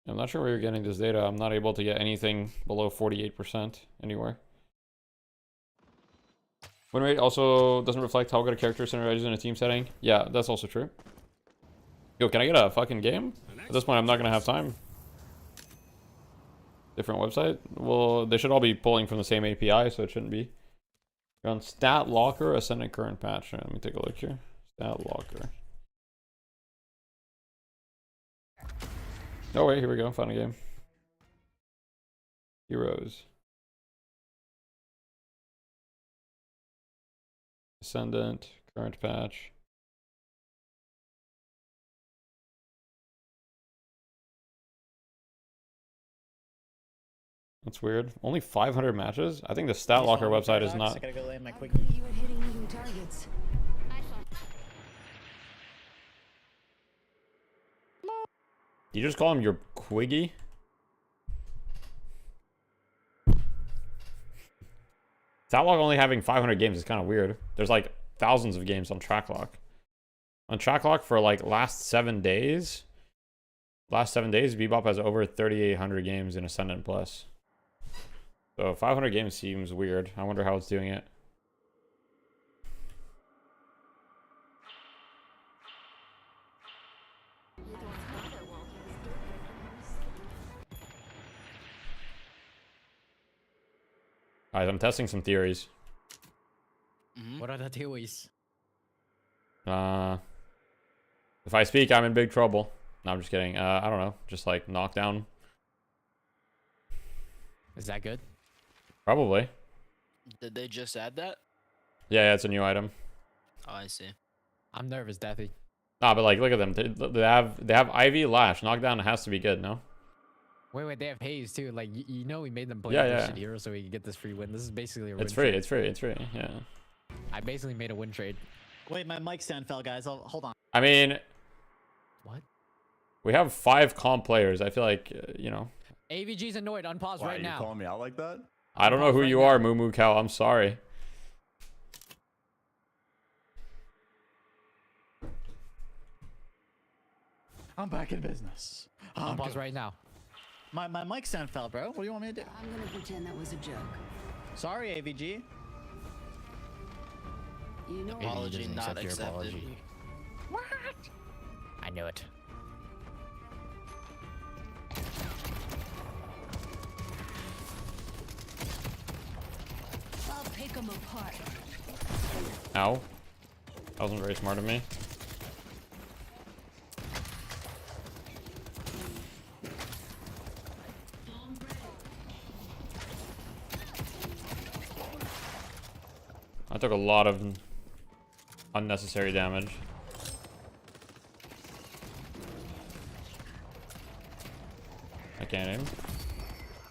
I'm not sure where you're getting this data. I'm not able to get anything below 48% anywhere. Win rate also doesn't reflect how good a character synergizes in a team setting. Yeah, that's also true. Yo, can I get a fucking game? At this point, I'm not gonna have time. Different website? Well, they should all be pulling from the same API, so it shouldn't be. You're on Stat Locker, Ascendant Current Patch. Right, let me take a look here. Stat Locker. Oh wait, here we go. Found a game. Heroes. Ascendant, current patch. That's weird. Only 500 matches? I think the Stat Locker website is not... I gotta go land my quickie. You were hitting moving targets. You just call him your Quiggy? Statlock only having 500 games is kind of weird. There's like thousands of games on Tracklock. On Tracklock for like last 7 days, Bebop has over 3,800 games in Ascendant Plus. So 500 games seems weird. I wonder how it's doing it. Alright, I'm testing some theories. What are the theories? If I speak, I'm in big trouble. No, I'm just kidding. I don't know. Just like knockdown. Is that good? Probably. Did they just add that? Yeah, it's a new item. Oh, I see. I'm nervous, Daffy. Nah, but like, look at them. They have Ivy Lash. Knockdown has to be good, no? Wait, they have Haze too. Like, you know, we made them play Yeah, this yeah. shit hero so we can get this free win. This is basically a win It's free. trade. It's free. It's free. Yeah. I basically made a win trade. Wait, my mic stand fell, guys. Hold on. I mean, what? We have 5 comp players. I feel like you know. AVG's annoyed. Unpause Why, right you now. calling me out like that? I don't know who you are, Moo Moo Cow. I'm sorry. I'm back in business. Unpause right now. My mic stand fell, bro. What do you want me to do? I'm gonna pretend that was a joke. Sorry, AVG. You know, Apology doesn't not accept your apology. What? I knew it. I'll pick them apart. Ow. That wasn't very smart of me. I took a lot of unnecessary damage. I can't aim.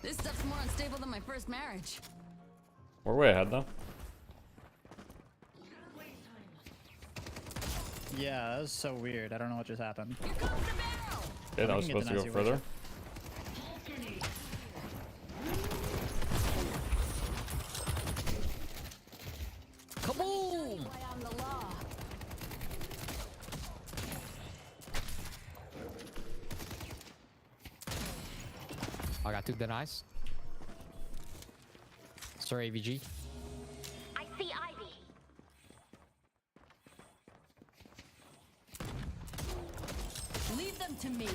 This stuff's more unstable than my first marriage. We're way ahead though. Yeah, that was so weird. I don't know what just happened. Okay, that was supposed to go further. Kaboom! I got 2 denies. Sorry, AVG. I see Ivy. Leave them to me.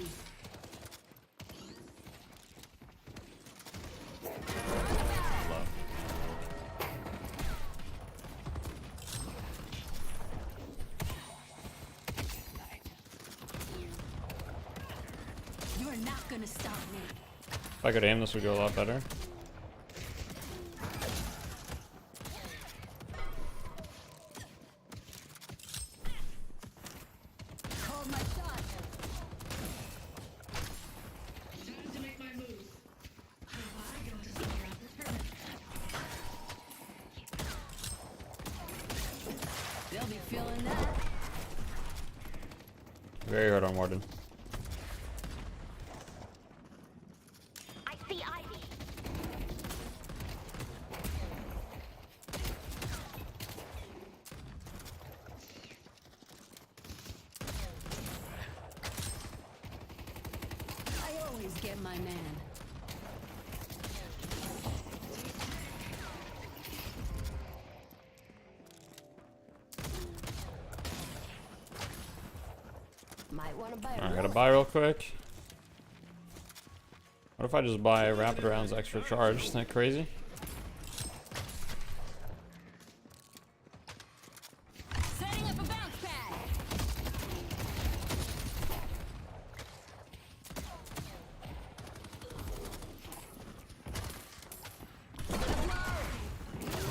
You are not gonna stop me. If I could aim, this would go a lot better. Called my shot. They'll be feeling that. Very hard on Warden. I see Ivy. I always get my man. Might want to buy Alright, I gotta buy real quick. What if I just buy rapid rounds extra charge? Isn't that crazy? Setting up a bounce pad.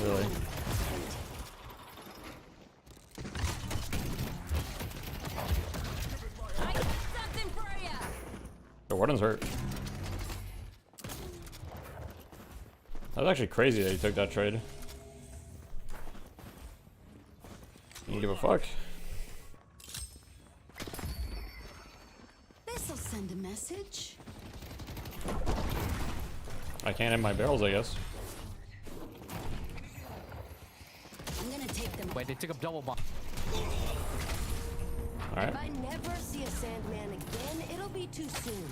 Really? I got something for ya. The Warden's hurt. That was actually crazy that he took that trade. You give a fuck. This'll send a message. I can't hit my barrels, I guess. I'm gonna take them. Wait, they took up double bomb. Alright. If I never see a Sandman again, it'll be too soon.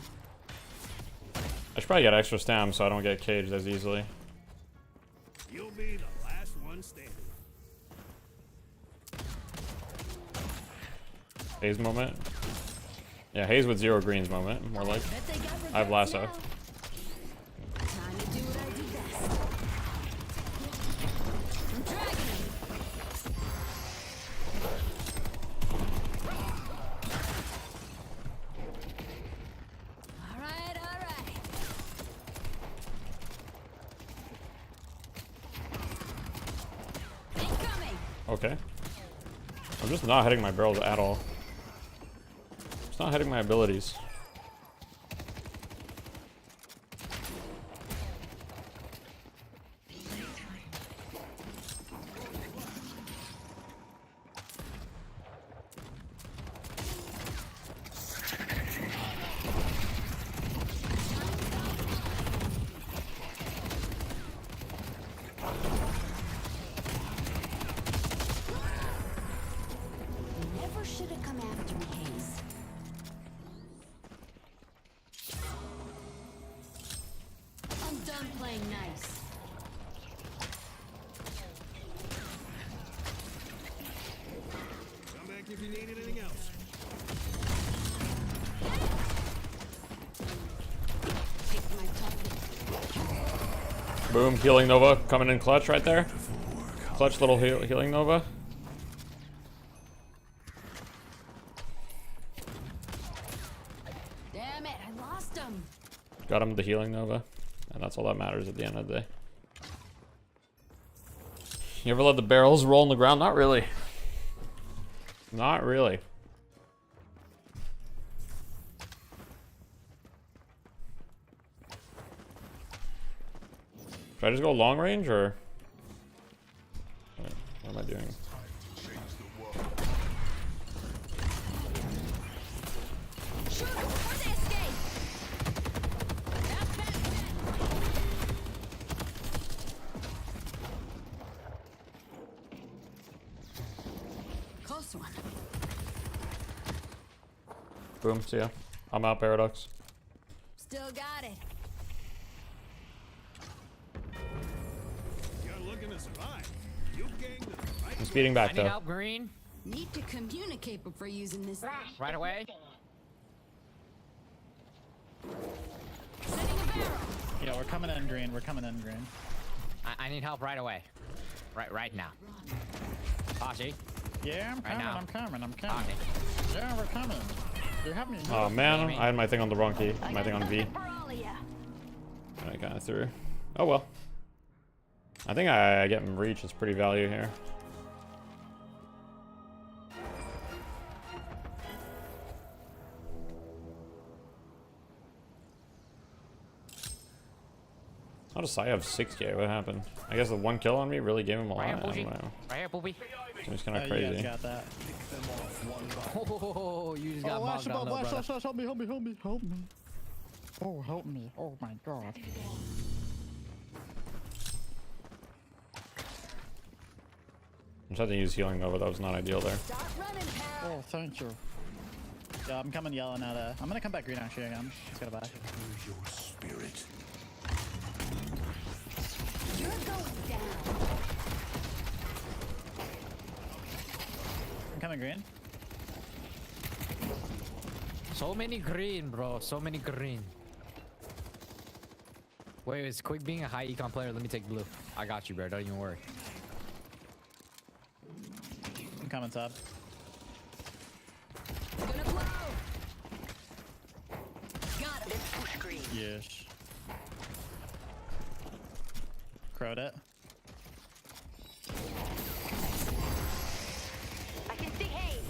I should probably get extra stam so I don't get caged as easily. You'll be the last one standing. Haze moment. Yeah, Haze with 0 greens moment, more like. I have lasso. Time to do what I do best. I'm dragging him. All right, all right. Incoming. Okay. I'm just not hitting my barrels at all. Just not hitting my abilities. Come after me, Hayes. I'm done playing nice. Come back if you need anything else. Take my topic. Boom, healing Nova coming in clutch right there. Clutch little healing Nova. Damn it, I lost him. Got him the healing Nova. And that's all that matters at the end of the day. You ever let the barrels roll on the ground? Not really. Not really. Should I just go long range or what am I doing? Close one. Boom, see ya. I'm out, Paradox. Still got it. You're looking to survive. You gained the right. I'm speeding back I need though. help, Green. Need to communicate before using this. Right away. Yeah, we're coming in green. We're coming in green. I need help right away. Right now. Posse. Yeah, I'm Right coming. now. I'm coming. I'm coming. Posse. Yeah, we're coming. You're having me. Oh man, I had my thing on the wrong key. My thing on V. For all of ya. And I kind of threw. Oh well. I think I get him reach. It's pretty value here. How does Sai have 6k? What happened? I guess the one kill on me really gave him a lot. I don't know. Right here, Booby. Seems kind of You crazy. guys got that. Oh, you just got Oh, mocked on, little brother. help me, help me, help me, help me. Oh, help me. Oh my god. I'm trying to use healing Nova. That was not ideal there. Start running, pal. Oh, thank you. Yeah, I'm coming yelling at I'm gonna come back green actually again. Just gotta buy. Your spirit. You're going down. I'm coming green. So many green, bro. So many green. Wait, is Quick being a high econ player? Let me take blue. I got you, bro. Don't even worry. I'm coming top. Gonna blow. Got him. Push green. Yes. Crowed it. I can see Hayes.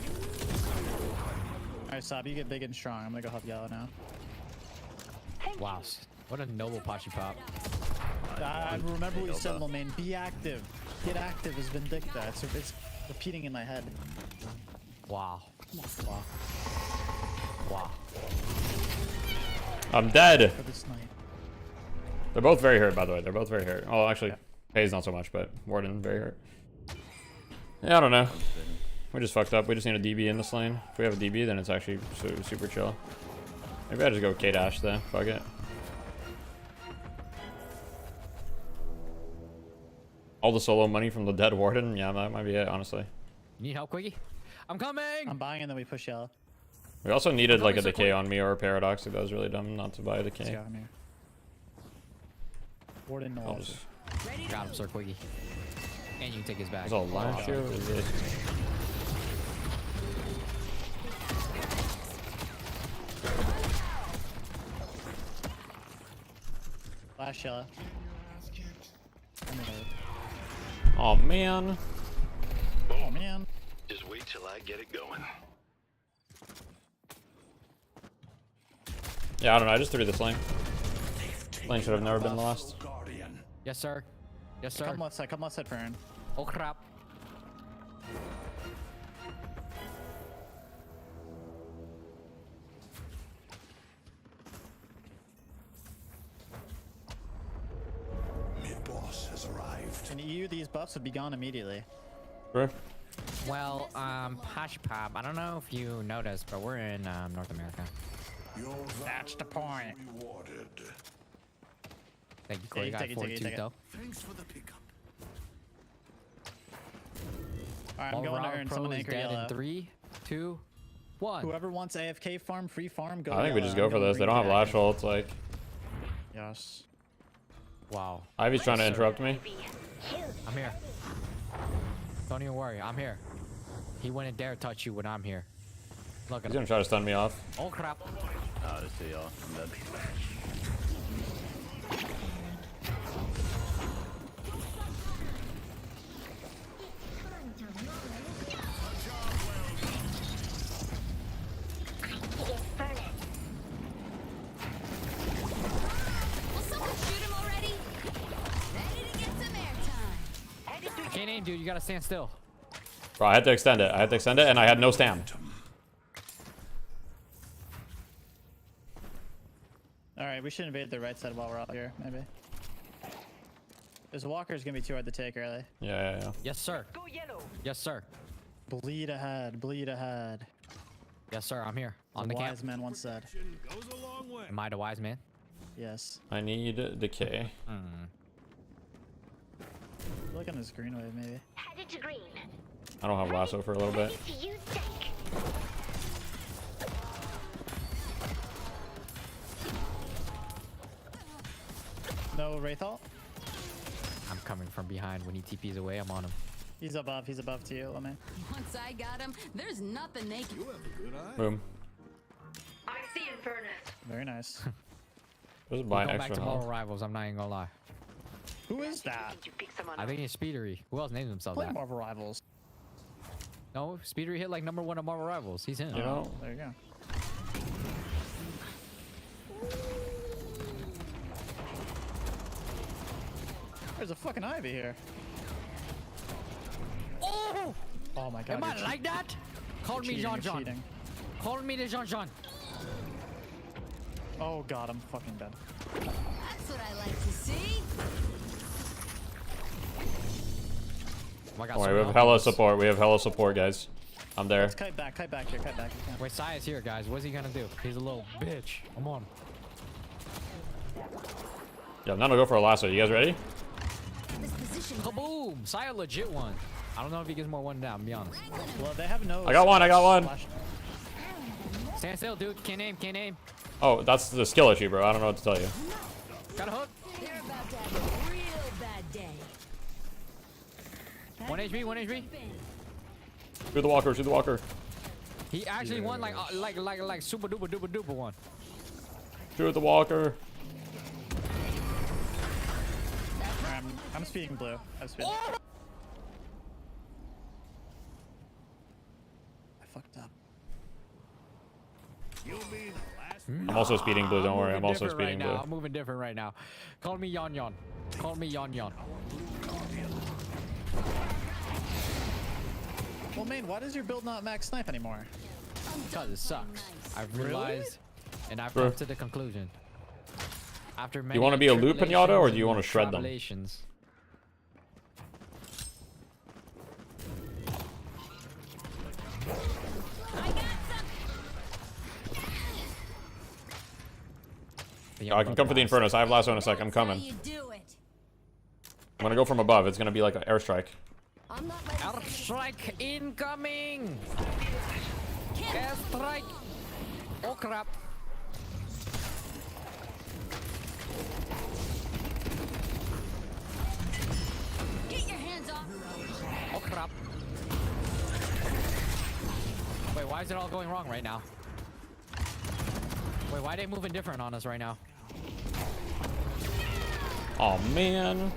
Alright, Sob, you get big and strong. I'm gonna go help yellow now. Wow. What a noble Pachi pop. I remember what you said, Lomain. Be active. Get active is Vindicta. It's repeating in my head. Wow. Wow. Wow. I'm dead. For this night. They're both very hurt, by the way. They're both very hurt. Oh, actually, Hayes not so much, but Warden very hurt. Yeah, I don't know. We just fucked up. We just need a DB in this lane. If we have a DB, then it's actually super chill. Maybe I just go K-Dash then. Fuck it. All the solo money from the dead Warden? Yeah, that might be it, honestly. You need help, Quickie? I'm coming! I'm buying and then we push yellow. We also needed like a decay on me or a paradox. That was really dumb not to buy a decay. Got me. Warden no. Just... Got him, Sir Quickie. And you can take his back. Was all last year? Or is it... Flash yellow. Oh man. Oh man. Just wait till I get it going. Yeah, I don't know. I just threw this lane. Lane should have never been lost. Yes, sir. Yes, sir. Come left side, Fern. Oh crap. Mid boss has arrived. In EU, these buffs would be gone immediately. Sure. Well, Hush Pop, I don't know if you noticed, but we're in North America. That's the point. Thank you, Corey. Got 4-2 though. Thanks for the pickup. Alright, I'm going to earn someone anchor dead yellow. in 3, 2, 1. Whoever wants AFK farm, free farm, go I think we yellow. just go for this. They don't have lash ults. Like, Yes. Wow. Ivy's trying to interrupt me. I'm here. Don't even worry, I'm here. He wouldn't dare touch you when I'm here. Look at He's gonna try to stun me off. Oh crap. Oh, just see y'all. I'm dead. Can't aim, dude. You gotta stand still. Bro, I had to extend it. And I had no stam. Alright, we should invade the right side while we're out here, maybe. This walker's gonna be too hard to take early. Yeah. Yes, sir. Go yellow. Yes, sir. Bleed ahead, bleed ahead. Yes, sir. I'm here. On The the camp. wise man once said. Am I the wise man? Yes. I need decay. Look on this green wave, maybe. Headed to green. I don't have lasso for a little bit. To use deck. No Wraithalt? I'm coming from behind. When he TPs away, I'm on him. He's above to you, let me. Once I got him, there's nothing they can. Boom. I see Infernus. Very nice. Just We'll buy go back extra to health. Marvel Rivals. I'm not even gonna lie. Who is that? I think it's Speedery. Who else names himself Play that? Marvel Rivals. No, Speedery hit like #1 on Marvel Rivals. He's in. You know? There you go. There's a fucking Ivy here. Oh! Oh my god. Am I you're like that? Call me cheating, Jean you're Jean. cheating. Call me the Jean Jean. Oh god, I'm fucking dead. That's what I like to see. Oh my god, Alright, so we have many hella options. support. We have hella support, guys. I'm there. Let's kite back here, kite back. You can. Wait, Sai is here, guys. What's he gonna do? He's a little bitch. Come on. Yeah, I'm not gonna go for a lasso. You guys ready? Kaboom! Sai a legit one. I don't know if he gets more one down, to be honest. Well, they have no. I got one. Stand still, dude. Can't aim, can't aim. Oh, that's the skill issue, bro. I don't know what to tell you. Got a hook. They're about to have a real bad day. 1 HP, 1 HP. Shoot the walker. He actually won like super duper one. Shoot the walker. I'm speeding blue. I'm speeding. I fucked up. I'm also speeding blue. Don't worry. I'm also speeding blue. I'm moving different right now. Call me Yon Yon. Call me Yon Yon. Well, Main, why does your build not max snipe anymore? Because it sucks. I've Really? realized, and I've Bro. come to the conclusion. After many You want to be a loot pinata, or do you tribulations want to and shred them? tribulations. I can come for the Infernos. I have lasso in a sec. I'm coming. I'm gonna go from above. It's gonna be like an airstrike. Airstrike incoming! Airstrike! Oh crap! Get your hands off. Oh crap! Wait, why is it all going wrong right now? Wait, why are they moving different on us right now? Oh man.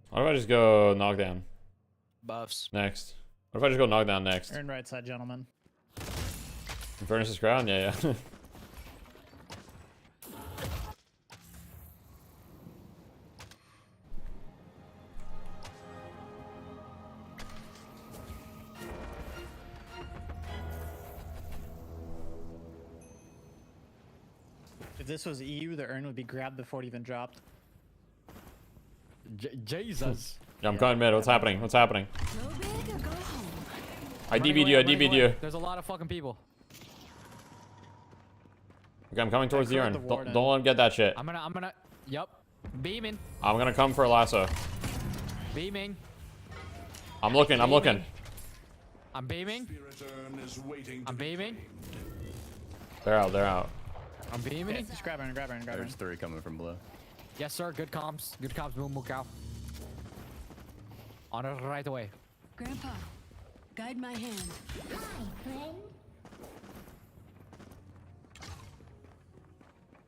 What if I just go knockdown? Buffs. Next. What if I just go knockdown next? Earn right side, gentlemen. Infernus' crown? Yeah. If this was EU, the urn would be grabbed before it even dropped. Jesus. Yeah, I'm coming mid. What's happening? What's happening? I DB'd you. I DB'd you. There's a lot of fucking people. Okay, I'm coming towards the urn. Don't let him get that shit. I'm gonna. Yup. Beaming. I'm gonna come for a lasso. Beaming. I'm looking. I'm looking. I'm beaming. I'm beaming. They're out. They're out. I'm beaming. Yeah, just grab her and grab her and grab her. There's 3 coming from below. Yes, sir. Good comms. Good comms. Boom, boom, cow. On it right away. Grandpa, guide my hand. Hi, friend.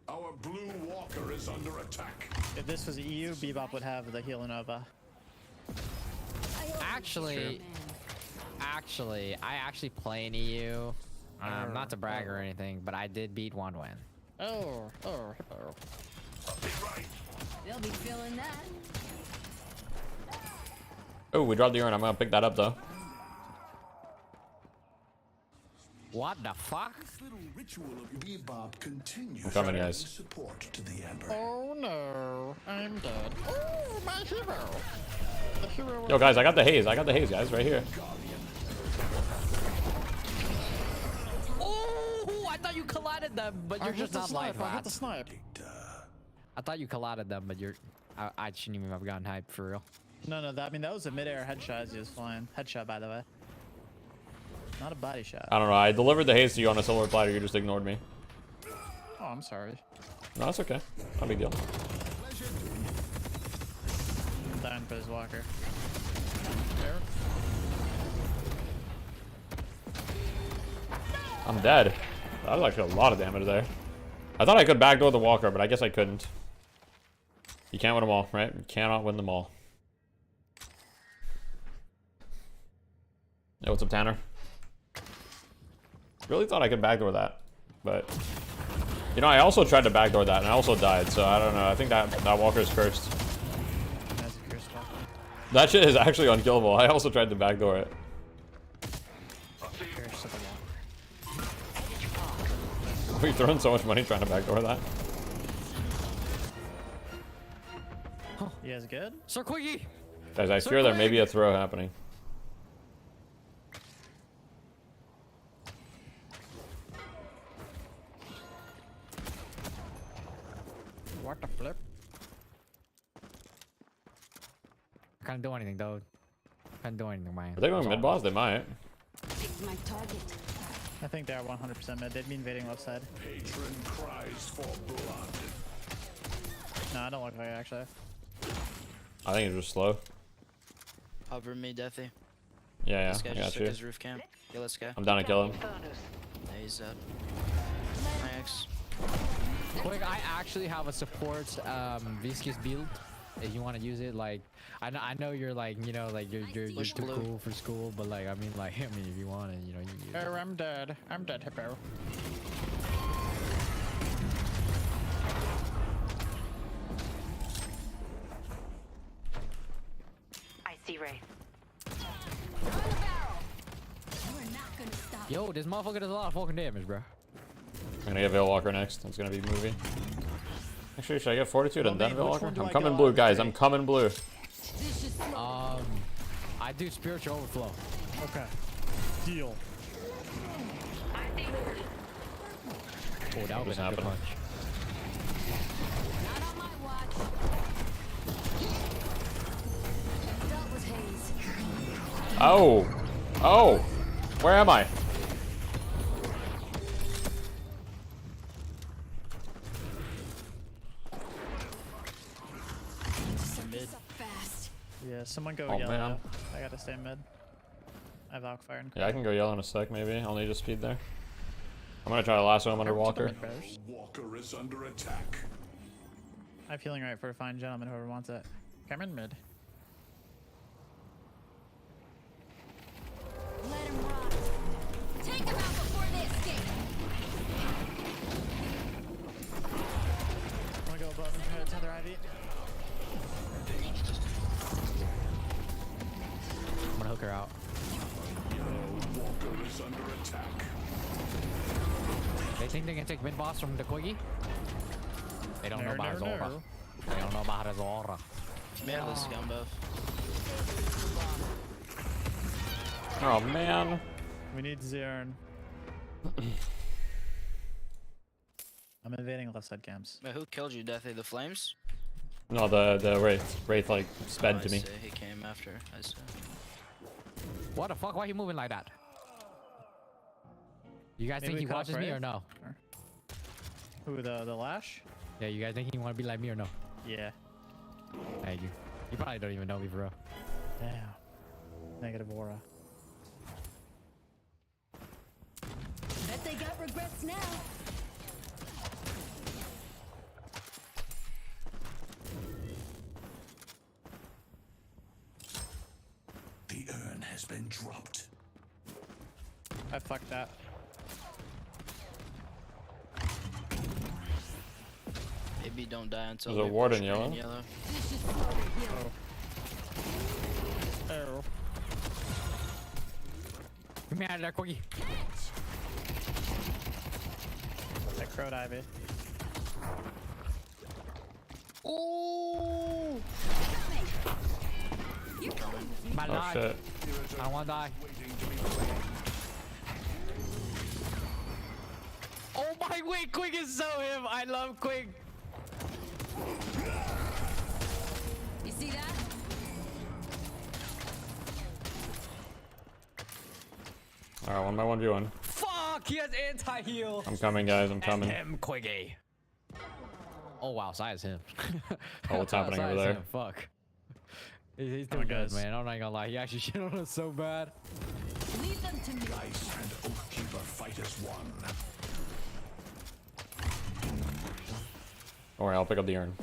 Our blue walker is under attack. If this was EU, Bebop would have the heal Nova. Actually, I actually play in EU. Not to brag or anything, but I did beat one win. Oh. They'll be feeling that. Oh, we dropped the urn. I'm gonna pick that up though. What the fuck? I'm coming, guys. Support to the Ember. Oh no, I'm dead. Oh, my hero. The hero. Yo, guys, I got the haze. I got the haze, guys, right here. Oh, I thought you collided them, but you're just not live. I hit the snipe. I thought you collided them, but you're. I shouldn't even have gotten hyped for real. No, that was a mid-air headshot as he was flying. Headshot, by the way. Not a body shot. I don't know. I delivered the haze to you on a silver platter. You just ignored me. Oh, I'm sorry. No, that's okay. Not a big deal. I'm dying for this walker. I'm dead. That was actually a lot of damage there. I thought I could backdoor the walker, but I guess I couldn't. You can't win them all, right? You cannot win them all. Hey, what's up, Tanner? Really thought I could backdoor that, but you know, I also tried to backdoor that and I also died, so I don't know. I think that walker is cursed. That's a cursed walker. That shit is actually unkillable. I also tried to backdoor it. Curse of the walker. We've thrown so much money trying to backdoor that. You guys good? Sir Quiggy! Guys, I swear there may be a throw happening. What the flip? I can't do anything, though. Can't do anything, man. Are they going mid boss? They might. My target. I think they are 100% mid. They'd be invading left side. Patron cries for blood. No, I don't look like it, actually. I think it's just slow. Hover me, Deathy. Yeah, This guy I just got took you. his roof camp. Yeah, let's go. I'm down to kill him. Yeah, he's dead. Thanks. Quick, I actually have a support viscous build. If you want to use it, like I know you're like, you know, like you're too cool for school, but like I mean if you want it, you know, you use it. Oh, I'm dead. I'm dead, hippo. I see Wraith. Yo, this motherfucker does a lot of fucking damage, bro. I'm gonna get Veil Walker next. That's gonna be movie. Actually, should I get Fortitude and then Veil Walker? I'm coming blue, guys. I'm coming blue. I do Spiritual Overflow. Okay. Deal. Oh, that was a good punch. Oh! Oh! Where am I? Mid. Yeah, someone go Oh, yellow. man. I gotta stay mid. I have Valk Fire. Yeah, I can go yellow in a sec, maybe. I'll need a speed there. I'm gonna try to lasso him under Walker. Walker is under attack. I have healing right for a fine gentleman, whoever wants it. Cameron mid. Let him rot. Take him out before they escape. I'm gonna go above and try to tether Ivy. I'm gonna hook her out. Walker is under attack. They think they can take mid boss from the Quiggy? They don't know about his aura. They don't know about his aura. Man, this gun buff. Oh man. We need Zern. I'm invading left side camps. Wait, who killed you, Deathy? The flames? No, the Wraith. Wraith like sped Oh, to I me. see. He came after. I see. What the fuck? Why are you moving like that? You guys Maybe think he we cut watches off me or Wraith? no? Who, the Lash? Yeah, you guys think he want to be like me or no? Yeah. Thank you. You probably don't even know me, bro. Damn. Negative aura. Bet they got regrets now. The urn has been dropped. I fucked that. Maybe don't die until There's a we ward push in green yellow. Arrow. Get me out of there, Quiggy. That crowed Ivy. Ooh! My Oh life. shit. I don't want to die. Oh my, wait, Quig is so him. I love Quig. You see that? Alright, 1v1. Fuck, he has anti-heal. I'm coming, guys. I'm coming. And him, Quiggy. Oh wow, Si's him. Oh, what's happening over Si's there? him, fuck. He's Come on, doing good, guys. man. I'm not gonna lie. He actually shit on us so bad. Leave them to me. Dice and Oathkeeper fight as one. Don't worry, I'll pick up the urn.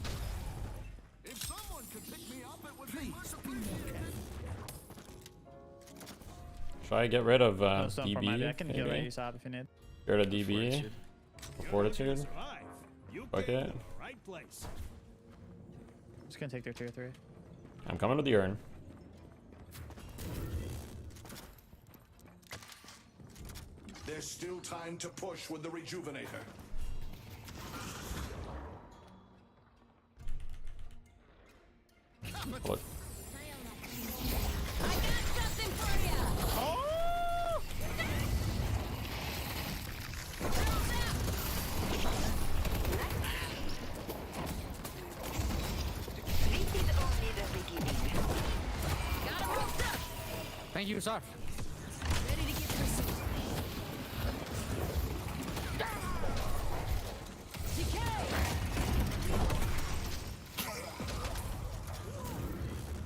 If someone could pick me up, it would be merciful. Should I get rid of Oh, some from Ivy. I DB? can heal Maybe? ASAP if you need. Get rid of DB. Fortitude. Fuck it. Right place. Just gonna take their tier 3. I'm coming to the urn. There's still time to push with the Rejuvenator. Look. I got something for you. This is only the beginning. Got him hooked up. Thank you, sir. Ready to get pursued. Decay.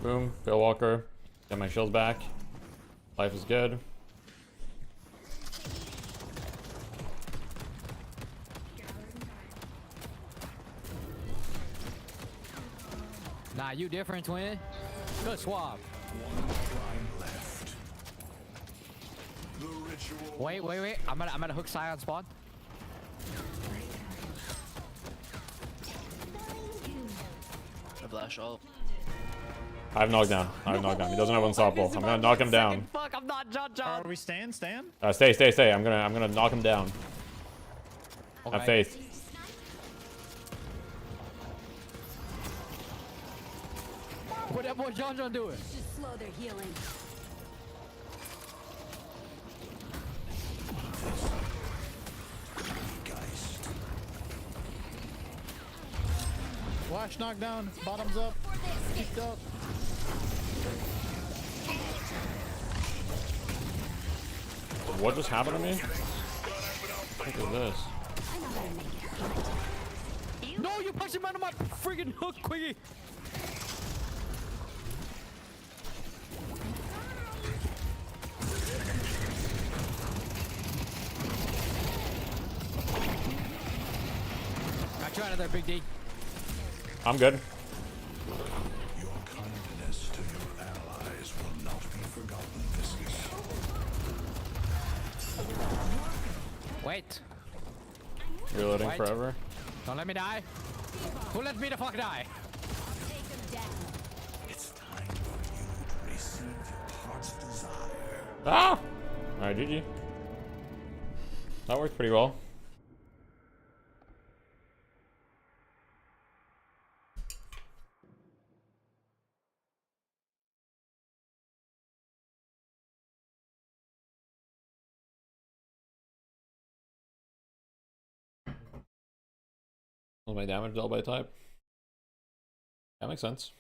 Boom. Bill Walker. Get my shields back. Life is good. Nah, you different, twin. Good swap. Left. The ritual. Wait. I'm gonna hook Sai on spawn. The flash ult. I have knockdown. I have knockdown. He doesn't have unstoppable. I'm gonna knock him down. Fuck, I'm not John. Are we staying? Stay. I'm gonna knock him down. Okay. Have faith. What that boy John doing? Just slow their healing. Wash knockdown. Bottoms up. Kicked up. What just happened to me? What is this? No, you punched him out of my friggin' hook, Quiggy. Got you out of there, Big D. I'm good. Your kindness to your allies will not be forgotten, Viscus. Wait. Reloading Wait. forever. Don't let me die. Who let me the fuck die? It's time for you to receive your heart's desire. Ah! Alright, GG. That worked pretty well. Was my damage dealt by type? That makes sense.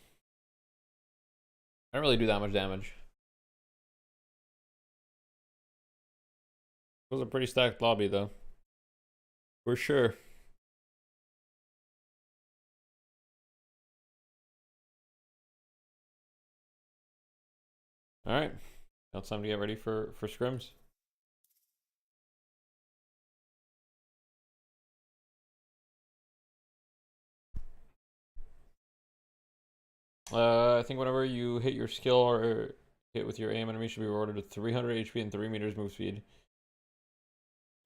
I don't really do that much damage. It was a pretty stacked lobby though. For sure. Alright. Now it's time to get ready for scrims. I think whenever you hit your skill or hit with your aim, enemy should be rewarded with 300 HP and 3 meters move speed.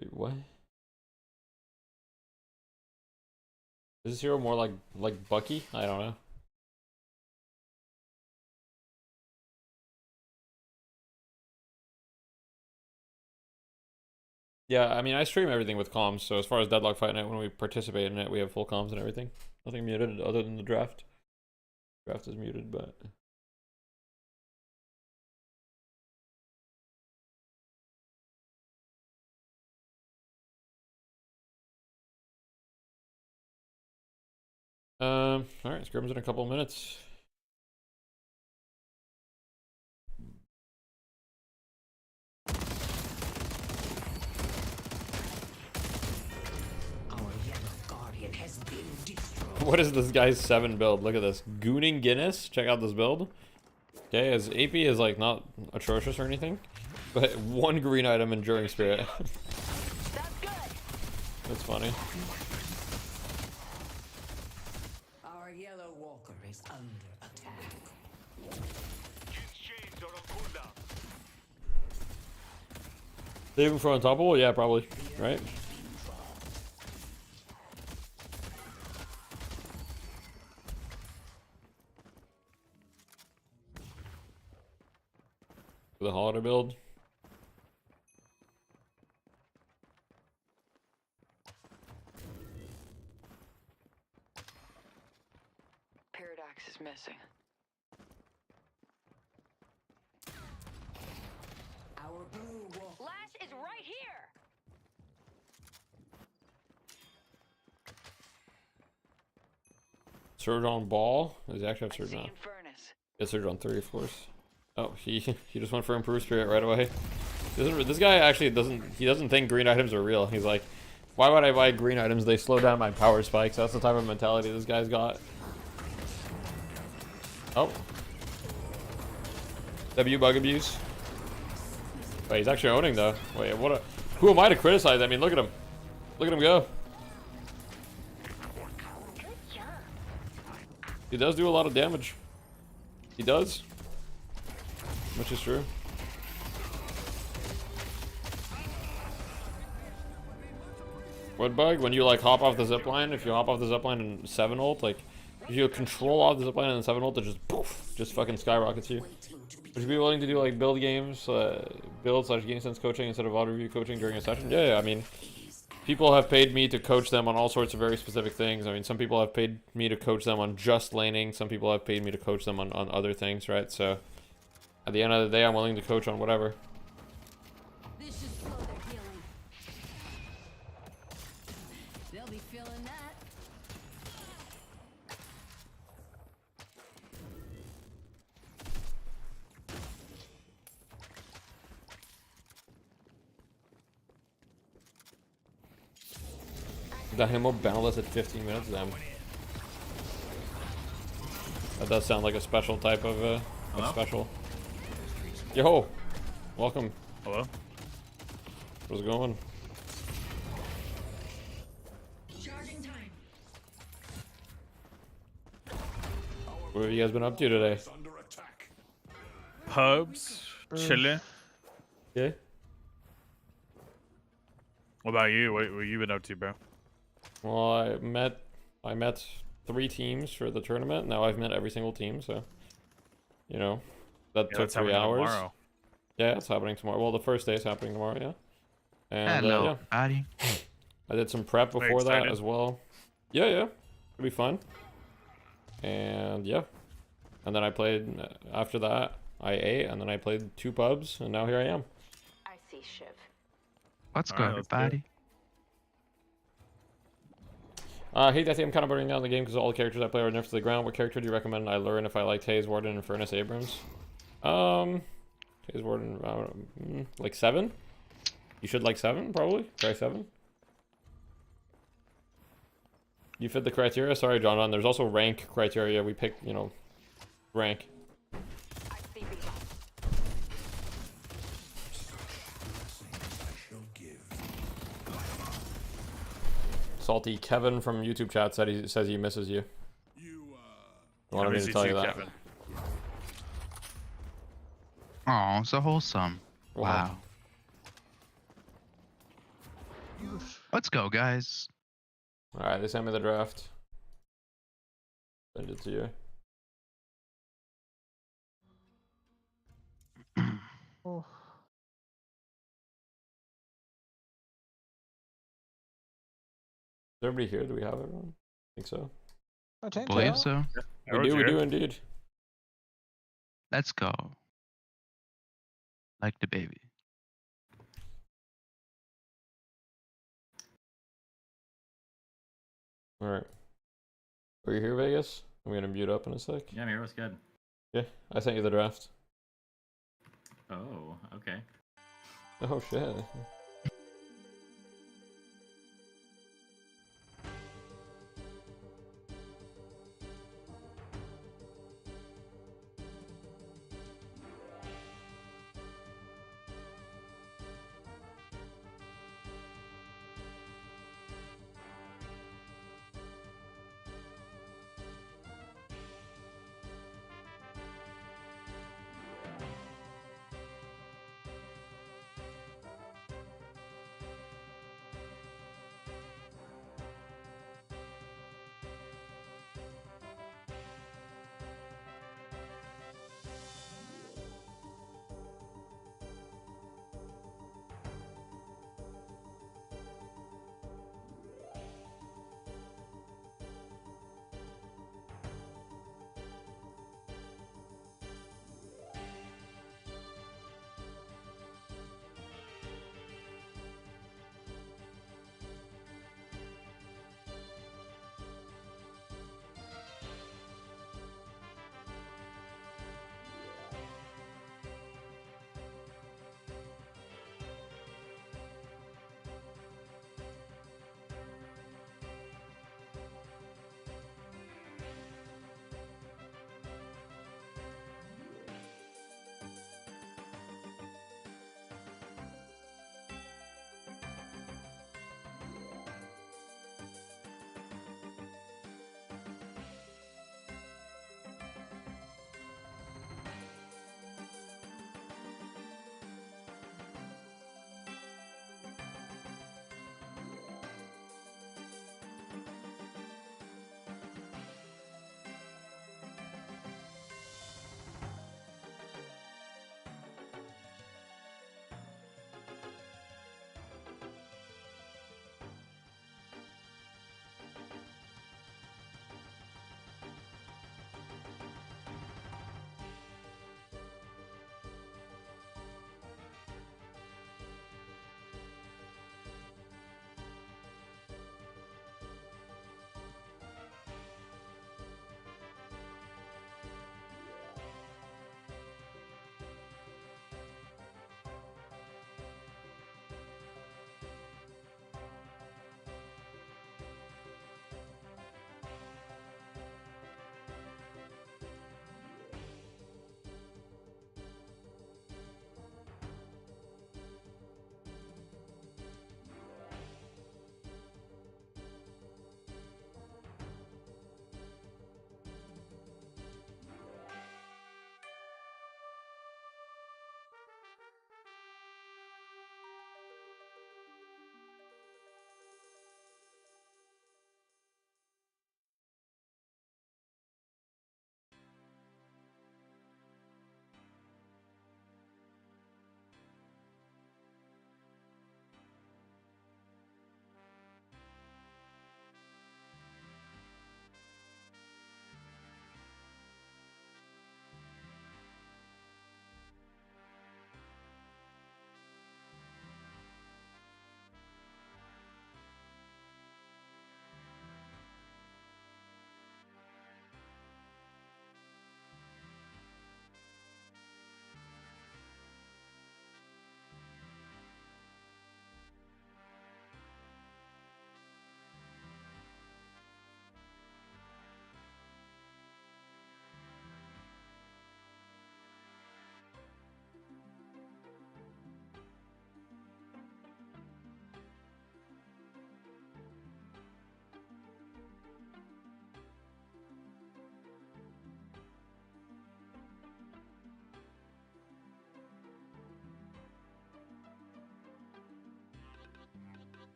Wait, what? Is this hero more like Bucky? I don't know. Yeah, I mean, I stream everything with comms, so as far as Deadlock Fight Night, when we participate in it, we have full comms and everything. Nothing muted other than the draft. Draft is muted, but... Alright, scrims in a couple minutes. What is this guy's 7 build? Look at this. Gooning Guinness. Check out this build. Okay, his AP is like not atrocious or anything, but 1 green item, Enduring Spirit. That's funny. Our yellow walker is under attack. They even for untoppable? Yeah, probably. Right? The holiday build. Paradox is missing. Our blue walker. Lash is right here. Surge on ball. Does he actually have surge on? Furnace. Yeah, surge on 3, of course. Oh, he just went for improved spirit right away. This guy actually doesn't think green items are real. He's like, why would I buy green items? They slow down my power spikes. That's the type of mentality this guy's got. Oh. W bug abuse. Wait, he's actually owning though. Wait, who am I to criticize? I mean, look at him. Look at him go. He does do a lot of damage. He does. Which is true. What bug? When you like hop off the zipline, if you hop off the zipline and 7 ult, like if you control off the zipline and 7 ult, it just poof, just fucking skyrockets you. Would you be willing to do like build games, build/game sense coaching instead of auto review coaching during a session? Yeah, I mean, people have paid me to coach them on all sorts of very specific things. I mean, some people have paid me to coach them on just laning. Some people have paid me to coach them on other things, right? So at the end of the day, I'm willing to coach on whatever. This should slow their healing. They'll be feeling that. Dynamo boundless at 15 minutes, damn. That does sound like a special type of a special. Yo, welcome. Hello. How's it going? What have you guys been up to today? Pubs, chilling. Yeah. What about you? What you been up to, bro? Well, I met 3 teams for the tournament. Now I've met every single team, so you know that took 3 hours. Tomorrow. Yeah, it's happening tomorrow. Well, the first day is happening tomorrow. Yeah. And Hello, yeah. buddy. I did some prep Very before that excited. as well. Yeah, it'll be fun. And yeah, and then I played after that. I ate, and then I played 2 pubs, and now here I am. I see Shiv. What's good, buddy? Hey, I think I'm kind of burning down the game because all the characters I play are nerfed to the ground. What character do you recommend I learn if I liked Hayes, Warden, and Furnace Abrams? Hayes, Warden, like 7? You should like 7, probably. Try 7. You fit the criteria? Sorry, John. There's also rank criteria. We pick, you know, rank. Salty Kevin from YouTube chat says he misses you. Wanted me to tell you that. Kevin. Oh, so wholesome. Wow. Let's go, guys. Alright, they sent me the draft. Send it to you. Oh. Is everybody here? Do we have everyone? I think so. I believe so. We do indeed. Let's go. Like the baby. Alright. Are you here, Vegas? I'm gonna mute up in a sec. Yeah, I'm here. What's good? Yeah, I sent you the draft. Oh, okay. Oh shit.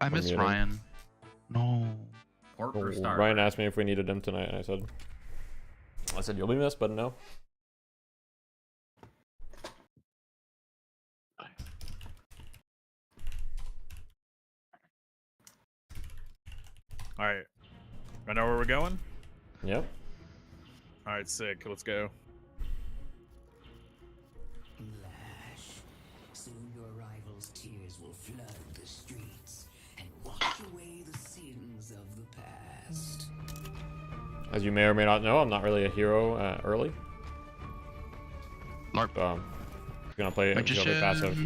I miss muted. Ryan. No. Port for star. Ryan asked me if we needed him tonight, and I said you'll be missed, but no. All right. I know where we're going. Yep. All right, sick. Let's go. Soon your rival's tears will flood the streets and wash away the sins of the past. As you may or may not know, I'm not really a hero early. LARP. Gonna play passive.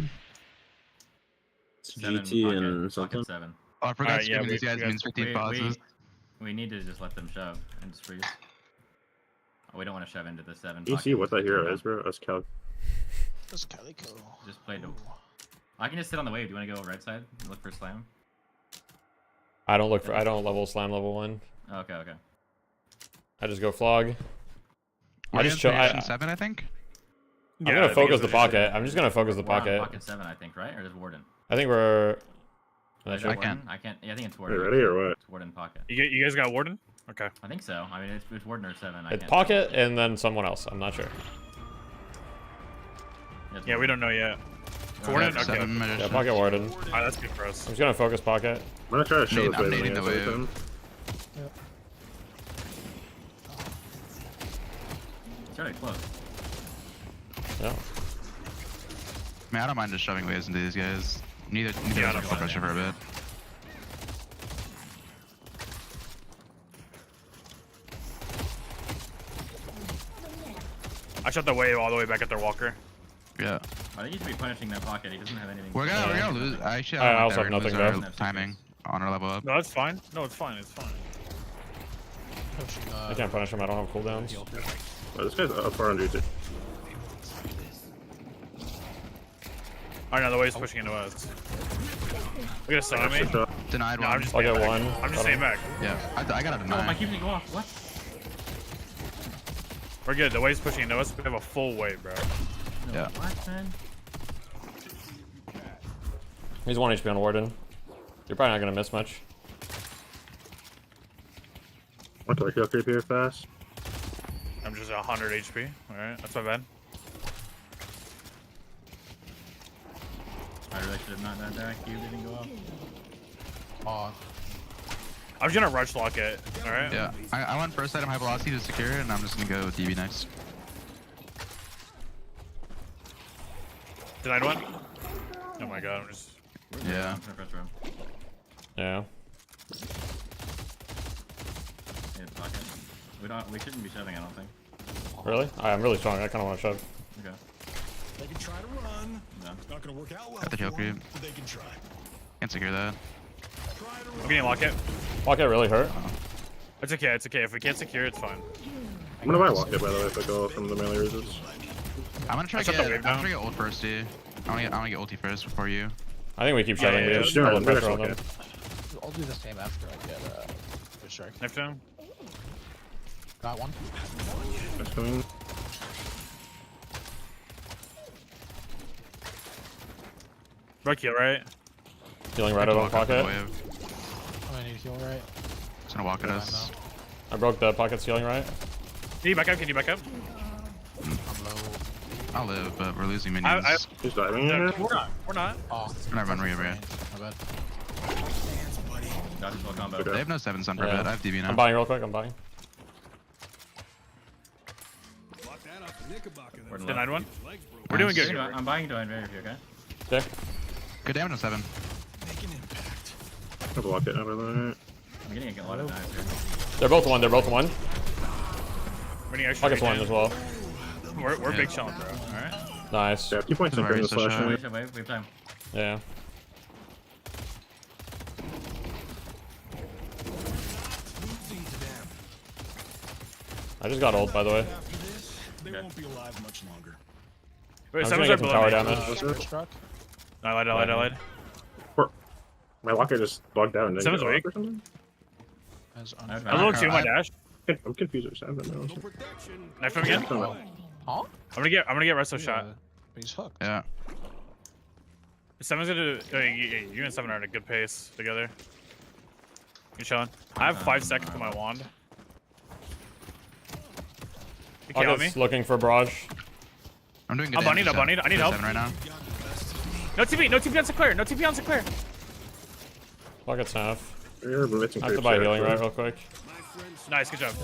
GT and something. 7. Oh, I forgot Scrims these guys means 15 pauses. We need to just let them shove and just freeze. Oh, we don't want to shove into the 7. You see what that hero is, bro? That's Cal. That's Calico. Just play the. I can just sit on the wave. Do you want to go right side and look for slam? I don't level slam level 1. Okay, okay. I just go flog. I just chill. 7, I think. I'm gonna focus the pocket. I'm just gonna focus the We're on pocket. Pocket 7, I think, right? Or is Warden? I think we're. I can't. I can't. Yeah, I think it's Warden. Ready or what? It's Warden pocket. You guys got Warden? Okay. I think so. I mean, it's Warden or 7. It's pocket and then someone else. I'm not sure. Yeah, we don't know yet. Warden? Okay. Yeah, pocket Warden. Alright, that's good for us. I'm just gonna focus pocket. I'm gonna try to show this I'm wave. nading the wave. It's already close. Yeah. Man, I don't mind just shoving waves into these guys. Neither of us are pressure for a bit. I shot the wave all the way back at their walker. Yeah. I think he should be punishing that pocket. He doesn't have anything. We're gonna lose. Actually, I don't also think have we're nothing gonna lose there. our timing on our level up. No, it's fine. No, it's fine. It's fine. I can't punish him. I don't have cooldowns. Oh, this guy's up 400. Alright, now the wave's pushing into us. Look at us on me. Denied No, one. I'm just I'll get staying one. back. I'm just staying back. Yeah, I got a Oh, deny. my keeping go off. What? We're good. The wave's pushing into us. We have a full wave, bro. Yeah. What, man? He's 1 HP on Warden. You're probably not gonna miss much. I'll kill creep here fast. I'm just 100 HP. Alright, that's not bad. I really should have not done that. Cube didn't go off. I'm just gonna rush lock it. Alright? Yeah. I want first item high velocity to secure it, and I'm just gonna go with DB next. Denied one? Oh my god, I'm just. Yeah. Yeah. We shouldn't be shoving, I don't think. Really? I'm really strong. I kind of want to shove. Okay. They can try to run. No. It's not gonna work out well. Got the for kill 'em, creep. but they can try. Can't secure that. I'm getting lock it. Pocket really hurt. It's okay, it's okay. If we can't secure it, it's fine. I'm gonna buy lock it by the way if I go from the melee resist. I'm gonna try to get ult first, dude. I wanna get ulti first before you. I think we keep shoving. yeah, We just yeah, double yeah, pressure yeah, on them. okay. I'll do the same after I get the shark. Knife down. Got one. That's coming. Broke heal, right? Healing right over pocket. I need heal right. Just gonna walk at us. I broke the pocket ceiling right. Can you back up? Can you back up? I'm low. I'll live, but we're losing minions. He's diving in here. We're not. We're not. Oh, Never mind, we're over here. my bad. Dodge full combo. They have no 7 stun for a Yeah. bit. I have DB now. I'm buying real quick. I'm buying. Denied one. We're doing good. I'm buying to very few, okay? Okay. Good damage on 7. I'll block it over there. I'm getting a lot of knives here. They're both one. They're both one. Winning extra. Pocket's one as well. We're big chilling, bro. Alright. Nice. Yeah, 2 points in the slash. Wait, we have time. Yeah. I just got ult, by the way. They won't be alive much longer. Wait, I'm someone's gonna get right some below tower me. damage. Struck. I lied. My locker just logged out and then Someone's got weak. or something. A little too my dash. I'm confused with 7 now. Knife him again. I don't know. Huh? I'm gonna get Resto shot. But he's hooked. Yeah. Seven's gonna. You and Seven are at a good pace together. You chilling? I have 5 seconds to my wand. You can't help me. August looking for barrage. I'm doing good. I need help. Right now. No TP on Sinclair. No TP on Sinclair. Pocket's half. I You're have to buy healing right real quick. Nice, good job.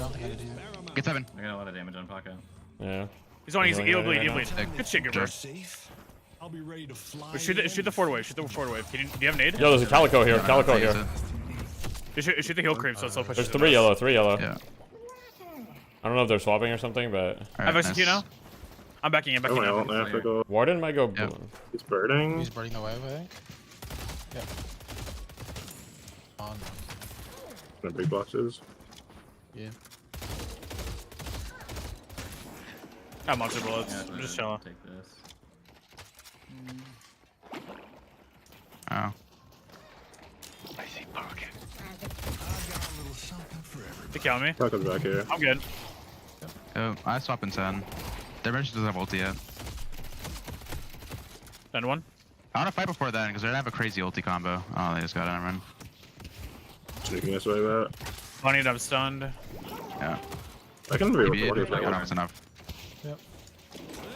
Get 7. I got a lot of damage on Pocket. Yeah. He's on easy. He'll bleed. Right Good shit, good bro. I'll be ready to fly. Shoot the forward wave. Shoot the forward wave. Do you have nade? Yo, there's a Calico here. Calico here. Shoot the heal creep so it's slow push. There's 3 yellow. 3 yellow. Yeah. I don't know if they're swapping or something, but. I have execute now. I'm backing in. Warden might go. Yep. He's birding. He's birding the wave, I think. Yep. On. No big boxes. Yeah. I have monster bullets. Yeah, I'm just chilling. Take this. Oh. I see Pocket. They count me. Pocket's back here. I'm good. Oh, I swap in 10. Their bench doesn't have ulti yet. Then one. I want to fight before then because they're gonna have a crazy ulti combo. Oh, they just got it. Never mind. Sneaking this way, that. Funny, I'm stunned. Yeah. I can be Maybe recorded. I got enough. Yep.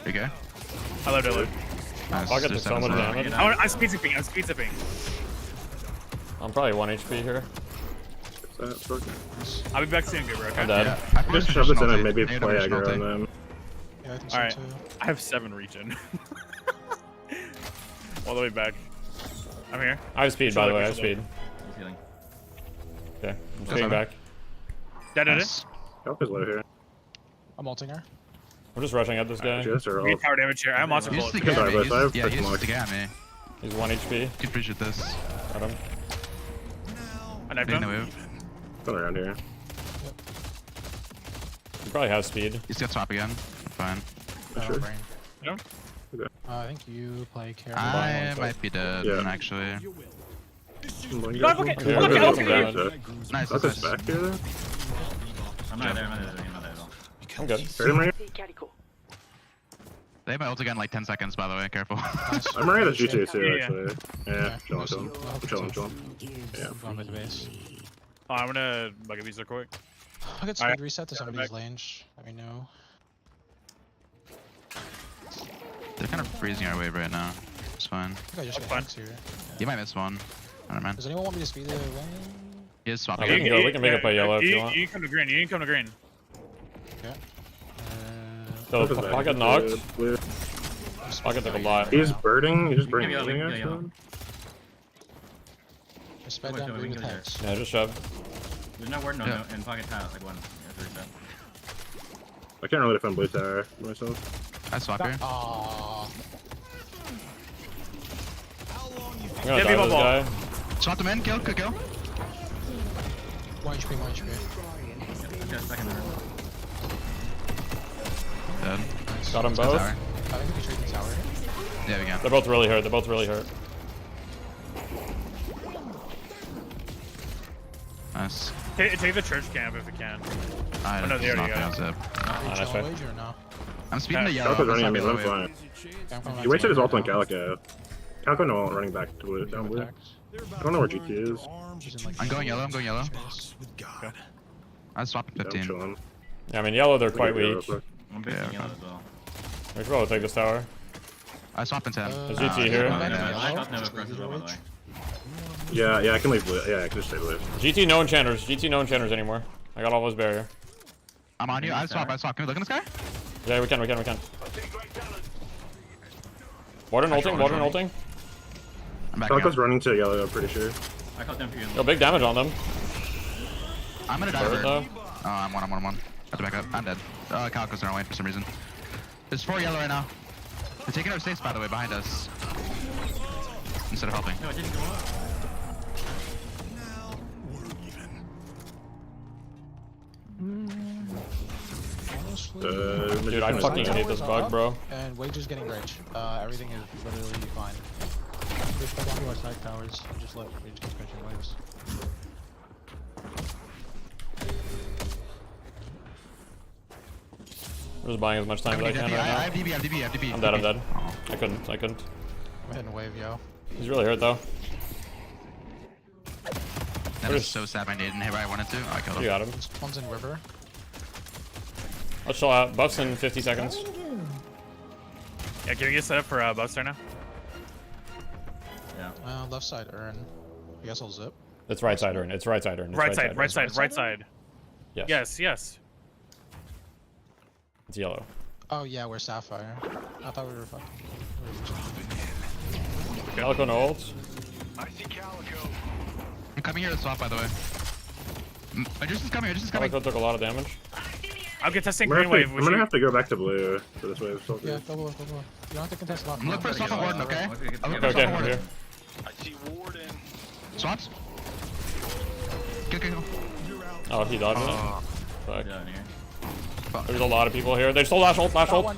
You okay? I lived. Nice. Pocket Just took so much 7 damage. I'm speed zipping. I'm probably 1 HP here. I'll be back soon, good bro. Okay? I'm dead. Yeah. Just shove this in and maybe Need a play traditional aggro on ulti. them. Yeah, I think so Alright. too. I have 7 regen. All the way back. I'm here. I have speed, by the way. I have speed. He's healing. Okay, I'm staying back. Dead. Help is low here. I'm ulting her. I'm just rushing at this guy. Just are We all. need tower damage here. I have monster He's bullets. the guy, Sorry, man. but I have Yeah, freaking he's luck. the guy, man. He's 1 HP. Can appreciate this. Got him. I knifed Getting the him. move. Come around here. He probably has speed. He's got swap again. Fine. Sure. Brain. Yeah. I think you play carry. I might be dead, Yeah. actually. Okay. Nice. Pocket's back here, though. I'm not there. I'm not there at all. I'm good. Fair right? They have my ult again in like 10 seconds, by the way. Careful. I'm right at G2 too, Yeah. actually. Yeah, chilling. Chilling. Yeah. Going with the base. Oh, I'm gonna bug these real quick. I'll get Alright. speed reset to Yeah, somebody's back. lanes. Let me know. They're kind of freezing our wave right now. It's fine. I think I just That's got fine. hacks here. You might miss one. I don't know, man. Does anyone want me to speed the lane? He is swapping. Okay, we can go. We can make it by yellow if you want. You can come to green. You can come to green. Okay. So Pocket's back. Pocket knocked. Blue. Pocket took a lot. He's birding. He's just We can birding. go, we can go, anything, yellow. actually? I sped Wait, down we green can with go hacks. Yeah, just shove. There's no word, no, Yeah. no, and Pocket's house, like one. Yeah, 3 step. I can't really defend blue tower myself. I swap here. Aww. I'm gonna Yeah, die be to this ball. guy. Swap them in. Kill. Good kill. 1 HP, 1 HP. I've got a second there. Dead. Nice. Got them Let's go both. tower. I think we can trade the tower. Yeah, we can. They're both really hurt. They're both really hurt. Nice. Take the church camp if you can. I Oh, no, they already not got zip. that's Challenge fair. wage or no? I'm speeding to yellow. Calico's Let's running not at me. be I'm low wave. fine. Okay, I'm coming He back wasted his to ult on you now. Calico. Calico no ult running back to blue. Down blue. Attacks. I don't know where GT is. He's in, like, I'm going yellow. I'm going yellow. I was swapping Yeah, I'm 15. chilling. Yeah, I mean yellow. They're quite Real weak. quick. I'm basing Yeah, yellow as well. We should probably take this tower. I swap in 10. There's GT here. Oh, back no, to no, yellow. I got no Just press as leave well, the by the way. Yeah, I can leave blue. Yeah, I can just stay blue. GT no enchanters. GT no enchanters anymore. I got all his barrier. I'm on you. I swap. I swap. Can we look at this guy? Yeah, we can. Warden ulting. Warden ulting. I'm back Calico's up. running to yellow, I'm pretty sure. I caught them for you. Yo, big damage on them. I'm gonna die. Bird, Bird. though. Oh, I'm one. I have to back up. I'm dead. Calico's in our way for some reason. There's 4 yellow right now. They're taking our safes, by the way, behind us. Instead of helping. No, it didn't go up. Honestly, Dude, I fucking hate this bug, bro. and wage is getting rich. Everything is literally fine. Just put down our side towers and just let wage keep catching waves. I'm just buying as much time as I can right I now. have DB. I'm dead. I'm dead. I couldn't. I'm hitting wave, yo. He's really hurt though. That is so sad. I didn't hit where I wanted to. I killed him. You got him. One's in river. Let's chill out. Buffs in 50 seconds. Yeah, can we get set up for buffs right now? Yeah. Left side urn. I guess I'll zip. It's right side urn. It's right side urn. It's Right side. Yes. Yes. It's yellow. Oh yeah, we're sapphire. I thought we were fucking. Calico no ults. I see Calico. I'm coming here to swap, by the way. Just is coming. Just is coming. Calico took a lot of damage. I'll get testing I'm green wave. I'm gonna have to go back to blue for this wave. So Yeah, go below. You don't have to contest a lot. I'm looking for a swap on Warden, okay? I'm looking for a Okay, swap on I'm Warden. here. I see Warden. Swaps? Go. Oh, he dodged it. Fuck. Down here. There's a lot of people here. They're still lash ult. Got one.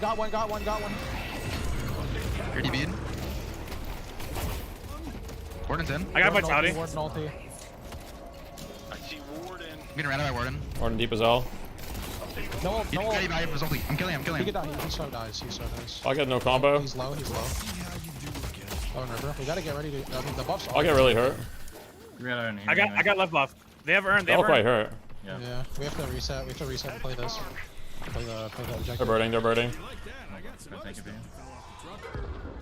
You're DB'd. Warden's in. I got vitality. Warden ulti. I see Warden. I'm getting ran by Warden. Warden deep as hell. No, He's getting by his ulti. I'm killing him. He so dies. I'll get no combo. He's low. Oh, river. We gotta get ready to. I mean, the buffs. I'll get really hurt. I got left buff. They have earned. They'll quite hurt. Yeah. We have to reset. And play this. Play the objective. They're birding.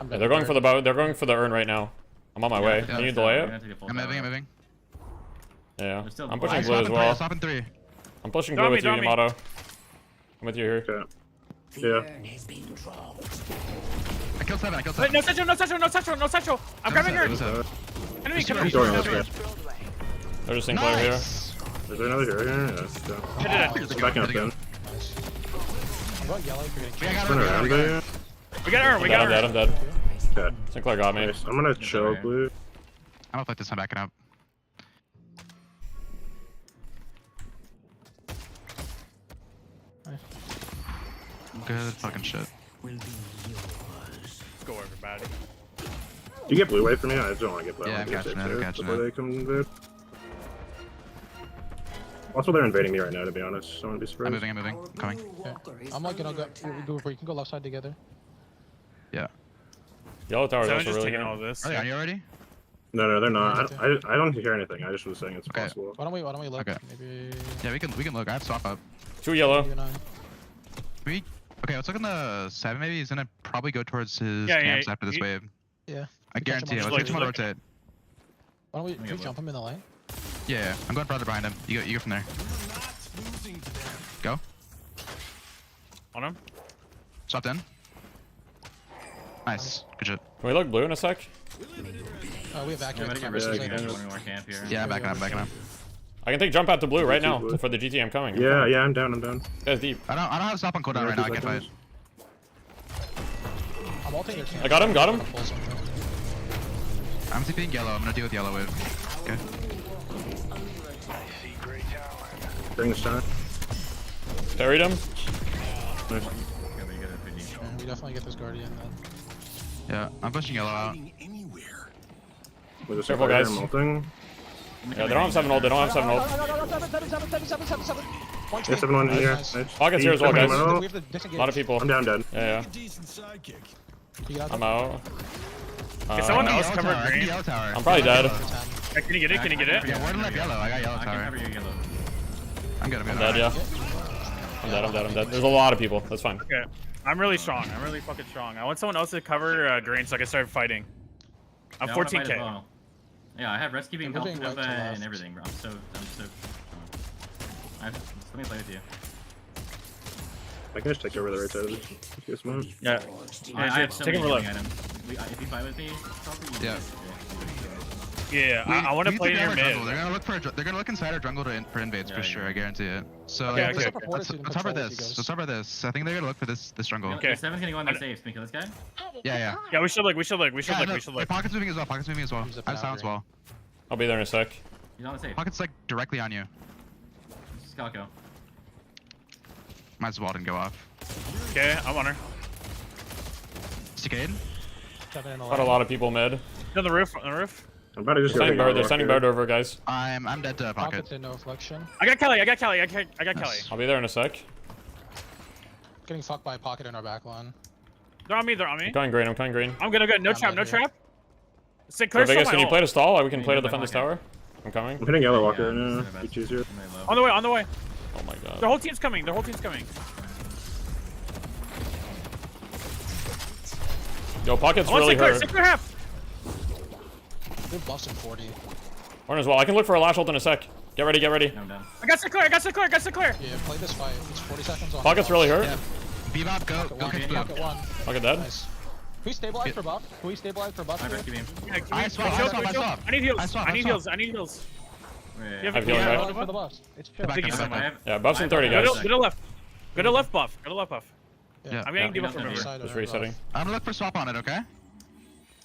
Yeah, they're going for the bow. They're going for the urn right now. I'm on my way. Can you delay it? I'm moving. Yeah. I'm pushing blue as well. I'm pushing blue with you, Yamato. I'm with you here. Okay. Yeah. I killed 7. Wait, no central. I'm grabbing her. Enemy, come here. There's a Sinclair here. Is there another hero here? Yeah. Just backing up then. What yellow? Turn around there. We got her. I'm dead. Okay. Sinclair got me. Nice. I'm gonna chill blue. I'm gonna fight this one backing up. Good fucking shit. Let's go, everybody. You get blue wave for me? I just don't want to get blue. Yeah, I'm catching it. Before they come invade. Also, they're invading me right now, to be honest. So I wouldn't be surprised. I'm moving. Coming. Yeah. I'm like gonna go. We can go left side together. Yeah. Yellow tower's So I'm also just really taking good. all this. Are you already? No, they're not. I don't hear anything. I just was saying it's possible. Why don't we look? Okay. Maybe. Yeah, we can look. I have swap up. 2 yellow. Okay, let's look in the 7 maybe. He's gonna probably go towards his Yeah, camps after this wave. Yeah. I guarantee it. Just Let's get him on look. rotate. Why don't we jump him in the lane? Yeah. I'm going further behind him. You go from there. Go. On him. Swapped in. Nice. Good shit. Can we look blue in a sec? We have vacuum. One more camp here. Yeah, backing up. I can take jump out to blue right now for the GT. I'm coming. Yeah, I'm down. Guy's deep. I don't have stop on cooldown right now. I can't fight. I'm ulting your camp. I got him. I'm TPing yellow. I'm gonna deal with yellow wave. Okay. Bring the shot. Parried him. Nice. We definitely get this guardian then. Yeah, I'm pushing yellow out. With a Careful, guys. Yeah, they don't have 7 ult. Yeah, 7-1 in here. Nice. Pocket's here as well, guys. A A lot of people. I'm down. Yeah. I'm out. Can someone else yellow cover tower. green? Yellow tower. I'm probably dead. Can you get it? Yeah, Warden left yellow. I got yellow I tower. can cover your yellow. I'm good. I'm dead, yeah. I'm dead. There's a lot of people. That's fine. Okay. I'm really strong. I'm really fucking strong. I want someone else to cover green so I can start fighting. I'm Yeah, I wanna fight 14k. as well. Yeah, I have rescue being helped moving with right to and left. everything, bro. I'm so. Let me play with you. I can just take over the right side of this mode. Yeah. I have so many Take him healing look. items. If you fight with me, probably. Yeah. Yeah, I want to We play need to near grab our mid. jungle. They're gonna look inside our jungle for invades for sure. I guarantee it. So Okay, let's okay. let's cover this. Let's cover this. I think they're gonna look for this jungle. Okay. 7's gonna go on their safe. Can we kill this guy? Yeah. Yeah, we should look. Wait, Pocket's moving as well. I have silence wall. I'll be there in a sec. He's on the safe. Pocket's like directly on you. This is Calco. Might as well didn't go off. Okay, I'm on her. Sticade? Got a lot of people mid. On the roof. I'm about to just They're sending bird over, guys. I'm dead to Pocket. Pockets in no reflection. I got Kelly. I got Kelly. I'll be there in a sec. Getting fucked by a pocket in our back line. They're on me. I'm going green. I'm good. No trap. Sinclair's Vegas, still can my you play ult. to stall? Are we can play to defend this tower? I'm coming. I'm hitting yellow walker right now. You choose here. On the way, on the way. Oh my god. Their whole team's coming. Their whole team's coming. Yo, Pocket's I want really Sinclair, hurt. Sinclair half. They're busting 40. Horn as well. I can look for a lash ult in a sec. Get ready, get ready. I'm done. I got Sinclair, I got Sinclair, I got Sinclair. Yeah, play this fight. It's 40 seconds on. Pocket's really hurt. Yeah. Bebop, go. Go catch Bebop. Pocket one. Pocket dead. Nice. Can we stabilize for buff? Can we stabilize for buff? I rescue beam. I swap, I swap, I swap. I need heals. I swap, I need swap. heals. I need heals. Wait, You have I have healing, you right? have For the buffs. It's chill. Back Thank in, you so back much. in. Yeah, buffs in 30, Go guys. to the left. Go to left buff. Go to left buff. Yeah. I'm getting Yeah. debuff from Yeah. river. Just resetting. I'm gonna look for swap on it, okay?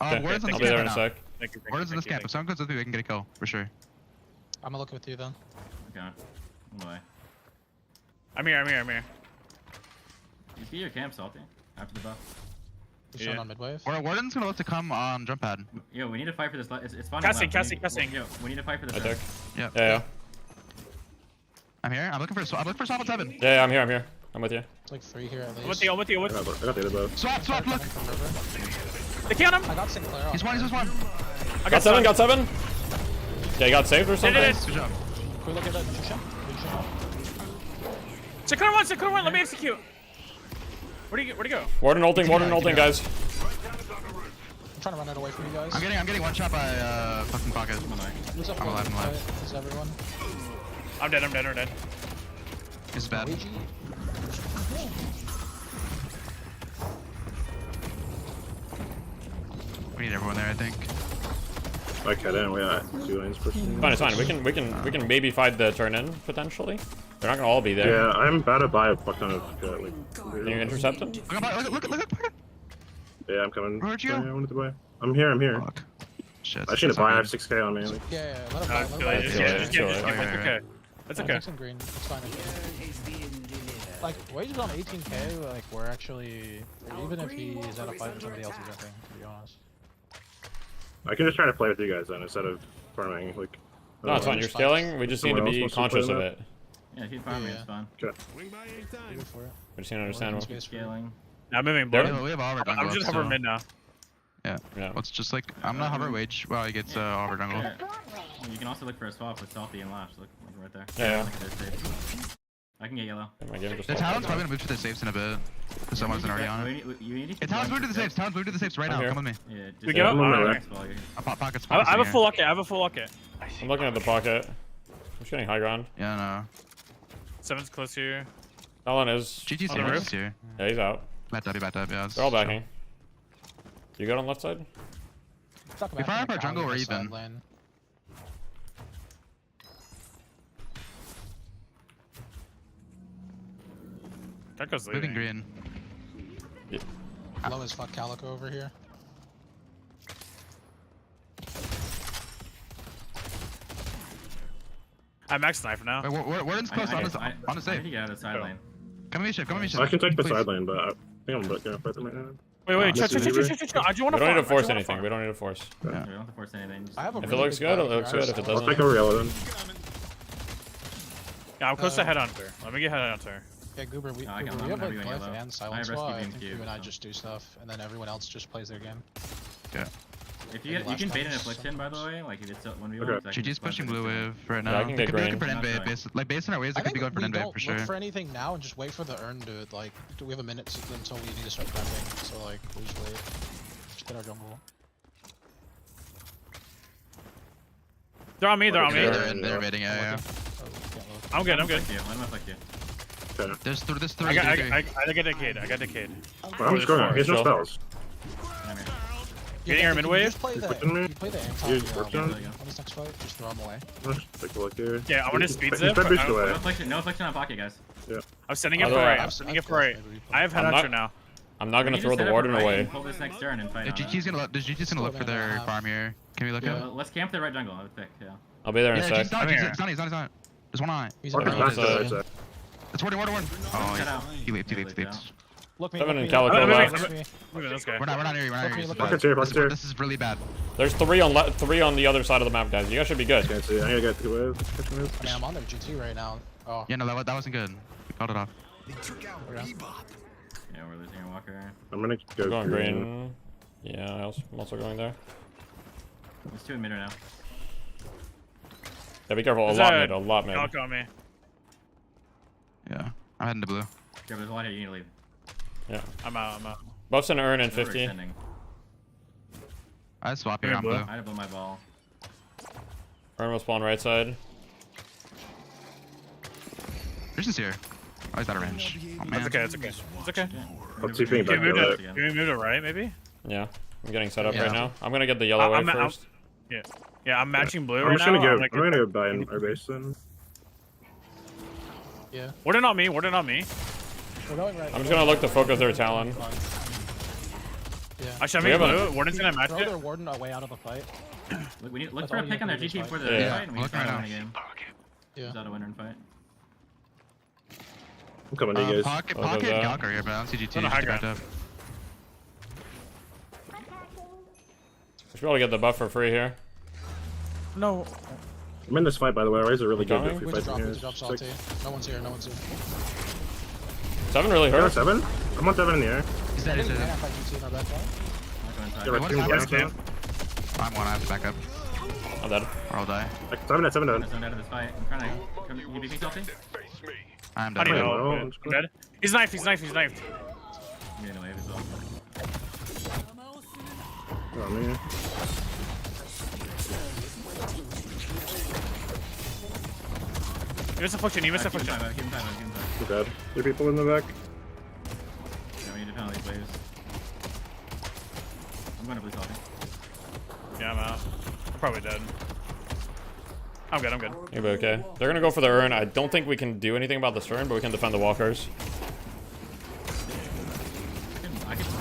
Okay, Word's in I'll this be there in camp a right sec. Thank you. now. Word's in this camp. If someone goes with me, we can get a kill, for sure. I'm gonna look with you then. Okay. Boy. I'm here. I'm here. I'm here. You see your camp salty after the buff. He's showing on midwave. Warden's gonna look to come on jump pad. Yo, we need to fight for this. It's fun. Casting, left. casting. Yo, we need to fight for this. I took. left. Yeah. Yeah. I'm here. I'm looking for swap on 7. Yeah, I'm here, I'm here. I'm with you. It's like 3 here at least. I'm with you. I'm with you. I got the other bow. Swap, look. They count him. I got Sinclair on. He's one. I Got 7, got 7. Yeah, he got saved or something. Did it. Good job. Can we look at that nutrition? Sinclair one. Sinclair one. Let me execute. Where'd he go? Warden ulting, guys. I'm trying to run it away from you guys. I'm getting one shot by fucking Pocket. Who's up I'm alive, I'm alive. Is everyone? I'm dead. I'm dead. This is bad. Luigi? We need everyone there, I think. Okay, then we got 2 lanes per team. Fine, it's fine. We can maybe fight the turn in potentially. They're not gonna all be there. Yeah, I'm about to buy a fuck ton of like. Can you intercept them? Look. Yeah, I'm coming. Where'd you? Sorry, I wanted to buy. I'm here. Fuck. Shit. I should have buy. I have 6k on me. Like. Yeah, let him No, buy. it's Let too him late. buy. Just Yeah, get yeah, it. yeah. It's okay. That's okay. Fix and green. It's fine. Like, wages on 18k, like, we're actually, even if he is at a fight with somebody else, he's nothing, to be honest. I can just try to play with you guys then instead of farming. Like. No, it's fine. You're scaling. We just need to Someone be else wants to conscious play of that? it. Yeah, keep farming. Yeah. It's fun. Okay. Go for it. We just need to understand what. Space for you. Scaling. I'm moving. There. Blue. We have Oliver jungle. I'm just so- hovering mid now. Yeah. Yeah. Let's just like, I'm gonna hover wage while he gets Oliver jungle. Yeah. You can also look for a swap with salty and lash. Look right there. Yeah. Look at this safe. I can get yellow. My game just The Talon's probably gonna move to the safes in a bit. Because someone's already on it. You need to Yeah, Talon's moving to the safes. Talon's moving to the safes right I'm now. here. Come with me. Yeah, We get up? I'm on my Alright. left. Pockets. I have a here. full bucket. I have a full bucket. I'm looking at the pocket. I'm just getting high ground. Yeah, no. 7's close here. Talon is. GG's On the here. roof? GG's here. Yeah, he's out. Back up, yeah. They're all backing. You good on left side? Talk We about fire the up our jungle, crowd we're on the side even. lane. That goes Moving leading. green. Low as fuck Calico over here. I have max knife now. Wait, Warden's close on the I need safe. to get out of the side lane. Come with me, come with me. I can take the Please. side lane, but I think I'm gonna fight them right now. Wait, This is Uber. I do want We to don't need to force anything. We don't need to force. We don't have to force anything. Just I have a If it really looks big good, it body looks here. good. If it I'll doesn't, take over yellow then. Yeah, I'm close to headhunter. Let me get headhunter. Yeah, Goober, we, No, I can- Goober, I'm we have gonna like be on Glyph yellow. and Silence I have Wall. I rescue think beam you and I too, just do stuff, and then everyone else just plays their game. Yeah. If you Last can bait time an was affliction, by the way, like if it's 1v1. Okay. I can GG's just punch pushing it blue this way. wave right Yeah, now. I can They get could be looking for green. an invade. Based on our waves, they I could be think going for we an invade don't for sure. look for anything now and just wait for the urn to like. We have a minute until we need to start prepping, so like we just wait. Just get our jungle. They're on me. They're on me. They're invading, yeah. Oh, we can't look. I'm good. I'm good. Let him afflict you. Okay. There's three. I got decayed. I got decayed. Well, I'm just going. He has no Chill. spells. I'm here. Getting our you mid wave? Just play He's the, pushing me. you play the He's anti working. on this next fight. Just throw him away. Let's take a look here. Yeah, I want to speed He's zip. dead beast I'm away. No affliction on pocket, guys. sending it By for the way, right. I'm sending it for right. I have I'm headhunter not- now. I'm not gonna You throw just the set up warden right away. and Pull this next turn and fight Yeah, on it. GG's gonna look for their farm here. Can we look Yeah, at it? let's camp the right jungle. I would pick. Yeah. I'll be there in a Yeah, sec. GG's not. He's not. There's one on it. He's Marcus in back the to the uh, right side. It's Warden. Oh, Cut out. he leaped. Look me. Seven look and me, Calico look me, left. look me. Look at this guy. We're not near you. Pocket's here, pocket's here. This is really bad. There's three on the other side of the map, guys. You guys should be good. Can't see. I need to get 2 waves. Catch me. I mean, I'm on their GT right now. Oh. Yeah, no, that wasn't good. We called it off. Yeah, we're losing our walker. I'm gonna go I'm going green. Yeah, I'm also going there. There's 2 in mid right now. Yeah, be careful. There's A lot mid. Calc on me. Yeah, I'm heading to blue. Yeah, but there's a lot here. You need to leave. Yeah. I'm out. Buffs and Urn and We're 50. extending. I swap here You're on blue. blue. I had to blow my ball. Urn will spawn right side. Christian's here. Oh, he's out of range. Oh, man. That's okay. It's okay. It's okay. Let's see if we can Can we back move it. to, can we move to right, maybe? Yeah. I'm getting set up Yeah. right now. I'm gonna get the yellow wave first. Yeah, I'm matching blue I'm right just gonna now. go. I'm gonna go buy in our base then. Yeah. Ward it on me. Ward it on me. We're going right. I'm just gonna look to focus their Talon. Yeah. Actually, I'm in blue. Warden's gonna match Throw it. their Warden away out of the fight. Look, we need, look That's for all a you pick on can their do is GT for fight. the Yeah. fight, and we Look just right out now. win a game. Yeah. Just out a winner and fight. I'm coming to you guys. Pocket I'll go and there. Calc are here, but I don't see GT. On the high Just backed ground. up. We should be able to get the buff for free here. No. I'm in this fight, by the way. Our Rays are really good Coming? if we We fight just them drop here. salty. No one's here. No one's here. 7 really You're hurt. on 7? I'm on 7 in the air. He's dead, he's Yeah, dead. fight GT in our back line. I'll go inside. Yeah, we're What's teaming happening? down. I'm one, I have to back up. I'm dead. Or I'll die. Like, 7 at 7 I'm down. zoned out of this fight. I'm trying to. Can you be salty? I'm How dead. do you Wait, know? no, I'm dead. He's knifed. He's knifed. He's knifed. I'm getting a wave as well. Oh, man. You missed a function. You missed a Keep him function. time out. Keep him time out. Keep him time. Too bad. 3 people in the back. Yeah, we need to defend all these waves. I'm going to blue salty. Yeah, I'm out. I'm probably dead. I'm good. I'm good. You'll be okay. They're gonna go for the Urn. I don't think we can do anything about the Stern, but we can defend the walkers. I can actually.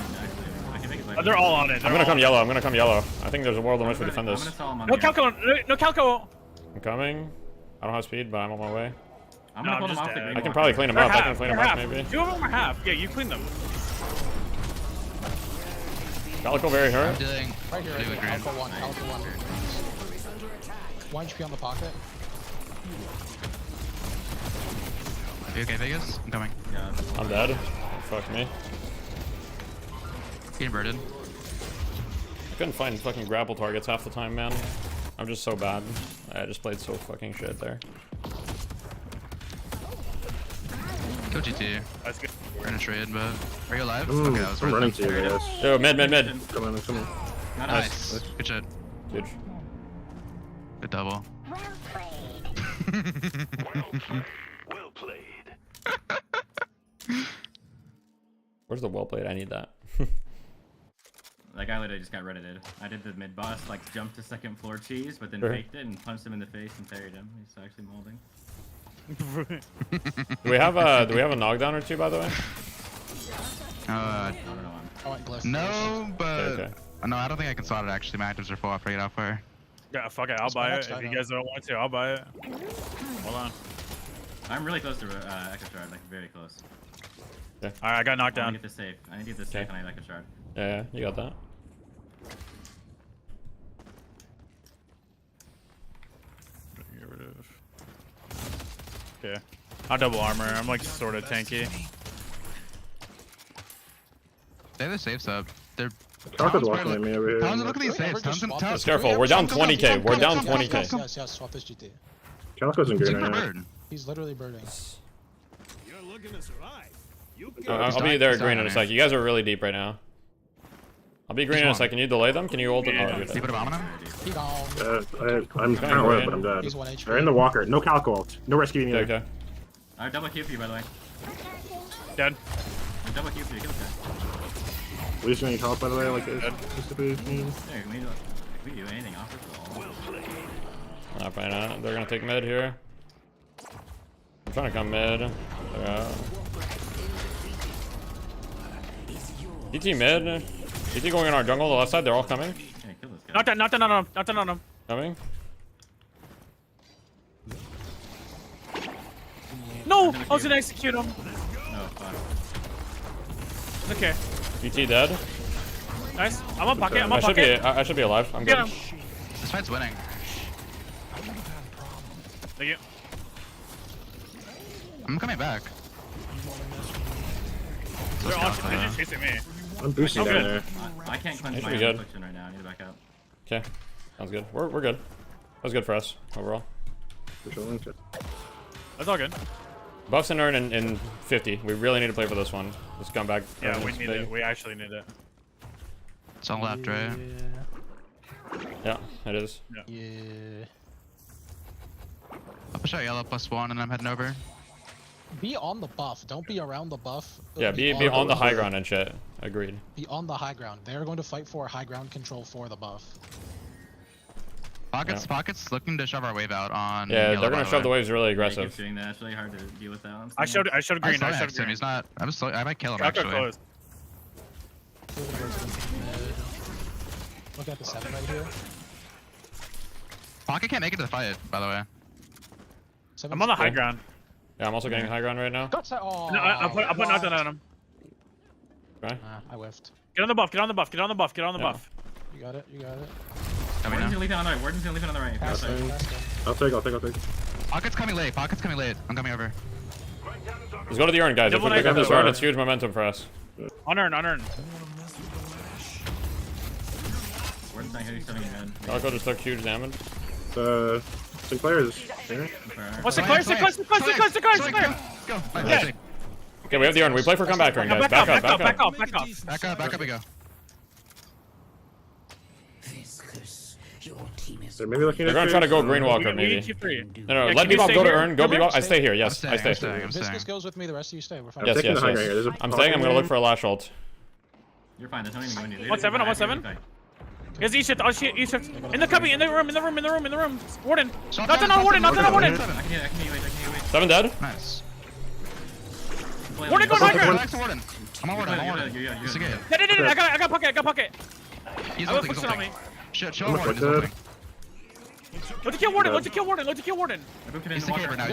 I can make it like. Oh, they're all on it. I'm They're gonna all come on yellow. I'm gonna come yellow. I think there's a world in I'm which we gonna- defend I'm this. gonna stall him on No the air. calco. No calco. I'm coming. I don't have speed, but I'm on my way. I'm No, gonna I'm pull him just off the dead. green I can walker. probably clean them They're up. I half. can clean them They're up, half. maybe. 2 of them are half. Yeah, you clean them. Calico very I'm hurt. dealing Right here. blue with green. Alpha 1. Alpha 1. 1 HP on the pocket. You okay, Vegas? I'm coming. Yeah. I'm dead. Oh, fuck me. He inverted. I couldn't find fucking grapple targets half the time, man. I'm just so bad. I just played so fucking shit there. Kill GT. That's good. We're gonna trade, but are you alive? Ooh, Okay, that was I'm worth running it. to you guys. Yo, mid. Come on, come on. Not Nice. us. Good shit. Huge. Good double. Well played. Where's the well played? I need that. That guy literally just got reddited. I did the mid boss, like jumped to second floor cheese, but then Sure. faked it and punched him in the face and parried him. He's actually molding. Do we have a knockdown or two, by the way? I don't know. I went glyph. No, but Okay. no, I don't think I can slot it actually. My actives are full after I get out fire. Yeah, fuck it. I'll buy it. If you guys don't want to, I'll buy it. Hold on. I'm really close to Echo Shard, like very close. Yeah. Alright, I got knocked I down. need to get this safe. I need to get this safe Okay. and I have Echo Shard. Yeah, you got that. Get rid of. Okay. I'll double armor. I'm like sort of tanky. They have the safes up. They're Calco's walking at me over here. Towns, look at these saves. Towns, Just careful. We're down 20k. We're down 20k. Yes, yes. Swap this GT. Calco's in green Super right now. bird. He's literally birding. You're looking to survive. You I'll be there green in a sec. You guys are really deep right now. I'll be green in a sec. Can you delay them? Can you hold it? Oh, you're You dead. put a bomb on him? He gone. I'm kind of low, but I'm dead. He's 1 HP. They're in the walker. No Calco ult. No rescue either. Okay, okay. I have double Q for you, by the way. Dead. I have double Q for you. Kill this guy. We just need help, by the way, like this. Just to be mean. There, can we do anything off this wall? Not right now. They're gonna take mid here. I'm trying to come mid. DT mid. DT going in our jungle, the left side. They're all coming. Yeah, kill this guy. Knocked down, knocked down on him. Knocked down on him. Coming. No! I was gonna execute him. No, fuck. It's okay. DT dead. Nice. I'm on pocket. I'm I on should be. pocket. I should be alive. I'm good. Get him. This fight's winning. Thank you. I'm coming back. They're all they're just chasing me. I'm boosting I'm down good. there. I can't That cleanse should my be good. affliction right now. I need to back out. Okay. Sounds good. We're good. That was good for us overall. That's all good. Buffs and earn in 50. We really need to play for this one. Let's come back. Yeah, we need it. We actually need it. It's on left, right? Yeah, it is. Yeah. I'll push out yellow +1 and I'm heading over. Be on the buff. Don't be around the buff. Yeah, be on the high ground and shit. Agreed. Be on the high ground. They're going to fight for high ground control for the buff. Pockets looking to shove our wave out on. Yeah, yellow, they're gonna shove the waves really Yeah, he aggressive. keeps doing that. It's really hard to deal with that one. I showed green. I showed him. green. He's not. I might kill him Calco actually. close. Look at the 7 right here. Pocket can't make it to the fight, by the way. I'm on the high ground. Yeah, I'm also getting high ground right now. Oh, No, I put nothing on him. Okay. I whiffed. Get on the buff. Get on the buff. Get on the buff. Get on the Yeah. buff. You got it. You got it. Warden's gonna leave it on the right. Warden's gonna leave it on the right. Pass it, pass it. I'll take. Pocket's coming late. I'm coming over. Let's go to the urn, guys. If we pick up this urn, it's huge momentum for us. Unearn. Warden's not hitting something good. Calco just took huge damage. Sinclair is here. What's Sinclair? Sinclair! Go. Yeah. Okay, we have the urn. We play for comeback urn, guys. Back up. Back off. Back up we go. They're maybe looking They're at gonna try to go green walker, We maybe. need keep 3. No, Yeah, let can you Bebop stay go to here? urn. Go Come Bebop. here. I stay here. Yes, I stay. Viscus goes with me. The rest of you stay. We're fine. Yes. I'm staying. I'm gonna look for a lash ult. You're fine. There's not even going to. 1-7. 1-7. Here's E-shift. E-shift. In the cubby. In the room. Warden. Nothing on Warden. I can hit. 7 dead. Nice. Warden, go high ground. Relax, Warden. I'm on Warden. It's okay. Yeah. I got pocket. He's I will ulting. push it on me. Show Warden. He's ulting. Let's kill Warden. Let's kill Warden. He's decayed right now.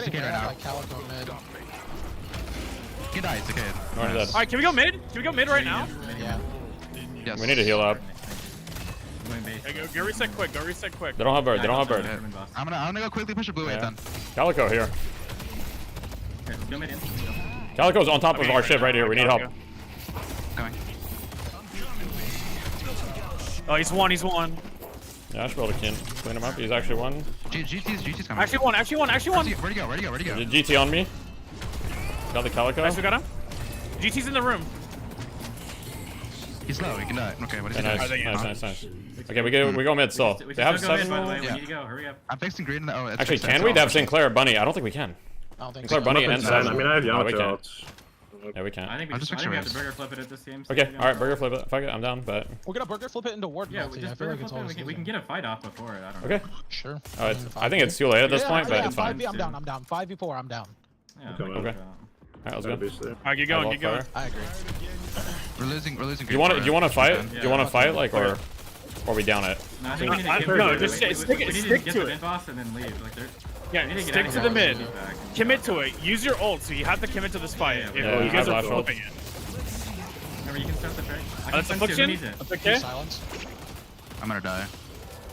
Like Calico mid. He died. He's decayed. Warden dead. Alright, can we go mid? Right now? Yeah. Yes. We need to heal up. Okay, go reset quick. They don't have bird. I'm gonna go quickly push a blue wave then. Calico here. Go mid in. Calico's on top of our ship right here. We need help. Coming. Oh, he's one. Yeah, I should be able to clean him up. He's actually one. GT's coming. Actually one. Where'd he go? GT on me. Got the Calico. Nice, we got him. GT's in the room. He's low. He can die. Okay, what is he Nice. Okay, we go mid still. They have 7. By the way, we need to go. Hurry up. I'm fixing green. Oh, it's Actually, can we? They have Sinclair, Bunny. I don't think we can. I don't think Sinclair, so. Bunny, and 7. I mean, I have No, we Yamato can't. outs. Yeah, we can't. I think we have to burger flip it at this game. Okay, alright, burger flip it. Fuck it, I'm down, but... We're gonna burger flip it into Warden. Yeah, ulti. we I just feel burger like it's flip always it. We can get a fight off before it. I don't know. Okay. Sure. I think it's too late at this point, but it's fine. 5v, I'm down. 5v4, I'm down. Yeah, Okay. Alright, let's go. Alright, keep going. I agree. We're losing. Do you want to fight? Do you want to fight, like, or we down it? No, I think we need to stick to it. mid boss and then leave. Like, Yeah, stick to the mid. Commit to it. Use your ult, so you have to commit to this fight. Yeah, You guys I are have ult. flipping it. Remember, you can start the trade. That's affliction. That's okay. Silence. I'm gonna die.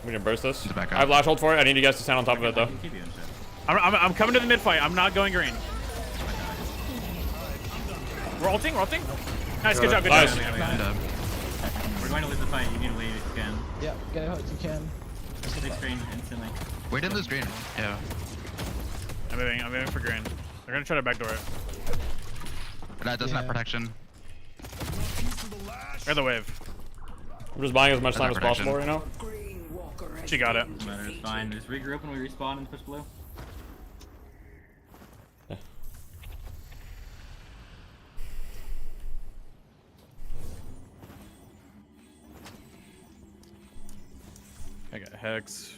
We can burst this. Back up. I have lash hold for it. I need you guys to stand on top of it, though. I'm coming to the mid fight. I'm not going green. We're ulting. Nice, good job. Nice. We're going to lose the fight. You need to leave if you can. Yeah, get out if you can. Take green instantly. We didn't lose green. Yeah. I'm moving for green. They're gonna try to backdoor it. That doesn't have protection. Or the wave. I'm just buying as much time as protection. possible right now. She got it. Doesn't matter, it's fine. Just regroup when we respawn and push blue. I got Hex.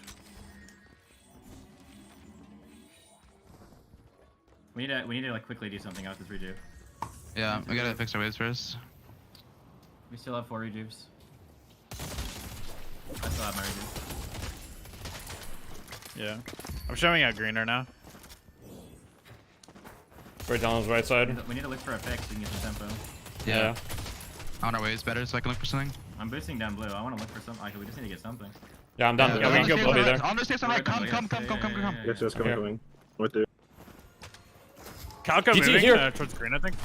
We need to like quickly do something out this redo. Yeah, we gotta fix our waves first. We still have 4 rejuves. I still have my rejuve. Yeah. I'm showing out greener now. Right down his right side. We need to look for a fix so we can get some tempo. Yeah. On our waves better so I can look for something. I'm boosting down blue. I want to look for something. Actually, we just need to get something. Yeah, I'm down. Yeah, we can go I'll be there. On the stairs on right. Come. Yes, coming. With the. Calco GT moving here. towards green, I think.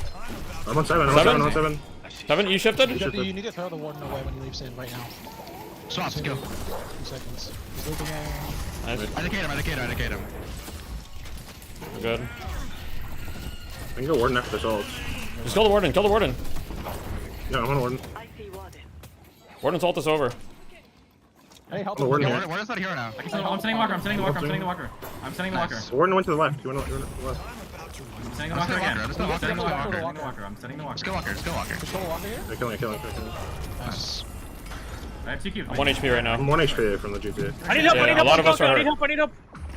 I'm on 7. 7. 7, you shifted? You need to throw the Warden away when he leaves in right now. Swap, skill. 2 seconds. He's looking at Nice. Educate him. We're good. I can go Warden after this ult. Just kill the Warden, kill the Warden. No, I'm on Warden. Warden's ult is over. Hey, help I'm him. Warden here. Warden's not here now. I'm sending the walker. I'm sending the walker. I'm sending the walker. I'm sending the walker. Warden went to the left. You went to the left. I'm sending the walker again. I'm sending the walker. I'm sending the walker. I'm sending the walker. Skill walker. Is Cole Walker here? They're killing. Nice. I have 2 cubes. I'm 1 HP right now. I'm 1 HP from the GTA. I need help. Yeah, I need a help. lot of us are I hurt. need help. I need help.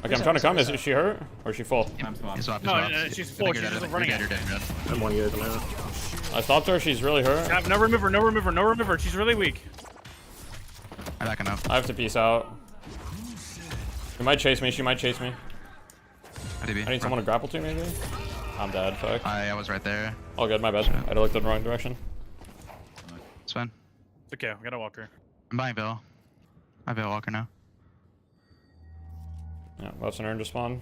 Okay, I'm trying to come. Is she hurt? Or is she full? I'm swapped. You swap, No, she's full. She's just running You're out. dead. I'm 1 good now. I stopped her. She's really hurt. No remover. She's really weak. I'm backing up. I have to peace out. She might chase me. I need someone to grapple to, maybe? I'm dead. Fuck. I was right there. All good. My bad. I had looked in the wrong direction. It's fine. It's okay. We got a walker. I'm buying Veil. I have Veil Walker now. Yeah, Buffs and Urn to spawn.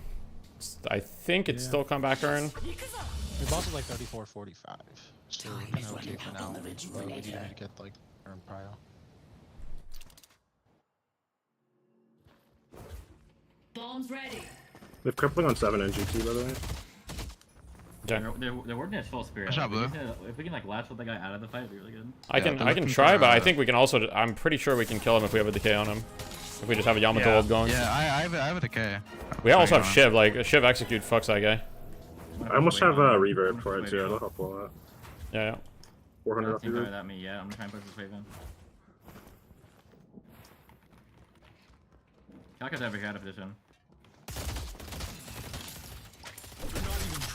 I think it's still come back Urn. We boss is like 34-45. So kind of okay for now. But we need to get like Urn Prio. Bombs ready. We have crippling on 7 and GT, by the way. They're working at full spirit. Good job, Blue. If we can like latch with the guy out of the fight, it'd be really good. I can try, but I think we can also. I'm pretty sure we can kill him if we have a decay on him. If we just have a Yamato ult going. Yeah, I have a decay. We also have Shiv. Like Shiv execute fucks that guy. I almost have a reverb for it too. That'll help a lot. Yeah. 400 off Think better reverb. than me yet. I'm gonna try and push this wave in. Calca's over here out of position.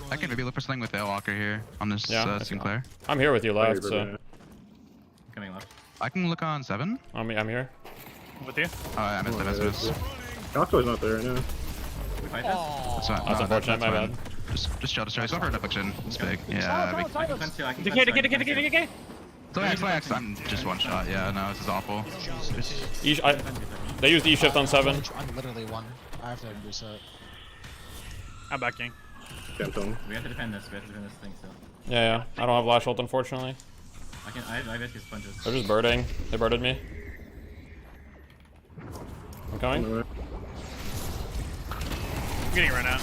I can maybe look for something with Veil Walker here on this Sinclair. I'm here with you left, so. Coming left. I can look on 7. I'm here. With you? Oh, I missed. Calco's not there right now. We fight That's fine. That's unfortunate, my fine. bad. Just chill. He's going for an affliction. It's big. Yeah. Decay. I'm just one shot. Yeah, no, this is awful. They used E shift on 7. I'm literally one. I have to reset. I'm backing. We have to defend this. We have to defend this thing still. Yeah. I don't have lash ult, unfortunately. I have his punches. They're just birding. They birded me. I'm coming. I'm getting it right now.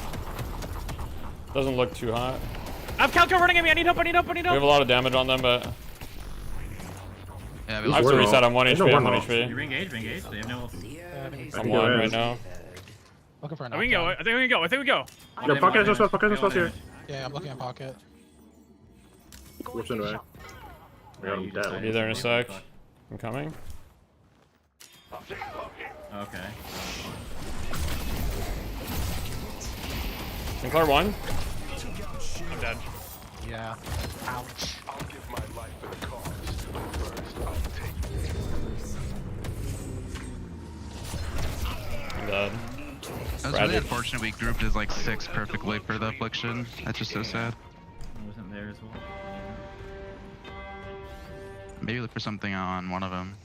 Doesn't look too hot. I have Calco running at me. I need help. We have a lot of damage on them, but. Yeah, I have to reset. I'm 1 HP. I'm 1 You HP. re-engage. They have no. I'm 1 right now. Looking for a I think we can go. Yo, pocket is just here. Yeah, I'm looking at pocket. What's in the way? I got him I'll dead. be there in a sec. I'm coming. Okay. Sinclair 1. I'm dead. Yeah. Ouch. I'm dead. That's really unfortunate. We grouped as like 6 perfectly for the affliction. That's just so sad. I wasn't there as well. Maybe look for something on one of them.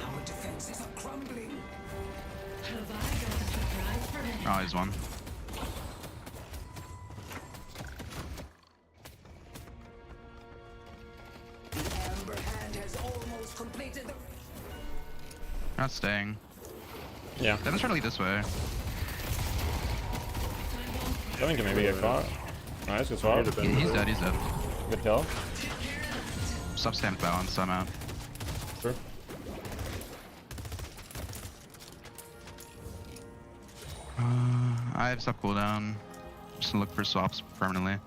Our defenses are crumbling. Oh, he's one. The Amber Hand has almost completed the... Not staying. Yeah. Devin's trying to lead this way. Devin can maybe get caught. Nice, good swap. He's dead. Good kill. Substamp balance. I'm out. Sure. I have sub cooldown. Just to look for swaps permanently.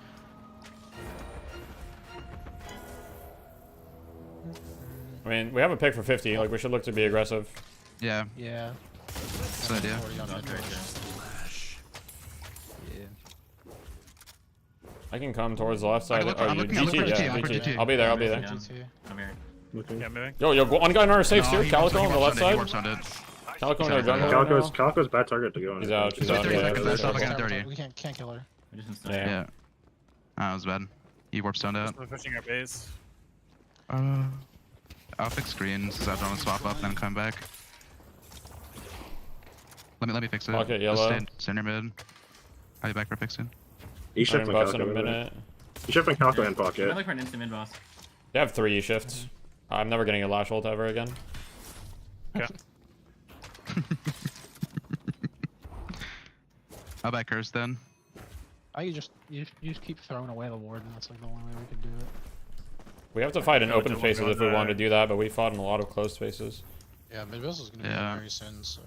I mean, we have a pick for 50. Like, we should look to be aggressive. Yeah. Yeah. That's the idea. I can come towards the left side. I'm looking for GT. I'll be there. I'm here. Yeah, moving. Yo, one guy in our safe too. he Calico on the left He side. warps on it. Calico in our jungle. Calico's bad target to go on. He's out. He's He's out. 30 Yeah, seconds. yeah, That's not yeah. like a 30. We can't kill her. Yeah. That was bad. He warp stoned out. We're pushing our base. I'll fix screens so I don't want to swap up and then come back. Let me fix it. Pocket Just yellow. stay near mid. I'll be back for fixing. He's shifting Buffs in a Calico. minute. He's shifting Calico and I'm pocket. looking for an instant mid boss. They have 3 shifts. I'm never getting a lash ult ever again. Okay. How about curse then? I you just keep throwing away the warden. That's like the only way we can do it. We have to fight in Oh, open don't spaces go if we there. want to do that, but we fought in a lot of closed spaces. Yeah, Midwest is gonna be Yeah. in very soon, so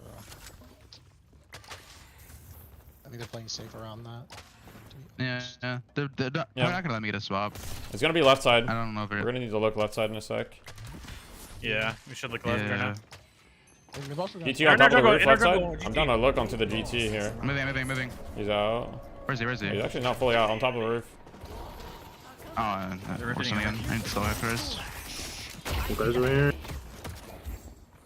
I think they're playing safe around that. Yeah. They're not gonna let me get a swap. It's gonna be left side. I don't know if We're gonna need to look left side in a sec. Yeah, we should look left right now. GT on top of the roof left side. I'm down to look onto the GT here. Moving. He's out. Where's he? He's actually not fully out on top of the roof. Oh, or something. I need to slow it first. Some players over here. Can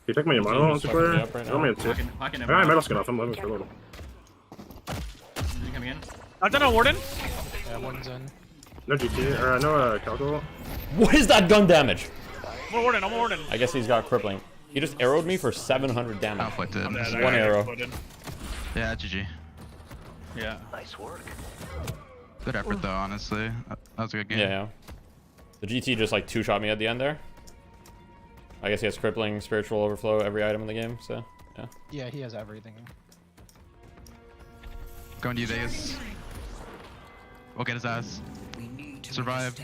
you take my Yamato on fucking player? me up right Throw me in two. Alright, metal skin off. I'm living for a little. Is he coming in? I've done a warden. Yeah, warden's in. No GT, or no Calco. What is that gun damage? I'm a warden. I'm a warden. I guess he's got crippling. He just arrowed me for 700 damage. Outfitted. Just one arrow. Yeah, GG. Yeah. Nice work. Good effort though, honestly. That was a good game. Yeah. The GT just like two-shot me at the end there. I guess he has crippling, spiritual overflow, every item in the game, so yeah. Yeah, he has everything. Going to you, Vegas. We'll get his ass. Survive.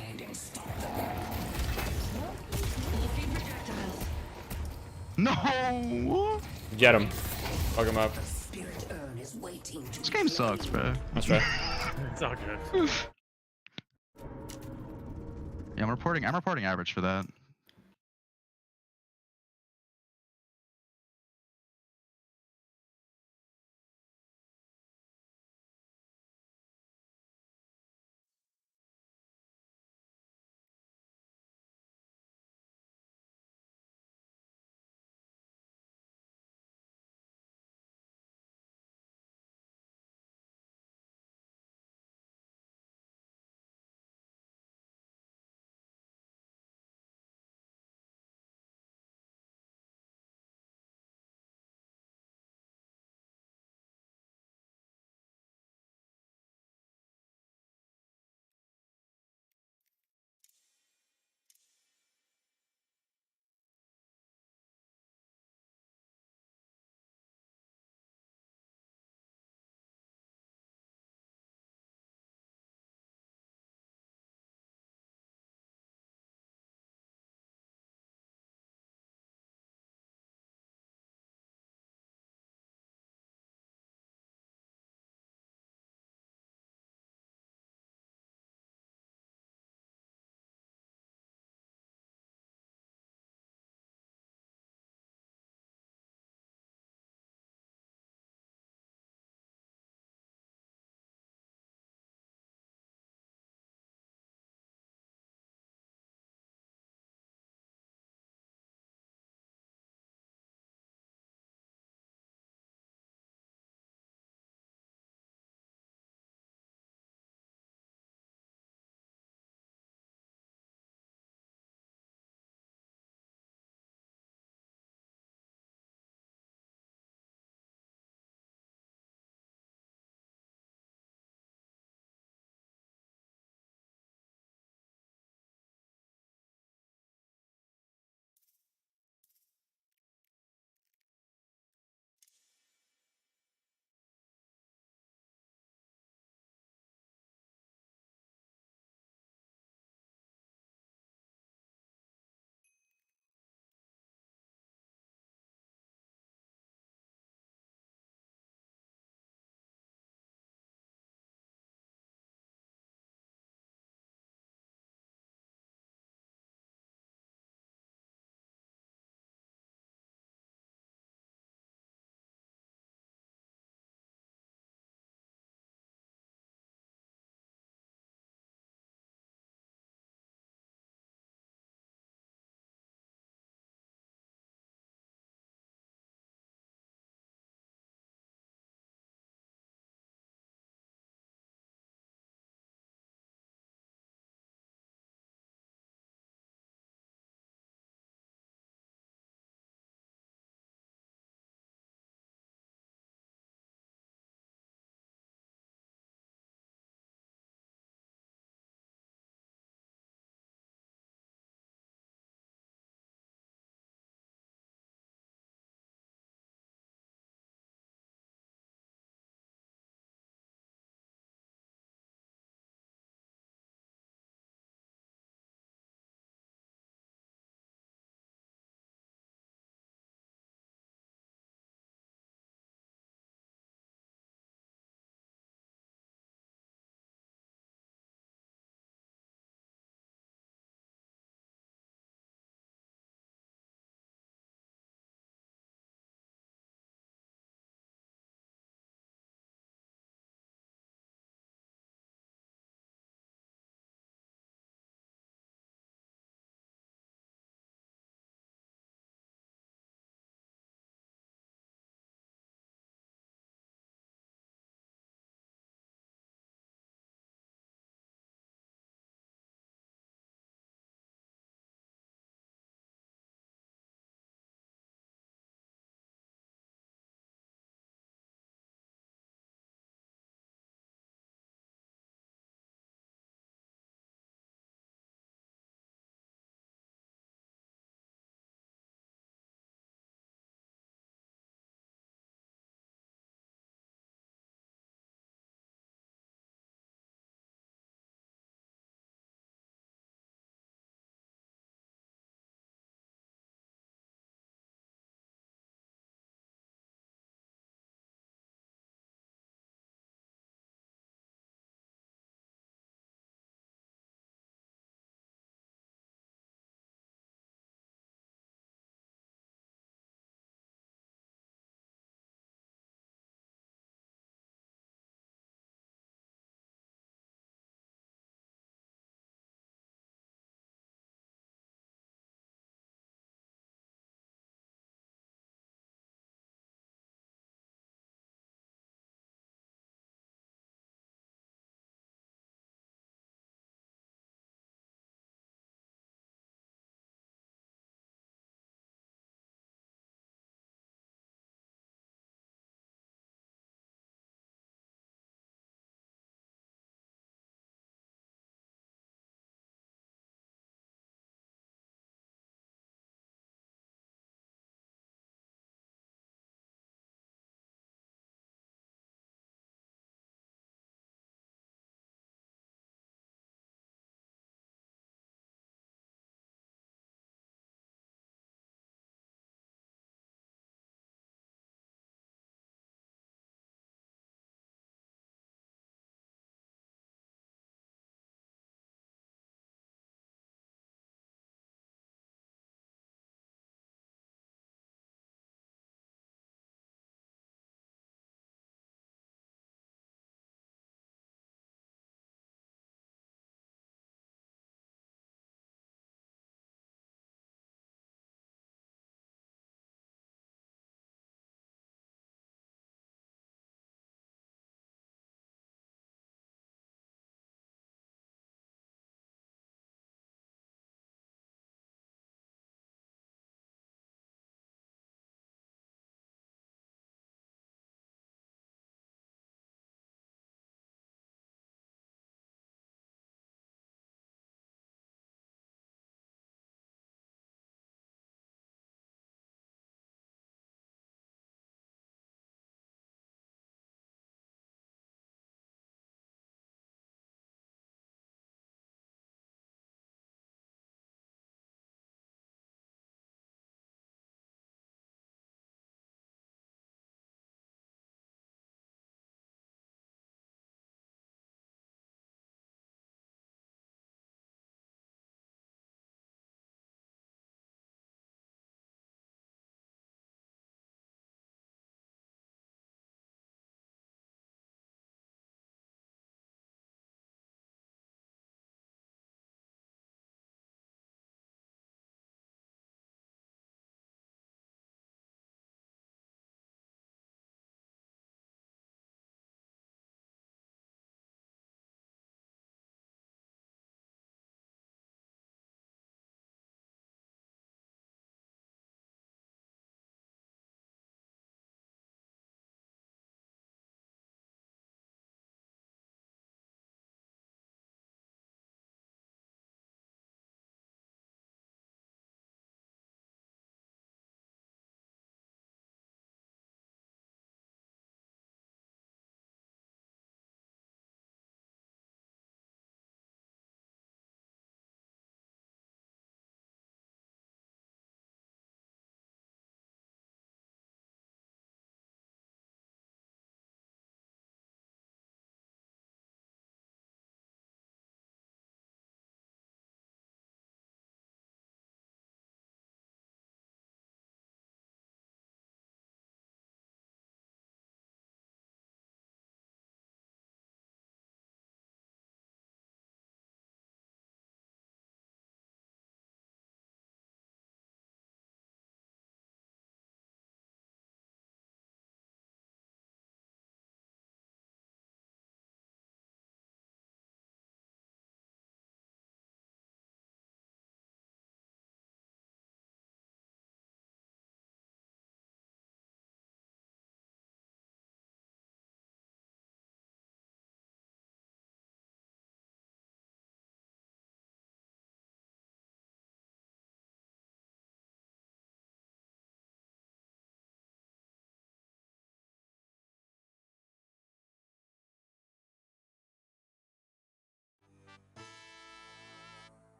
No! Get him. Fuck him up. This game sucks, bro. That's right. It's all good. Yeah, I'm reporting average for that.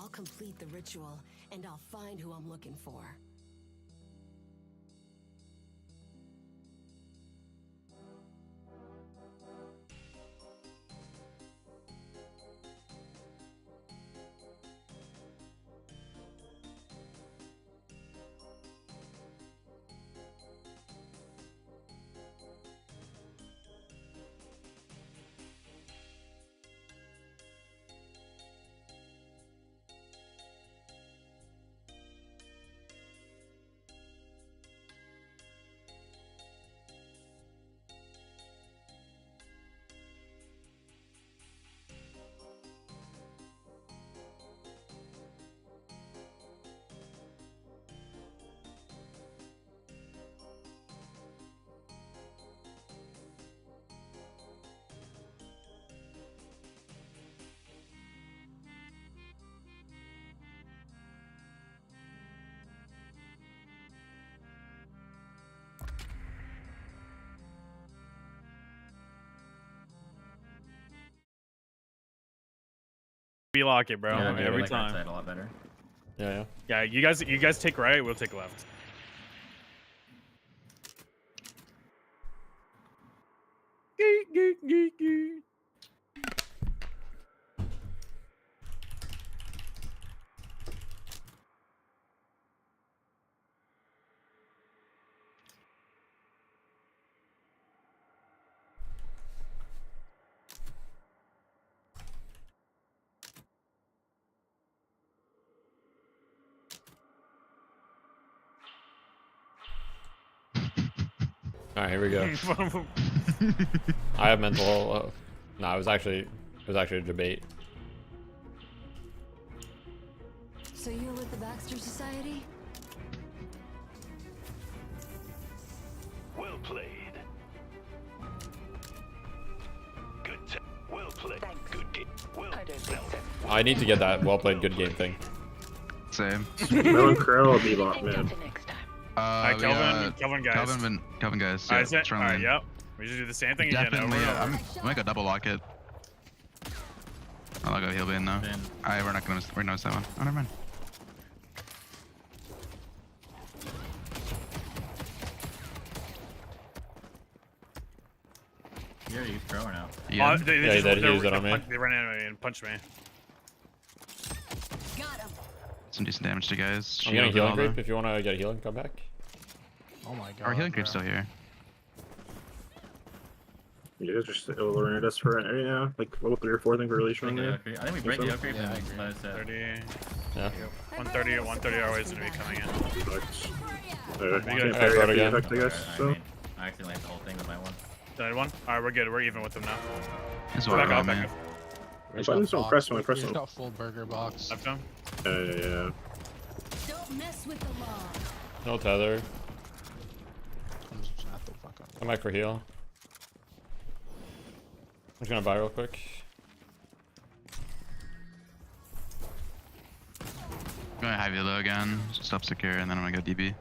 I'll complete the ritual, and I'll find who I'm looking for. We lock it, bro. Yeah, dude, I every like right time. side a lot better. Yeah, yeah. Yeah, you guys take right. We'll take left. All right, here we go. I have mental. No, it was actually a debate. So you're with the Baxter Society? Well played. Good. Well played. Good game. Well played. I need to get that well played, good game thing. Same. Melon Crow or Bebop, man. Alright, Kelvin guys. Kelvin guys. Alright, Yeah, alright, yep. We just do the same thing again. Definitely. Over and I'm over. gonna go double lock it. I'll go heal bin now. Alright, we're not gonna miss that one. Oh, never mind. You already used Crow or no? Yeah. They Yeah, he did. He used it on me. They ran at me and punched me. Some decent damage to guys. I'm getting Shield healing and all creep. If you want to get a healing, come back. Oh my god. Our healing creep's still here. You guys are still learning us for right now, like level 3 or 4, I think we're really strong there. I think we break the upgrade and let us 30. Yeah. 130 are always gonna be coming in. Can't parry after the effect, I guess. I So. mean, I actually like the whole thing with my one. Did one? Alright, we're good. We're even with them now. That's Back what off, I back mean. off. Buttons don't press when I press He's them. got full burger box. Left him. Yeah. Don't mess with the law. No tether. I'm just gonna have to fuck up. Come back for heal. I'm just gonna buy real quick. I'm gonna heavy low again. Stop secure, and then I'm gonna go DB.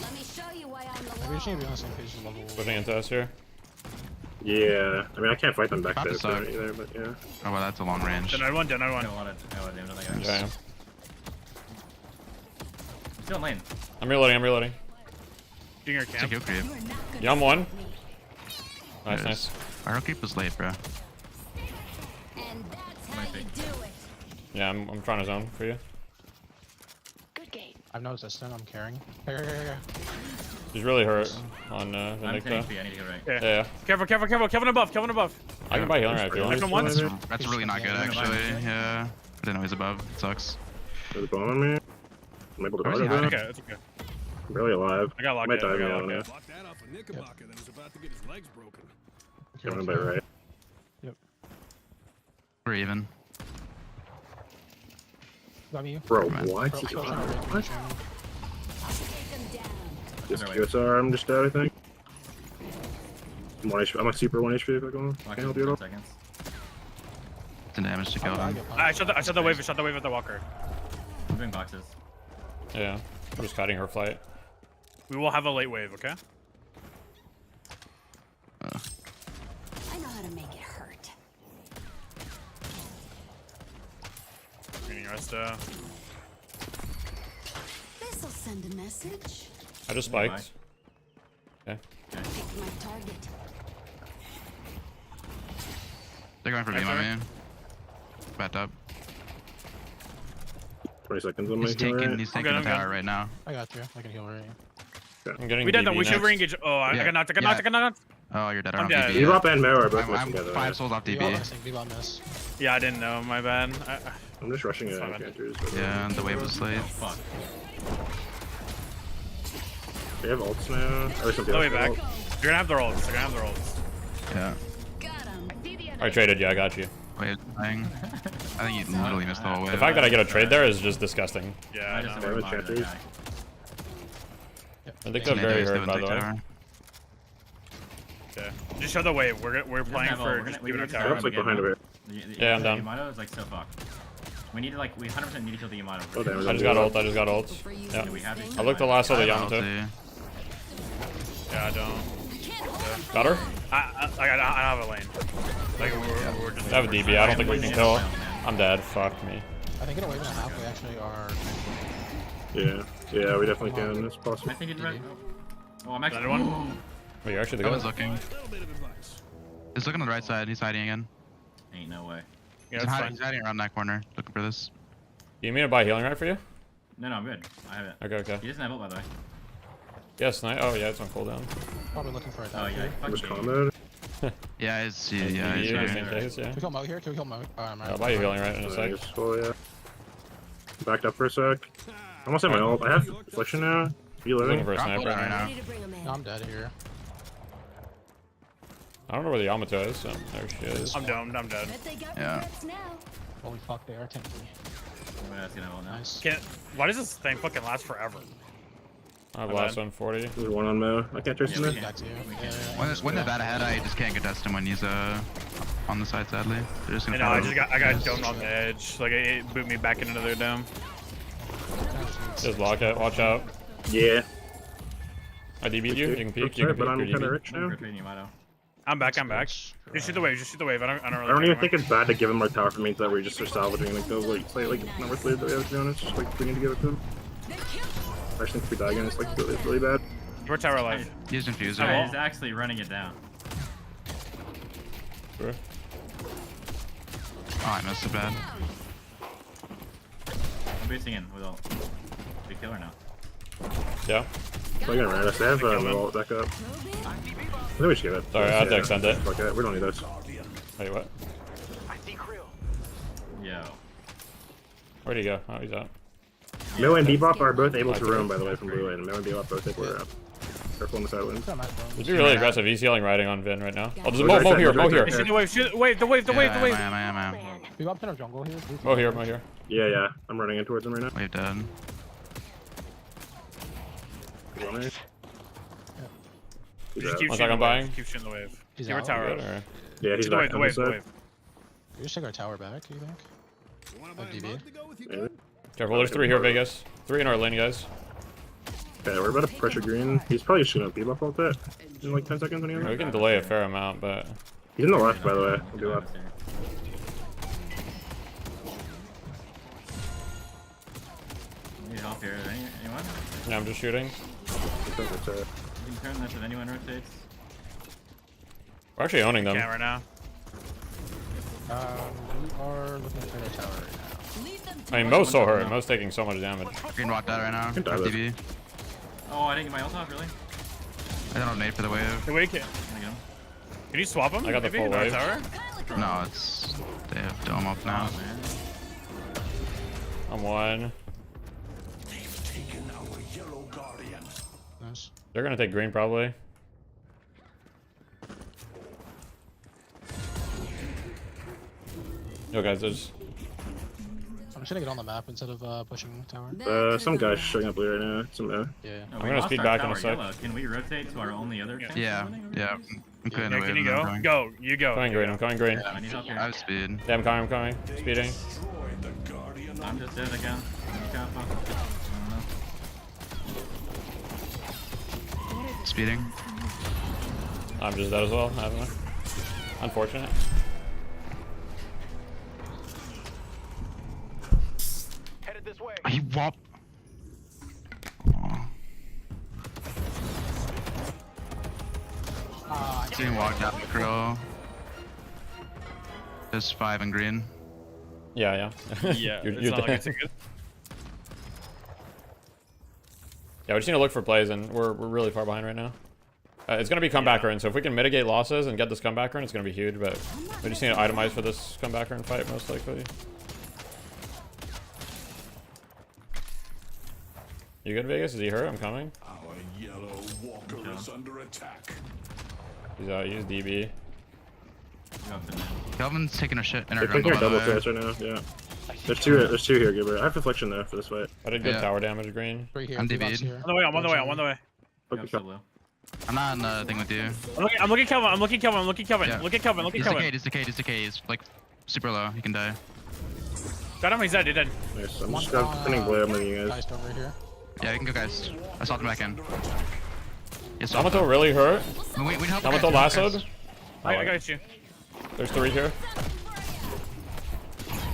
Let me show you why I'm the Maybe we just need to be on the same page as level. Pushing into us here. Yeah. I mean, I can't fight them back About there to suck. either, but yeah. Oh well, that's a long range. Denied one. I got a lot of damage on that guy. Yeah, I am. Still in lane. I'm reloading. Doing your It's a camp. heal creep. Yeah, I'm one. Nice, Yes. nice. Our heal creep was late, bro. And that's how you do it. Yeah, I'm trying to zone for you. Good game. I've no assistant. I'm carrying. Here. He's really hurt on I'm 10 Vindicta. HP, I need to go right. Yeah. Yeah. Careful. Kelvin above. I can buy healing right if you want. Left him once. That's really not good, actually. Yeah. I didn't know he's above. It sucks. There's a bomb on me. I'm able to Where's he dodge hiding? it. Okay, it's okay. I'm barely alive. I got locked Might in. die I got now, locked in. yeah. Blocked that off a Knickerbocker that was about to get his legs broken. Going by right. We're even. Got me. Bro, Come on. what? Pro- pro- What? Take them down. Just QSR, I'm just dead, I think. I'm 1 HP. I'm a super 1 HP if I go. Can't help you at all. Seconds. Some damage to kill him. I shot the wave. Shot the wave at the walker. I'm doing boxes. Yeah. I'm just cutting her flight. We will have a late wave, okay? I know how to make it hurt. Resto. This'll send a message. I just spiked. Okay. Pick my target. They're going for beam on me. Backed up. 20 seconds on my He's taking the tower right now. I got you. I can heal right. I'm getting We did that. DB We should next. re-engage. Oh, I got knocked. I got knocked. I got knocked. Oh, you're dead. I'm I'm dead. DB. Bebop and Mero are both I'm together. 5 souls off DB. Bebop miss. Yeah, I didn't know. My bad. I'm just rushing it. Yeah, and the wave was late. Fuck. They have ults now. Or something. No way back. You're gonna have their ults. They're gonna have their ults. Yeah. I traded you. I got you. Wait, thing. I think you literally missed the whole wave. The fact that I get a trade there is just disgusting. Yeah, I know. I think they're very hurt, by the way. Okay. Just show the wave. We're playing for just keeping our tower. Like behind a bit. Yeah, I'm down. Yamato is like so fucked. We need to like, we 100% need to kill the Yamato. Oh, damn, I just got ult. I just got ult. Yeah. I looked the last of the Yamato. Yeah, I don't. Got her? I don't have a lane. Like we're just. I have a DB. I don't think we can kill. I'm dead. Fuck me. I think in a wave and a half we actually are. Yeah, we definitely can. It's possible. I think it's right. Oh, I'm actually. Wait, you're actually the I guy? was looking. He's looking on the right side. He's hiding again. Ain't no way. Yeah, He's hiding around that corner, looking for this. Do you mean to buy healing right for you? No, I'm good. I have it. Okay. He doesn't have ult, by the way. Yes, oh yeah, it's on cooldown. Probably looking for it. Oh, yeah. Just combo. Yeah, he's Yeah, here. just in case, yeah. Can we kill Mo here? Can we kill Mo? I'll buy you healing right in a sec. Yeah. Backed up for a sec. I almost have my ult. I have affliction now. Are you living? Looking for a sniper right now. No, I'm dead here. I don't know where the Yamato is, so there she is. I'm down. I'm dead. Yeah. Holy fuck, they are tanky. That's gonna ult now. Nice. Why does this thing fucking last forever? I have last 140. There's one on Mo. I can't trace him there. When they're that ahead, I just can't contest him when he's on the side, sadly. They're just gonna I got domed on the edge. Like it boot me back into their dome. Just lock it, watch out. Yeah. I DB'd you, you can peek, you can But I'm peek, kind of you're rich now. I'm back. Just shoot the wave. Just shoot the wave. I don't really. I don't even think it's bad to give him more tower for me that we're just salvaging like those like number 3 that we have, to be honest. Just like we need to give it to him. I just think if we die again, it's like really bad. We're tower life. He's infused. He's actually running it down. Sure. Oh, I missed it bad. I'm boosting in with ult. We kill her now. Yeah. So I'm gonna ran us. They have ult back up. I think we should give it. Sorry, I had to extend it. Fuck it. We don't need this. Wait, what? Yo. Where'd he go? Oh, he's out. Mo and Bebop are both able to roam, by the way, from blue lane. Mo and Bebop both able to roam. Careful on the side lane. He's being really aggressive. He's healing riding on Vin right now. I'll just Mo here. Shoot the wave. Shoot the wave. The wave. I am. Bebop's in our jungle here. Mo here. Yeah. I'm running in towards him right now. Wave dead. Just keep One shooting second, the buying. wave. Keep shooting the wave. He's Keep our out. tower up. Alright. Yeah, he's Shoot the back wave. The on wave. the The side. wave. We just take our tower back, you think? Like DB? Yeah. Careful, there's 3 here, Vegas. 3 in our lane, guys. Okay, we're about to pressure green. He's probably just gonna Bebop ult that in like 10 seconds when he has We it. can delay a fair amount, but He's in the left, by the way. We'll do left. Need help here. Anyone? yeah, I'm just shooting. You can turn this if anyone rotates. We're actually owning them. Can't right now. We are looking for the tower right now. I mean, Mo's so hurt. Mo's taking so much damage. Green walked out right now. DB. Oh, I didn't get my ult off, really? I don't have nade for the wave. The wave. Can you swap him? I got the maybe? full Not wave. tower? No, it's they have dome up now. Oh, man. I'm 1. Nice. They're gonna take green probably. Yo guys, there's I'm just gonna get on the map instead of pushing tower. Some guy's showing up blue right now. Some Yeah. No, I'm we gonna lost speed our back in a tower sec. yellow. Can we rotate to our only other tank? Yeah. I'm clearing the Yeah, wave. can you and go? I'm Go. You go. coming green. I'm coming green. Yeah, I need help here. I have speed. Yeah, I'm coming. Speeding. I'm just dead again. Speeding. I'm just dead as well, haven't I? Unfortunate. Green walked out the grill. There's 5 in green. Yeah. Yeah, You're it's not like dead. it's a good. Yeah, we just need to look for plays, and we're really far behind right now. It's going to be comeback run, so if we can mitigate losses and get this comeback run, it's going to be huge, but we just need to itemize for this comeback run fight, most likely. You good, Vegas? Is he hurt? I'm coming. Our yellow walker is under attack. He's out. He's DB. Kelvin's taking a shit in our I think jungle. they're by the double way. threats right now. Yeah. There's two here, Gibber. I have reflection though for this fight. I did good tower damage, green. Right here. I'm D-Box DB'd. here. On the way. I'm on the way. I'm on the way. I'm not in the thing with you. I'm looking Kelvin. I'm looking Kelvin. I'm looking Kelvin. Yeah. Look at Kelvin. Look at He's Kelvin. decayed, he's decayed, he's decayed. He's like super low. He can die. Got him. He's dead. He's dead. Nice. I'm just pinning blade. I'm letting you guys. Geist over here. Yeah, you can go, guys. I saw him back in. Yes, Yamato really hurt. we help Yamato lassoed. I got you. There's 3 here.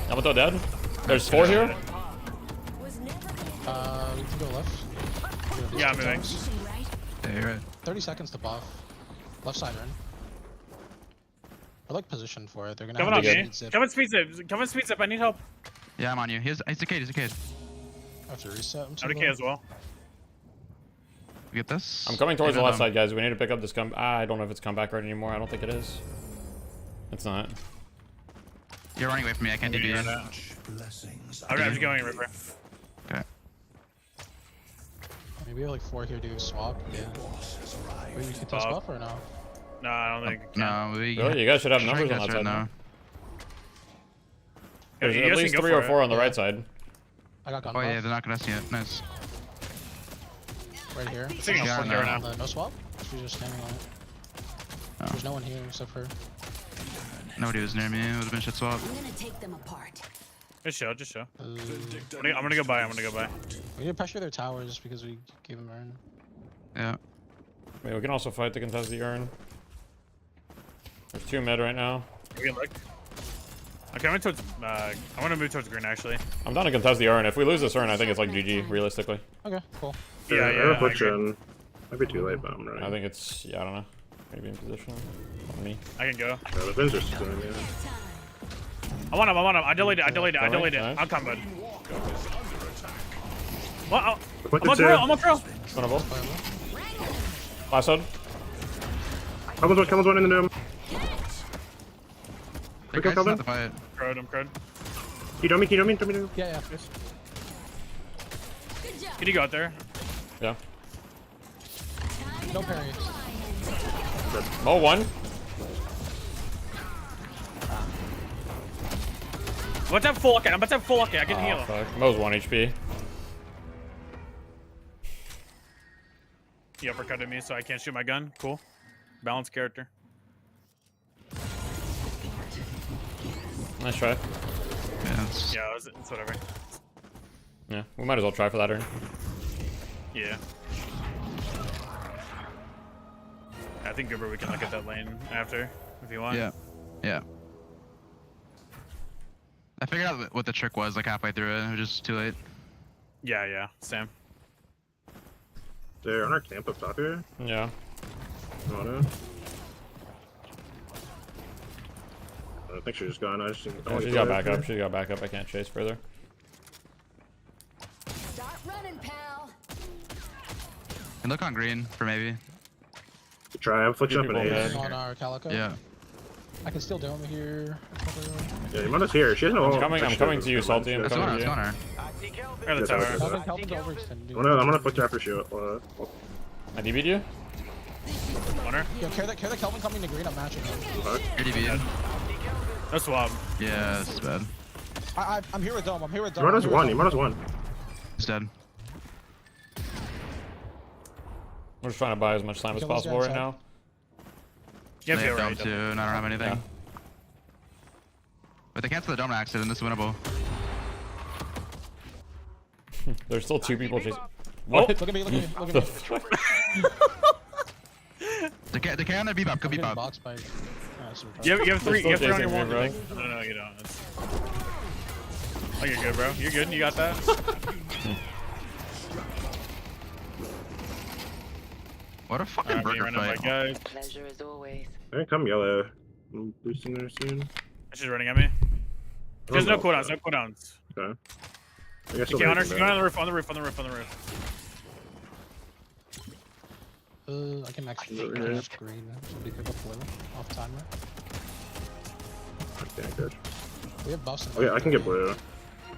Yamato dead. There's 4 here. We can go left. Yeah, I'm moving. Yeah, you're right. 30 seconds to buff. Left side, Ren. We're like positioned for it. They're gonna Kelvin have on a me. speed zip. Kelvin speed zip. Kelvin speed zip. I need help. Yeah, I'm on you. He's decayed, he's decayed. I have to reset. I'm decay as well. We get this. I'm coming towards the left side, guys. We need to pick up this I don't know if it's comeback right anymore. I don't think it is. It's not. You're running away from me. I can't DB you. I'm just going Ripper. Okay. Maybe we have like 4 here to swap. Yeah. Wait, we can test buff or no? No, I don't think. We can. No, we. Really? You guys should have numbers on guys that right side. now. There's you at guys least can go 3 or for 4 it. on the right side. I got gun Oh buff. yeah, they're not gonna see it. Nice. Right here. Sitting on Yeah, front no. door now. No swap? She's just standing on it. Oh. There's no one here except for. Nobody was near me. It would have been shit swap. I'm gonna take them apart. Just show. Just show. I'm gonna go by. I'm gonna go by. We need to pressure their towers because we gave them urn. Yeah. I mean, we can also fight to contest the urn. There's 2 mid right now. We can look. Okay, I'm towards. I want to move towards green actually. I'm down to contest the urn. If we lose this urn, I think it's like GG, realistically. Okay, cool. Yeah, I have I agree. reflection. Might be too late, but I'm ready. I think it's, yeah, I don't know. Maybe in position. On me. I can go. Yeah, the Finns are still in, yeah. I want him. I delayed it. Nice. I'll come, bud. What? Reflected I'm on too. throw. I'm on throw. Winnable. Last one. Kelvin's one in the room. The Quick, guy's Kelvin. not the fight. I'm crowed. Can you know me? Yeah. Can you go out there? Yeah. No parry. Mo 1. I'm about to have full okay. I can heal. Fuck. Mo's 1 HP. He uppercutted me, so I can't shoot my gun. Cool. Balanced character. Nice try. Yeah, It's whatever. Yeah, we might as well try for that urn. Yeah. I think Goober, we can look at that lane after, if you want. Yeah. Yeah. I figured out what the trick was like halfway through it. It was just too late. Yeah. Sam. They're on our camp up top here. Yeah. Oh no. I think she's just gone. I just didn't. Yeah, she's got backup. She's got backup. I can't chase further. Start running, pal. And look on green for maybe. Try. I'm flipping up an people ace. dead. On our Calico. Yeah. I can still dome here. Yeah, Yamada's here. She has no. I'm coming to you, Salty. I'm Let's go coming on, to let's you. go on her. Or the tower. Kelvin's overextended. I'm gonna flick after she. I DB'd you? Runner. Yo, care that Kelvin coming to green. I'm matching him. Pretty beat. No swab. Yeah, this is bad. I'm here with dome. Yamada's one. He's dead. We're just trying to buy as much time as Kill this possible guy right now. They Yeah, have dome right. too, and I don't have anything. Yeah. But they cancel the dome accident. This is winnable. There's still 2 people chasing. What? What? Look at me. The fuck? The K on their bebop, good I'm getting bebop. boxed by. You have 3 still on your chasing me, one. bro. No, you don't. Oh, you're good, bro. You're good. You got that. 1 What a fucking burger running my fight. guys. Pleasure as always. Hey, come yellow. I'm boosting there soon. She's running at me. There's no cooldowns, no cooldowns. Okay. I guess She on her, she's going on the roof, on the roof, on the roof, on the roof. I can actually take the screen. Somebody pick up blue off timer. Okay, good. We have buffs. Okay, I can get blue.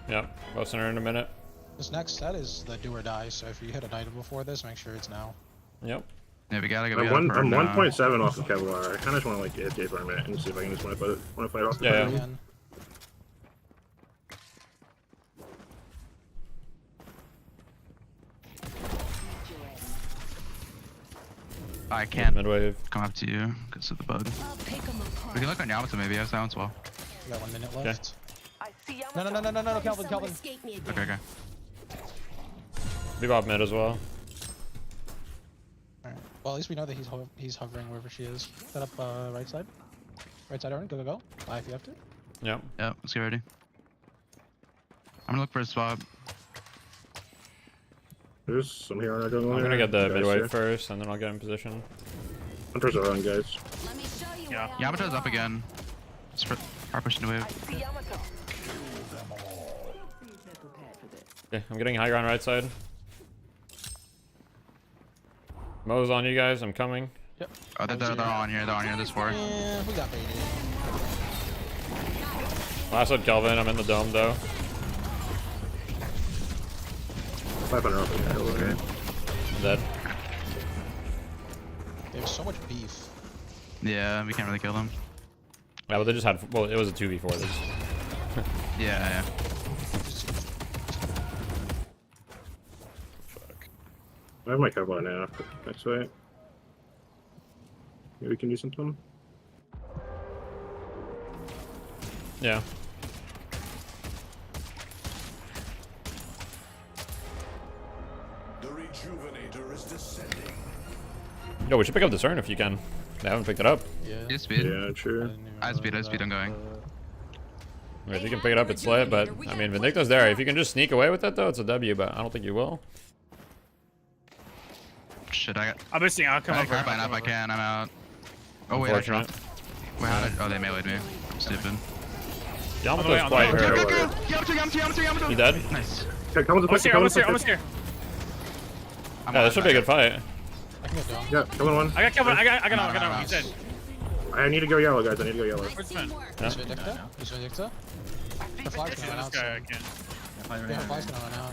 Yep, busting her in a minute. This next set is the do or die. So if you hit an item before this, make sure it's now. Yep. Yeah, we gotta get. I'm 1.7 off of Kevlar. I kind of just want to like AFK for a minute and see if I can just want to fight off the Yeah. I can't Midwave. come up to you because of the bug. We can look on Yamato maybe. I have silence well. We got 1 minute left. I see No, Calvin. Okay. Bebop mid as well. Alright. Well, at least we know that he's hovering wherever she is. Set up right side. Right side, Aaron. Go. Fly if you have to. Yep. Yep. Let's get ready. I'm gonna look for a spot. There's some here on our jungle. I'm gonna get the Guys midwave here. first, and then I'll get in position. Hunters are on, guys. Yeah. Yamato's up again. Our pushing the wave. Okay, I'm getting high ground right side. Mo's on you guys, I'm coming. Yep. Oh, they're all on here. They're on here. There's 4. Yeah, we got baited. Last up Kelvin, I'm in the dome though. 500 off the hill, okay. I'm dead. They have so much beef. Yeah, we can't really kill them. Yeah, but they just had, well, it was a 2v4. They just... Yeah. I have my Kevlar now. Next fight. Maybe we can do something. Yeah. The rejuvenator is descending. Yo, we should pick up this urn if you can. They haven't picked it up. Yeah. Speed. Yeah, true. I speed. I'm going. If you can pick it up, it's lit, but I mean, Vindicta's there. If you can just sneak away with it, though, it's a W, but I don't think you will. Shit, I got. I'm missing. I'll come I over. carbine up. I can. I'm out. Oh wait, I dropped. Wait, how did? Oh, they meleeed me. I'm stupid. Yamato's quite hurt. Yamato. You dead? Nice. Okay, come with the Almost here. Yeah, this should be a good fight. I can get down. Yeah, killing one. I got Kelvin. I got him. He's dead. I need to go yellow, guys. I need to go yellow. Where's Finn? Is Vindicta? The flag's gonna run out. This guy, I can't. Yeah, her flag's gonna run out.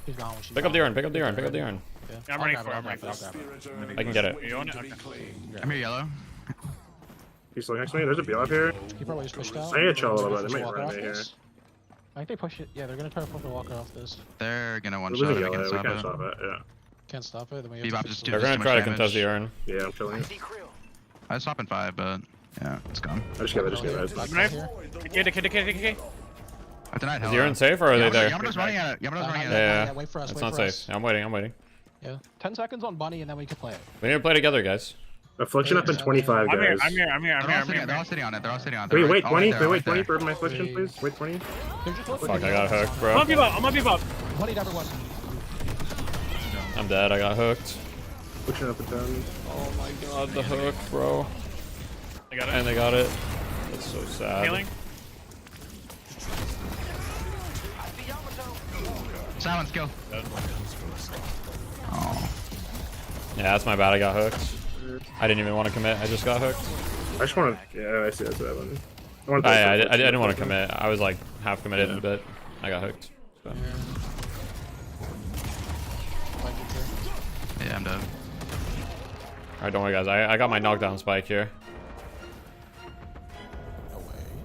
She's gone when she's Pick up the urn, pick up the urn, pick up the urn. Yeah, I'm running for it. I can get it. You own it? Okay. I'm here, yellow. He's still next to me. There's a BL up here. He probably just pushed out. I need to chill a little bit. They might Walker run off me here. this. I think they push it. Yeah, they're gonna try to push the Walker off this. They're gonna one We're shot losing it. We yellow. can We can't stop stop it. Yeah. Can't stop it. Then we have Bebop to just push do They're the- gonna try to damage. contest the urn. Yeah, I'm killing. I was stopping 5, but yeah, it's gone. I just give it. Knife. Kid. I denied Is hell. the urn safe, or are they there? Yamato's running at it. Yamato's running at it. Yeah, wait for us. it's Wait not for safe. us. Yeah, I'm waiting. Yeah. 10 seconds on Bunny, and then we can play it. We need to play together, guys. Affliction up in 25, I'm here. guys. They're all sitting on it. Wait, 20. They're Wait, 20 right for my affliction, please. Wait, 20. Fuck, I got hooked, bro. I'm on Bebop. 20 never won. I'm dead, I got hooked. Pushing up and down. Oh my god, the hook, bro. I got it. And they got it. That's so sad. Healing. Silence, kill. Oh. Yeah, that's my bad, I got hooked. I didn't even want to commit, I just got hooked. I just want to. Yeah, I see that's what happened. I didn't want to commit. I was like half committed, but I got hooked. So. Yeah, I'm dead. Alright, don't worry, guys. I got my knockdown spike here.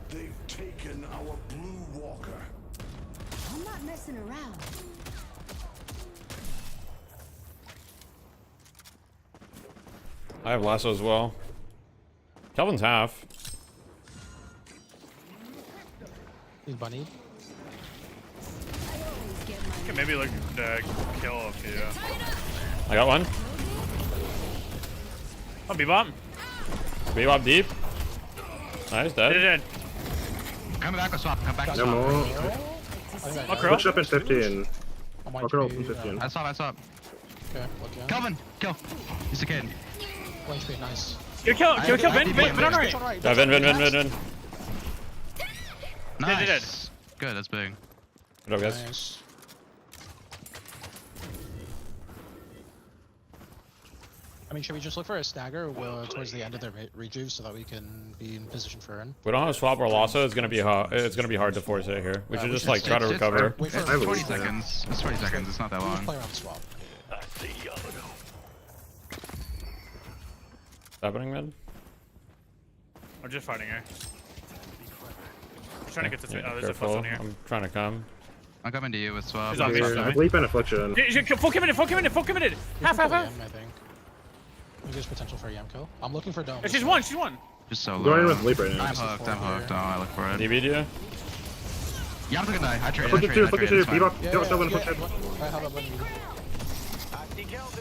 They've taken our blue walker. I'm not messing around. I have lasso as well. Kelvin's half. He's Bunny. Okay, maybe look kill a few. I got one. Oh, Bebop. Bebop deep. Nice, dead. Dead. Come back with swap. Come back with No more. swap. Push up in 15. I'll curl up in 15. I saw. Okay, look out. Kelvin, kill. He's a kid. One HP, nice. Kill, Vin, Vin on right. Yeah, Vin. Nice. Dead. Good, that's big. Good job, guys. Nice. I mean, should we just look for a stagger towards the end of their rejuve so that we can be in position for Earn? We don't have a swap or Lasso. It's gonna be hard to force it here. We should just like try to recover. Wait for 20 seconds. It's 20 seconds. It's not that long. Play around the swap. Happening mid. I'm just fighting her. I'm trying to get to. Yeah, Oh, there's a flush careful. on here. I'm trying to come. I'm coming to you with swap. He's on me. Leap and affliction. Full committed. Half. I think. There's potential for a Yam kill. I'm looking for dome. She's one. Just solo. Going in with leap right now. I'm hooked. Oh, I look for it. DB'd you? Yeah, I'm gonna die. I traded. Afflicted too. Bebop. Yeah, Kelvin, yeah, afflicted. I have a button.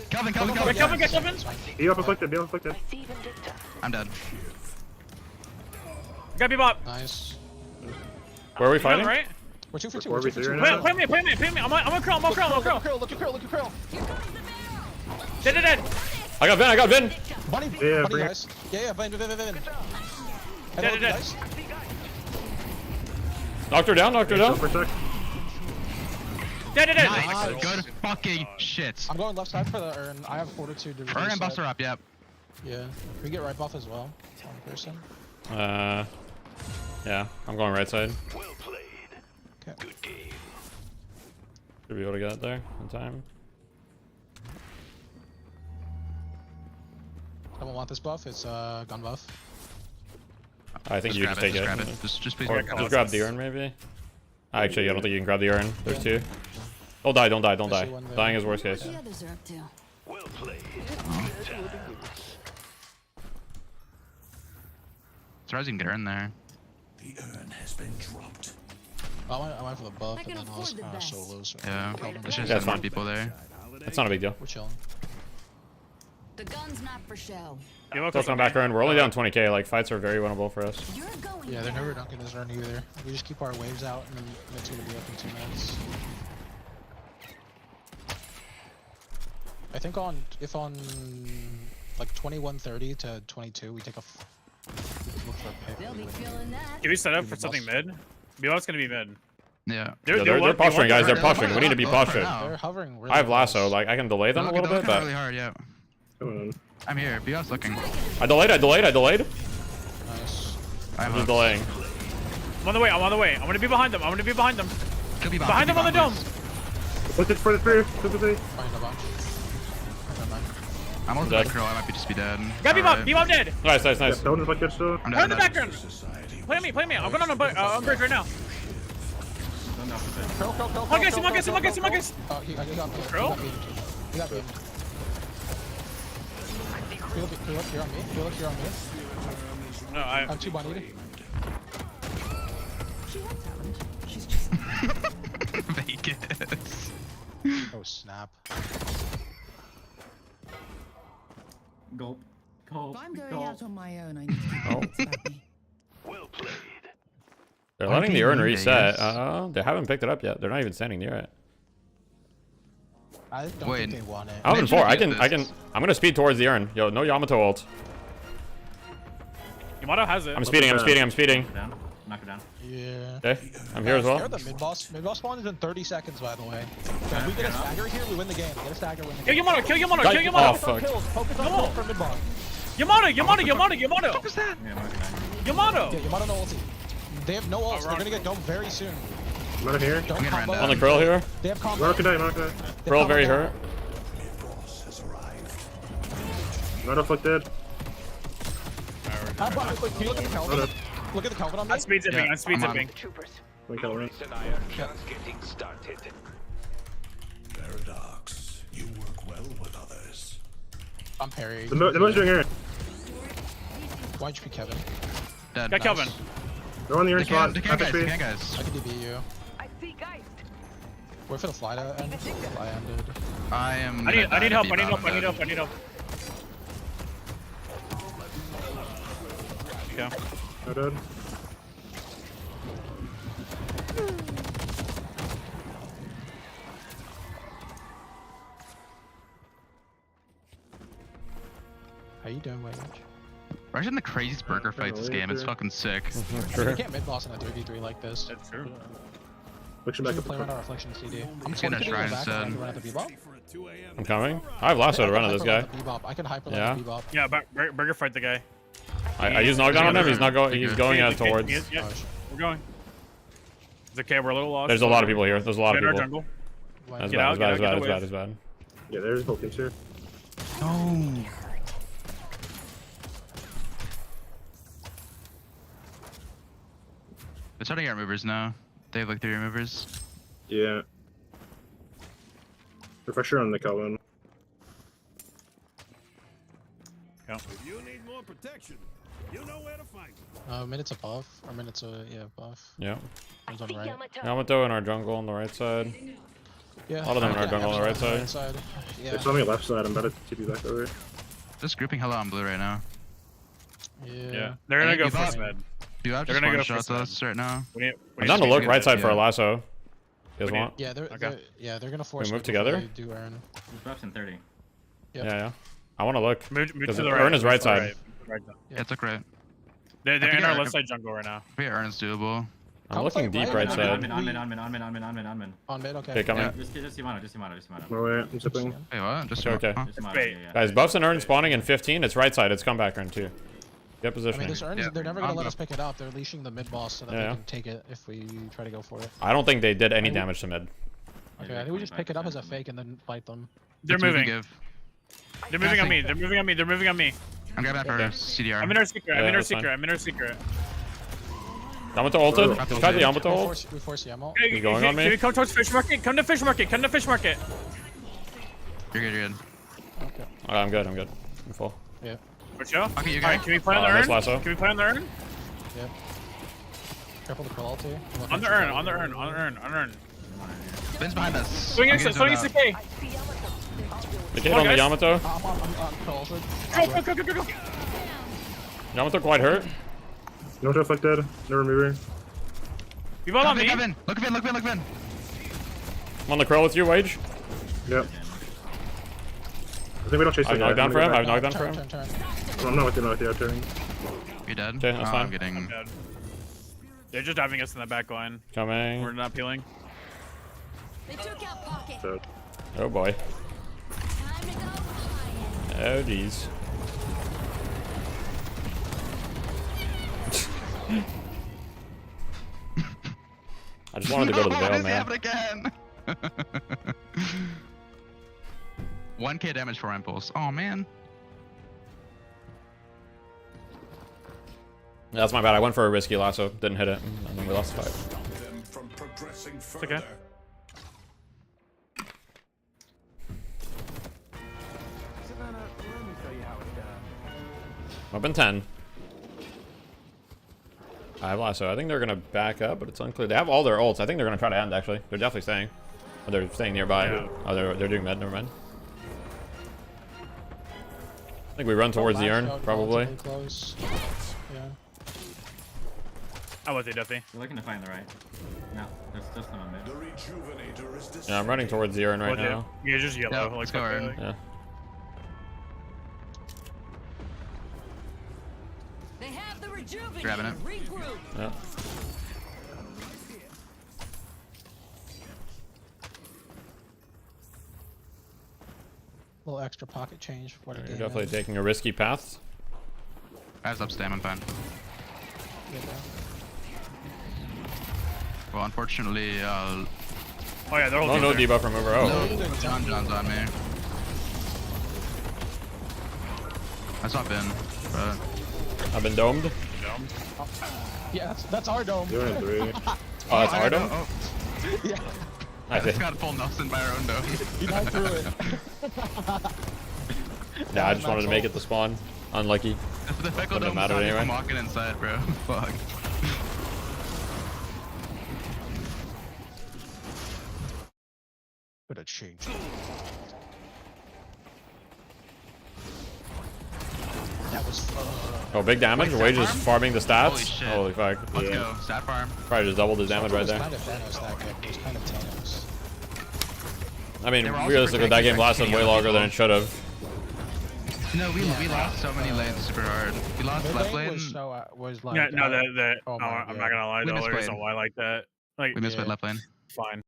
Kelvin. Get Kelvin. Bebop afflicted. I'm dead. Got Bebop. Nice. Where are we fighting? Right? We're 2 for 2. 4v3 right now. Play me. I'm a curl. Look at curl. Dead. I got Vin. Bunny, Yeah, bunny bring it. guys. Yeah, Vin. Dead. Knocked her down. For a sec. Dead. Nice. Good fucking shit. I'm going left side for the Earn. I have fortitude to Earn and Buster up, yep. Yeah. We get right buff as well. One person. Yeah, I'm going right side. Well played. Okay. Good game. Should be able to get it there in time. Someone want this buff? It's gun buff. I think you just take it. Just please. Or just grab the urn maybe. Actually, I don't think you can grab the urn. There's two. Don't die. Dying is worst case. The others are up to. Well played. Surprised you can get her in there. The urn has been dropped. I went for the buff, I and can then I was afford the kind of best. solo. So Yeah. There's just That's more fine. people there. It's not a big deal. we're chilling. The gun's not for show. Let's come back urn. We're only down 20k. Like fights are very winnable for us. You're going Yeah, they're never dunking this run either. We just keep our waves out, and then it's gonna be up in 2 minutes. I think if on like 21:30 to 22, we take a look for a pick. They'll be feeling that. Can we set up for something mid? Bebop's gonna be mid. Yeah. They're posturing, guys. They're posturing. We need to be postured. They're hovering really I have lasso. close. Like I can delay them a little bit, but really hard, yeah. Come on. I'm here. Beyond's looking. I delayed. Nice. I'm just delaying. I'm on the way. I'm gonna be behind them. Kill Bebop. Behind them on the dome. Afflicted for the three. Find a bunch. Never mind. I'm on Dead. the curl. I might just be dead. Got Bebop. Bebop dead. Nice. Don't afflicted still. I'm Right in dead. the background. Play me. I'm going on a bridge right now. Curl. Marcus. Oh, he got me. Curl? He got me. Feel like you're on me. No, I have 2 bunny. Vegas. Oh snap. Gulp. If I'm going out on my own, I need to keep wits about me. Well played. They're letting the urn reset. They haven't picked it up yet. They're not even standing near it. I don't think they want it. I'm in 4. I'm gonna speed towards the urn. Yo, no Yamato ult. Yamato has it. I'm speeding. Knock her down. Yeah. Okay, I'm here as well. They're the mid boss. Mid boss spawn is in 30 seconds, by the way. So if we get a stagger here, we win the game. Get a stagger, win the game. Kill Yamato. Oh fuck. Focus on kills for mid boss. Yamato. What was that? Yamato. Yeah, Yamato no ulti. They have no ults. They're gonna get domed very soon. I'm out here. Don't combo. On the curl here. They have combo. Not gonna die. Curl very hurt. Not afflicted. Can you look at the Kelvin? Look at the Kelvin on me. I'm speed zipping. One kill right. Just getting started. Paradox, you work well with others. I'm parried. The most doing here. 1 HP Kevin. Dead. Got Kelvin. They're on the urn spot. They can't guys. I can DB you. I see Geist. Wait for the fly to end. Fly ended. I need help. I need help. Okay. No dead. How you doing, Wage? We're actually in the craziest burger fight this game. It's fucking sick. You can't mid boss in a 3v3 like this. That's true. Reflection Should back we play up. around our reflection CD? I'm just getting a shrine instead. Run at the bebop? I'm coming. I have lasso to run at this guy. I can hyper Yeah. the bebop. Yeah, burger fight the guy. I use knockdown on him. He's not going. He's going Yeah, towards. yeah, we're going. It's okay. We're a little lost. There's a lot of people here. There's a lot of Get our people. jungle. That's Get bad. out, That's bad. get out, That's get bad. the That's bad. Yeah, there's both teams here. No. They're starting our movers now. They have like 3 movers. Yeah. Refresher on the Calvin. If you need more protection, you know where to find me. Minutes above. Or minutes, yeah, above. Yeah. One's on right. Yamato in our jungle on the right side. Yeah. A lot of them in our jungle on the right side. Yeah. It's on the left side. I'm about to TP back over. Just grouping hello on blue right now. Yeah. They're gonna go first mid. Do you have just one shot to us right now? I'm down to look right side for a lasso. You guys want? Yeah, they're gonna force. We move it together? before they do Aaron. Buffs in 30. Yep. Yeah. I want to look. Move Because to the Ern right. is right side. Yeah, it's okay. They're I think in our Ern- left side jungle right now. I think Ern is doable. I'm looking deep right side. On mid. On mid, okay. Okay, coming. Yeah. Just Yamato. No way, I'm zipping. Wait, what? Just Okay. huh? Just Yamato, yeah. Guys, buffs and Ern spawning in 15. It's right side. It's comeback Ern too. Get I positioning. mean, this Ern's, they're never gonna I'm let go. us pick it up. They're leashing the mid boss so that Yeah. they can take it if we try to go for it. I don't think they did any damage to mid. Okay, I think we just pick it up as a fake and then fight them. They're That's what we moving. give. They're moving on me. They're moving on me. I'm grabbing that for CDR. I'm in our secret. Yeah, that's fine. I'm in our secret. Yamato ulted. Try the Yamato We ult. force Yamo. Hey, He's going on me. Can we come towards fish market? Come to fish market. You're You're good. I'm good. I'm full. Yeah. What's up? Okay, you Alright, got can we play on the nice urn? lasso. Can we play on the urn? Yep. Careful the call too. On the urn. Ben's behind us. Swing I'm X, getting swing zoned XK. The kid on the guys. Yamato. I'm called. Go. Yamato quite hurt. No affected. No remover. You bought on me. Kevin. Look at Vin. I'm on the crow with you, Wage. Yep. I think we don't chase I've the guy. knocked down for him. I've knocked down for Turn, him. turn. I'm not with you, I'm turning. You dead? Okay, that's Oh, fine. I'm getting. Dead. They're just having us in the back line. We're Coming. not peeling. They took out pocket. So, Oh boy. Time to go high. Oh jeez. I just wanted to go to the What veil, is man. happening again? 1k damage for impulse. Oh man. That's my bad. I went for a risky lasso. Didn't hit it. And then we lost the fight. Them from progressing It's further. okay. Weapon 10. I have lasso. I think they're gonna back up, but it's unclear. They have all their ults. I think they're gonna try to end. Actually, they're definitely staying. Oh, they're staying nearby. Yeah. Oh, they're doing mid. Never mind. I think we run towards the urn, probably. Close. Yeah. I was Duffy. We're looking to find the right. No, there's just them on mid. The rejuvenator is Yeah, I'm running towards the urn right now. Yeah, just yellow. Yeah, like let's go that, urn. like- Yeah. They have the rejuvenate. Grabbing it. Regroup. Yeah. Little extra pocket change for the You're game. definitely taking a risky path. I was up stam, I'm fine. Well, unfortunately, Oh yeah, they're Oh, holding. no there. debuff remover. Oh. John's on me. I saw Ben, but I've been domed. Yeah, that's our dome. You're in 3. Oh, that's our dome? Oh, Yeah. I I just did. got full Nelson by our own dome. You died through it. Yeah, I just wanted to make it to spawn. Unlucky. If the Feckle Wouldn't Dome have mattered I'm anyway. walking inside, bro. Fuck. Could have changed. That was fun. Oh, big damage. Wait, Wage is farm? farming the stats. Holy shit. Holy fuck. Let's go. Stat farm. Probably just doubled his damage right It was there. kind of Thanos that game. It was kind of Thanos. I mean, They were also realistically, that game protecting lasted way XP longer than on it should have. No, we lost so many lanes super hard. We lost Mid left lane lane. was so was like Yeah, no, oh my I'm not gonna lie, We the only misplayed. reason why I like that, like, We misplayed left lane. fine.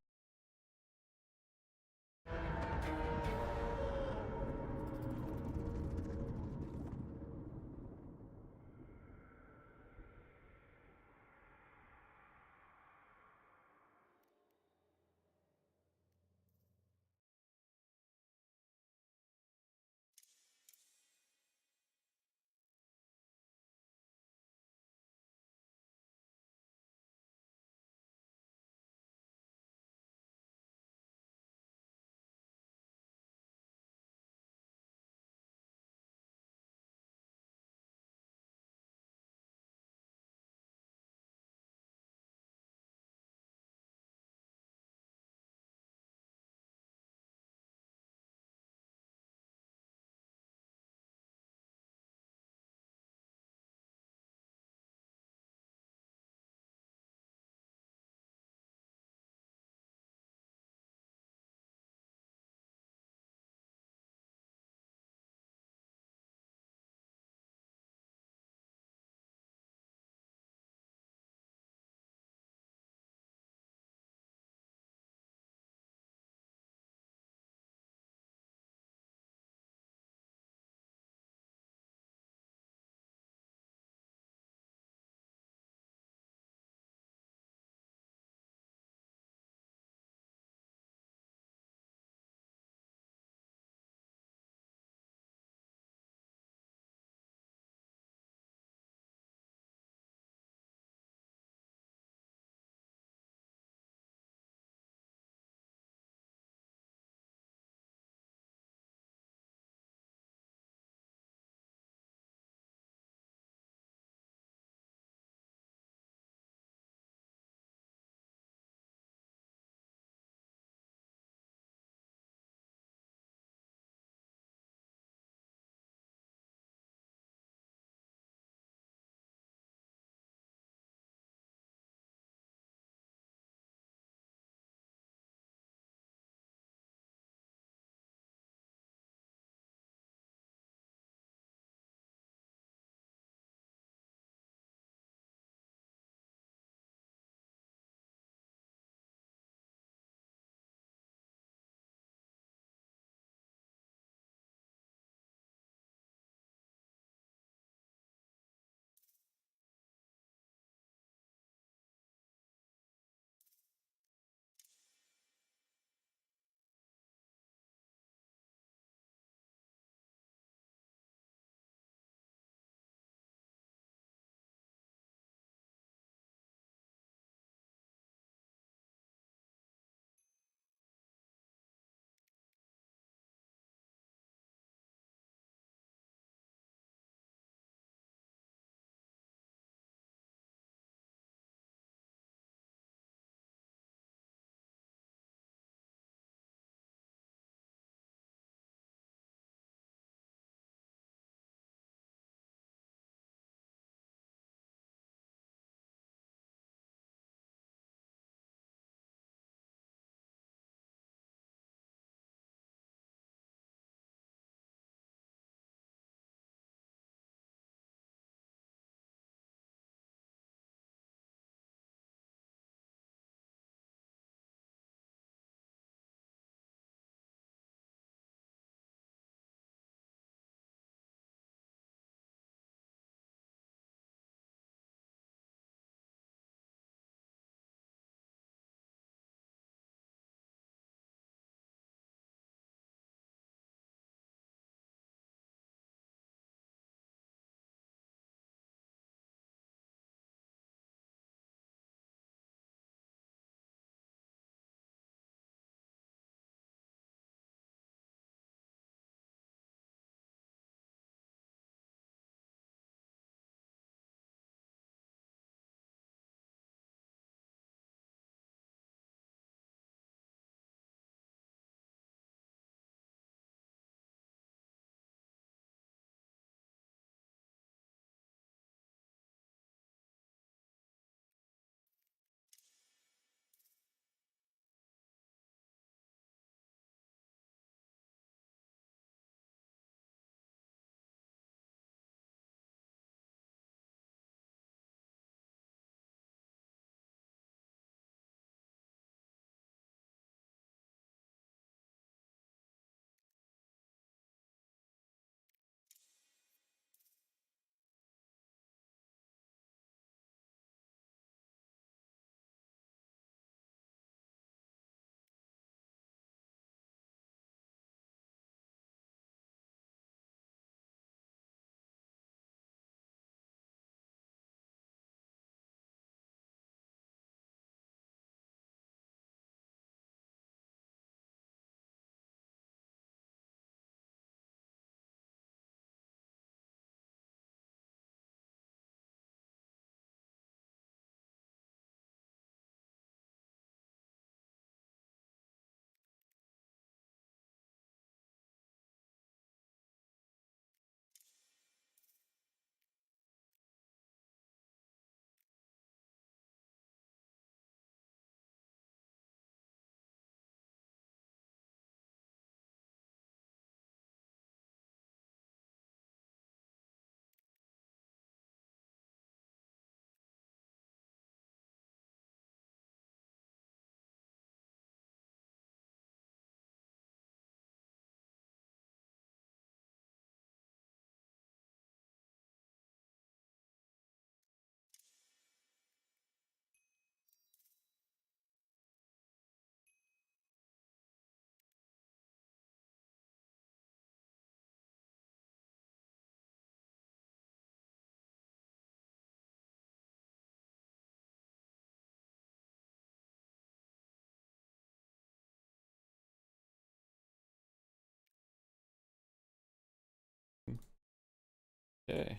Okay.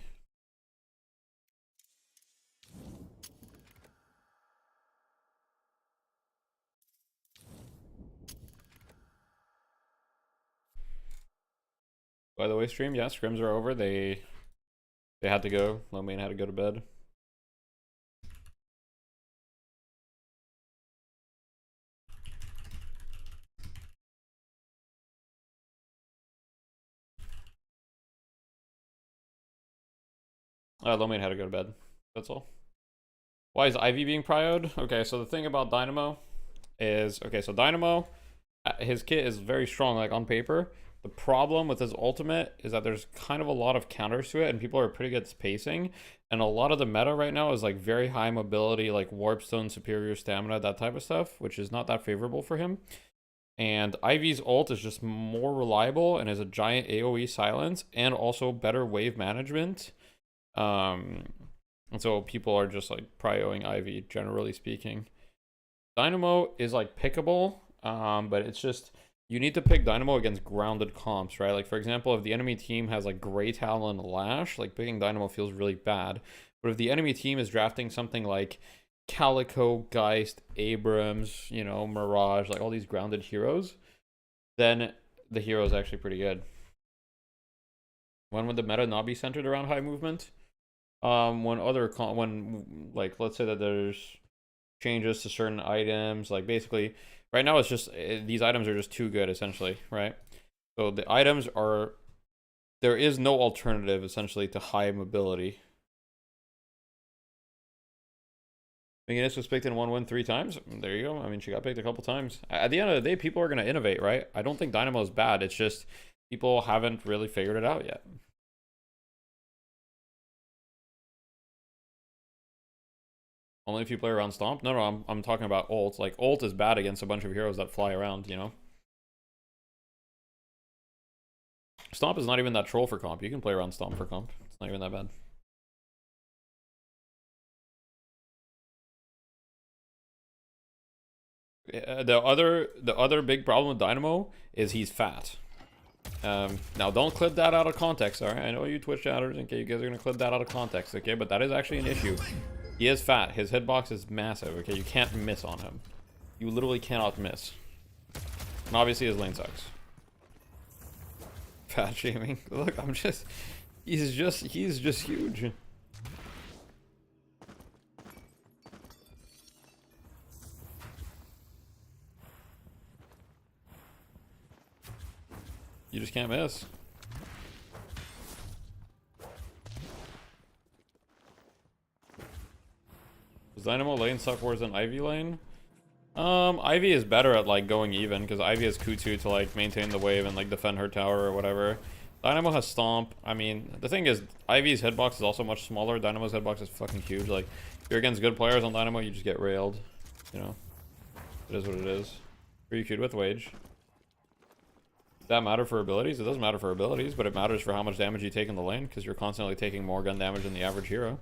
By the way, stream, yeah, scrims are over. They had to go. Low main had to go to bed. Low main had to go to bed. That's all. Why is Ivy being prioed? Okay, so the thing about Dynamo is, okay, so Dynamo, his kit is very strong, like on paper. The problem with his ultimate is that there's kind of a lot of counters to it, and people are pretty good at spacing. And a lot of the meta right now is like very high mobility, like Warpstone, superior stamina, that type of stuff, which is not that favorable for him. And Ivy's ult is just more reliable and is a giant AoE silence and also better wave management. And so people are just like prioing Ivy, generally speaking. Dynamo is like pickable, but it's just, you need to pick Dynamo against grounded comps, right? Like for example, if the enemy team has like Grey Talon and Lash, like picking Dynamo feels really bad. But if the enemy team is drafting something like Calico, Geist, Abrams, you know, Mirage, like all these grounded heroes, then the hero is actually pretty good. When would the meta not be centered around high movement? When like, let's say that there's changes to certain items, like basically right now it's just, these items are just too good essentially, right? So the items are, there is no alternative essentially to high mobility. McGinnis was picked in 1 win 3 times. There you go. I mean, she got picked a couple times. At the end of the day, people are going to innovate, right? I don't think Dynamo is bad. It's just people haven't really figured it out yet. Only if you play around Stomp? No, I'm talking about ult. Like, ult is bad against a bunch of heroes that fly around, you know? Stomp is not even that troll for comp. You can play around Stomp for comp. It's not even that bad. The other big problem with Dynamo is he's fat. Now don't clip that out of context, alright? I know you Twitch chatters, okay, you guys are gonna clip that out of context, okay? But that is actually an issue. He is fat. His hitbox is massive, okay? You can't miss on him. You literally cannot miss. And obviously his lane sucks. Fat shaming. Look, he's just huge. You just can't miss. Does Dynamo lane suck worse than Ivy lane? Ivy is better at like going even because Ivy has Kutu to like maintain the wave and like defend her tower or whatever. Dynamo has Stomp. I mean, the thing is, Ivy's hitbox is also much smaller. Dynamo's hitbox is fucking huge. Like, if you're against good players on Dynamo, you just get railed. You know, it is what it is. Or you could with Wage. Does that matter for abilities? It doesn't matter for abilities, but it matters for how much damage you take in the lane because you're constantly taking more gun damage than the average hero.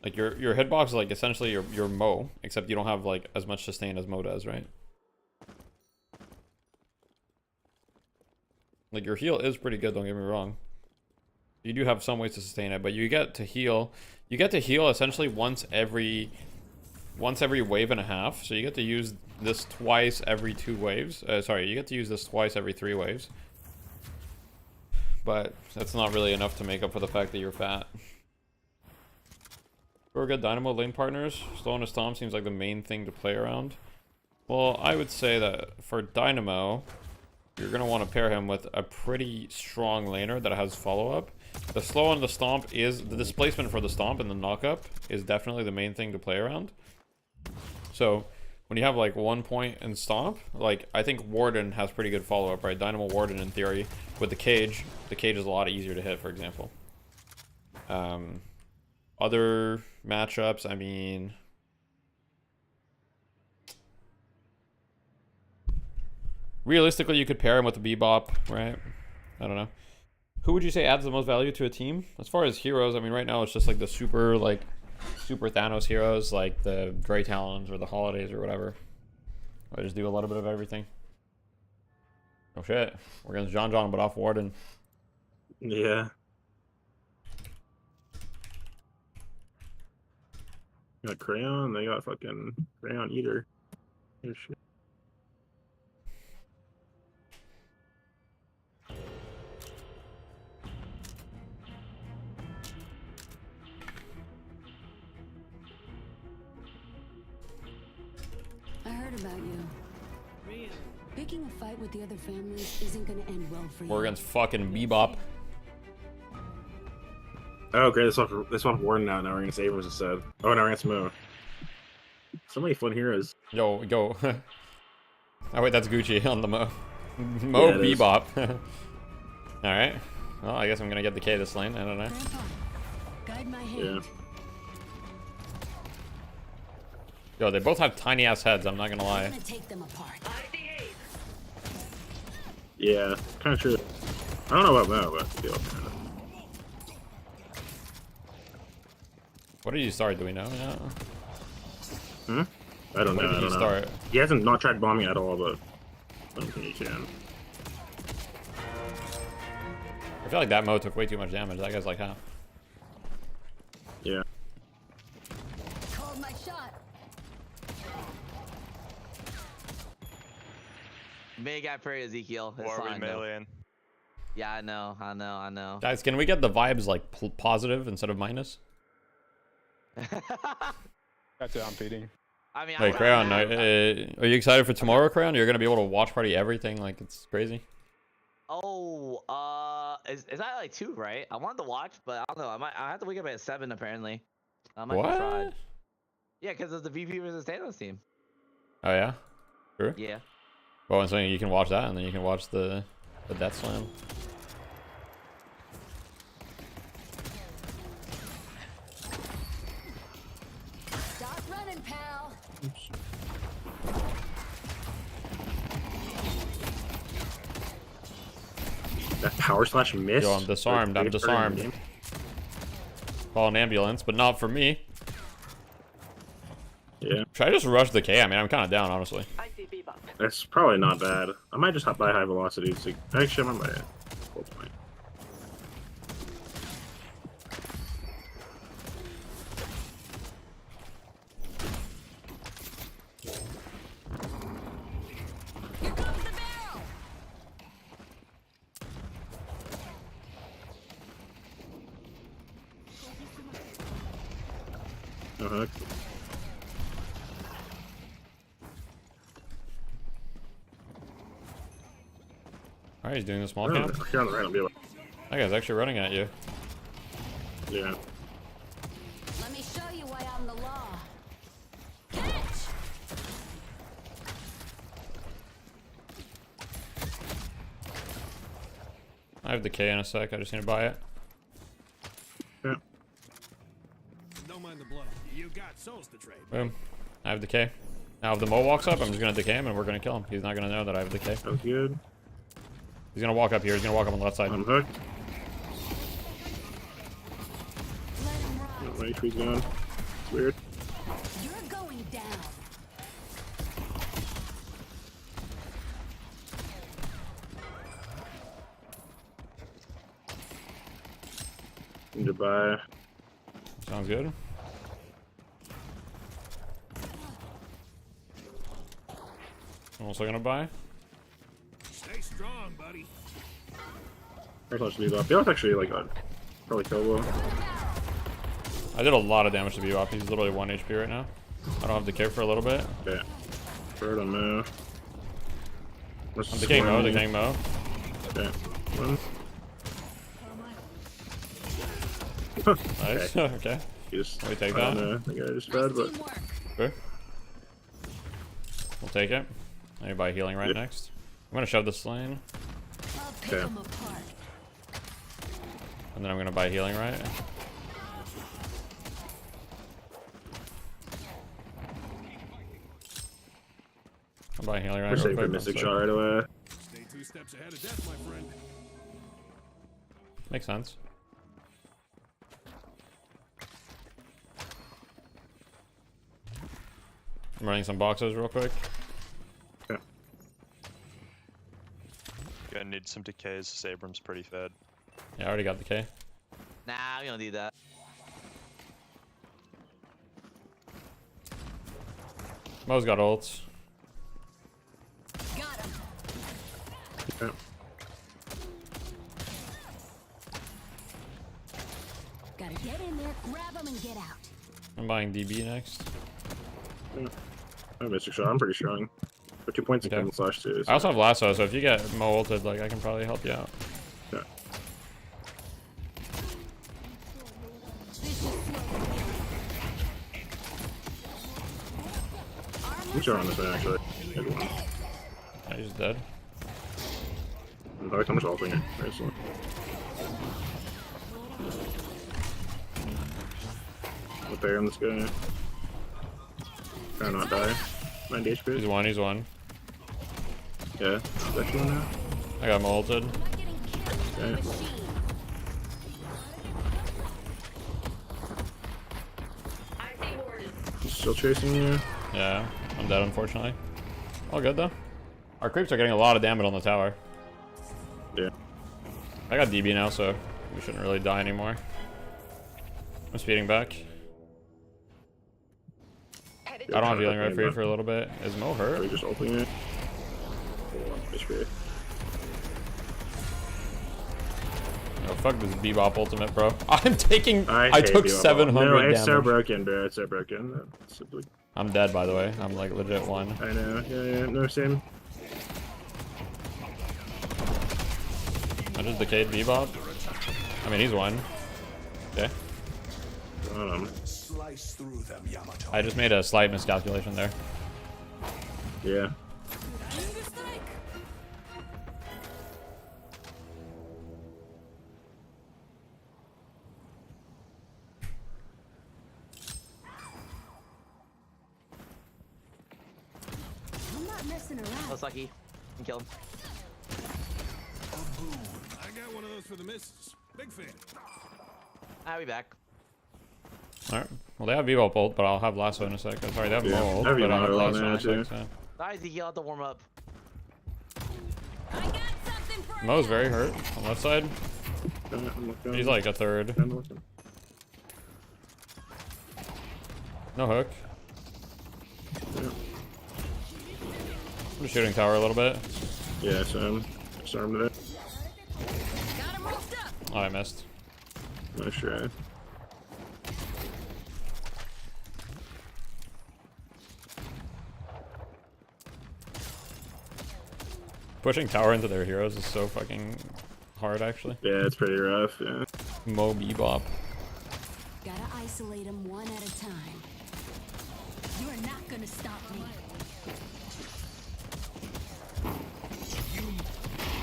Like your hitbox is like essentially your Mo, except you don't have like as much sustain as Mo does, right? Like your heal is pretty good, don't get me wrong. You do have some ways to sustain it, but you get to heal. You get to heal essentially once every wave and a half. So you get to use this twice every 2 waves. Sorry, you get to use this twice every 3 waves. But that's not really enough to make up for the fact that you're fat. For good Dynamo lane partners, Slow and Stomp seems like the main thing to play around. Well, I would say that for Dynamo, you're going to want to pair him with a pretty strong laner that has follow-up. The Slow and the Stomp is... The displacement for the Stomp and the knock-up is definitely the main thing to play around. So, when you have like 1 point in Stomp, like, I think Warden has pretty good follow-up, right? Dynamo Warden, in theory, with the cage is a lot easier to hit, for example. Other matchups, I mean... Realistically, you could pair him with a Bebop, right? I don't know. Who would you say adds the most value to a team? As far as heroes, I mean, right now it's just like the super Thanos heroes, like the Grey Talons or the Holidays or whatever. I just do a little bit of everything. Oh shit. We're against John, but off Warden. Yeah. Got Crayon, they got fucking Crayon Eater. Oh, shit. I heard about you. Picking a fight with the other families isn't gonna end well for you. We're against fucking Bebop. Oh, okay, this one Warden now. Now we're gonna save him instead. Oh, now we're gonna Mo. So many fun heroes. Yo, go. Oh wait, that's Gucci on the Mo. Mo Yeah, Bebop. Alright. Well, I guess I'm gonna get the K this lane. I don't know. Guide my hand. Yeah. Yo, they both have tiny ass heads, I'm not gonna lie. I'm gonna take them apart. Yeah, kind of true. I don't know about Mo, but still. What did you start? Do we know? Yeah. Hmm? I don't What know. did I he don't know. start? He hasn't not tried bombing at all, but I don't think he can. I feel like that Mo took way too much damage. That guy's like half. Yeah. Called my shot. Big guy for Ezekiel. It's Or are we fine, though. meleeing? Yeah, I know. Guys, can we get the vibes like positive instead of minus? That's it, I'm feeding. I mean, Hey, Crayon, are you excited for tomorrow, Crayon? You're gonna be able to watch party everything, like it's crazy. Oh, is that like 2, right? I wanted to watch, but I don't know. I have to wake up at 7 apparently. I might be fried. What? Yeah, because of the VP versus Thanos team. Oh yeah? True? Yeah. Well, and so you can watch that, and then you can watch the Death Slam. Stop running, pal. That power slash miss. Yo, I'm disarmed. I'm disarmed. Call an ambulance, but not for me. Yeah. Should I just rush the K? I mean, I'm kind of down, honestly. That's probably not bad. I might just hop by high velocity. To... Actually, I might buy it. Cool point. Uh-huh. Alright, he's doing the small Oh, camp. here on the right, I'll be able... That guy's actually running at you. Yeah. Let me show you why I'm the law. Catch! I have the K in a sec. I just need to buy it. Yeah. Don't mind the blow. You got souls to trade. Boom. I have the K. Now if the Mo walks up, I'm just gonna decay him and we're gonna kill him. He's not gonna know that I have the K. Sounds good. He's gonna walk up here. He's gonna walk up on the left side. I'm hooked. My HP's gone. It's weird. You're going down. Need to buy. Sounds good. I'm also gonna buy. Stay strong, buddy. There's lots to be up. Yeah, that's actually like a probably killable. I did a lot of damage to Bebop. He's literally 1 HP right now. I don't have the K for a little bit. Okay. Third on Mo. I'm decaying Mo, decaying Mo. Okay. One. Nice. Okay. You just, Let me take I that. don't know. I think I just fed, but Sure. We'll take it. I need to buy healing right Yep. next. I'm gonna shove this lane. I'll pick Okay. them apart. And then I'm gonna buy healing right. I'm buying healing right. we're real safe for quick, Mystic one Shot sec. right away. Stay 2 steps ahead of death, my friend. Makes sense. I'm running some boxes real quick. Gonna need some decays. Sabram's pretty fed. Yeah, I already got the K. Nah, we don't need that. Mo's got ults. Yeah. Gotta get in there, grab him, and get out. I'm buying DB next. Yeah. I missed a shot. I'm pretty strong. For 2 points, Okay. slash 2. I also have lasso, so if you get Mo ulted, like I can probably help you out. Yeah. I'm sure on this one actually. Yeah, he's dead. How much ulting it? Personally. I'll pay on this guy. Try not die. 90 HP. He's one, he's one. Yeah, is that you now? I got him ulted. Yeah. Still chasing you? Yeah, I'm dead unfortunately. All good though. Our creeps are getting a lot of damage on the tower. Yeah. I got DB now, so we shouldn't really die anymore. I'm speeding back. I don't have healing right for you for a little bit. Is Mo hurt? Are we just ulting it? HP. Oh fuck this Bebop ultimate, bro. I'm taking. I hate took Bebop. 700 No, it's damage. so broken, bro. It's so broken. I'm dead, by the way. I'm like legit one. I know. Yeah. No, same. I just decayed Bebop. I mean, he's one. Okay. Slice through them, Yamato. I just made a slight miscalculation there. Yeah. I'm not messing around. That's lucky. Can kill him. I got one of those for the missus. Big fan. I'll be back. Alright. Well, they have Bebop ult, but I'll have lasso in a sec. Sorry, they have Yeah, Mo ult, I have but I'll have Mo ult lasso in now, a too. sec. So. Nice, you have to warm up. Mo's very hurt on left side. He's like a third. No hook. I'm just shooting tower a little bit. Yeah, so just armed it. Oh, I missed. Nice try. Pushing tower into their heroes is so fucking hard, actually. Yeah, it's pretty rough, yeah. Mo Bebop. Gotta isolate them one at a time. You are not gonna stop me.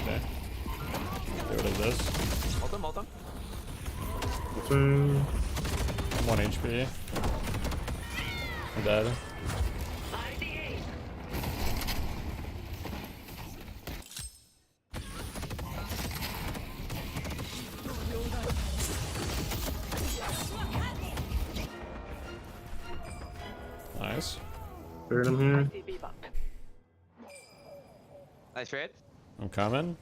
Okay. What is this? Ult him, ult him. I'm 1 HP. I'm dead. Nice. Third him here. Nice trade. I'm coming.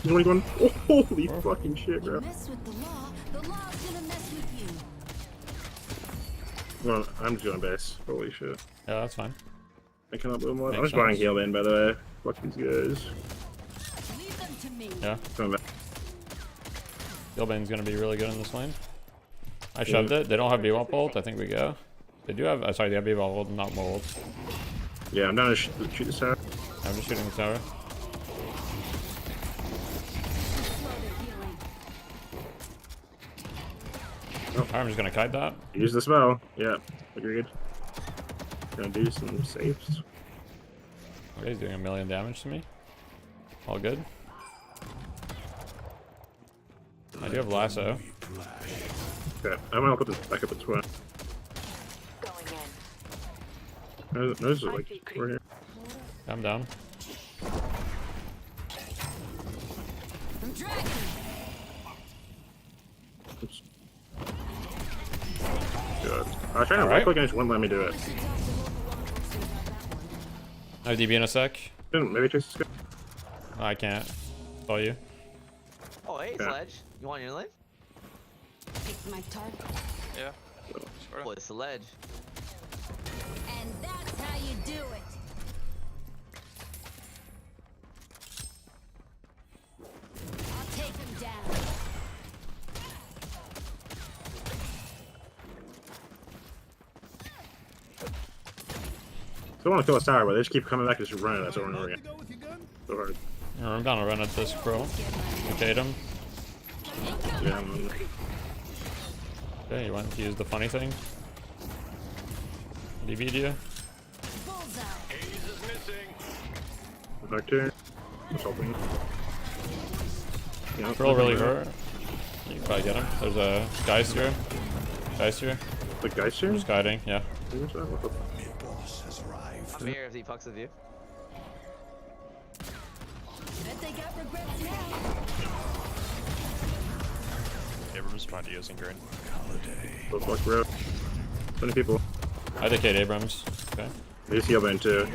He's only going. Oh, holy fucking shit, bro. Mess with the law, the law's gonna mess with you. Well, I'm just going base. Holy shit. Yeah, that's fine. I cannot move more. I'm Makes just buying sense. heal in, by the way. Fuck these guys. Leave them to me. Yeah. Coming back. Gilbane's gonna be really good in this lane. I shoved it. They don't have Bebop ult. I think we go. They do have. Sorry, they have Bebop ult, not Mo ult. Yeah, I'm down to shoot this tower. I'm just shooting the tower. I'm just gonna kite that. Use the spell. Yeah, agreed. Gonna do some saves. Okay, he's doing 1 million damage to me. All good. I do have lasso. Okay, I'm gonna put this back up at 12. No, this is like, we're here. I'm down. I'm dragging. Oops. Good. I was trying to Alright. right click and it just wouldn't let me do it. I have DB in a sec. Maybe chase this guy. I can't. Saw you. Oh, hey, Yeah. Sledge. You want your life? Pick my target. Yeah. Oh, it's Sledge. how you do it. I'll take him down. They want to kill us tower, but they just keep coming back and just running at us over and over again. So hard. I'm down to run at this crow. Rotate him. Yeah, Okay, you want to use the funny thing? DB'd you? back here. Just hoping. Yeah, Pearl really hurt. You can probably get him. There's a Geist here. Geist here. The Geist here? Just guiding, yeah. I'm here if he fucks with you. Bet they got regrets now. Abrams behind you using green. Go fuck, bro. 20 people. I decayed Abrams. Okay. They just heal band too.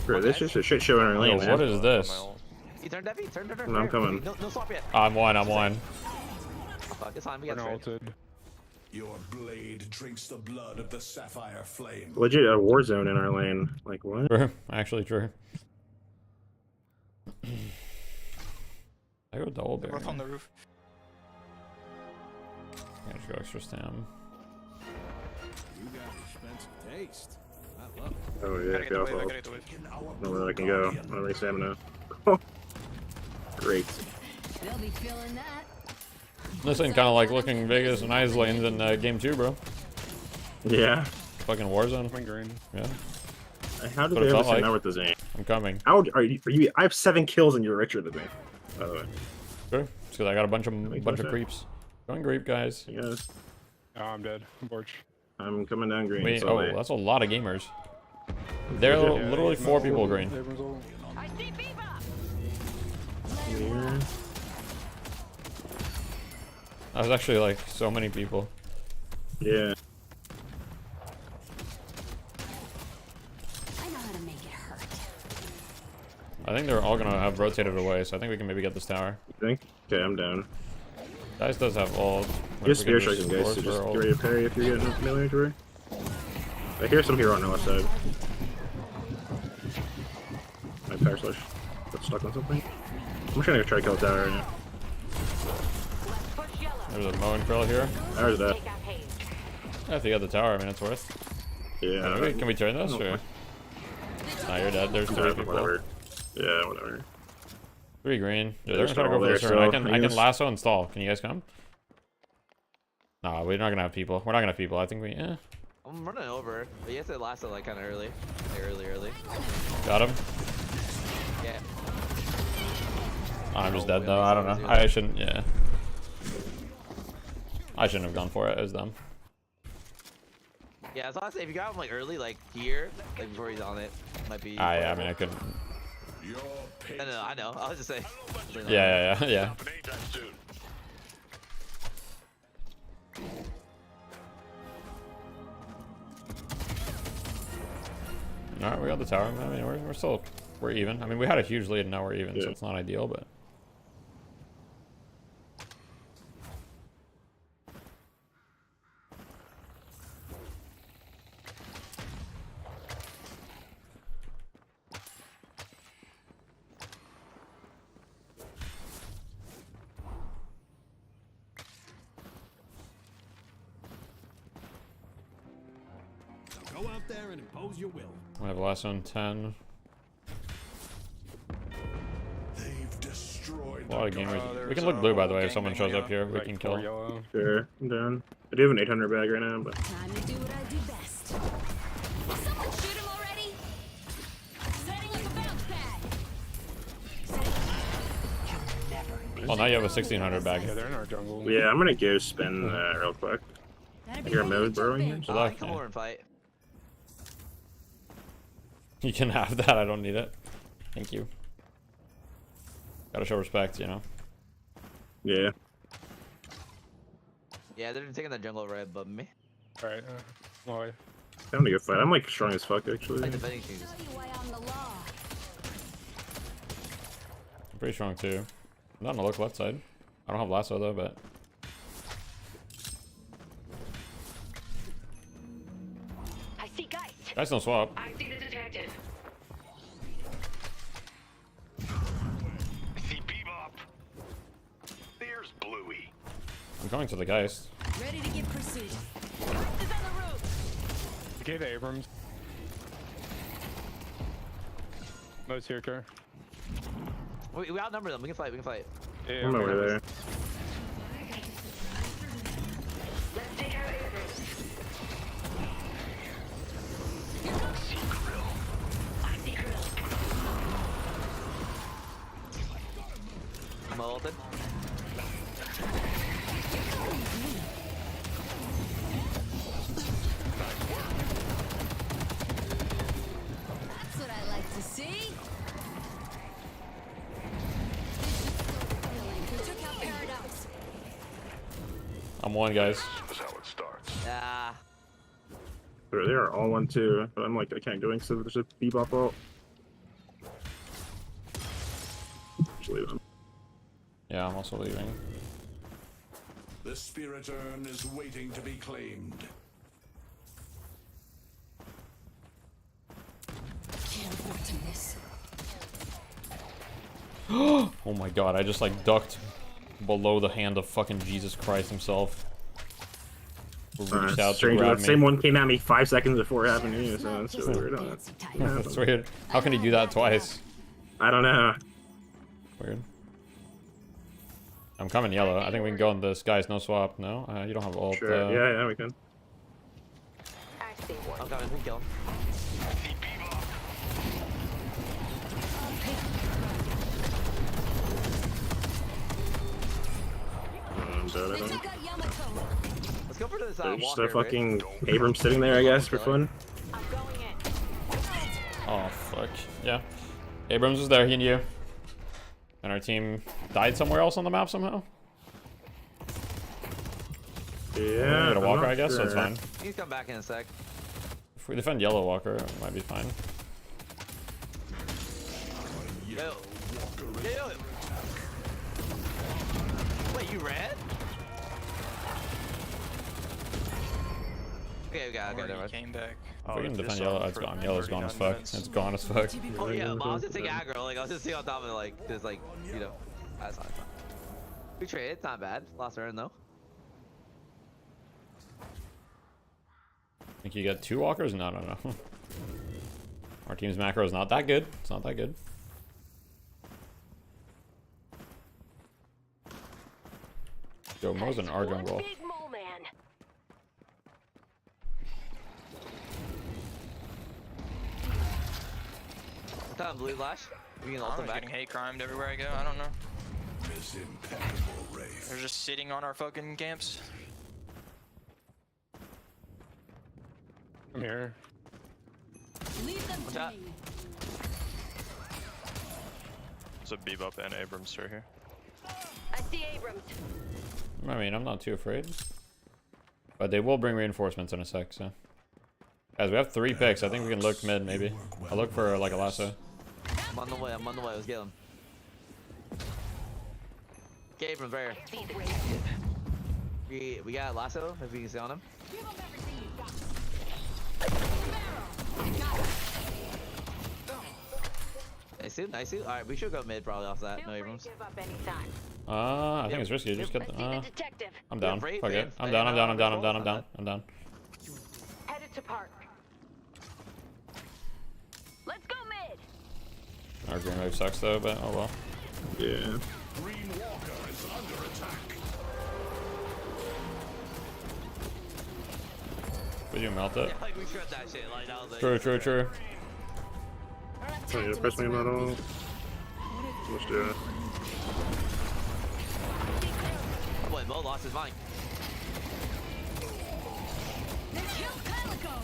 Bro, this is a shit show in our lane, man. What is this? He turned heavy, turn. No, I'm coming. No swap yet. I'm one. Oh, fuck, it's fine, we got straight. Your blade drinks the blood of the sapphire flame. Legit a war zone in our lane. Like, what? True. Actually true. I go double bear. Both on the roof. I just go extra stam. You got expensive taste. I love it. Oh, yeah, Gotta get the go wave, I off. gotta get the wave. I don't know where I can go. I don't have any stamina. Great. They'll be feeling that. This ain't kind of like looking Vegas and Eyes lanes in game 2, bro. Yeah. Fucking Warzone. Yeah. How did What they it ever felt say like. that with the Zane? I'm coming. How are you? I have 7 kills and you're richer than me. By the way. Sure. It's because I got a bunch of creeps. Going creep, guys. Yes. Oh, I'm dead. Borch. I'm coming down green. Wait, so oh, that's a lot of gamers. There are literally 4 people green. I see Viva. Here. That was actually like so many people. Yeah. I know how to make it hurt. I think they're all gonna have rotated away, so I think we can maybe get this tower. You think? Okay, I'm down. Dice does have ult. Here's spear striking, guys. So just get ready to parry if you're getting melee to. I hear some hero on the left side. My power slash got stuck on something. I'm just gonna try to kill the tower right now. There's a mowing drill here. There's that. If you got the tower, I mean, it's worth. Yeah. Can we turn this, or? Nah, you're dead. There's 3 people. Whatever. Yeah, whatever. 3 green. Dude, they're There's gonna try to go for there, this turn. I so can lasso and stall. Can you guys come? Nah, we're not gonna have people. We're not gonna have people. I think we. I'm running over, but you have to last it like kind of early. Like, early. Got him. Yeah. I'm just dead though. I don't know. I shouldn't. Yeah. I shouldn't have gone for it. It was them. Yeah, so I say if you got him like early, like here, like before he's on it, might be. I mean, I couldn't. No, I know. I was just saying. Yeah. Alright, we got the tower. I mean, we're even. I mean, we had a huge lead and now we're even, so it's not ideal, but. Go out there and impose your will. I have a last one 10. They've destroyed A lot of gamers. We can look blue, by the way. If someone shows up here, we can kill. Sure, I'm down. I do have an 800 bag right now, but. Time to do what I do best. Someone shoot him already? Setting up a bounce pad. Oh, now you have a 1600 bag. Yeah, they're in our jungle. Yeah, I'm gonna go spin real quick. I hear a mode burrowing here. Good luck. Come over and fight. You can have that. I don't need it. Thank you. Gotta show respect, you know. Yeah. Yeah, they're taking the jungle right above me. Alright, I'm gonna go fight. I'm like strong as fuck actually. Like defending teams. I'm pretty strong too. I'm not gonna look left side. I don't have lasso though, but. Guys, don't swap. I see the detective. I see Bebop. There's Bluey. I'm going to the Geist. Ready to give precision. Is on the roof. Okay, the Abrams. Most here, Kerr. We outnumber them. We can fight. We can fight. Yeah, I'm over there. Let's take out Abrams. I see Krill. I'm ulted. That's what I like to see. We took out Paradox. I'm one, guys. That's how it starts. Yeah. They are all 1-2, but I'm like, I can't go in because there's a Bebop ult. Just leave them. Yeah, I'm also leaving. The spirit urn is waiting to be claimed. Can't afford to miss. Oh my god, I just like ducked below the hand of fucking Jesus Christ himself. Reached out to Strange. grab That me. same one came at me 5 seconds before it happened to you, so that's really weird. That's weird. How can he do that twice? I don't know. Weird. I'm coming yellow. I think we can go on this. Guys, no swap. No? You don't have ult. Sure. Yeah, we can. I see one. I'm coming. We kill him. I'm dead, I They think. took out Yamato. Let's go for this There's just Walker. a fucking Abrams sitting there, I guess, for fun. I'm going in. Oh, fuck. Yeah. Abrams was there. He knew. And our team died somewhere else on the map somehow? Yeah. We get a walker, I guess, so it's sure. fine. He's come back in a sec. If we defend yellow walker, it might be fine. Yo. Yo. Wait, you ran? Okay, never mind. Came back. If we can defend yellow, it's gone. Yellow's gone as fuck. It's gone as fuck. Oh yeah, but I was just taking aggro. Like I was just sitting on top of it, like just like you know. That's fine. We traded. It's not bad. Lost our end though. Think you get 2 walkers? No. Our team's macro is not that good. It's not that good. Yo, Mo's in our jungle. Big mole man. What's on blue lash? We can ult him back. Getting hate crimed everywhere I go. I don't know. This impeccable wraith. They're just sitting on our fucking camps. I'm here. Leave them to me. There's a Bebop and Abrams right here. I see Abrams. I mean, I'm not too afraid. But they will bring reinforcements in a sec, so. Guys, we have 3 picks. I think we can look mid, maybe. I'll look for, like, a lasso. I'm on the way. Let's get him. Okay, Abrams right here. We got a lasso, if we can stay on him. Nice suit. Alright, we should go mid probably off that. No Abrams. Give up anytime. I think it's risky. Just get the, Detective. I'm down. Free, Fuck free, it. I'm free. down. I'm down. Headed to park. Let's go mid. Our green wave sucks though, but oh well. Yeah. Green Walker is under attack. Would you melt it? Yeah, like we shred that shit. Like that was like. True. So yeah, press me about all. Let's do it. Oh boy, Mo lost his mind. They killed Calico.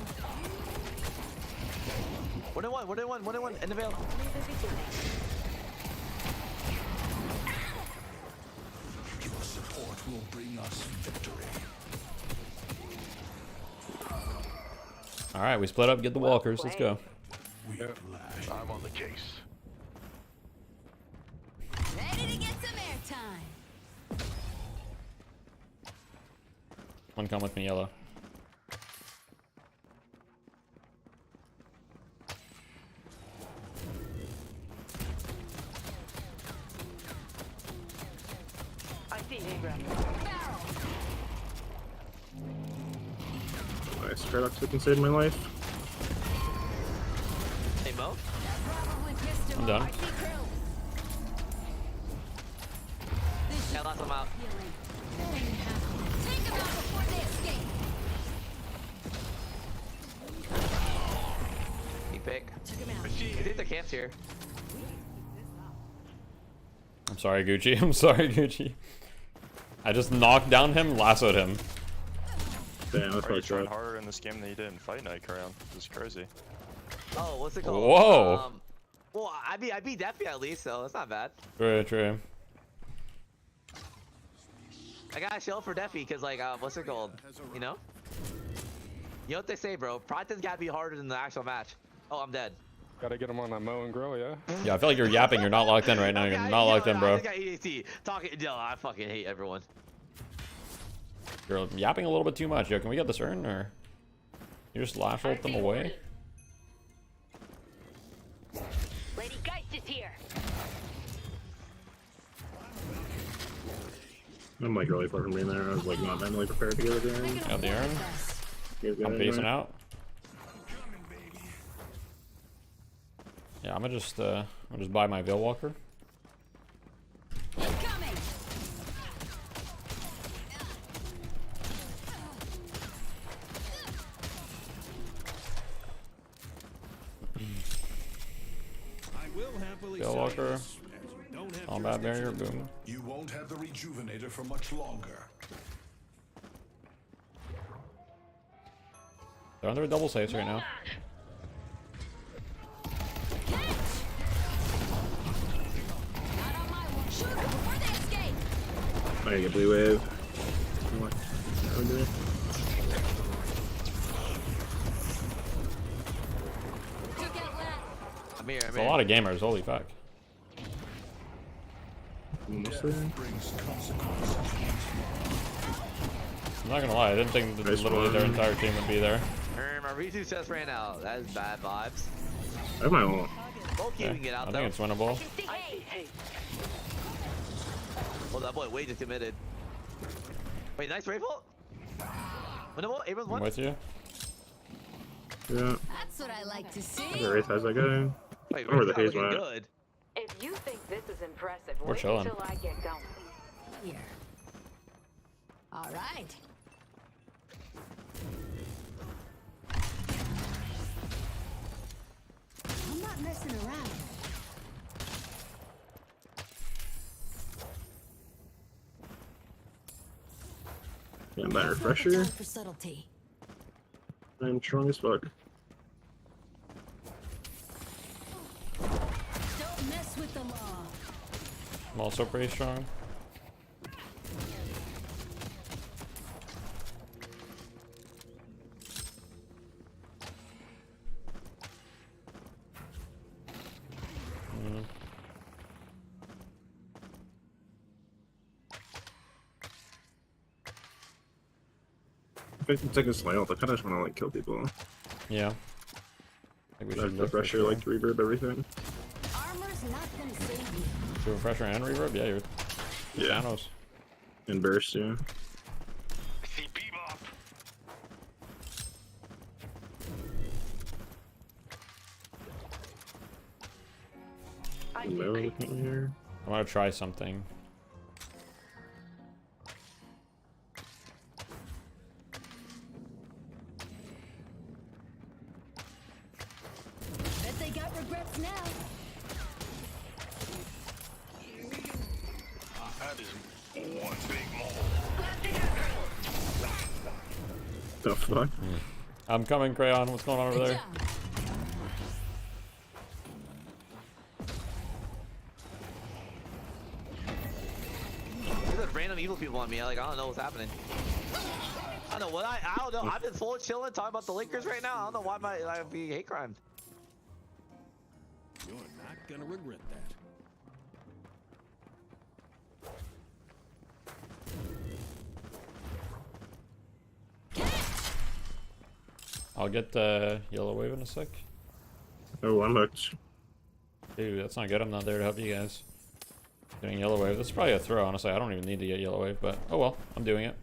1-1, in the veil. Your support will bring us victory. Alright, we split up, get the walkers. Let's go. I'm on the case. Ready to get some airtime. One come with me, yellow. Nice. Paradox can save my life. Hey, Mo? I'm done. Yeah, lost him out. You pick. I think the camp's here. I'm sorry, Gucci. I'm sorry, Gucci. I just knocked down him, lassoed him. Damn, that's Are you probably trying true. harder in this game than you did in Fight Night, Crayon? This is crazy. Oh, what's it called? Whoa. Well, I beat Deppy at least, so that's not bad. True, true. I gotta chill for Deppy, cause like, what's it called? You know? You know what they say, bro? Practice gotta be harder than the actual match. Oh, I'm dead. Gotta get him on that mow and grow, yeah? Yeah, I feel like you're yapping. You're not locked in right now. You're not locked in, bro. I got EAT. Talking, yo, I fucking hate everyone. You're yapping a little bit too much. Yo, can we get this urn, or you just lash ult them away? Lady Geist is here. I'm like really far from being there. I was like not mentally prepared to get it in. Got the urn. I'm pacing out. Yeah, I'm gonna just buy my Veil Walker. Veil Walker. Combat barrier, boom. You won't have the rejuvenator for much longer. They're under a double safe right now. I get blue wave. What? How we doing? I'm here, It's a lot of gamers. Holy fuck. Almost there. I'm not gonna lie. I didn't think that literally their entire team would be there. My Rizu just ran out. That is bad vibes. I have my ult. Both Yeah, can get out I though. think it's winnable. Well, that boy way just committed. Wait, nice rifle. Winnable. Abrams I'm won. with you. Yeah. That's what I like to see. The Wraith has that guy. Wait, Or the Wraith's Haze not looking went. good. If you think this is impressive, We're wait chilling. until I get going. Here. All right. I'm not messing around. Yeah, my refresher. For subtlety. I'm strong as fuck. Don't mess with the law. I'm also pretty strong. If I can take a slay ult, I kinda just wanna like kill people. Yeah. I think we Like should look for refresher, sure. like reverb everything. Armor's not gonna save you. Do refresher and reverb? Yeah, you're Yeah. Thanos. And burst, yeah. No, looking here. I want to try something. Bet they got regrets now. That is one big mole. The fuck? I'm coming, Crayon. What's going on over there? There's a random evil people on me. Like I don't know what's happening. I don't know what I don't know. I've been full chilling talking about the Lakers right now. I don't know why I be hate crimed. You're not gonna regret that. I'll get the yellow wave in a sec. Oh, I'm hooked. Dude, that's not good. I'm not there to help you guys. Getting yellow wave. That's probably a throw, honestly. I don't even need to get yellow wave, but oh well. I'm doing it.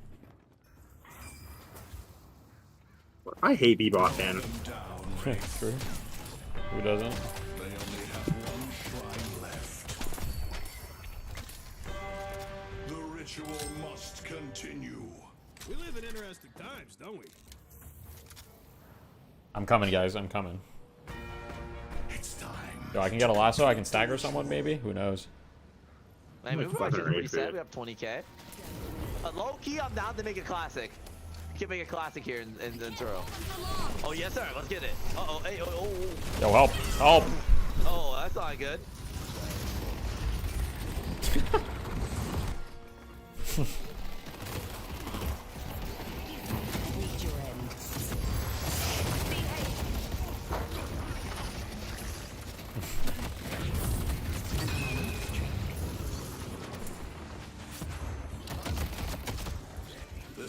I hate B-bot, man. True. Who doesn't? They only have one shrine left. The ritual must continue. We live in interesting times, don't we? I'm coming, guys. I'm coming. It's time. Yo, I can get a lasso. I can stagger someone, maybe. Who knows? Man, we were actually reset. We have 20k. Low key, I'm down to make a classic. We can make a classic here in Turo. Oh yes, sir. Let's get it. Uh oh. Hey. Oh. Yo, help! Help! Oh, that's not good.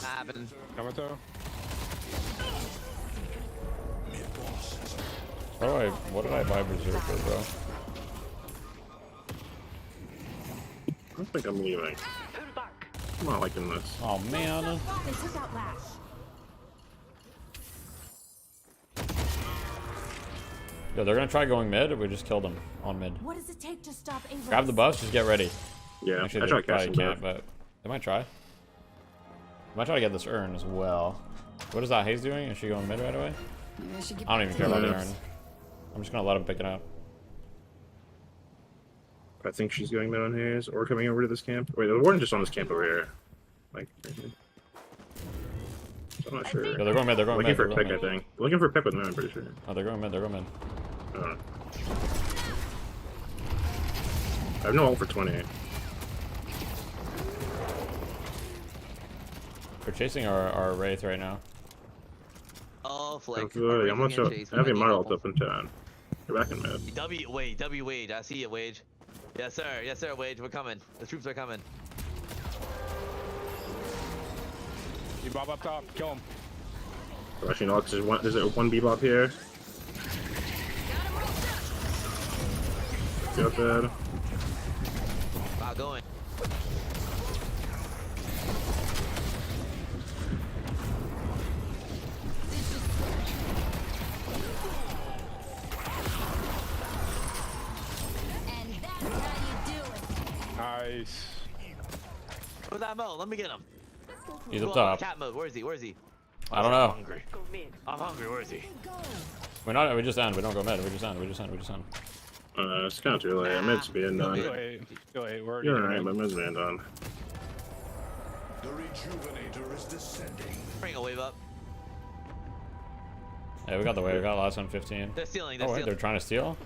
Happened. Yamato. What did I buy Berserker, bro? I don't think I'm leaving. I'm not liking this. Oh man. Yo, they're gonna try going mid, or we just killed them on mid. What does it take to stop a Grab the buffs, just get ready. Yeah, Actually, I they tried probably casting can't, buff. but they might try. Might try to get this urn as well. What is that Haze doing? Is she going mid right away? I don't even care about the urn. I'm just gonna let him pick it up. I think she's going mid on his, or coming over to this camp. Wait, the warden's just on this camp over here. Like, I'm not sure. Yeah, they're going mid. They're going looking mid. for They're pick, going I think. Looking for pick with me, I'm pretty sure. Oh, they're going mid. They're going mid. I don't know. I have no ult for 20. They're chasing our Wraith right now. Oh, flick. I'm also having my ult up in 10. You're back in mid. W Wage. I see you, Wage. Yes, sir. Yes, sir, Wage. We're coming. The troops are coming. You bob up top. Kill him. Rushing Ox, there's a 1 B-bop here. Got that. Wow, going. Nice. Where's that Mo? Let me get him. He's up top. Cat mode. Where is he? Where is he? I don't know. I'm hungry. I'm hungry. Where is he? We just end. We don't go mid. We just end. It's kind of too late. Mid's being done. You're alright, but mid's being done. The rejuvenator is descending. Bring a wave up. Yeah, we got the wave. We got the last one 15. They're stealing. Oh wait, they're trying to steal?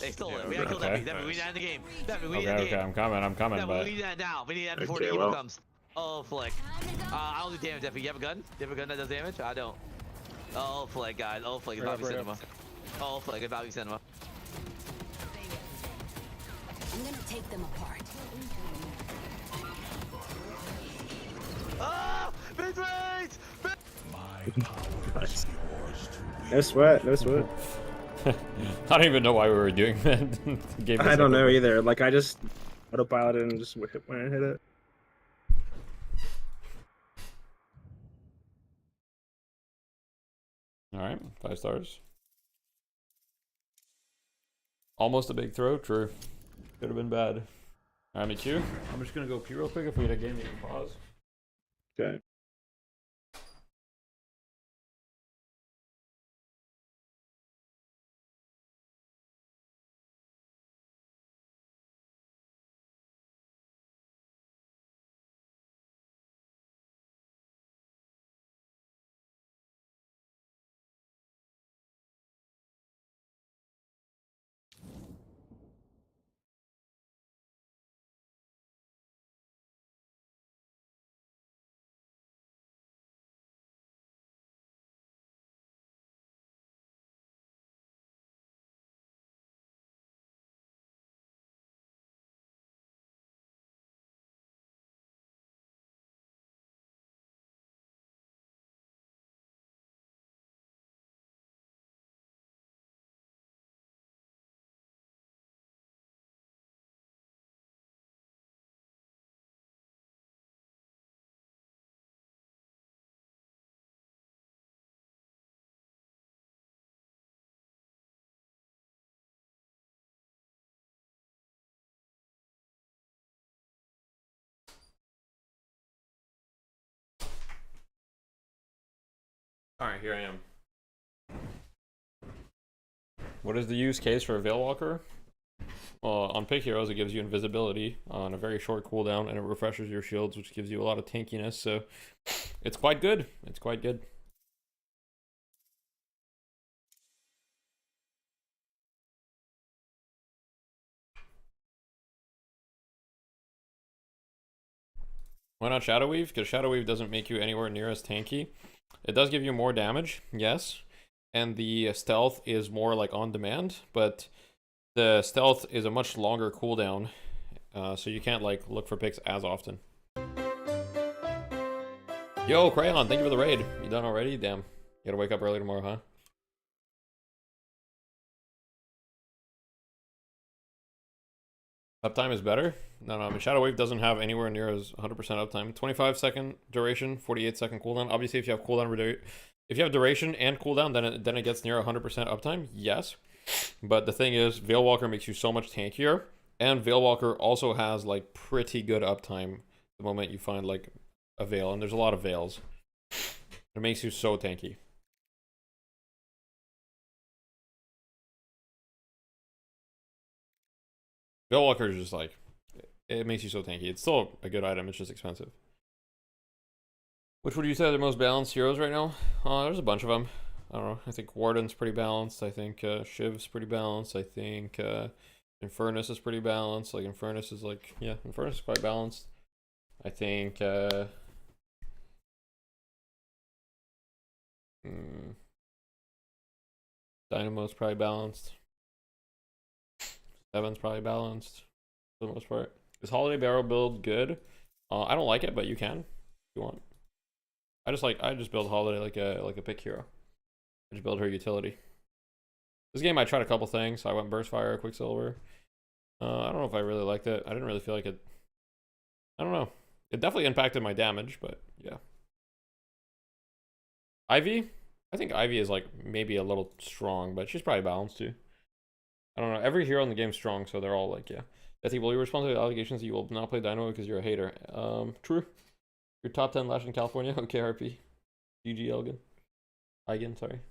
They stole it. We gotta kill Debbie. Debbie, we need to end the game. Debbie, we need to end the game. I'm coming, Debbie, but... we need to end now. We need to end before the evil comes. Oh, flick. I don't do damage, Debbie. You have a gun? Do you have a gun that does damage? I don't. Oh, flick, guys. Oh, flick. It's Bobby Cinema. Oh, flick. It's Bobby Cinema. I'm gonna take them apart. Ah! Mid-range! Nice. No sweat, no sweat. I don't even know why we were doing that. I don't know either. Like, I just autopiloted and just went and hit it. Alright, 5 stars. Almost a big throw, true. Could have been bad. Alright, me too. I'm just gonna go pee real quick. If we had a game, you can pause. Okay. Alright, here I am. What is the use case for a Veil Walker? Well, on pick heroes, it gives you invisibility on a very short cooldown, and it refreshes your shields, which gives you a lot of tankiness, so it's quite good. It's quite good. Why not Shadow Weave? Because Shadow Weave doesn't make you anywhere near as tanky. It does give you more damage, yes, and the stealth is more like on demand, but the stealth is a much longer cooldown, so you can't like look for picks as often. Yo, Crayon, thank you for the raid. You done already? Damn. You gotta wake up early tomorrow, huh? Uptime is better? No, I mean, Shadow Wave doesn't have anywhere near as 100% uptime. 25-second duration, 48-second cooldown. Obviously, if you have cooldown, if you have duration and cooldown, then it gets near 100% uptime. Yes, but the thing is, Veil Walker makes you so much tankier, and Veil Walker also has like pretty good uptime the moment you find like a Veil, and there's a lot of Veils. It makes you so tanky. Veil Walker is just like, it makes you so tanky. It's still a good item, it's just expensive. Which would you say are the most balanced heroes right now? There's a bunch of them. I don't know. I think Warden's pretty balanced. I think Shiv's pretty balanced. I think Infernus is pretty balanced. Like Infernus is like, yeah, Infernus is quite balanced. I think Dynamo's probably balanced. Seven's probably balanced for the most part. Is Holiday Barrel build good? I don't like it, but you can if you want. I just build Holiday like a pick hero. I just build her utility. This game I tried a couple things. I went Burst Fire, Quicksilver. I don't know if I really liked it. I didn't really feel like it. I don't know. It definitely impacted my damage, but yeah. Ivy? I think Ivy is like maybe a little strong, but she's probably balanced too. I don't know. Every hero in the game's strong, so they're all like, yeah. I think, will you respond to the allegations that you will not play Dynamo because you're a hater? True. You're top 10 Lash in California? Okay, RP. GG Elgin. Eigen, sorry.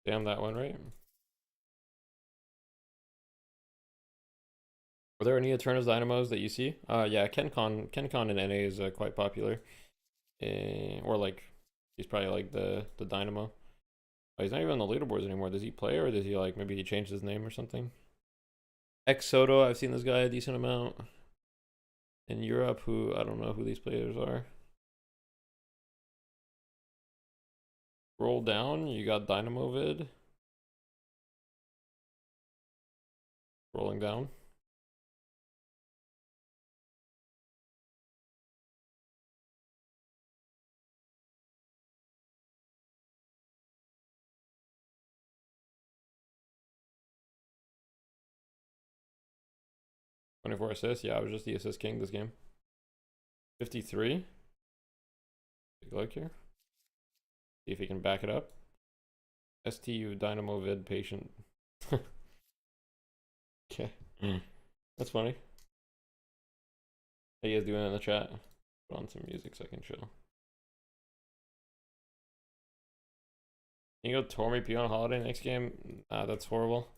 Damn that one, right? Are there any Eternals Dynamos that you see? Yeah, KenCon in NA is quite popular. Or like, he's probably like the Dynamo. Oh, he's not even on the leaderboards anymore. Does he play, or does he like, maybe he changed his name or something? X Soto, I've seen this guy a decent amount. In Europe, who, I don't know who these players are. Roll down, you got Dynamovid. Rolling down. "24 assists, yeah, I was just the assist king this game. 53. Take a look here. See if he can back it up. STU Dynamovid patient. Okay. That's funny. How you guys doing in the chat? Put on some music so I can chill. Can you go Tormy P on Holiday next game? That's horrible.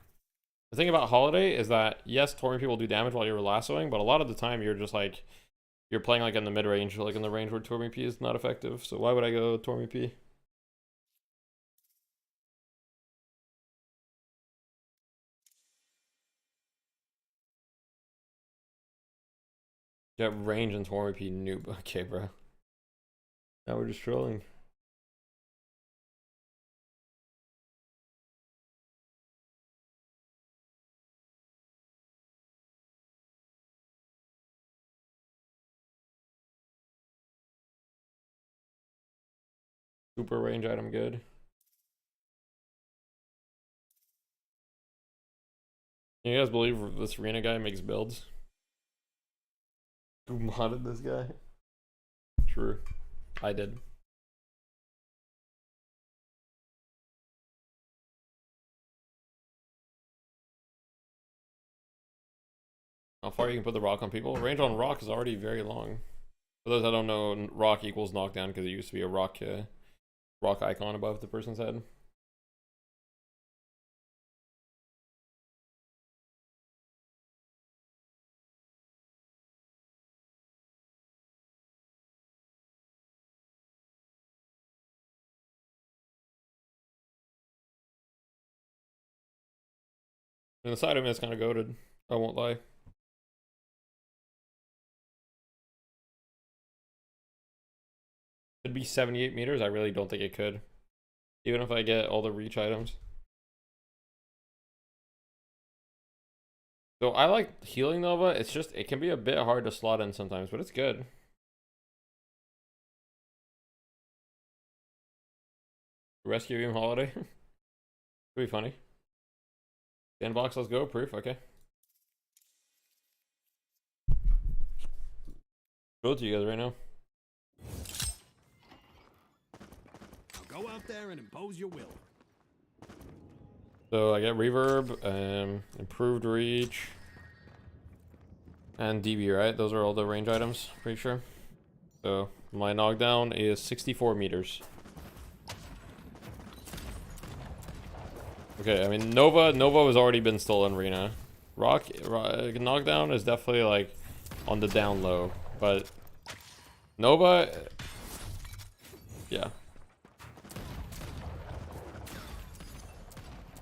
The thing about Holiday is that, yes, Tormy P will do damage while you're lassoing, but a lot of the time you're just like, you're playing like in the mid-range, like in the range where Tormy P is not effective. So why would I go Tormy P? Got range and Tormy P noob. Okay, bro. Now we're just trolling. Super range item good. Can you guys believe this Rena guy makes builds? Who modded this guy? True. I did. How far you can put the rock on people? Range on rock is already very long. For those that don't know, rock equals knockdown because it used to be a rock rock icon above the person's head. And the side of him is kind of goated. I won't lie. Could be 78 meters. I really don't think it could. Even if I get all the reach items. So I like Healing Nova. It's just, it can be a bit hard to slot in sometimes, but it's good. Rescue Beam Holiday. Could be funny. Sandbox, let's go. Proof, okay. Show it to you guys right now. Go out there and impose your will. So I get reverb, improved reach, and DB, right? Those are all the range items, pretty sure. So my knockdown is 64 meters. Okay, I mean Nova has already been stolen, Rena. Rock knockdown is definitely like on the down low, but Nova, yeah.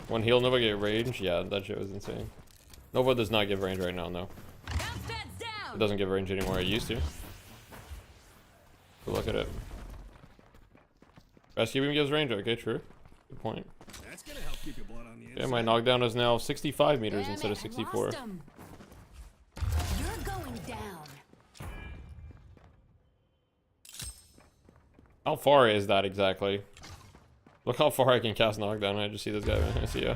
When Heal Nova get range, yeah, that shit was insane. Nova does not give range right now, no. It doesn't give range anymore, it used to. But look at it. Rescue Beam gives range, okay, true. Good point. That's gonna help keep your blood on the inside. Yeah, my knockdown is now 65 meters instead of 64. You're going down. How far is that exactly? Look how far I can cast knockdown. I just see this guy. I see ya.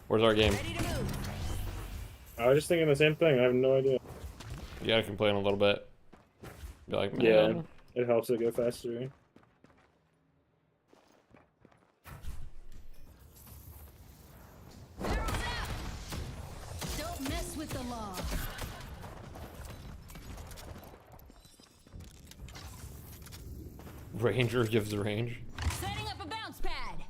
Where's our game? I was just thinking the same thing. I have no idea. You gotta complain a little bit. Be like, man. Yeah, it helps it go faster. Don't mess with the law. Ranger gives range. Setting up a bounce pad.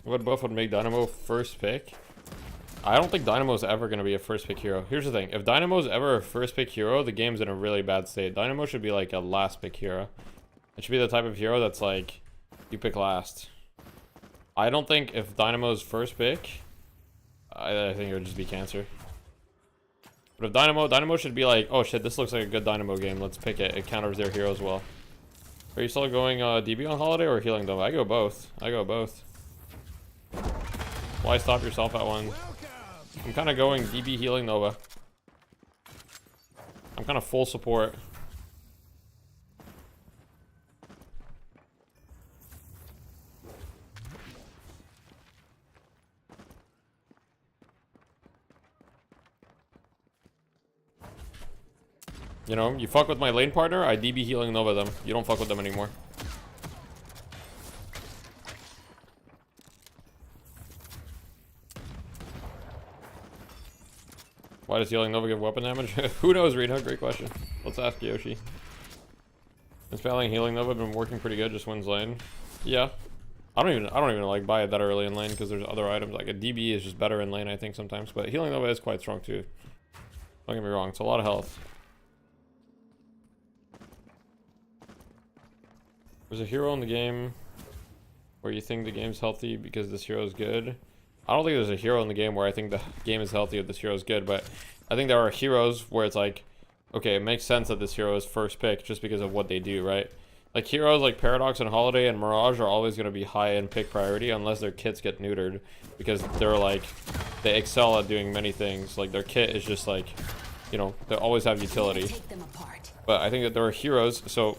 What buff would make Dynamo first pick? I don't think Dynamo's ever going to be a first pick hero. Here's the thing. If Dynamo's ever a first pick hero, the game's in a really bad state. Dynamo should be like a last pick hero. It should be the type of hero that's like, you pick last. I don't think if Dynamo's first pick, I think it would just be Cancer. But if Dynamo should be like, oh shit, this looks like a good Dynamo game. Let's pick it. It counters their hero as well. Are you still going DB on Holiday or Healing Dove? I go both. I go both. Why stop yourself at one? I'm kind of going DB Healing Nova. I'm kind of full support. You know, you fuck with my lane partner, I DB Healing Nova them. You don't fuck with them anymore. Why does Healing Nova give weapon damage? Who knows, Rita? Great question. Let's ask Yoshi. Is Spelling Healing Nova been working pretty good? Just wins lane. Yeah. I don't even like buy it that early in lane because there's other items. Like a DB is just better in lane, I think sometimes. But Healing Nova is quite strong too. Don't get me wrong. It's a lot of health. There's a hero in the game where you think the game's healthy because this hero is good. I don't think there's a hero in the game where I think the game is healthy if this hero is good, but I think there are heroes where it's like, okay, it makes sense that this hero is first pick just because of what they do, right? Like heroes like Paradox and Holiday and Mirage are always going to be high in pick priority unless their kits get neutered, because they're like, they excel at doing many things. Like their kit is just like, you know, they always have utility. But I think that there are heroes, so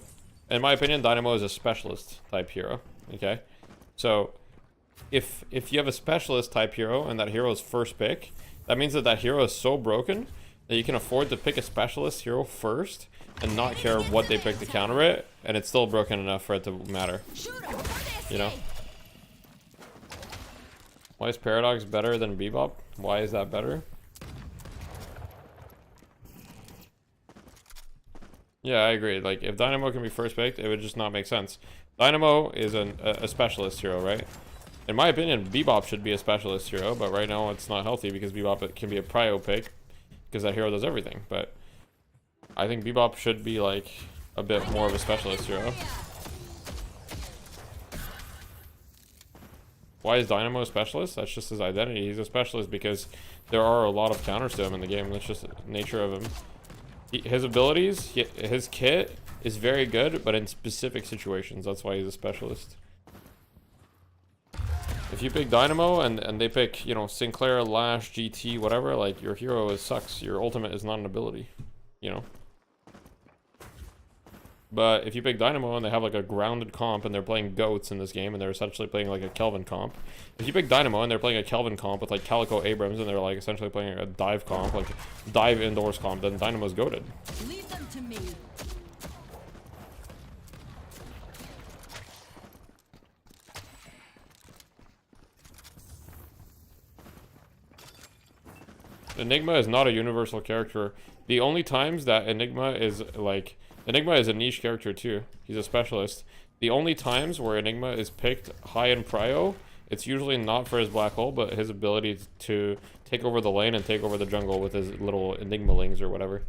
in my opinion, Dynamo is a specialist type hero, okay? So if you have a specialist type hero and that hero is first pick, that means that that hero is so broken that you can afford to pick a specialist hero first and not care what they pick to counter it, and it's still broken enough for it to matter. You know? Why is Paradox better than Bebop? Why is that better? Yeah, I agree. Like, if Dynamo can be first picked, it would just not make sense. Dynamo is a specialist hero, right? In my opinion, Bebop should be a specialist hero, but right now it's not healthy because Bebop can be a prio pick because that hero does everything. But I think Bebop should be like a bit more of a specialist hero. Why is Dynamo a specialist? That's just his identity. He's a specialist because there are a lot of counters to him in the game. That's just the nature of him. His abilities, his kit is very good, but in specific situations. That's why he's a specialist. If you pick Dynamo and they pick, you know, Sinclair, Lash, GT, whatever, like, your hero sucks. Your ultimate is not an ability, you know? But if you pick Dynamo and they have like a grounded comp and they're playing goats in this game and they're essentially playing like a Kelvin comp. If you pick Dynamo and they're playing a Kelvin comp with like Calico Abrams and they're like essentially playing a dive comp, like dive indoors comp, then Dynamo's goated. Leave them to me. Enigma is not a universal character. The only times that Enigma is like... Enigma is a niche character too. He's a specialist. The only times where Enigma is picked high in prio, it's usually not for his black hole, but his ability to take over the lane and take over the jungle with his little Enigmalings or whatever.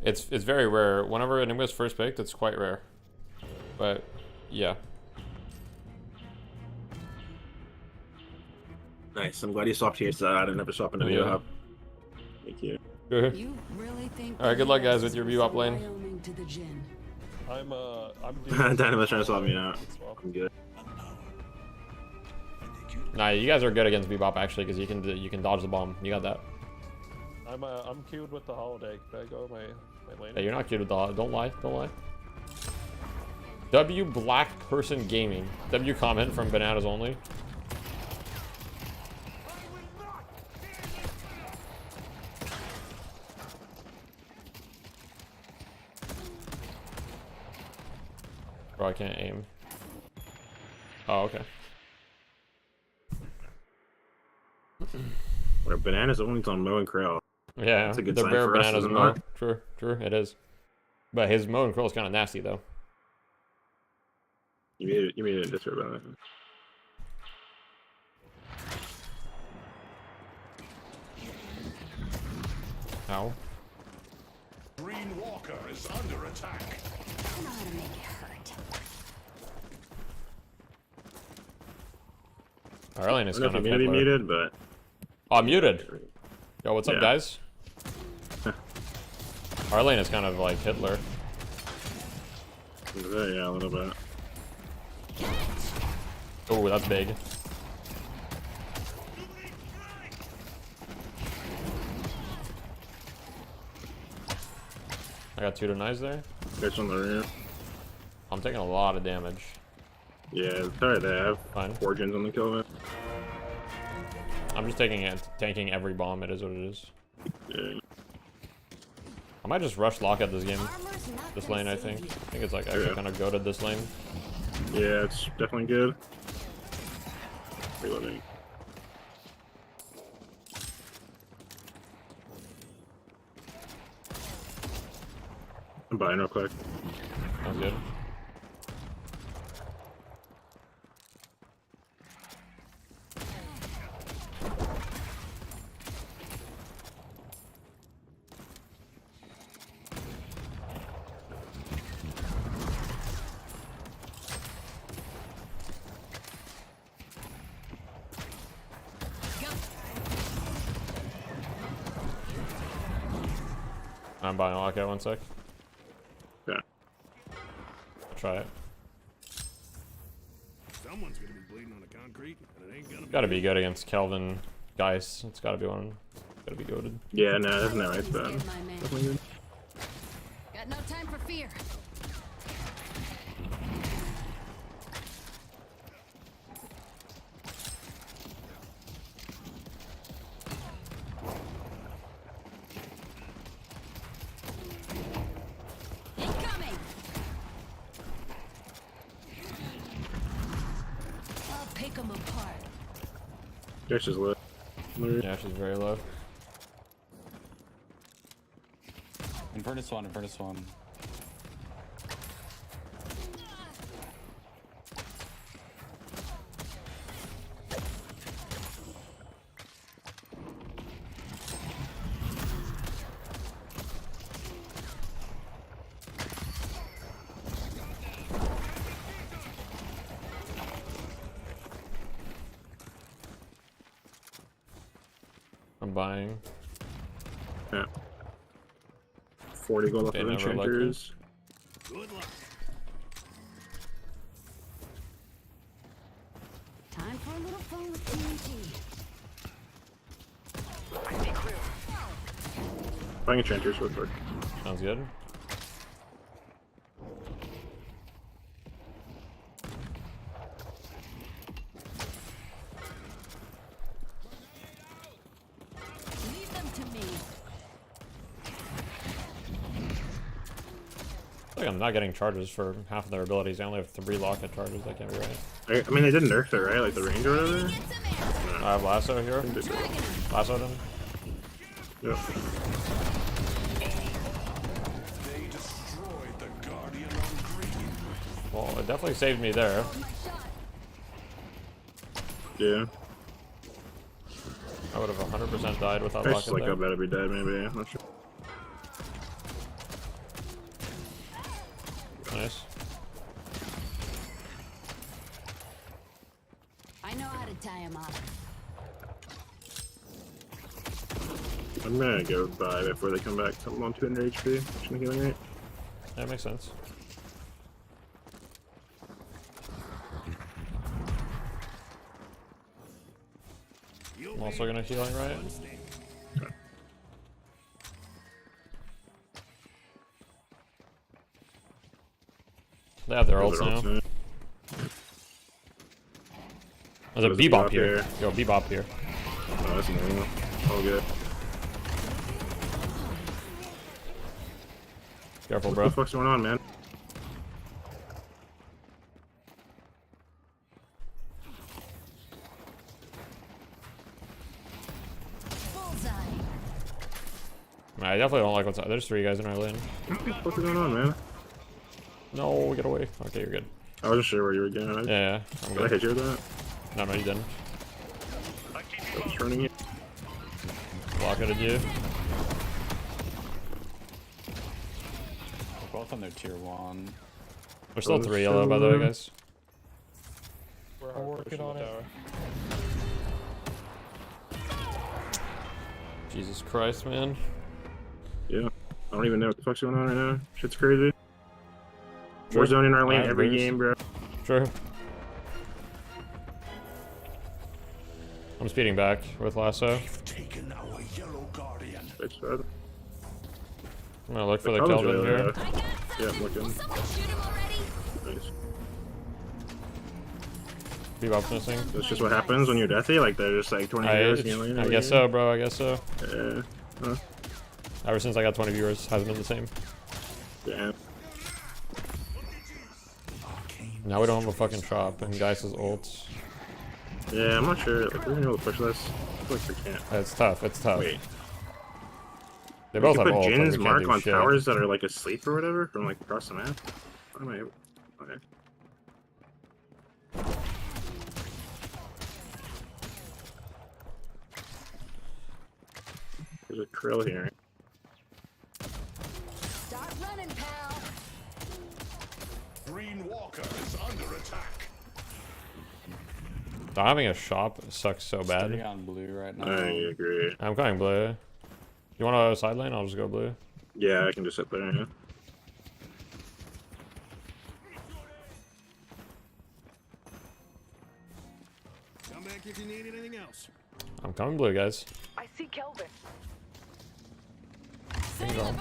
It's very rare. Whenever Enigma is first picked, it's quite rare. But yeah. Nice. I'm glad you swapped here, so I didn't ever swap into the hub. Thank you. You really think Alright, good luck guys with your Bebop lane. I'm Dynamo's trying to swap me out. I'm good. Nah, you guys are good against Bebop actually, because you can dodge the bomb. You got that. I'm queued with the Holiday. Can I go my lane? Hey, you're not queued with the holiday. Don't lie. Don't lie. W Black Person Gaming. W comment from Bananas Only. Bro, I can't aim. Oh, okay. Where Bananas Only's on Mo and Krell. Yeah, that's a good the sign rare for us, Bananas isn't Mo. it? True, it is. But his Mo and Krill is kind of nasty though. You made it this about it. How? Green Walker is under attack. I know how to make it hurt. Our lane is I don't kind know of if you may be Hitler. muted, but Oh, I'm muted. Yo, what's up, Yeah. guys? Our lane is kind of like Hitler. yeah, a little bit. Oh, that's big. I got 2 denies there. There's on the rear. I'm taking a lot of damage. Yeah, it's alright. They have Fine. 4 gens on the kill. I'm just tanking every bomb. It is what it is. Yeah. I might just rush lock at this game. This lane, I think. I think it's like actually kind of goated this lane. Yeah, it's definitely good. Reloading. I'm buying real quick. Sounds good. I'm buying a lockout, 1 sec. Yeah. Try it. Someone's gonna be bleeding on the concrete, and it ain't gonna Gotta be good against Kelvin Geist. It's gotta be one. Gotta be goated. Yeah, no, there's no way it's bad. Definitely good. Got no time for fear. Incoming. I'll pick 'em apart. Josh is lit. Yeah, she's very low. Infernus one, Infernus one. I'm buying. Yeah. 40 gold off They of never like enchanters. Good luck. Time for a little fun with TNT. Buying enchanters real quick. Sounds good. Leave them to me. I feel like I'm not getting charges for half of their abilities. I only have 3 lockout charges. That can't be right. I mean, they didn't nerf it, right? Like the range or whatever? I have lasso here. Lasso them. Yep. They destroyed the Guardian on green. Well, it definitely saved me there. Yeah. I would have 100% died without I just lockout like there. how bad it'd be dead, maybe. I'm not sure. Nice. I know how to tie him up. I'm gonna go buy before they come back. Something on 200 HP. Pushing the healing rate. That makes sense. I'm also gonna healing right. They have their ults now. There's a bebop here. Yo, bebop here. Oh, that's normal. All good. Careful, What bro. the fuck's going on, man? I definitely don't like what's. There's 3 guys in our lane. What the fuck is going on, man? No, get away. Okay, you're good. I wasn't sure where you were going. Yeah, I'm Did good. I hit you with that? No, you didn't. I was running it. Locketed you. We're both on their tier 1. We're still 3 yellow, by the way, guys. We're working on it. Jesus Christ, man. Yeah. I don't even know what the fuck's going on right now. Shit's crazy. True. We're zoning our lane I every agree. game, bro. True. I'm speeding back with lasso. Taken our yellow guardian. It's bad. I'm gonna look for the Kelvin's Kelvin really here. bad. Yeah, I'm looking. Nice. Bebop's missing. That's just what happens when you're deathy. Like they're just like 20 viewers in your lane. I every guess game. so, bro. I guess so. Yeah. Huh. Ever since I got 20 viewers, hasn't been the same. Yeah. Now we don't have a fucking shop, and Geist has ults. Yeah, I'm not sure. Like, we're gonna be able to push this. I feel like we can't. It's tough. It's tough. Wait. They We both can have put ults. Jin's Like, we mark can't do on shit. towers that are like asleep or whatever from like across the map. Why am I able? Okay. There's a krill here. Start running, pal. Green Walker is under attack. Not having a shop sucks so bad. Sitting on blue right now. I agree. I'm going blue. You want to side lane? I'll just go blue. Yeah, I can just sit there. Yeah. Come back if you need anything else. I'm coming blue, guys. I see Kelvin. Hang on.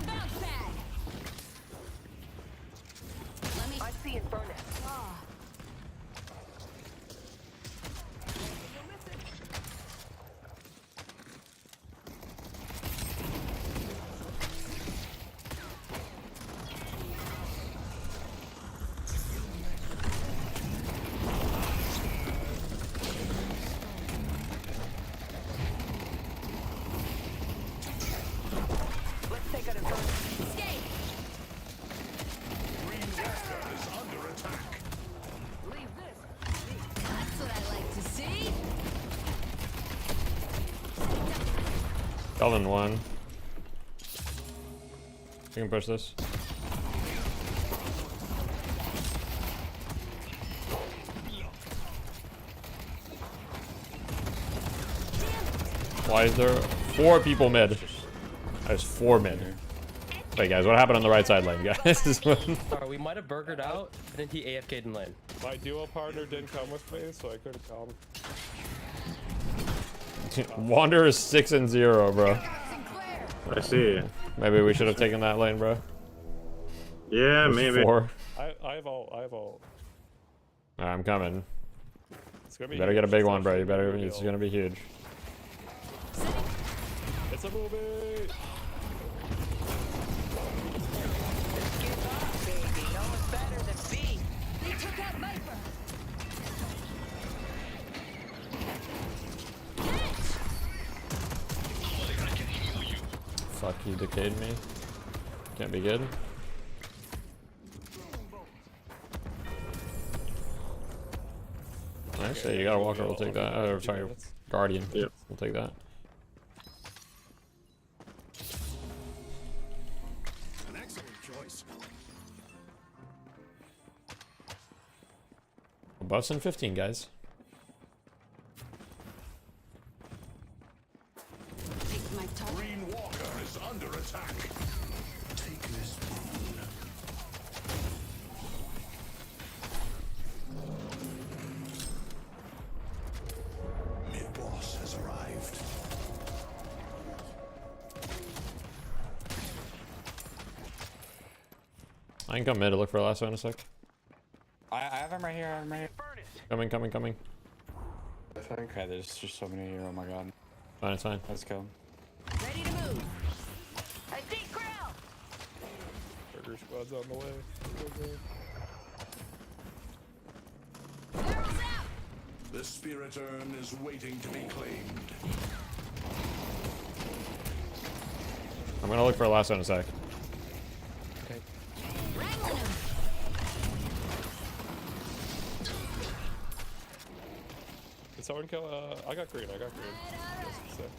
I see Inferno. Let's take out Inferno. Escape. Green Walker is under attack. Leave this. That's what I like to see. Kelvin 1. We can push this. Why is there 4 people mid? There's 4 mid. Wait, guys, what happened on the right side lane, guys? Sorry, we might have burgered out, and then he AFK'd in lane. My duo partner didn't come with me, so I couldn't come. Wander is 6-0, bro. I see. Maybe we should have taken that lane, bro. Yeah, There's maybe. 4. I have all. Alright, I'm coming. It's gonna be You better get a huge. big It's one, bro. You actually better. gonna be It's real. gonna be huge. It's a movie. Baby, no one's better than B. They took out Viper. Fuck, you decayed me. Can't be good. Actually, you got a walker. We'll take that. Oh, sorry, guardian. Yep. We'll take that. An excellent choice. Buffs in 15, guys. Green Walker is under attack. Take this boon. Mid-boss has arrived. I can come mid to look for a lasso in a sec. I have him right here. I'm right here. Coming, coming, coming. I think. Okay, there's just so many here. Oh my god. Fine, it's fine. Let's go. Ready to move. I see Krill. Burger squad's on the way. The spirit urn is waiting to be claimed. I'm gonna look for a lasso in a sec. Okay. Did someone kill? I got green. I got green. Yes, it's sick.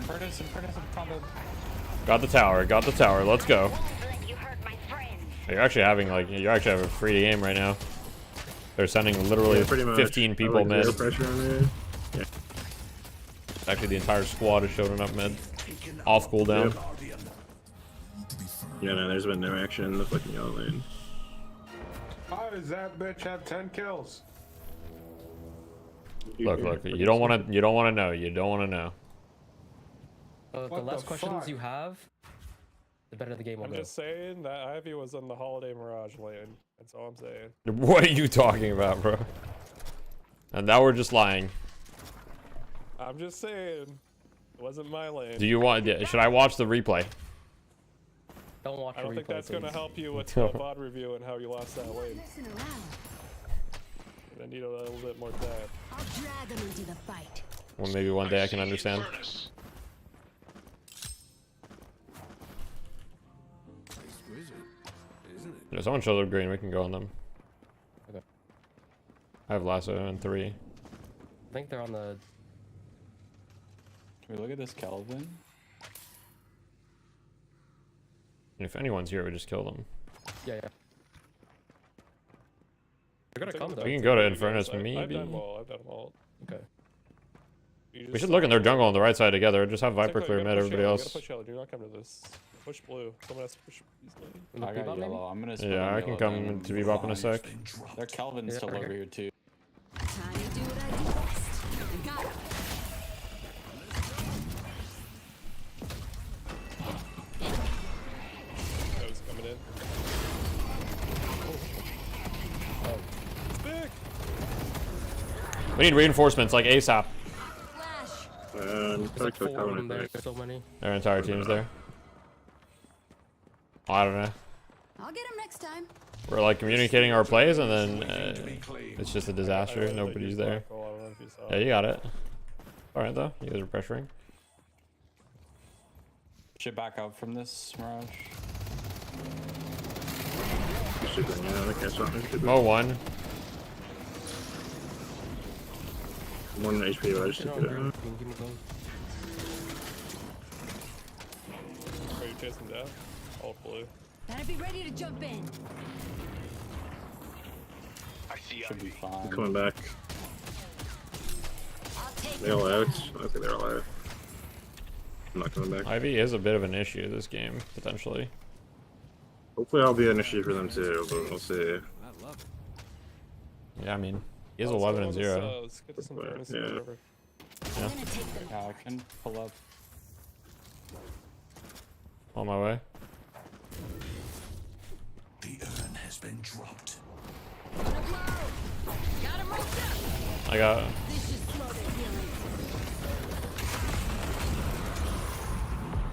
Infernus, combo. Got the tower. Got the tower. Let's go. You're actually having a free game right now. They're sending literally Yeah, pretty much. 15 people I like mid. zero pressure on it. Yeah. Actually, the entire squad is showing up mid. Off cooldown. Yep. Yeah, no, there's been no action in the fucking yellow lane. How does that bitch have 10 kills? Look, you don't want to. You don't want to know. You don't want to know. The What less the questions fuck? you have, the better the game will I'm go. just saying that Ivy was in the Holiday Mirage lane. That's all I'm saying. What are you talking about, bro? And now we're just lying. I'm just saying. It wasn't my lane. Do you want? Should I watch the replay? Don't watch I don't the think replay, that's gonna please. help you with the VOD review and how you lost that lane. I need a little bit more time. I'll drag them into the fight. Well, maybe one day I can understand. Exquisite, isn't it? If someone shows up green, we can go on them. Okay. I have lasso in 3. I think they're on the. Can we look at this Kelvin? And if anyone's here, we just kill them. Yeah, yeah. They're gonna come though. We can go to Infernus, I've maybe. done them all. Okay. You We just should look in their jungle on the right side together. Just have Viper Technically, clear you mid, gotta push everybody yellow, else. You gotta push yellow. Do not come to this. Push blue. Someone has to push these lanes. I got yellow. I'm gonna split Yeah, on I can yellow come then. to Bebop in a sec. Their Kelvin's still over here too. Time to do what I do best. You got it. That was coming in. It's big. We need reinforcements like ASAP. There's like 4 of them there. So many. Their entire team's there. I don't know. I'll get him next time. We're like communicating our plays and then it's just a disaster. Nobody's there. Yeah, you got it. Alright though, you guys are pressuring. Should back out from this Mirage. Mo 1. 1 HP, but I just took it out. Are you chasing down? All blue. Better be ready to jump in. Should be fine. I'm coming back. They all out. I think they're all out. I'm not coming back. Ivy is a bit of an issue this game, potentially. Hopefully I'll be an issue for them too, but we'll see. Yeah, I mean, he is 11 and 0. Let's get this in Yeah. fairness or whatever. Yeah. Yeah, I can pull up. On my way. The urn has been dropped. I got.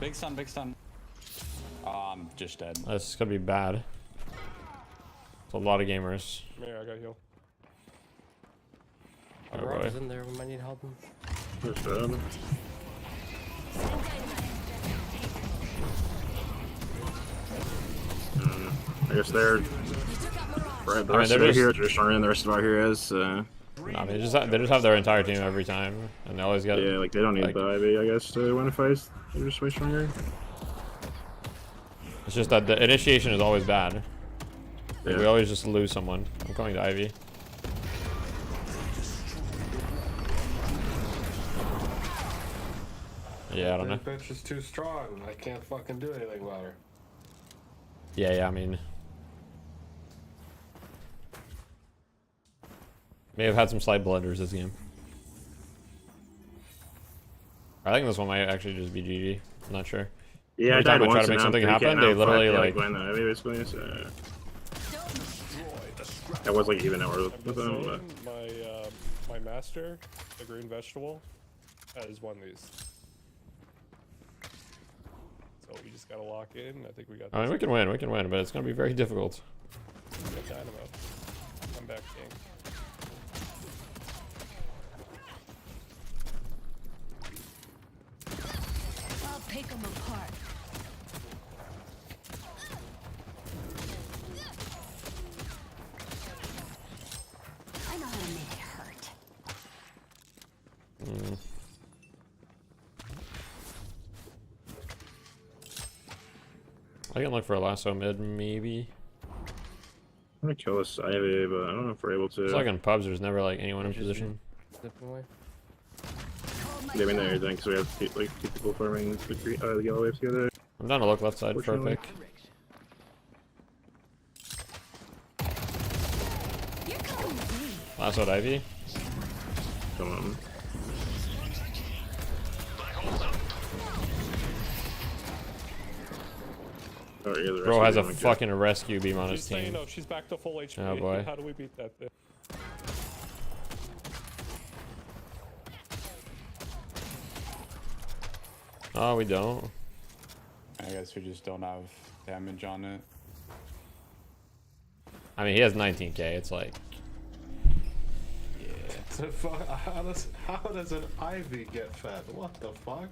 Big stun, big stun. Oh, I'm just dead. This is gonna be bad. It's a lot of gamers. Here, I got heal. Oh Mirage boy. is in there. We might need help him. Push down. I guess they're right. The I mean, rest they're of just- here, traditionally, and the rest of our heroes. I mean, they just have their entire team every time, and they always get. Yeah, like they don't need like, the Ivy, I guess, to win a fight. They're just way stronger. It's just that the initiation is always bad. Like, Yeah. we always just lose someone. I'm going to Ivy. Yeah, I don't know. That bitch is too strong. I can't fucking do anything about her. Yeah, I mean. May have had some slight blunders this game. I think this one might actually just be GG. I'm not sure. Yeah, Every I time died I try once to make and something now I'm happen, thinking they now literally five, like. win the Ivy basically. So that was like even hour with them. But My master, the green vegetable, has won these. So we just gotta lock in. I think we got. I mean, we can win, but it's gonna be very difficult. Get Dynamo. I'm back, King. I'll pick them apart. I know how to make it hurt. I can look for a lasso mid, maybe. I'm gonna kill this Ivy, but I don't know if we're able to. It's like in pubs, there's never like anyone in position. Definitely. Yeah, I mean, there, because we have like two people farming the yellow wave together. I'm down to look left side for a Fortunately. pick. Lasso Ivy. Come on. Oh, yeah, the Bro rest has a of them, like, fucking rescue beam on his She's saying team. no. She's back to full HP. Oh boy. How do we beat that thing? Oh, we don't. I guess we just don't have damage on it. I mean, he has 19k. It's like. How does an Ivy get fed? What the fuck?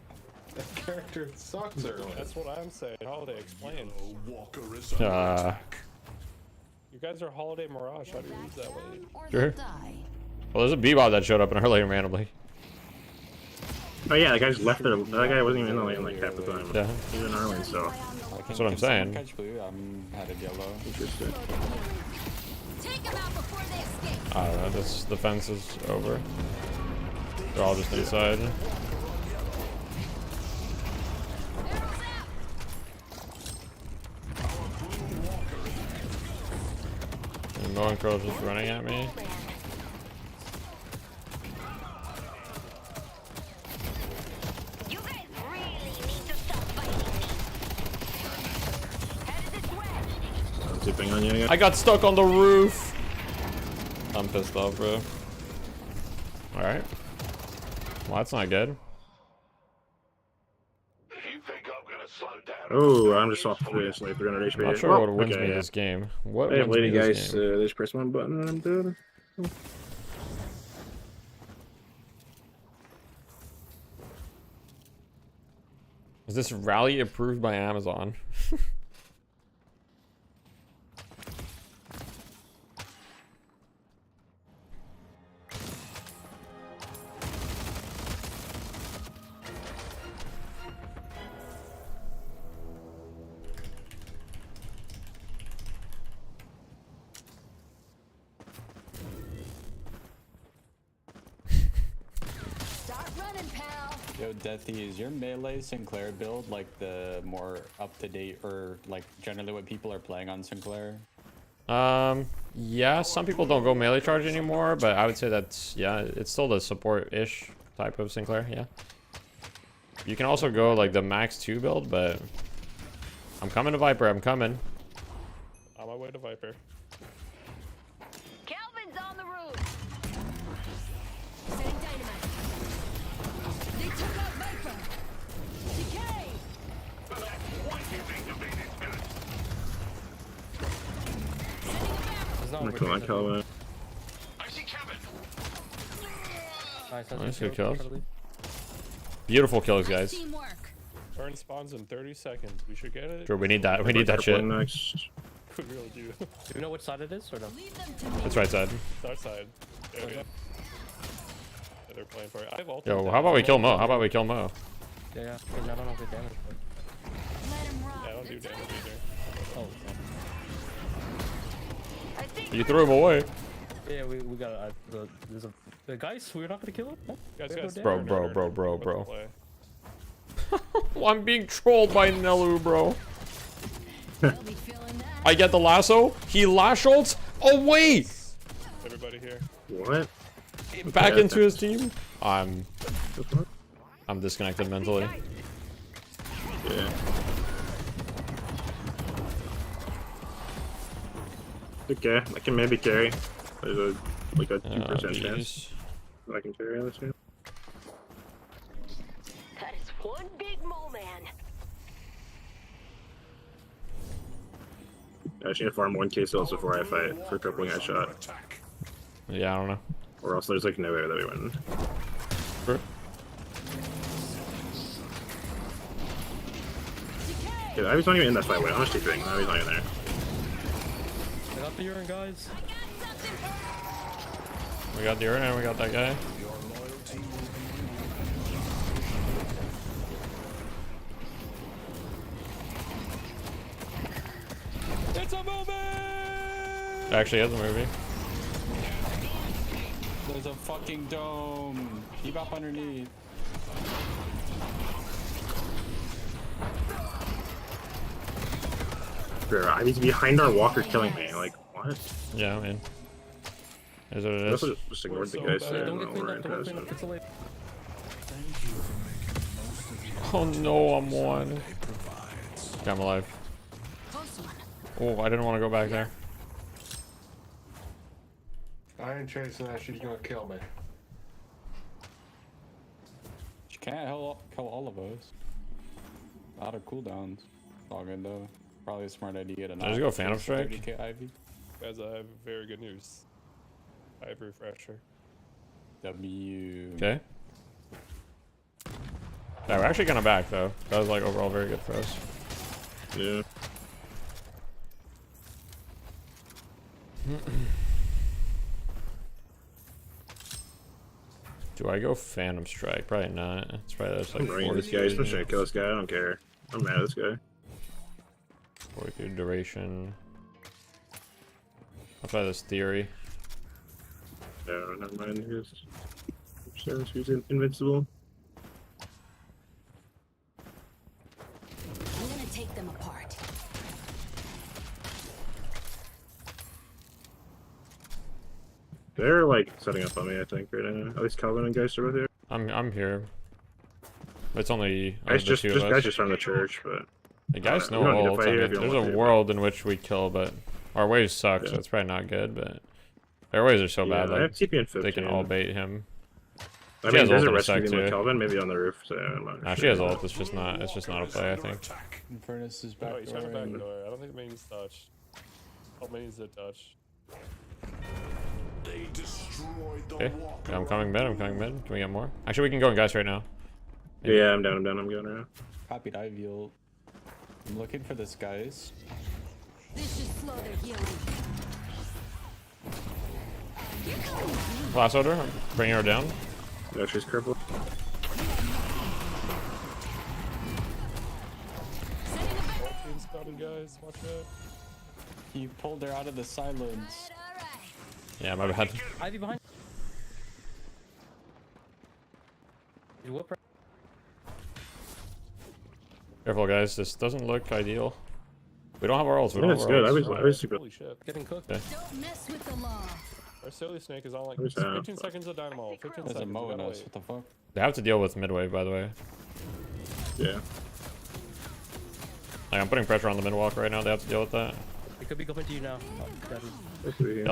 That character sucks early. That's what I'm saying. Holiday, explain. You guys are Holiday Mirage. How do you use that way? Sure. Well, there's a Bebop that showed up in her lane randomly. Oh yeah, that guy just left there. That guy wasn't even in the lane like half the time. Yeah. He was in our lane, so. That's what I'm saying. Catch blue. I'm headed yellow. Interesting. Take them out before they escape. I don't know, this defense is over. They're all just inside. And Moen Curl just running at me. On you. I got stuck on the roof. I'm pissed off, bro. Alright. Well, that's not good. Oh, I'm just off this like 300 HP. I'm not sure what wins me this game. What Hey, wins me lady this guys, game? just press one button and I'm dead. Is this rally approved by Amazon? Yo, Deathy, is your melee Sinclair build like the more up-to-date or like generally what people are playing on Sinclair? Yeah, some people don't go melee charge anymore, but I would say that's, yeah, it's still the support-ish type of Sinclair, yeah. You can also go like the max 2 build, but I'm coming to Viper, I'm coming. On my way to Viper. Calvin's on the roof. Setting dynamite. They took out Viper. Decay. Come on, Calvin. Nice, good kills. Beautiful kills, guys. Burn spawns in 30 seconds. We should get it. Sure, we need that. We need that shit. Next. We really do. Do you know which side it is or no? That's right side. It's our side. There we go. Yeah, they're playing for it. I have ultimate. Yo, how about we kill Mo? How about we kill Mo? Yeah, because I don't know if they damage. Yeah, I don't do damage either. Oh, You threw him away. yeah, we got the guys. We're not gonna kill him. No? Guys, Bro. I'm being trolled by Nelu, bro. I get the lasso. He lash ults away. Everybody here. What? Back into his team. I'm disconnected mentally. Yeah. Okay, I can maybe carry. There's a like a 2% chance that I can carry on this game. That is one big mole man. I just need to farm 1k kills before I fight for tripling headshot. Yeah, I don't know. Or else there's like no way that we win. Sure. Yeah, I was not even in that fight. Wait, how much do you think? I was not even there. I got the urine, guys. We got the urn and we got that guy. It's a movie! It actually is a movie. There's a fucking dome. Keep up underneath. Bro, I need to be behind our walker killing me. Like, what? Yeah, I mean. Is what it I is. also just ignored the guys there. Oh no, I'm one. Okay, I'm alive. Oh, I didn't want to go back there. I ain't chasing that. She's gonna kill me. She can't kill all of us. Out of cooldowns. All good though. Probably a smart idea to not. Let's go Phantom Strike. 30k Ivy. Guys, I have very good news. I have refresher. W. Okay. Yeah, we're actually gonna back though. That was like overall very good for us. Yeah. Do I go Phantom Strike? Probably not. It's probably just like I'm running this guy. He's pushing to kill this guy. I don't care. I'm mad at this guy. 42 duration. I'll try this theory. Yeah, never mind. He's invincible. I'm gonna take them apart. They're like setting up on me, I think, right now. At least Calvin and Geist are both here. I'm here. It's only Guys the just two of us. guys just from the church, but The guys we know don't need to ult. fight I here mean, if you don't there's want a to, world in which we kill, but our waves suck, so it's probably not good. But their waves are so bad, I have like TP in 15. they can all bait him. I She mean, has there's ult a in a rescue sec team with too. Calvin, maybe on the roof. So I'm not Nah, sure. she has ult. It's just not a play, I think. Furnace is back No, he's trying to back door. door. I don't think main's touch. Oh, main's did touch. They destroyed the Okay, yeah, I'm coming mid. Can we get more? Actually, we can go in guys right now. Yeah, I'm down. I'm going right now. Copied Ivy ult. I'm looking for this guys. This should slow their healing. Last order. I'm bringing her down. No, she's crippled. Team's coming, guys. Watch out. You pulled her out of the silence. Yeah, my bad. Ivy behind. You whoop her. Careful, guys. This doesn't look ideal. We don't have our ults. We Yeah, don't it's have good. our ults. I was super. Holy shit. Getting cooked. Okay. Don't mess with the law. Our Silly Snake is on like Where's that? 15 seconds of dynamo. 15 There's a seconds. Mo we in gotta us. wait. What the fuck? They have to deal with midwave, by the way. Yeah. Like, I'm putting pressure on the mid walk right now. They have to deal with that. It could be coming to you now. Yeah,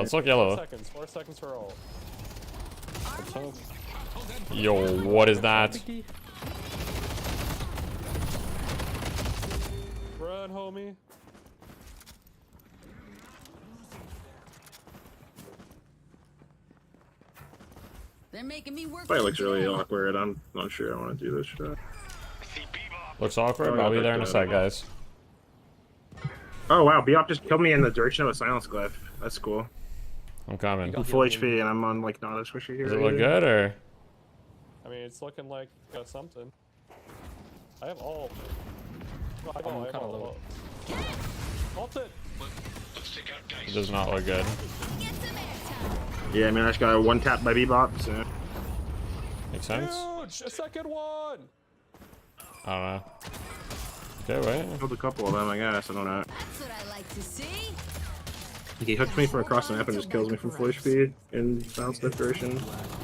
let's look yellow. 4 seconds for all. What's up? Yo, what is that? Run, homie. They're making me work. Fight looks really awkward. I'm not sure I want to do this shit. Looks awkward. Oh, I'll be yeah, there in a sec, guys. Oh wow, Bebop just killed me in the direction of a silence glyph. That's cool. I'm coming. I'm full HP and I'm on like not a squishy here. Does it look good or? I mean, it's looking like something. I have all. No, I have I'm kinda all. Ult it. It does not look good. Yeah, I mean I just got a one tap by Bebop. So. Makes sense. Huge! A second one! I don't know. Okay, wait. Killed a couple of them, I guess. I don't know. That's what I like to see. He hooks me from across the map and just kills me from full HP in silence duration.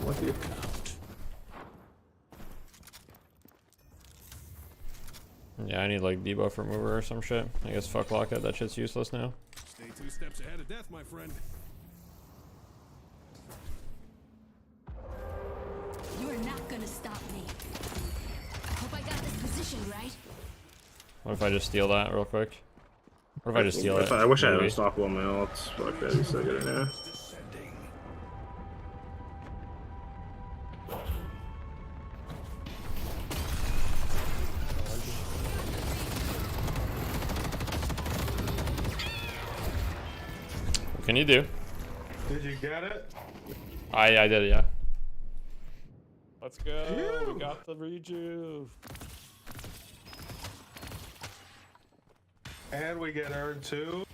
Lucky. Yeah, I need like debuff remover or some shit. I guess fuck lockout. That shit's useless now. Stay 2 steps ahead of death, my friend. You are not gonna stop me. Hope I got this position right. What if I just steal that real quick? What if I just steal it? I wish I had Maybe. unstoppable on my ults. Fuck, that'd be so good right now. What can you do? Did you get it? I did, yeah. Let's go. We got the rejuve. And we get earned too.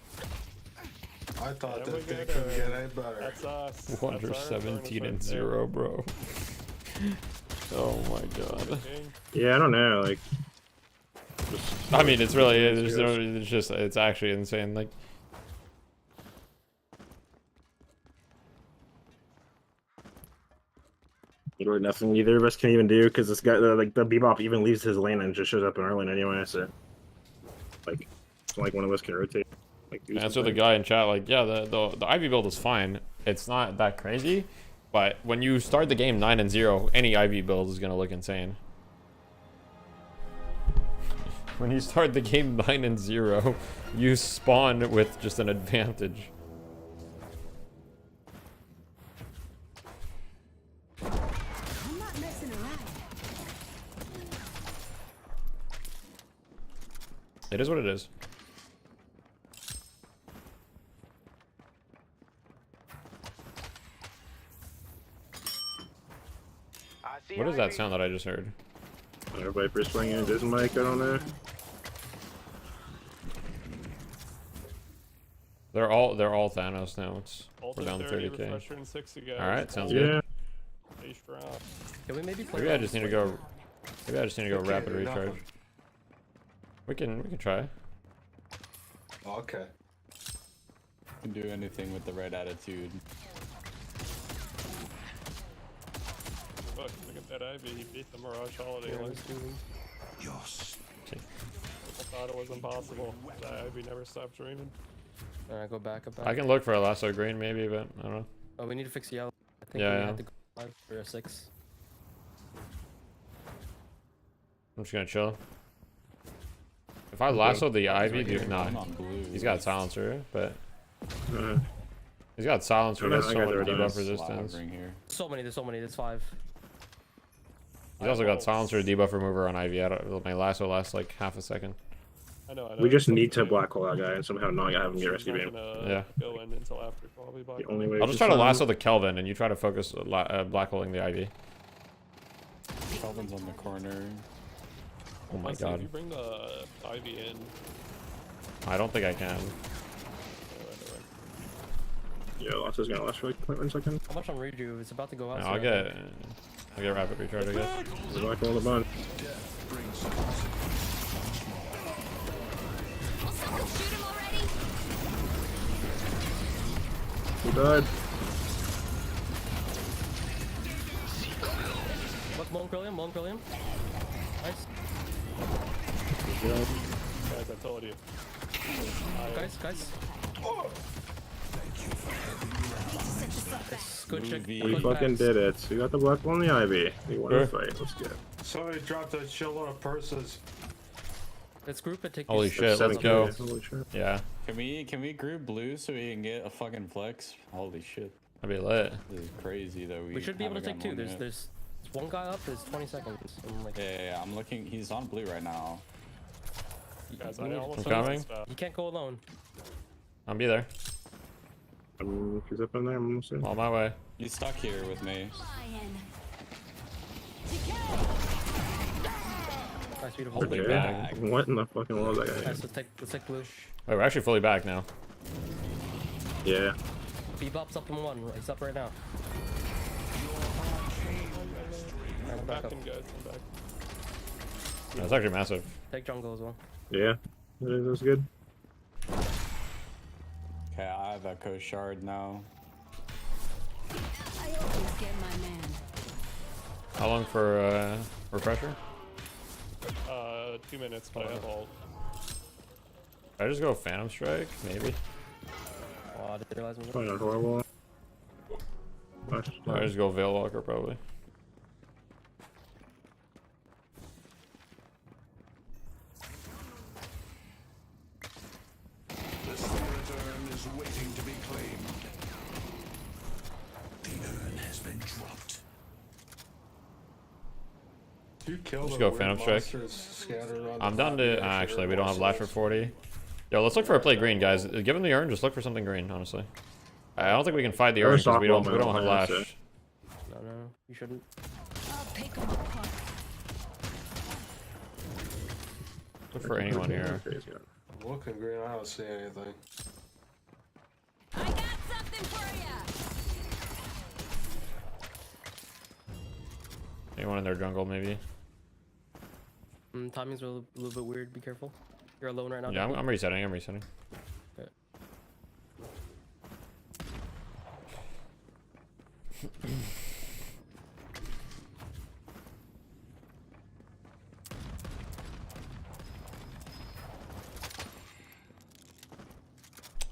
I thought And we this thing get couldn't get earned. any better. That's us. Wonder That's our 17 and bonus right 0, bro. Oh my god. Yeah, I don't know. Like. I mean, it's really, it's actually insane. Like, Literally nothing neither of us can even do because this guy, like the Bebop, even leaves his lane and just shows up in our lane anyway. So, like, it's not like one of us can rotate. Like, do answer the something. guy in chat. Like, yeah, the Ivy build is fine. It's not that crazy, but when you start the game 9 and 0, any Ivy build is gonna look insane. When you start the game 9 and 0, you spawn with just an advantage. I'm not messing around. It is what it is. What is that sound that I just heard? Viper's swinging into his mic. I don't know. They're all Thanos now. We're down 30k. Refresher and 60 guys. All right, sounds Yeah. good. Base round. Can we maybe play? Maybe I just need to go. Maybe I just need to go Okay, rapid enough. recharge. We can try. Okay. Can do anything with the right attitude. Look at that Ivy. He beat the Mirage Holiday. Like, Yes. I thought it was impossible. That Ivy never stopped dreaming. Alright, go back. I can look for a lasso green maybe, but I don't know. Oh, we need to fix yellow. I think Yeah, we yeah. have to go 5 or a 6. I'm just gonna chill. If I lasso the Ivy, right here. dude, nah. I'm on blue. He's got silencer, but Uh, he's got silencer. I There's got so much the debuff redundancy. resistance. Ring here. So many, there's 5. He's also got silencer debuff remover on Ivy. My lasso lasts like half a second. I know. we just need to black hole that guy and somehow not have him get She's rescue not beam. gonna Yeah. go in until after probably. The only way I'll to just try to stop him- lasso the Kelvin, and you try to focus black holing the Ivy. Calvin's on the corner. Oh my Honestly, if god. you bring the Ivy in, I don't think I can. Yeah, lots is gonna last for like 0.1 second. How much on redo? It's about to go out. No, I'll get rapid recharge, I guess. We black hole the bun. He died. One Brilliant. Nice. guys, I told you. Guys. It's good check. We fucking did it. We got the black hole on the Ivy. We won the fight. Let's get it. Somebody dropped a shitload of purses. Let's group it. Take Holy these shit, let's go. Holy shit. Yeah, Can we group blue so we can get a fucking flex? Holy shit. that'd be lit. This is crazy though. We should be able to take haven't 2. gotten one There's one guy up. There's 20 seconds. I'm like, Yeah, I'm looking. He's on blue right now. Guys, we I need- almost I'm coming. stuff. You can't go alone. I'll be there. He's up in there. I'm almost in. On my way. He's stuck here with me. Nice, beautiful. Fully Okay. back. What in the fucking world is that guy? Nice, let's take blue. Wait, we're actually fully back now. Yeah. Bebop's up in 1. He's up right now. Alright, I'm back back up. in, guys. I'm back. That's actually massive. Take jungle as well. Yeah. That's good. Okay, I have Echo Shard now. I always get my man. How long for refresher? 2 minutes, but I have ult. I just go Phantom Strike, maybe. Oh, I didn't realize we Probably not horrible. Or I just go Veil Walker, probably. The spirit urn is waiting to be claimed. The urn has been dropped. You killed Just the go weird Phantom Strike. monsters scattered around I'm the done map. to. Yeah, Actually, sure, we don't have more Lash for 40. Yo, let's look for a play green, guys. Give him the urn. Just look for something green, honestly. I don't think we can fight the urn because we don't have Lash. No, you shouldn't. I'll pick 'em apart. Look for anyone here. I'm looking green. I don't see anything. I got something for ya. Anyone in their jungle, maybe. Timing's a little bit weird. Be careful. You're alone right now. Yeah, I'm resetting. I'm resetting. Okay.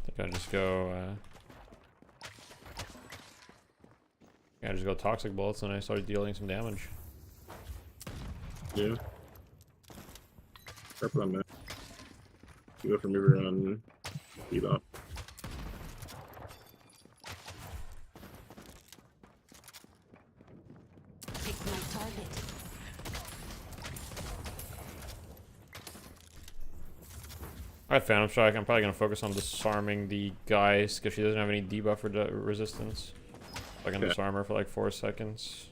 I think I just go. I just go Toxic Bullets and I started dealing some damage. Yeah. Careful on that. You go for mover on Bebop. Pick my target. Alright, Phantom Strike. I'm probably gonna focus on disarming the guys because she doesn't have any debuff or resistance. So I can disarm her for like 4 seconds.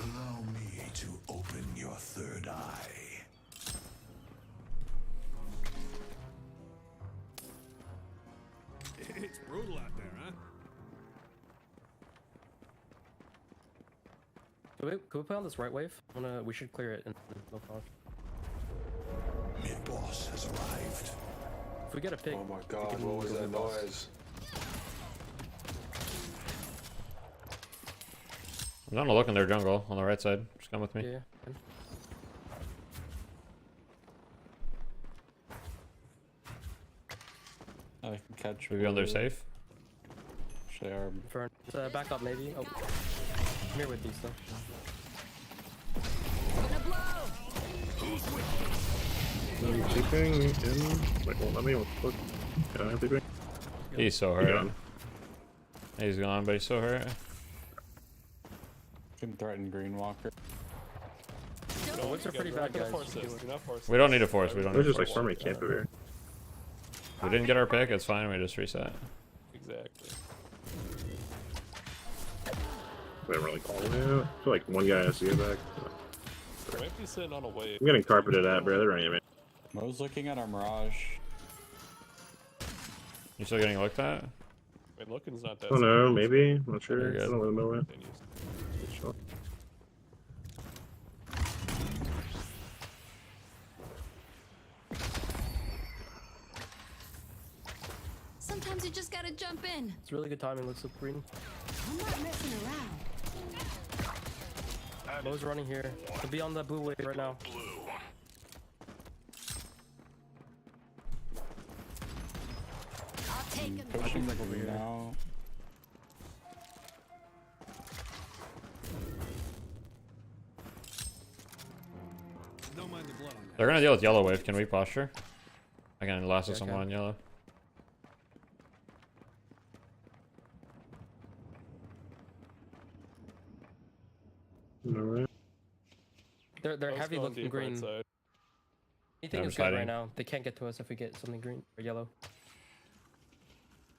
Allow me to open your third eye. It's brutal out there, huh? Can we play on this right wave? We should clear it and no problem. Mid-boss has arrived. If we get a pick. Oh my god, what was that noise? I'm gonna look in their jungle on the right side. Just come with me. Yeah. I can catch. Should we be on their safe? They are. For back up maybe. Oh, I'm here with these though. Are you keeping in? Like, won't let me. What the fuck? Yeah, I'm keeping. He's so hurt. He's gone, but he's so hurt. Can threaten Green Walker. No, what's are pretty bad guys. We don't need to force. We don't. We're Need just to like force. farming camp over here. We didn't get our pick. It's fine. We just reset. Exactly. We haven't really called it. I feel like one guy has to get back. They might be sitting on a wave. I'm getting carpeted at, bro. They're running at me. Mo's looking at our Mirage. You still getting looked at? I mean, looking's not that. I don't know. Maybe. I'm not sure. I Good. don't know it. Sure. Sometimes you just gotta jump in. It's really good timing. Looks like Green. I'm not messing around. Mo's running here. He'll be on the blue wave right now. I'll take him. Pushing like over here now. Don't mind the blood on that. They're gonna deal with yellow wave. Can we posture? I can lasso someone on yellow. Alright. They're heavy looking green. Anything is good right now. They can't get to us if we get something green or yellow.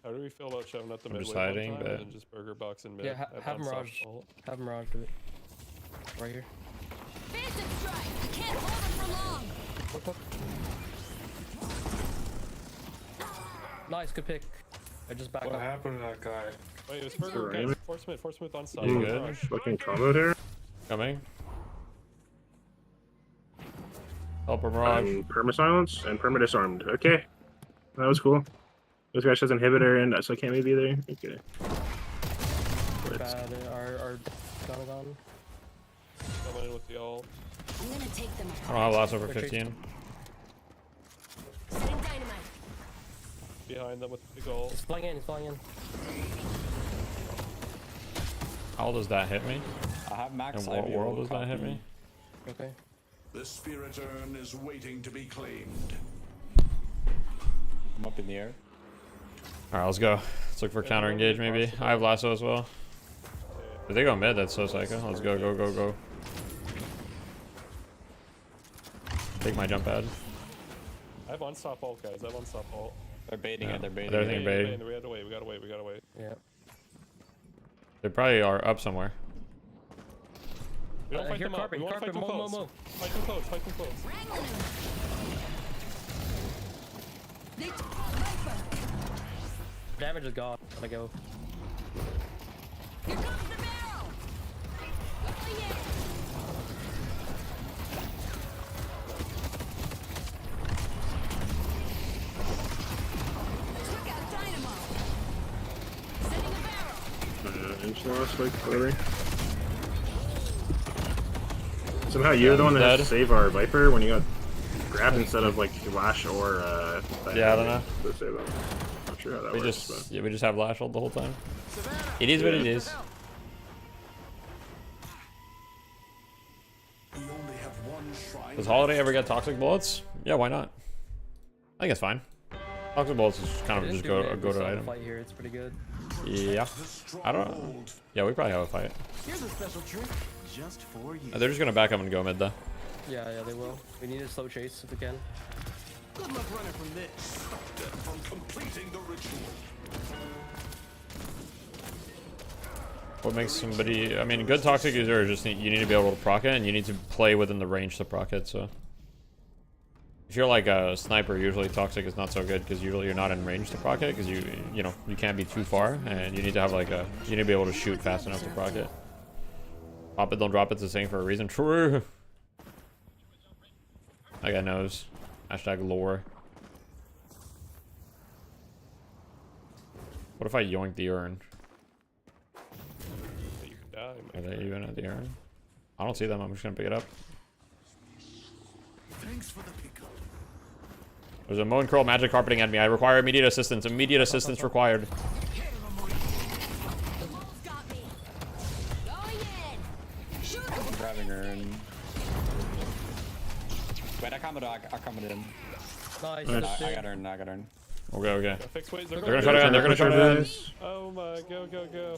How do we feel about shoving up the I'm mid just wave hiding, one time but- and then just burger box in mid? Yeah, have Mirage. Have Mirage do it. Right here. Phantom strike. I can't hold him for long. Nice, good pick. I just back What up. happened to that guy? Wait, it was burger. Right. Guys, force mid on stop. You on good? Mirage. Fucking combo here. Coming. Help him, Mirage. Perma silence and perma disarmed. Okay. That was cool. This guy has inhibitor and so I can't maybe either. Okay. Bad. Our gone. Coming in with the ult. I'm gonna take them I don't have lasso for 15. Setting dynamite. Behind them with the big ult. He's flying in. He's flying in. How does that hit me? I have max. In what world does that hit me? Okay. The spirit urn is waiting to be claimed. I'm up in the air. Alright, let's go. Let's look for counter engage maybe. I have lasso as well. If they go mid, that's so psycho. Let's go, go, go, go. Take my jump pad. I have unstop ult, guys. I have unstop ult. They're baiting it. They're baiting They're it. thinking bait. We gotta wait. We gotta wait. We gotta wait. Yeah. They probably are up somewhere. We don't fight here, them up. We want to fight them close. Fight them close. Fight them close. They took Viper. Damage is gone. Gotta go. Here comes the barrel. Oh yeah. Took out Dynamo. Setting a barrel. Inch loss, like, whatever. Somehow you're the one that has to save our Viper when you got grabbed instead of like Lash or Yeah, I don't know. to save them. Not sure how that We works. just we just have lash ult the whole time. It is what it is. We only have one shrine. Does Holiday ever get toxic bullets? Yeah, why not? I think it's fine. Toxic bullets is kind of just go to item. Fight here. It's pretty good. Yeah. I don't know. Yeah, we probably have a fight. Here's a special trick just for you. They're just gonna back up and go mid though. Yeah, they will. We need a slow chase if we can. Good luck running from this. Stop them from completing the ritual. What makes somebody? I mean, good toxic user is just you need to be able to proc it, and you need to play within the range to proc it. So If you're like a sniper, usually toxic is not so good because usually you're not in range to proc it because you know you can't be too far and you need to have like a you need to be able to shoot fast enough to proc it. Pop it, don't drop it's the same for a reason. True. That guy knows. Hashtag lore. What if I yoink the urn? You can die, man. Are they even at the urn? I don't see them. I'm just gonna pick it up. Thanks for the pickup. There's a Moan Curl magic carpeting at me. I require immediate assistance. Immediate assistance required. I'm grabbing her and... Wait, I commented in. Nice. I got her in, I got her in. Okay, okay. Fix ways. They're gonna shut it down. They're gonna shut it down. Oh my, go, go, go.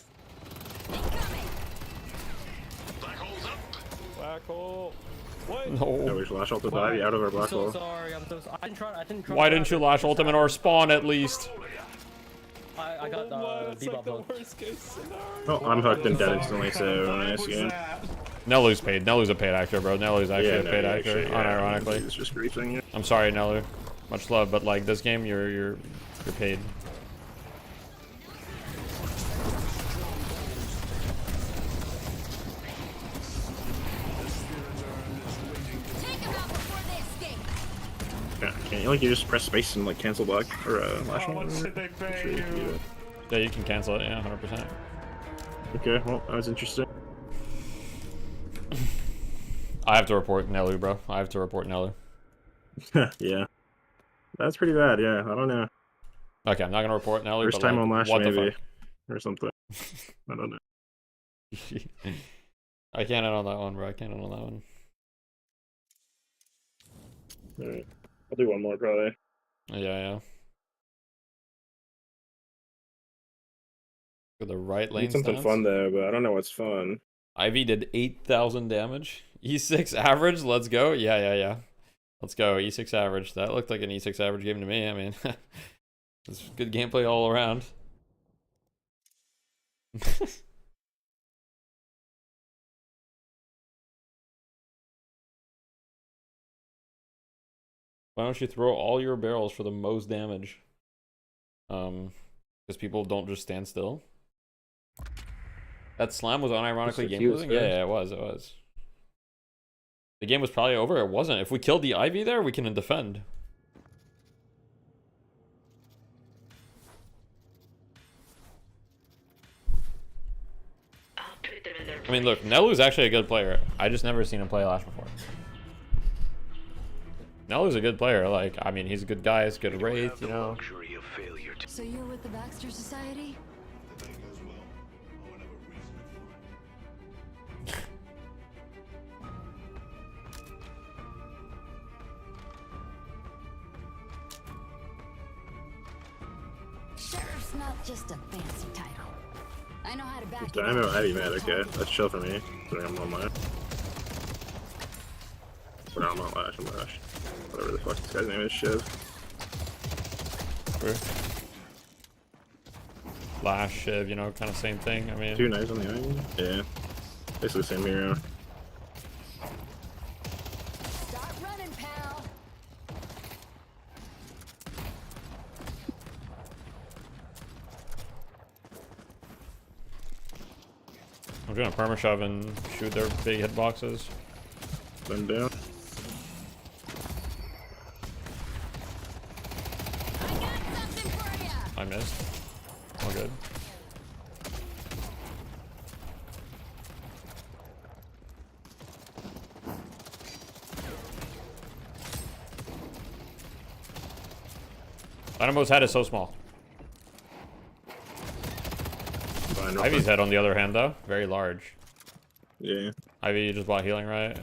Black hole's up. Black hole. What? No. Yeah, we should lash ult to dive out of our black hole. Sorry, I'm so sorry. I didn't try. Why didn't you lash ultimate or spawn at least? I got the like the hook. worst case scenario. Oh, I'm hooked and dead instantly, so nice game. Nelu's paid. Nelu's a paid actor, bro. Nelu's actually a paid actor, unironically. He's just griefing. I'm sorry, Nelu. Much love, but like this game, you're paid. Yeah, can't you like you just press space and like cancel block or lash? How much did they pay you? Yeah, you can cancel it. Yeah, 100%. Okay, well that was interesting. I have to report Nelu, bro. I have to report Nelu. Yeah, that's pretty bad. Yeah, I don't know. Okay, I'm not gonna report Nelu. First but, time like, on lash what the maybe fuck? or something. I don't know. I can't end on that one, bro. I can't end on that one. Alright, I'll do one more probably. Yeah, yeah. For the right lane Need something stance. fun though, but I don't know what's fun. Ivy did 8,000 damage. E6 average. Let's go. Yeah, yeah, yeah. Let's go. E6 average. That looked like an E6 average game to me. I mean, it's good gameplay all around. Why don't you throw all your barrels for the most damage? Because people don't just stand still. That slam was unironically game losing? Yeah, it was, it was. The game was probably over. It wasn't. If we killed the Ivy there, we can defend. I mean, look, Nelu's actually a good player. I just never seen him play Lash before. Nelu's a good player. Like, I mean, he's a good guy. He's a good wraith, you know. So you're with the Baxter Society? Sheriff's not just a fancy title. I know how to back it I'm up. Ivy man, okay. That's chill for me. Sorry, I'm on lash. But no, I'm on lash, I'm lash. Whatever the fuck this guy's name is, Shiv. Lash, Shiv, you know, kind of same thing. I mean, 2 knives on the Ivy? Yeah. Basically the same hero. Start running, pal. I'm gonna perma shove and shoot their big hitboxes. Bend down. I missed. All good. Dynamo's head is so small. Fine, Ivy's head, on the other hand, though, very large. Yeah. Ivy, you just bought healing, right?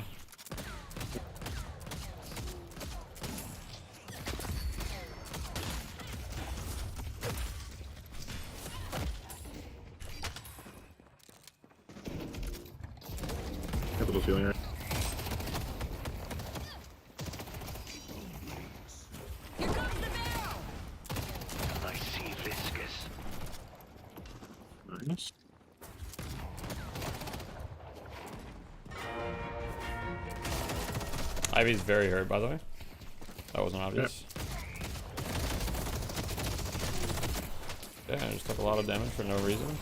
Capital feeling right. I see viscous. Nice. Ivy's very hurt, by the way. That wasn't obvious. Yeah, I just took a lot of damage for no reason.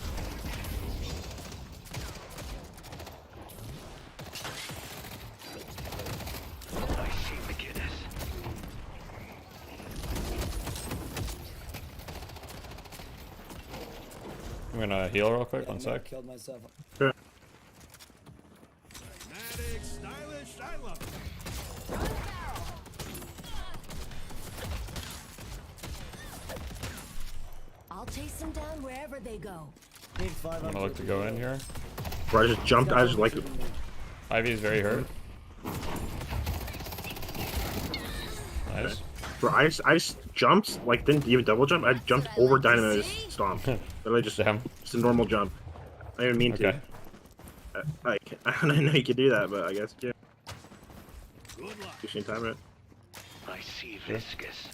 I'm gonna heal real quick, 1 sec. Killed myself. Sure. Dramatic, stylish, I love it. I'll chase them down wherever they go. I'm gonna look to go in here. Bro, I just jumped. I just like it. Ivy is very hurt. Nice. Bro, I just jumped, like, didn't even double jump. I jumped over Dynamo's stomp. Literally just a normal jump. I didn't mean to. Like, I don't know you could do that, but I guess yeah. You should time it. I see viscous.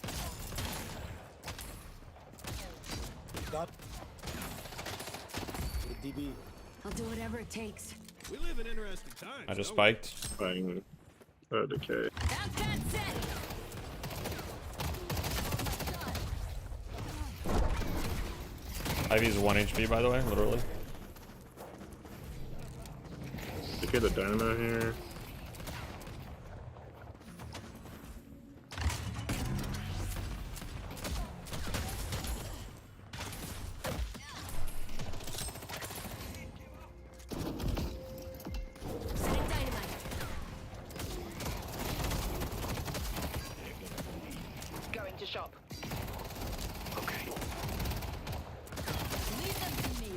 Got DB. I'll do whatever it takes. We live in interesting times. I just spiked. Fine. Oh, decay. Ivy's 1 HP, by the way, literally. Decay the Dynamo here. Going to shop. Okay. Leave them to me.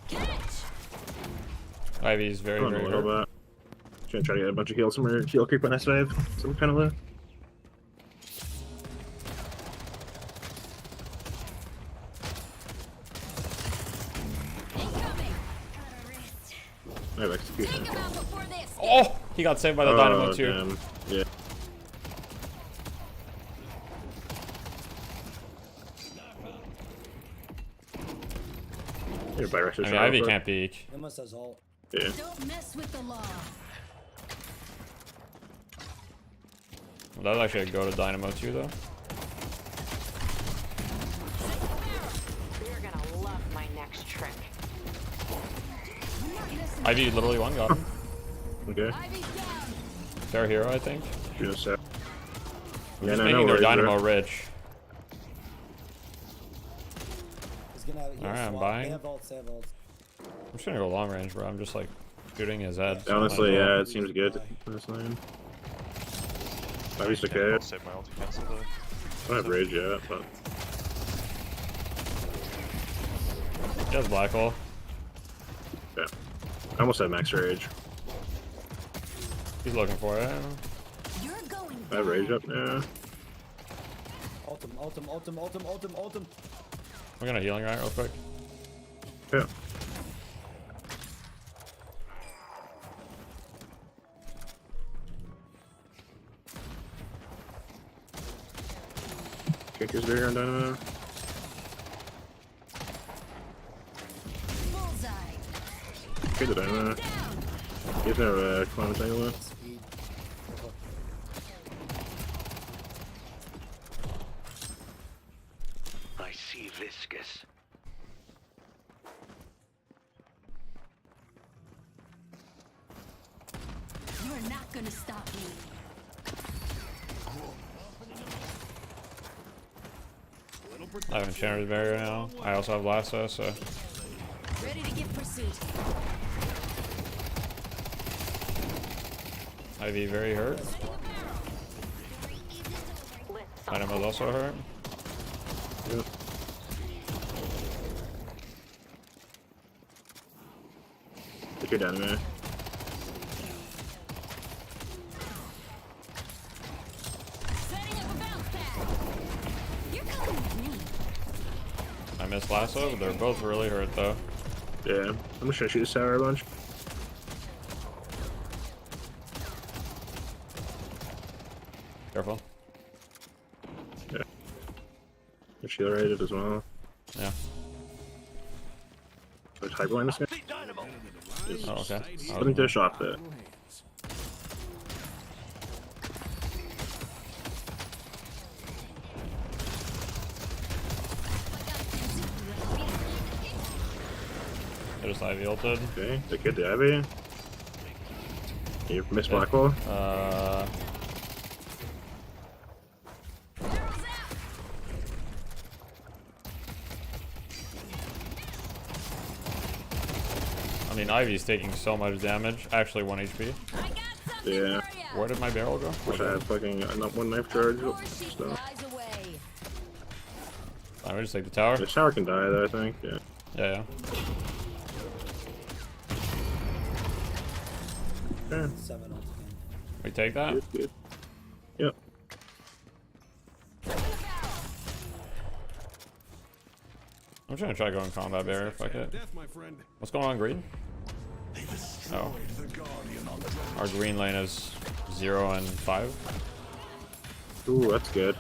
Catch! Ivy's very, very Just gonna try to get a bunch of heals somewhere. Heal creep on S5. Some kind of low. I have execution. Oh! He got saved by the Dynamo too. Damn. Yeah. I mean, Ivy can't peek. It must have ult. Yeah. Don't mess with the law. Well, that was actually a go to Dynamo too, though. You're gonna love my next trick. Ivy literally one got him. Okay. Fair hero, I think. Just We're just making their Dynamo rich. Alright, I'm buying. I'm just gonna go long range, bro. I'm just like shooting his head. Honestly, yeah, it seems good. This lane. Ivy's okay. I don't have rage yet, but. He has black hole. Yeah. I almost have max rage. He's looking for it. I have rage up now. Ultim. We're gonna healing right real quick. Yeah. Kick is bigger on Dynamo. Kick the Dynamo. He doesn't have a climate angle. I see viscous. You're not gonna stop me. I have Enchanter's Barrier now. I also have Lasso, so. Ready to give pursuit. Ivy very hurt. Dynamo's also hurt. Yep. Take your Dynamo. I missed Lasso, but they're both really hurt though. Yeah, I'm just gonna shoot this tower a bunch. Careful. Yeah. You're shield rated as well. Yeah. There's Hyperline this guy? Oh, okay. Let me dish off that. just Ivy ulted. Okay, they get the Ivy. You missed Blackwall. I mean, Ivy's taking so much damage. Actually, 1 HP. Yeah. Where did my barrel go? Wish I had fucking not one knife charge. So. I would just take the tower. The tower can die though, I think. Yeah. Yeah. Okay. We take that? Good, good. Yep. I'm trying to try going combat barrier. Fuck it. What's going on, green? Oh. Our green lane is 0 and 5. Ooh, that's good.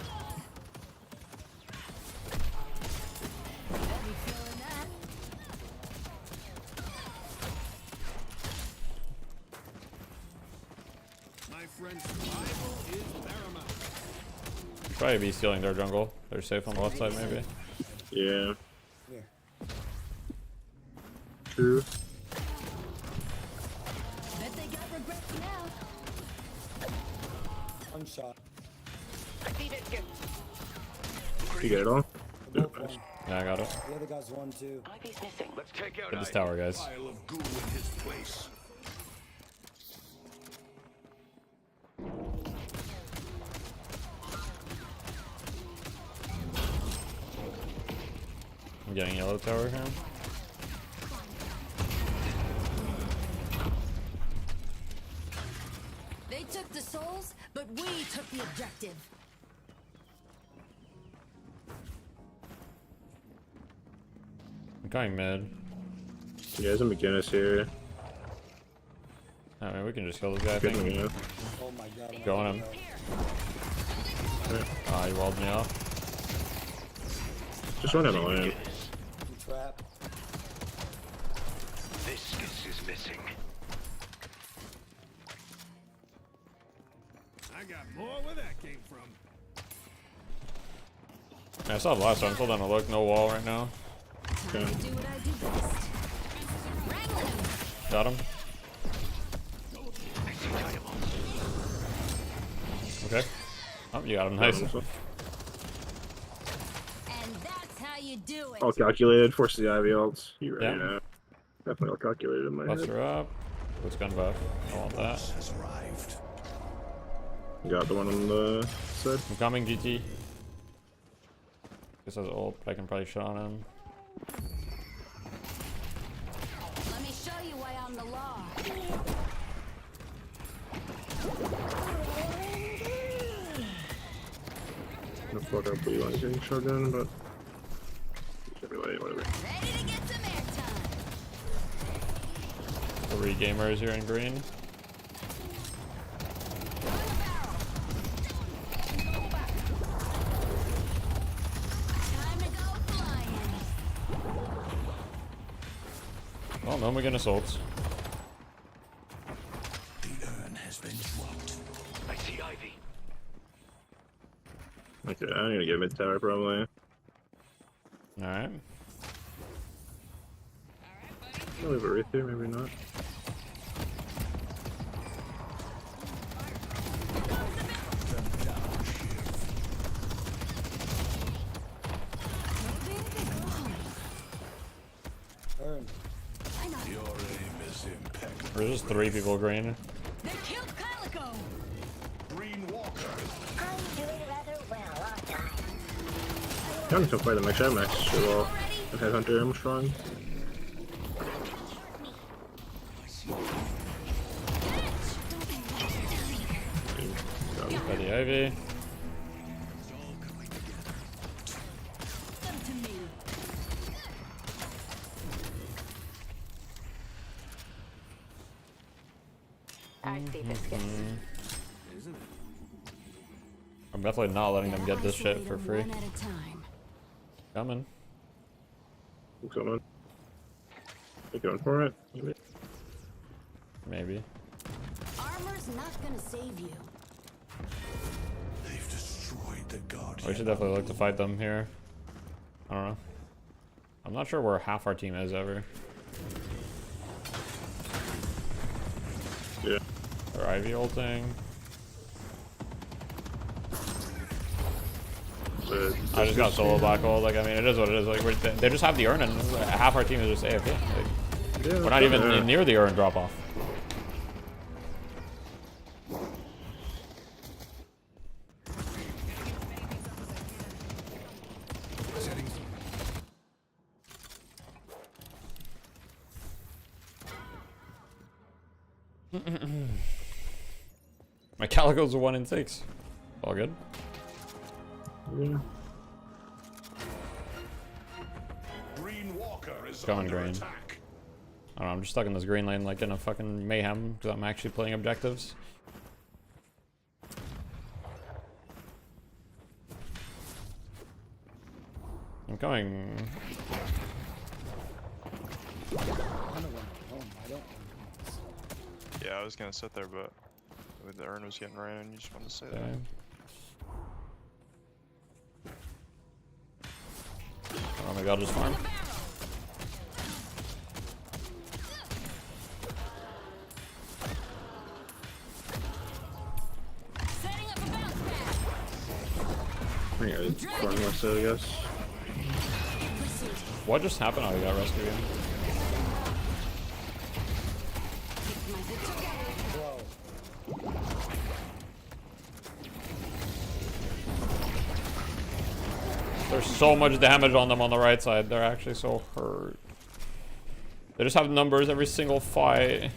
Probably be stealing their jungle. They're safe on the left side, maybe. Yeah. True. Bet they got regrets now. One shot. You get it all? Yeah, I got it. The other guy's one too. Let's take out Get this tower, guys. Pile of goo in his place. I'm getting yellow tower here. They took the souls, but we took the objective. I'm going mid. Yeah, there's a McGinnis here. I mean, we can just kill this guy, I think. Oh my god. Go on him. Ah, he walled me off. Just run out of lane. Trap. Viscous is missing. I got more where that came from. Yeah, I saw the last one. I'm still down to look. No wall right now. Okay. Do what I do best. Got him. Okay. Oh, you got him. Nice. And that's how you do it. All calculated. Force the Ivy ults. You ready now? Definitely all calculated in my head. Buster up. What's gun buff? I want that. Got the one on the side. I'm coming, GT. This has ult, but I can probably shot on him. Let me show you why I'm the law. The fuck up blue line getting shot down, but anyway, whatever. Ready to get some airtime. 3 gamers here in green. Oh, no, we're gonna assaults. The urn has been dropped. I see Ivy. Okay, I'm gonna get mid tower probably. Alright. I'll leave it right there, maybe not. Your aim is impeccable. There's just 3 people green. They killed Calico. Green Walker. I'm doing rather well, aren't I? I'm just gonna play the max. I have max shit well. And Headhunter, I'm strong. By the Ivy. Come to me. I see Viscous. I'm definitely not letting them get this shit for free. One at a time. Coming. What's going on? You going for it? Maybe. Armor's not gonna save you. They've destroyed the Guardian. We should definitely look to fight them here. I don't know. I'm not sure where half our team is ever. Yeah. They're Ivy ulting. I just got solo black hole. Like, I mean, it is what it is. Like, they just have the urn, and half our team is just AFK. Like, Yeah, we're not even near the urn drop off. My Calico's a 1 in 6. All good. Yeah. Green Walker is Going under green. attack. I don't know, I'm just stuck in this green lane like in a fucking mayhem because I'm actually playing objectives. I'm coming. Yeah, I was gonna sit there, but the urn was getting ran, and you just wanted to say that. Oh my god, just farm. Yeah, farm less, I guess. What just happened? Oh, we got rescued again. There's so much damage on them on the right side. They're actually so hurt. They just have numbers every single fight.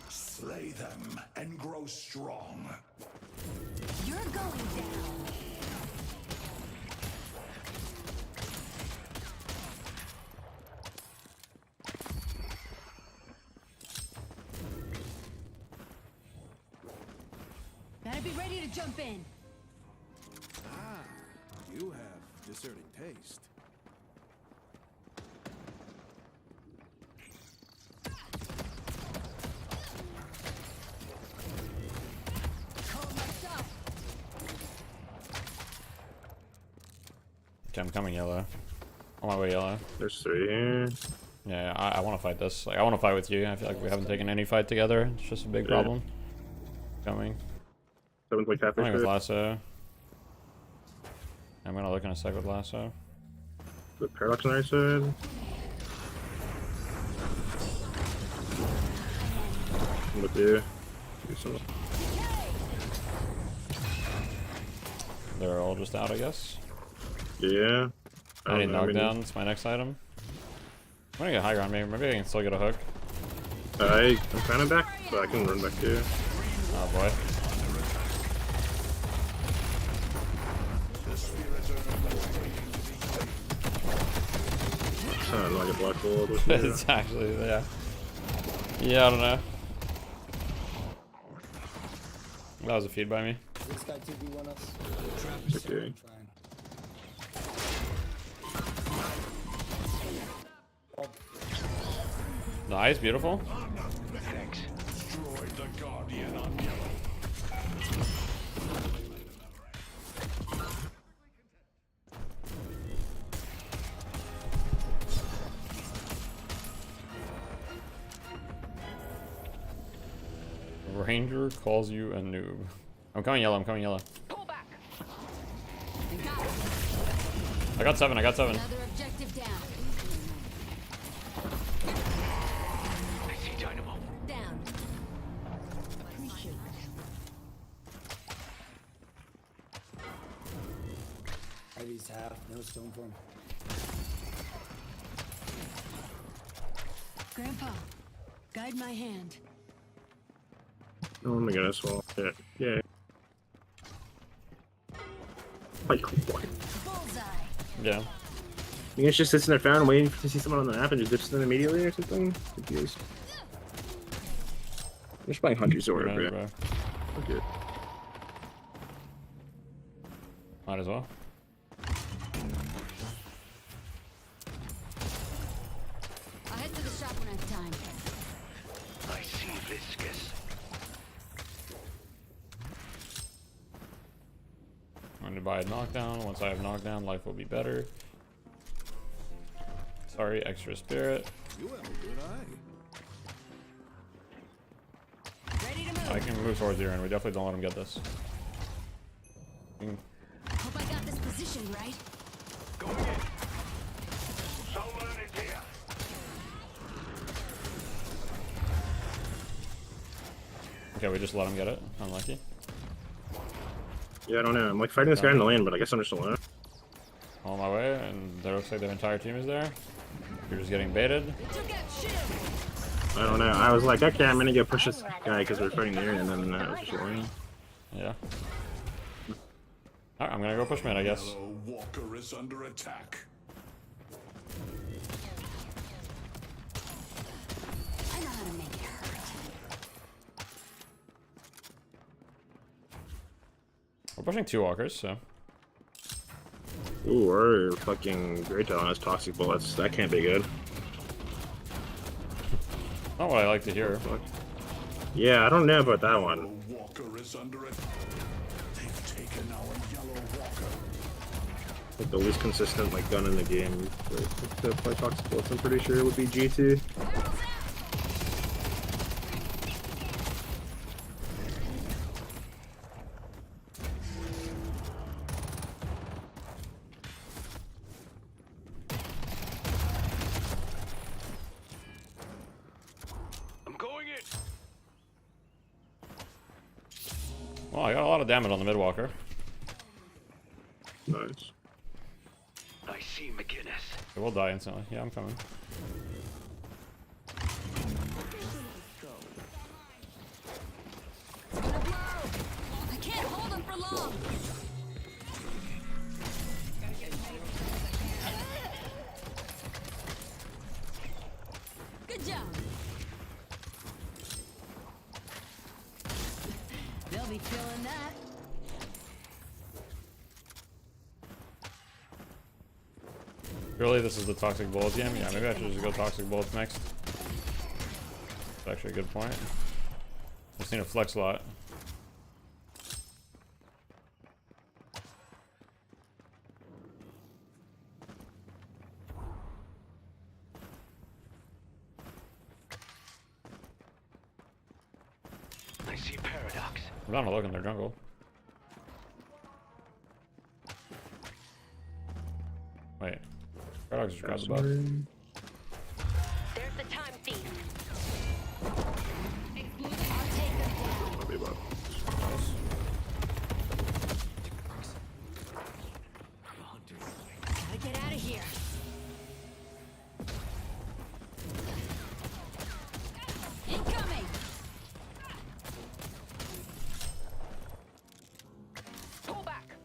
Slay them and grow strong. You're going down. Better be ready to jump in. Ah, you have discerning taste. Okay, I'm coming yellow. On my way yellow. There's 3 here. Yeah, I want to fight this. Like, I want to fight with you. I feel like we haven't taken any fight together. It's just a big problem. Coming. 7's like halfway Coming with through. lasso. I'm gonna look in a sec with lasso. The paradox on the right side. I'm with you. Do some. They're all just out, I guess. Yeah. I need don't know, knockdown. It's my next item. I'm gonna get high ground. Maybe I can still get a hook. I'm kind of back, but I can run back to you. Oh boy. Sounded like a black hole. It's actually, yeah. Yeah, I don't know. That was a feed by me. This guy 2v1 us. Okay. Nice, beautiful. Destroyed the Guardian on yellow. Ranger calls you a noob. I'm coming yellow, I'm coming yellow. I got 7, I got 7. Another objective down. I see Dynamo. Down. Appreciate it. Ivy's half, no stone form. Grandpa, guide my hand. Oh my goodness, well, yeah. Yeah. Like, what? Bullseye. Yeah. You guys just sits in their fountain waiting to see someone on the map and just dips them immediately or something? Confused. I'm just playing Hunter's Sword, Right, bro. bro. Okay. Might as well. I'll head to the shop when I have time. I see viscous. going to buy a knockdown. Once I have knockdown, life will be better. Sorry, extra spirit. You have a good eye. I can move towards you, and we definitely don't let him get this. Hope I got this position right. Going in. Someone is here. Okay, we just let him get it. Unlucky. Yeah, I don't know. I'm like fighting this guy in the lane, but I guess I'm just alone. On my way, and there looks like their entire team is there. You're just getting baited. I don't know. I was like, okay, I'm gonna go push this guy because we're fighting there, and then I was just alone. Yeah. Alright, I'm gonna go push mid, I guess. Yellow Walker is under attack. I know how to make it hurt. We're pushing 2 walkers, so. Ooh, our fucking Great Talon has toxic bullets. That can't be good. Not what I like to hear. Yeah, I don't know about that one. Walker is under attack. They've taken our Yellow Walker. Like the least consistent like gun in the game to play toxic bullets. I'm pretty sure it would be G2. Well, I got a lot of damage on the mid walker. Nice. I see McGinnis. It will die instantly. Yeah, I'm coming. I can't hold him for long. Good job. They'll be feeling that. Really, this is the toxic bullets game? Yeah, maybe I should just go toxic bullets next. That's actually a good point. Just need a flex lot. I see Paradox. I'm down to look in their jungle. Wait. Paradox just grabbed the buff. There's the time thief. I'll be above. Nice. Gotta get out of here. Incoming. Pull back.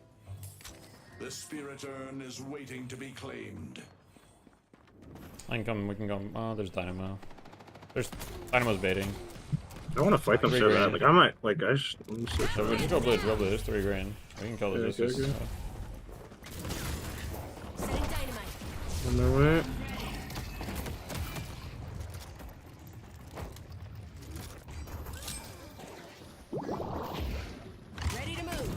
The spirit urn is waiting to be claimed. I can come, we can go. Oh, there's Dynamo. There's Dynamo's baiting. I want to fight them so bad. Like I might, like I just. I'm so So we just go blue, there's 3 grand. We can kill the Yeah, distance. okay. Setting dynamite. On their way. Ready to move.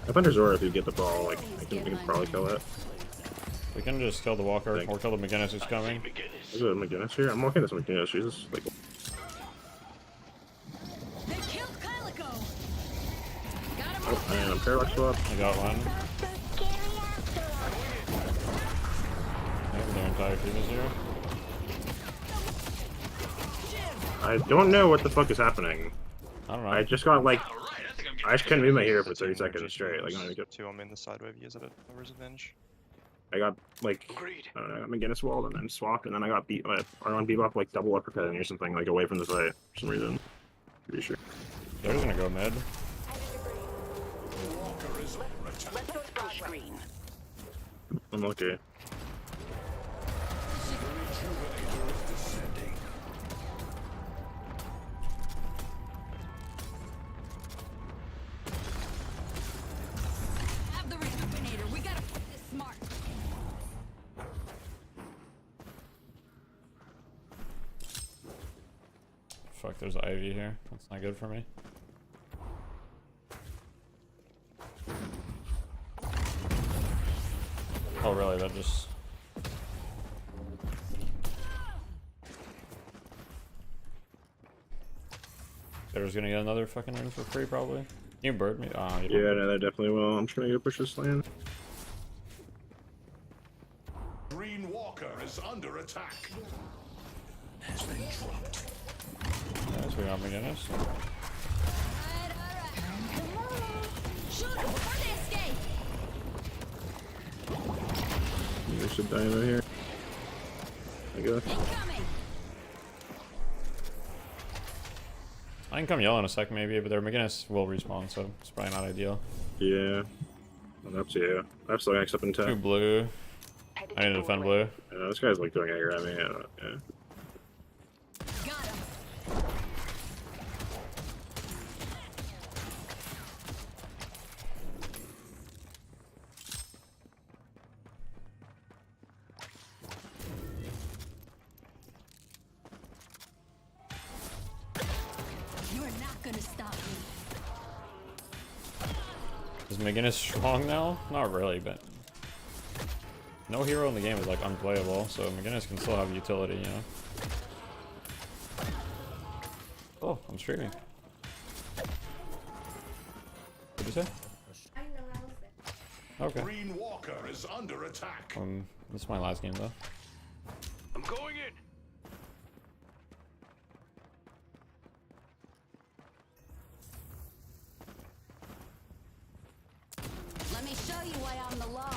I think there's Aura if you get the ball. Like we can probably kill it. We can just kill the walker or kill the McGinnis who's coming. Is it McGinnis here? I'm walking this McGinnis. She's just like. They killed Kylico. Got him. Oh, and I'm Paradox swap. I got one. Their entire team is here. I don't know what the fuck is happening. I don't know. I just got like. I just couldn't move my hero for 30 seconds straight. Like, I got 2 on me in the side wave. Use it at Lover's Advantage. I got like I don't know, I'm against walled and then swapped, and then I got beat on bebop like double uppercutting or something like away from the fight for some reason. Pretty sure. They're just gonna go mid. Let's go splash green. I'm okay. Have the rejuvenator. We gotta play this smart. Fuck, there's Ivy here. That's not good for me. Sorry, that just... There's gonna get another fucking rune for free, probably. You bird me? Oh, you Yeah, no, they definitely will. I'm just gonna go push this land. Green Walker is under attack. Has been dropped. Nice, we got McGinnis. Shoot before they escape. There's a dino here. I guess. I can come yell in a sec maybe, but their McGinnis will respawn, so it's probably not ideal. Yeah. Well, up to you. I'm still next up in 10. 2 blue. I need to defend blue. Yeah, this guy's like throwing aggro at me. I don't, yeah. You are not gonna stop me. Is McGinnis strong now? Not really, but no hero in the game is like unplayable, so McGinnis can still have utility, you know. Oh, I'm streaming. What'd you say? Okay. Green Walker is under attack. This is my last game though. I'm going in. Let me show you why I'm the law.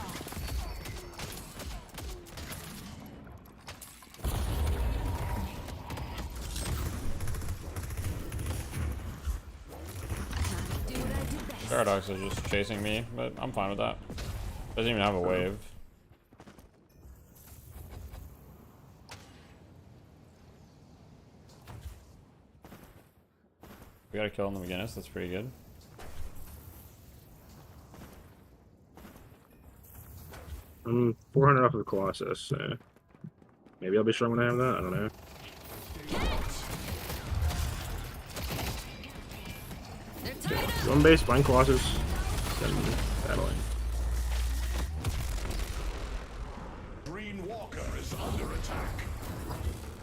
Paradox is just chasing me, but I'm fine with that. Doesn't even have a wave. We got a kill on the McGinnis, that's pretty good. I'm 400 off of the Colossus, so maybe I'll be strong when I have that. I don't know. One base, find Colossus, then battling. Green Walker is under attack.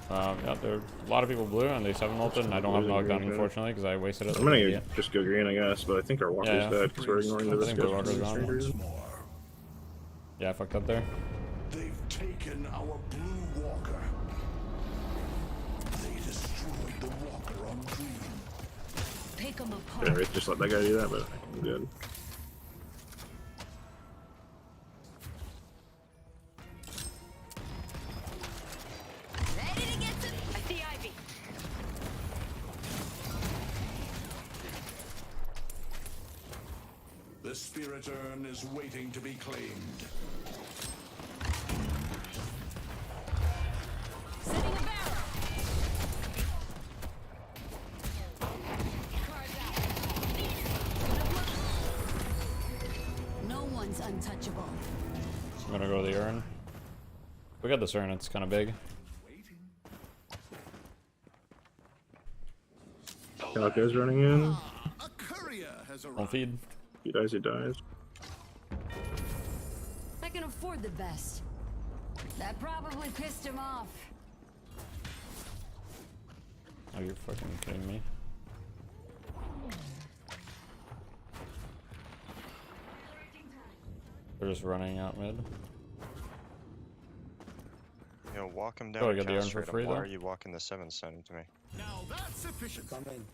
Yeah, there are a lot of people blue and they 7 ulted and I don't have knockdown unfortunately because I wasted it. I'm gonna just go green, I guess, but I think our Walker's dead because we're ignoring the risk. Yeah, I fucked up there. They've taken our blue Walker. They destroyed the Walker on green. Pick them apart. Yeah, just let that guy do that, but I'm good. Ready to get to... I see Ivy. The Spirit Urn is waiting to be claimed. Setting a barrel. No one's untouchable. I'm gonna go to the urn. We got this urn, it's kind of big. Calco's running in. Don't feed. He dies, he dies. I can afford the best. That probably pissed him off. Oh, you're fucking kidding me. They're just running out mid. You know, walk him down. Oh, I got the urn for free Why though. are you walking the 7 center to me? Now that's sufficient. Coming.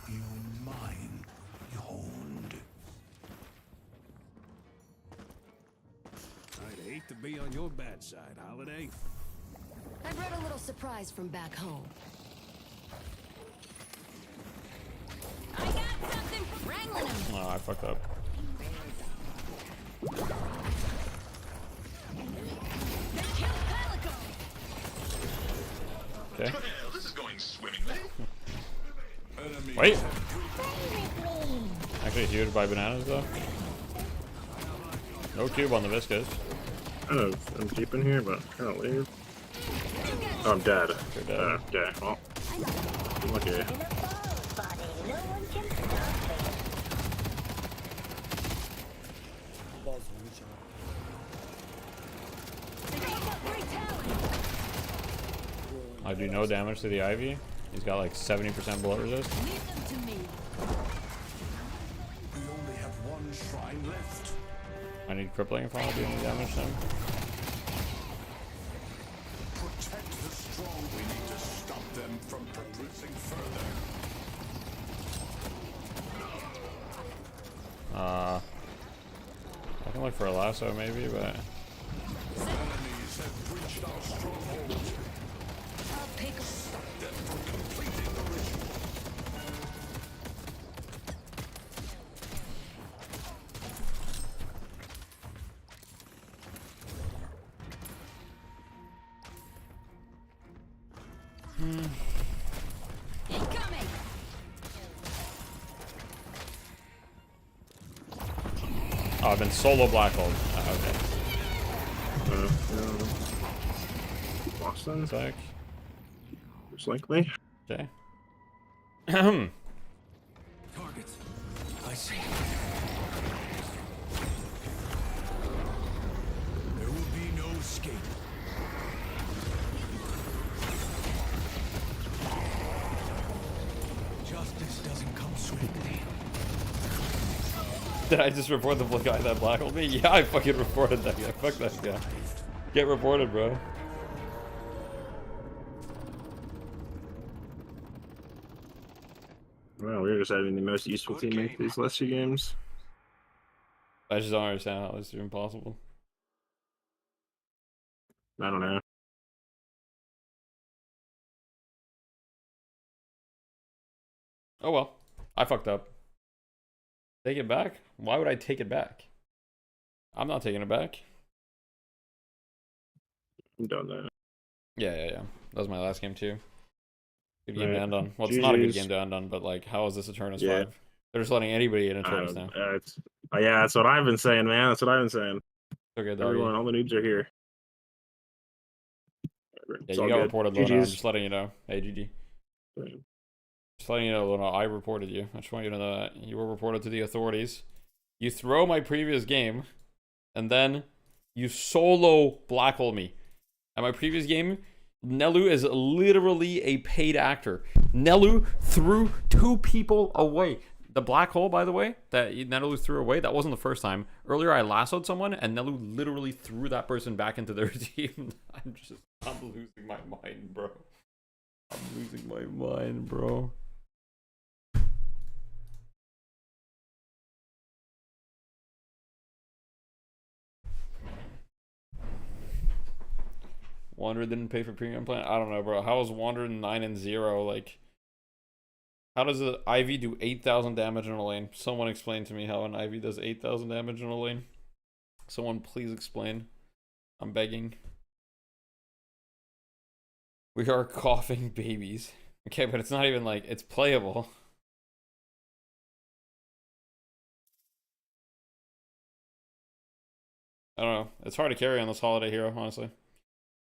You're mine, Yond. I'd hate to be on your bad side, Holiday. I brought a little surprise from back home. I got something for wrangling him. Oh, I fucked up. They killed Pelico. Okay. This is going swimmingly. Wait! Actually huge by bananas though. No cube on the Viscous. I'm deep in here, but I can't leave. Oh, I'm dead. You're dead. Okay, well. Lucky. I do no damage to the Ivy. He's got like 70% bullet resist. We only have one shrine left. I need crippling if I want to do any damage to him. Protect the strong. We need to stop them from progressing further. I can look for a lasso maybe, but Enemies have breached our stronghold. Stop them from completing the ritual. oh, I've been solo black hole. Okay. Boston. Sec. Most likely. Okay. Targets. I see. There will be no escape. Justice doesn't come swiftly. Did I just report the guy that black holed me? Yeah, I fucking reported that guy. Fuck that guy. Get reported, bro. Well, we're just having the most useful teammate these last few games. I just don't understand how this is even possible. I don't know. Oh well. I fucked up. Take it back? Why would I take it back? I'm not taking it back. I'm done that. Yeah. That was my last game too. Good game Right. to end on. Well, it's not a good GG's. game to end on, but like, how is this a Turnus Yeah. 5? They're just letting anybody in a Turnus now. Yeah, that's what I've been saying, man. That's what I've been saying. Okay, doggy. Everyone, all the noobs are here. Yeah, It's you all got good. reported, Lona. I'm GG's. just letting you know. Hey, GG. Just letting you know, Lona, I reported you. I just want you to know that. You were reported to the authorities. You throw my previous game, and then you solo black hole me. At my previous game, Nelu is literally a paid actor. Nelu threw 2 people away. The black hole, by the way, that Nelu threw away, that wasn't the first time. Earlier, I lassoed someone, and Nelu literally threw that person back into their team. I'm losing my mind, bro. I'm losing my mind, bro. Wander didn't pay for premium plan. I don't know, bro. How is Wander 9-0? Like, how does an IV do 8,000 damage in a lane? Someone explain to me how an IV does 8,000 damage in a lane. Someone please explain. I'm begging. We are coughing babies. Okay, but it's not even like it's playable. I don't know. It's hard to carry on this holiday hero, honestly.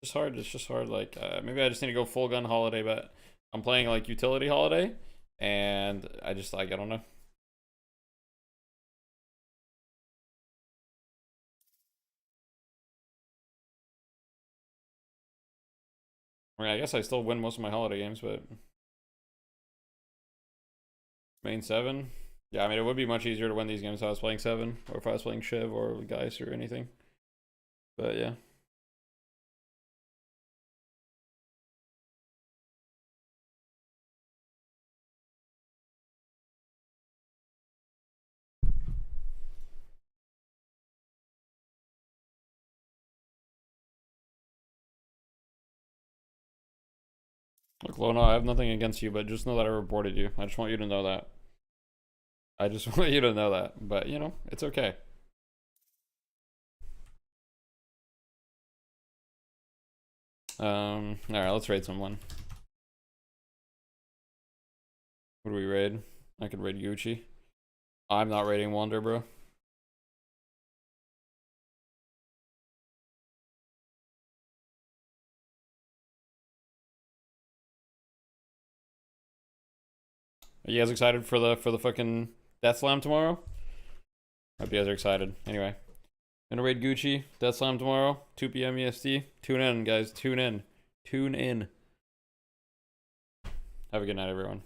It's hard. It's just hard. Like, maybe I just need to go full gun holiday, but I'm playing like utility holiday, and I just like I don't know. I mean, I guess I still win most of my holiday games, but main 7. Yeah, I mean, it would be much easier to win these games if I was playing 7, or if I was playing Shiv or Geist or anything. But yeah. Look, Lona, I have nothing against you, but just know that I reported you. I just want you to know that. I just want you to know that. But, you know, it's okay. Alright, let's raid someone. What do we raid? I could raid Gucci. I'm not raiding Wander, bro. Are you guys excited for the fucking Death Slam tomorrow? Hope you guys are excited. Anyway. Gonna raid Gucci. Death Slam tomorrow, 2 p.m. EST. Tune in, guys. Tune in. Tune in. Have a good night, everyone.